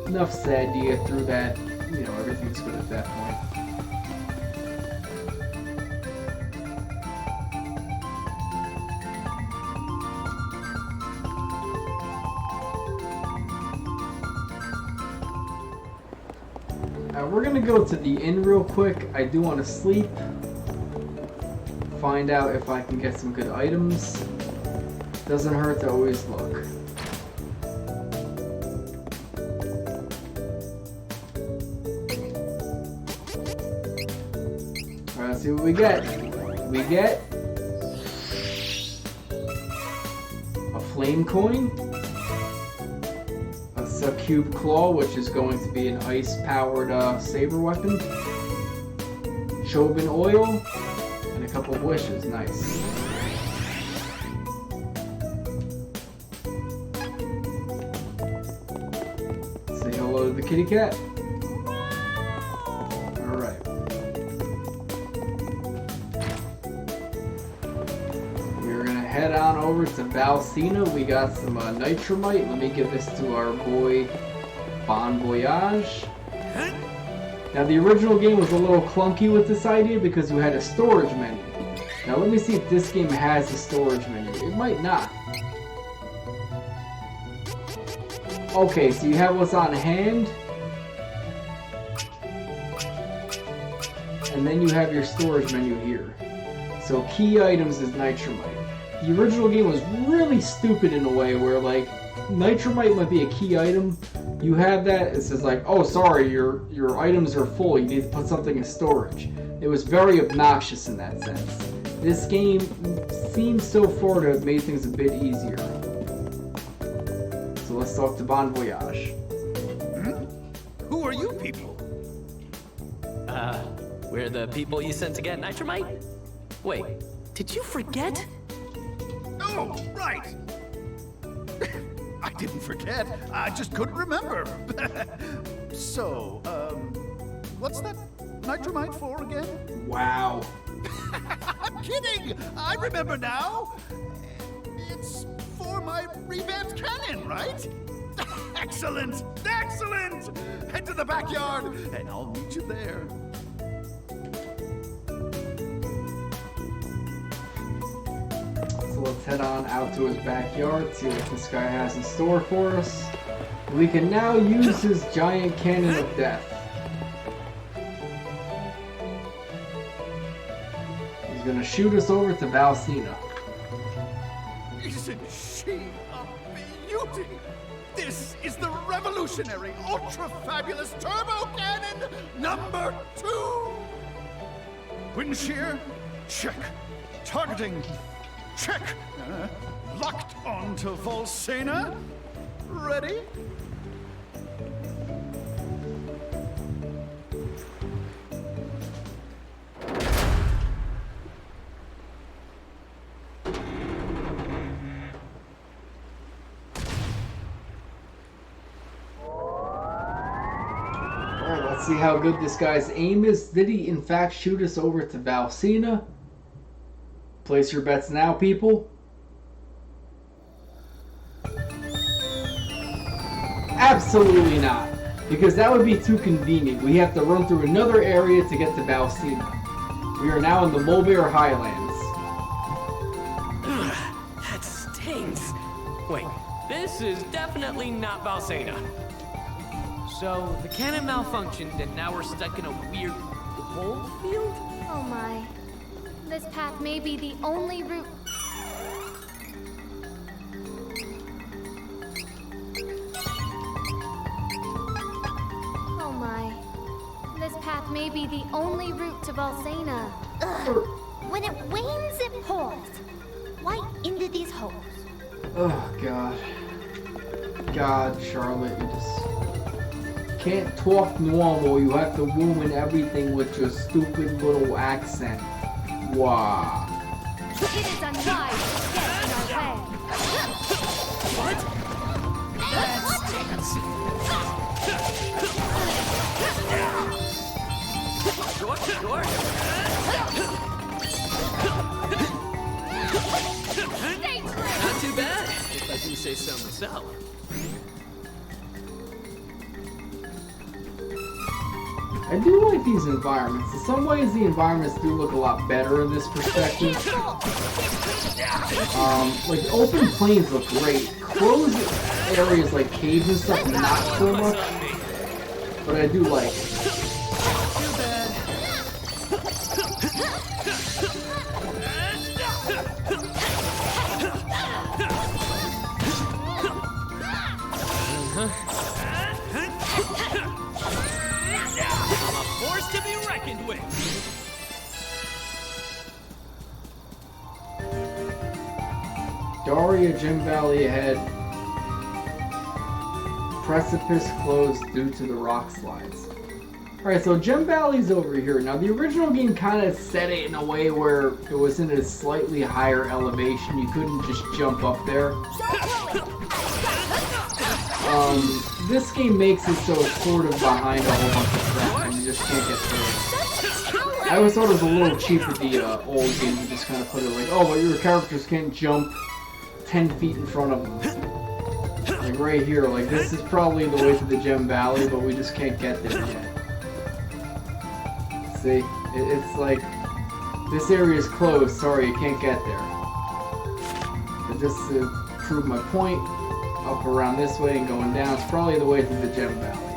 Enough said, you get through that, you know, everything's good at that point. We're gonna go to the inn real quick. I do want to sleep. Find out if I can get some good items. Doesn't hurt to always look. Alright, let's see what we get. We get a flame coin. A cube claw, which is going to be an ice-powered saber weapon. Chauvin oil, and a couple of wishes. Nice. Say hello to the kitty cat. Alright. We're gonna head on over to Valsena. We got some nitramite. Let me give this to our boy Bon Voyage. Now the original game was a little clunky with this idea because you had a storage menu. Now let me see if this game has a storage menu. It might not. Okay, so you have what's on hand. And then you have your storage menu here. So key items is nitramite. The original game was really stupid in a way where like nitramite might be a key item. You have that, it says like, oh sorry, your items are full, you need to put something in storage. It was very obnoxious in that sense. This game seems so far to have made things a bit easier. So let's talk to Bon Voyage. Who are you people? We're the people you sent to get nitramite? Wait, did you forget? Oh, right. I didn't forget. I just couldn't remember. So, what's that nitramite for again? Wow. I'm kidding! I remember now! It's for my revamped cannon, right? Excellent! Excellent! Head to the backyard, and I'll meet you there. So let's head on out to his backyard, see what this guy has in store for us. We can now use his giant cannon of death. He's gonna shoot us over to Valsena. Isn't she a beauty? This is the revolutionary, ultra-fabulous turbo cannon number 2! Wind shear? Check. Targeting? Check. Locked onto Valsena? Ready? Alright, let's see how good this guy's aim is. Did he in fact shoot us over to Valsena? Place your bets now, people. Absolutely not. Because that would be too convenient. We have to run through another area to get to Valsena. We are now in the Mulberry Highlands. That stinks. Wait, this is definitely not Valsena. So, the cannon malfunctioned and now we're stuck in a weird coal field? Oh my. This path may be the only route. Oh my. This path may be the only route to Valsena. Ugh. When it rains, it pours. Right into these holes. Oh god. God, Charlotte, you just can't talk normal. You have to ruin everything with your stupid little accent. Wow. It is unwise to get in our way. What? Not too bad, if I do say so myself. I do like these environments. In some ways, the environments do look a lot better in this perspective. Like open plains look great. Closed areas like caves and stuff, not so much. But I do like it. Force to be reckoned with. Daria Gem Valley ahead. Precipice closed due to the rock slides. Alright, so Gem Valley's over here. Now the original game kind of set it in a way where it was in a slightly higher elevation. You couldn't just jump up there. This game makes it so it's sort of behind a whole bunch of crap and you just can't get through it. I always thought it was a little cheap with the old game. You just kind of put it like, oh, but your characters can't jump 10 feet in front of them. Like right here, like this is probably the way to the Gem Valley, but we just can't get there yet. See, it's like, this area is closed, sorry, you can't get there. But just to prove my point, up around this way and going down, it's probably the way to the Gem Valley.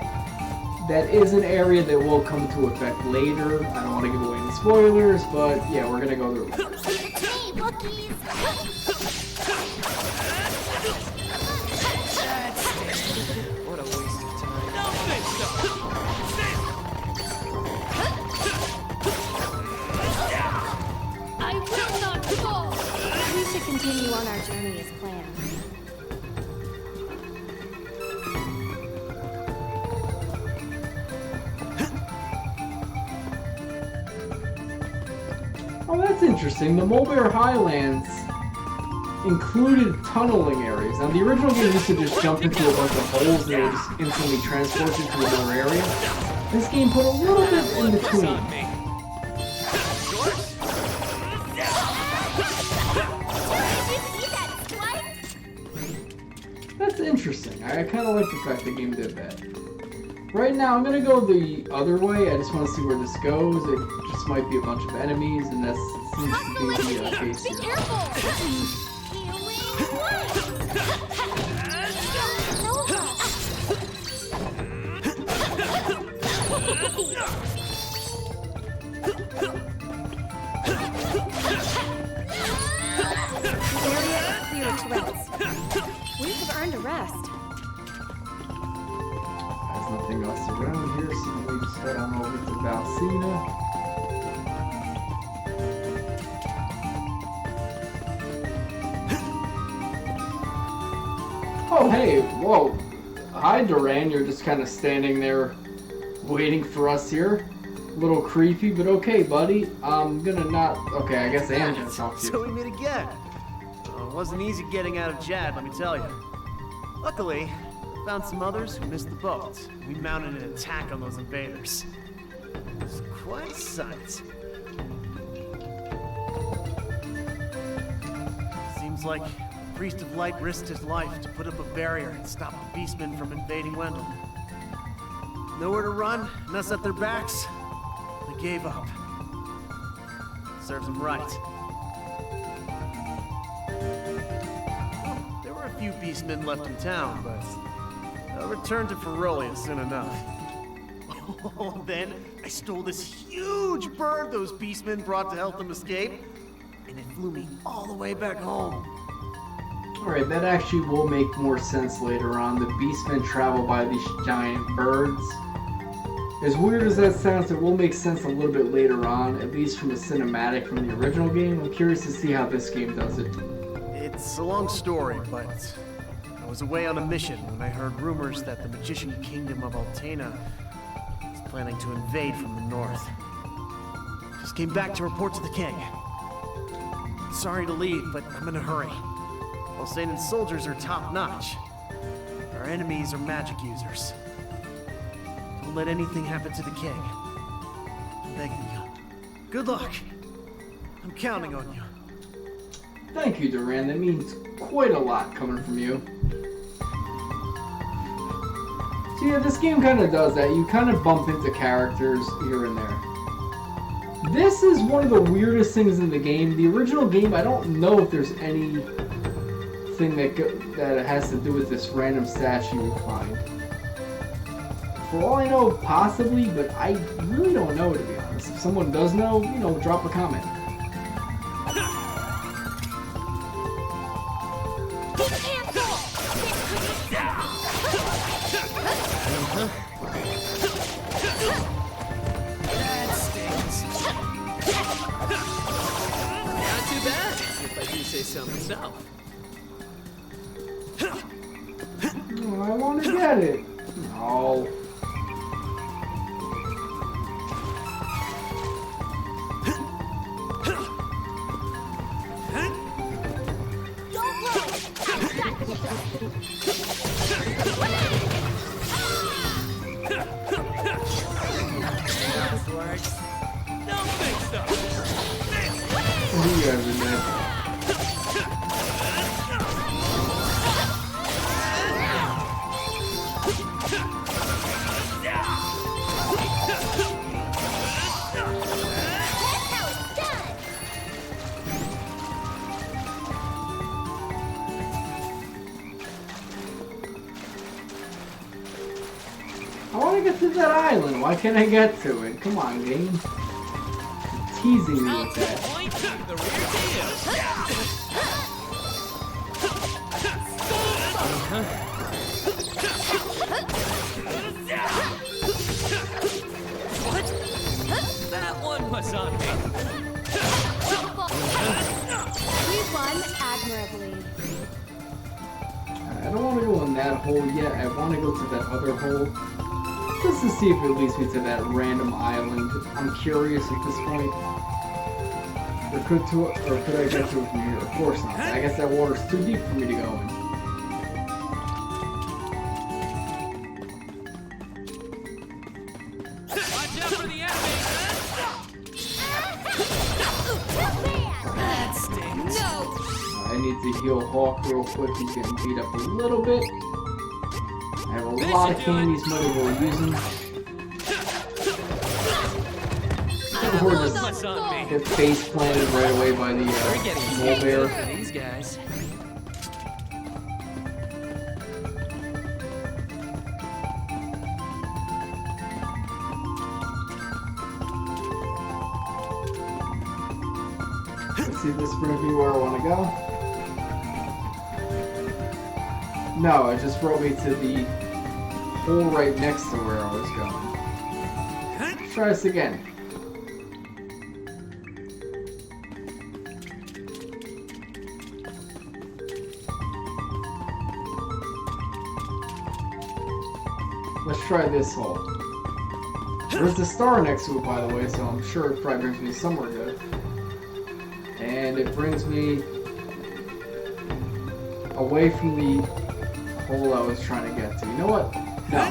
That is an area that will come to effect later. I don't want to give away any spoilers, but yeah, we're gonna go through. Hey, Wookiees! What a waste of time. I will not fall! We should continue on our journey as planned. Oh, that's interesting. The Mulberry Highlands included tunneling areas. Now, the original game used to just jump into a bunch of holes that would just instantly transport you to another area. This game put a little bit in between. That's interesting. I kind of like the fact the game did that. Right now, I'm going to go the other way. I just want to see where this goes. It just might be a bunch of enemies, and that seems to be the case here. Clear threats. We have earned a rest. There's nothing else around here, so we just head on over to Valsena. Oh, hey, whoa. Hi, Duran. You're just kind of standing there waiting for us here. A little creepy, but okay, buddy. I'm gonna not... Okay, I guess I am gonna talk to you. So we meet again. It wasn't easy getting out of Jad, let me tell you. Luckily, found some others who missed the boat. We mounted an attack on those invaders. It was quite a sight. Seems like Priest of Light risked his life to put up a barrier and stop the beastmen from invading Wendell. Nowhere to run, and us at their backs. They gave up. Serves them right. There were a few beastmen left in town, but they'll return to Ferolia soon enough. Then I stole this huge bird those beastmen brought to help them escape, and it flew me all the way back home. Alright, that actually will make more sense later on. The beastmen travel by these giant birds. As weird as that sounds, it will make sense a little bit later on, at least from a cinematic from the original game. I'm curious to see how this game does it. It's a long story, but I was away on a mission when I heard rumors that the magician kingdom of Altena is planning to invade from the north. Just came back to report to the king. Sorry to leave, but I'm in a hurry. Valsenan soldiers are top-notch. Our enemies are magic users. Don't let anything happen to the king. I'm begging you. Good luck. I'm counting on you. Thank you, Duran. That means quite a lot coming from you. So yeah, this game kind of does that. You kind of bump into characters here and there. This is one of the weirdest things in the game. The original game, I don't know if there's anything that has to do with this random statue you find. For all I know, possibly, but I really don't know, to be honest. If someone does know, you know, drop a comment. Not too bad, if I do say so myself. Oh, I want to get it. No. You guys are dead. I want to get to that island. Why can't I get to it? Come on, game. You're teasing me with that. What? That one was on me. We won admirably. I don't want to go in that hole yet. I want to go to that other hole. Just to see if it leads me to that random island. I'm curious at this point. Or could I get to it from here? Of course not. I guess that water's too deep for me to go in. Watch out for the enemy! That stings. No. I need to heal Hawk real quick. He's getting beat up a little bit. I have a lot of candies might as well use them. We're just get face planted right away by the mole bear. These guys. Let's see if this brings me where I want to go. No, it just brought me to the hole right next to where I was going. Let's try this again. Let's try this hole. There's the star next to it, by the way, so I'm sure it probably brings me somewhere good. And it brings me away from the hole I was trying to get to. You know what? No.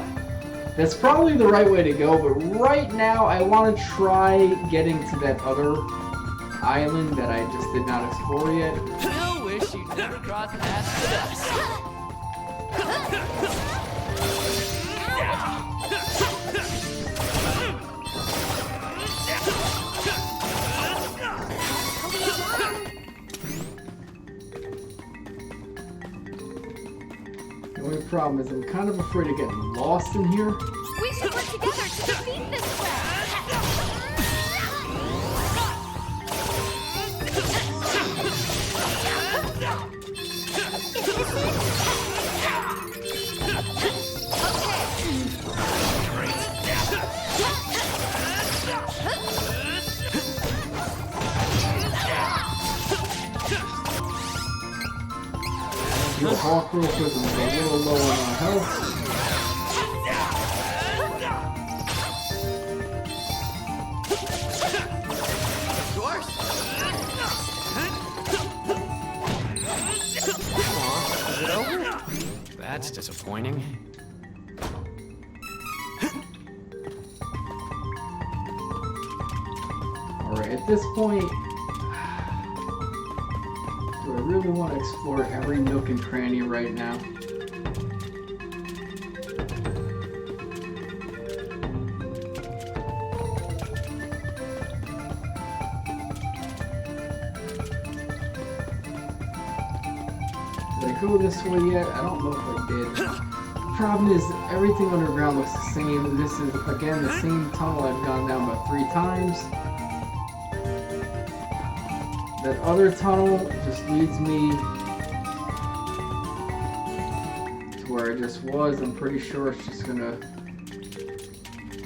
That's probably the right way to go, but right now I want to try getting to that other island that I just did not explore yet. Still wish you'd never crossed paths with us. The only problem is I'm kind of afraid of getting lost in here. We should work together to defeat this threat. Heal Hawk real quick, I'm a little low on my health. Is it over? That's disappointing. Alright, at this point, do I really want to explore every nook and cranny right now? Did I go this way yet? I don't know if I did. Problem is, everything underground looks the same. This is, again, the same tunnel I've gone down about 3 times. That other tunnel just leads me to where I just was. I'm pretty sure it's just gonna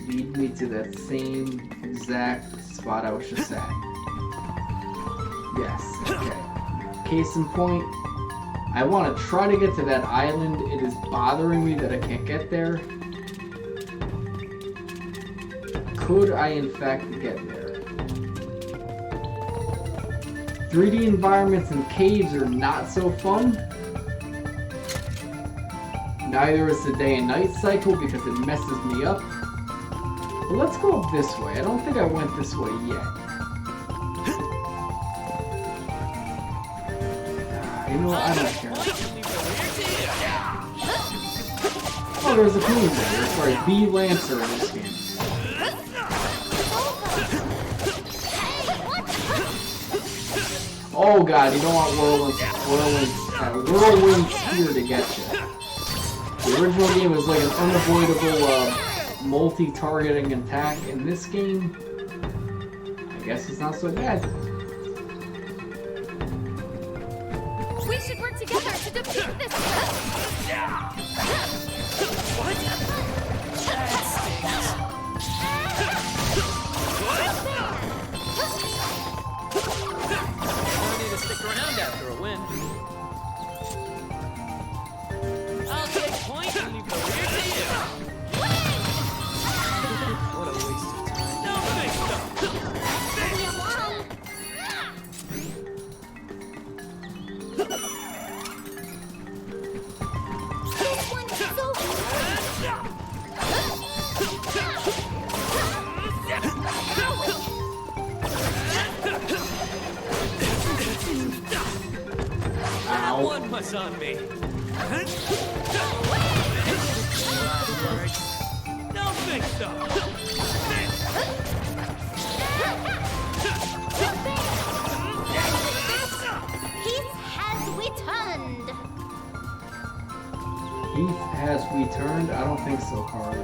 lead me to that same exact spot I was just at. Yes, okay. Case in point, I want to try to get to that island. It is bothering me that I can't get there. Could I in fact get there? 3D environments and caves are not so fun. Neither is the day and night cycle because it messes me up. But let's go up this way. I don't think I went this way yet. You know what? I don't care. Oh, there's a queen there. Sorry, B Lancer in this game. Oh god, you don't want Whirlwind Spear to get you. The original game was like an unavoidable multi-targeting attack. In this game, I guess it's not so bad. We should work together to defeat this. What? I need to stick around after a win. I'll take point and leave the rear to you. What a waste of time. No thanks, Ow. One was on me. Don't think so. Peace has returned. Heath has returned? I don't think so, Carly.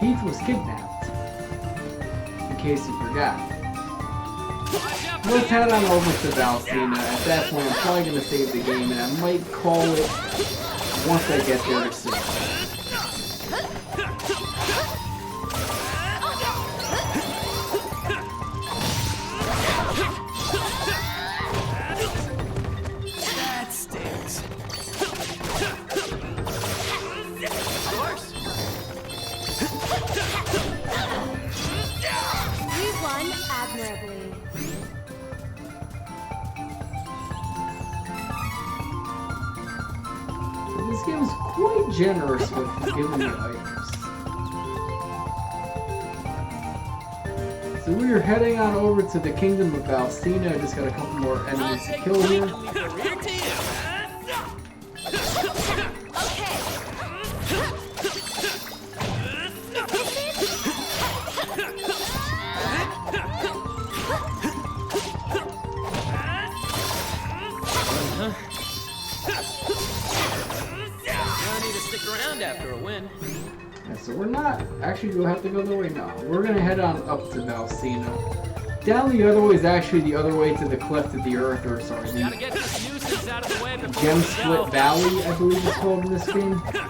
Heath was kidnapped. In case you forgot. Let's head on over to Valsena. At that point, I'm probably going to save the game, and I might call it once I get there to save. That stinks. We won admirably. This game is quite generous with giving you items. So we are heading on over to the Kingdom of Valsena. I just got a couple more enemies to kill here. After a win. Yeah, so we're not actually we'll have to go the way now. We're gonna head on up to Valsena. Down the other way is actually the other way to the cleft of the earth, or sorry, the Gem Split Valley, I believe it's called in this game. But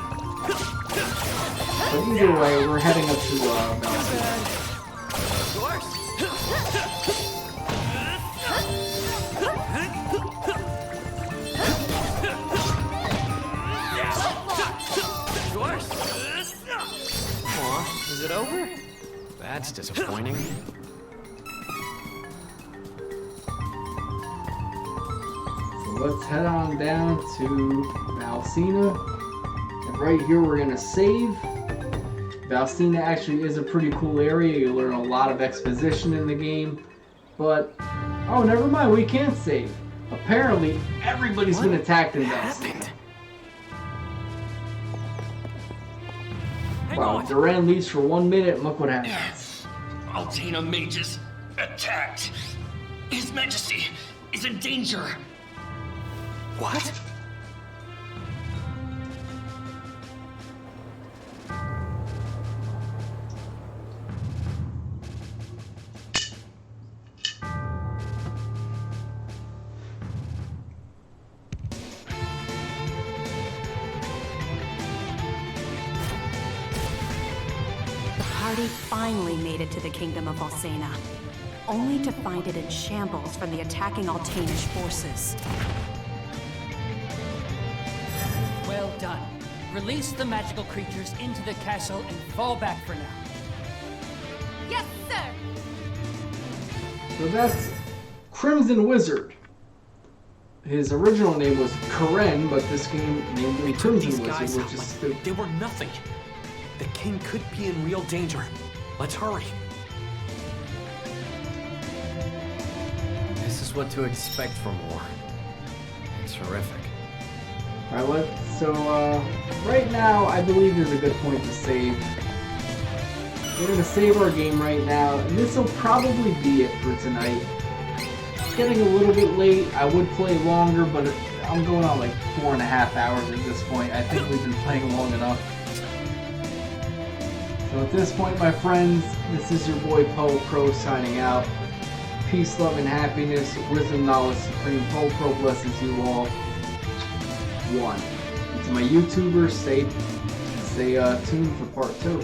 either way, we're heading up to Valsena. Is it over? That's disappointing. So let's head on down to Valsena. And right here we're going to save. Valsena actually is a pretty cool area. You learn a lot of exposition in the game. But, oh, never mind, we can't save. Apparently, everybody's been attacked in Valsena. Wow, Duran leaves for 1 minute and look what happens. Altena mages attacked. His Majesty is in danger. What? The party finally made it to the Kingdom of Valsena, only to find it in shambles from the attacking Altanish forces. Well done. Release the magical creatures into the castle and fall back for now. Yes, sir! So that's Crimson Wizard. His original name was Karen, but this game named him Crimson Wizard, which is stupid. They were nothing. The king could be in real danger. Let's hurry. This is what to expect from war. Terrific. Alright, so right now I believe there's a good point to save. We're gonna save our game right now, and this will probably be it for tonight. It's getting a little bit late. I would play longer, but I'm going on like 4.5 hours at this point. I think we've been playing long enough. So at this point, my friends, this is your boy Poe Pro signing out. Peace, love, and happiness. Wisdom, knowledge supreme. Poe Pro blesses you all. One. And to my YouTubers, stay tuned for part 2.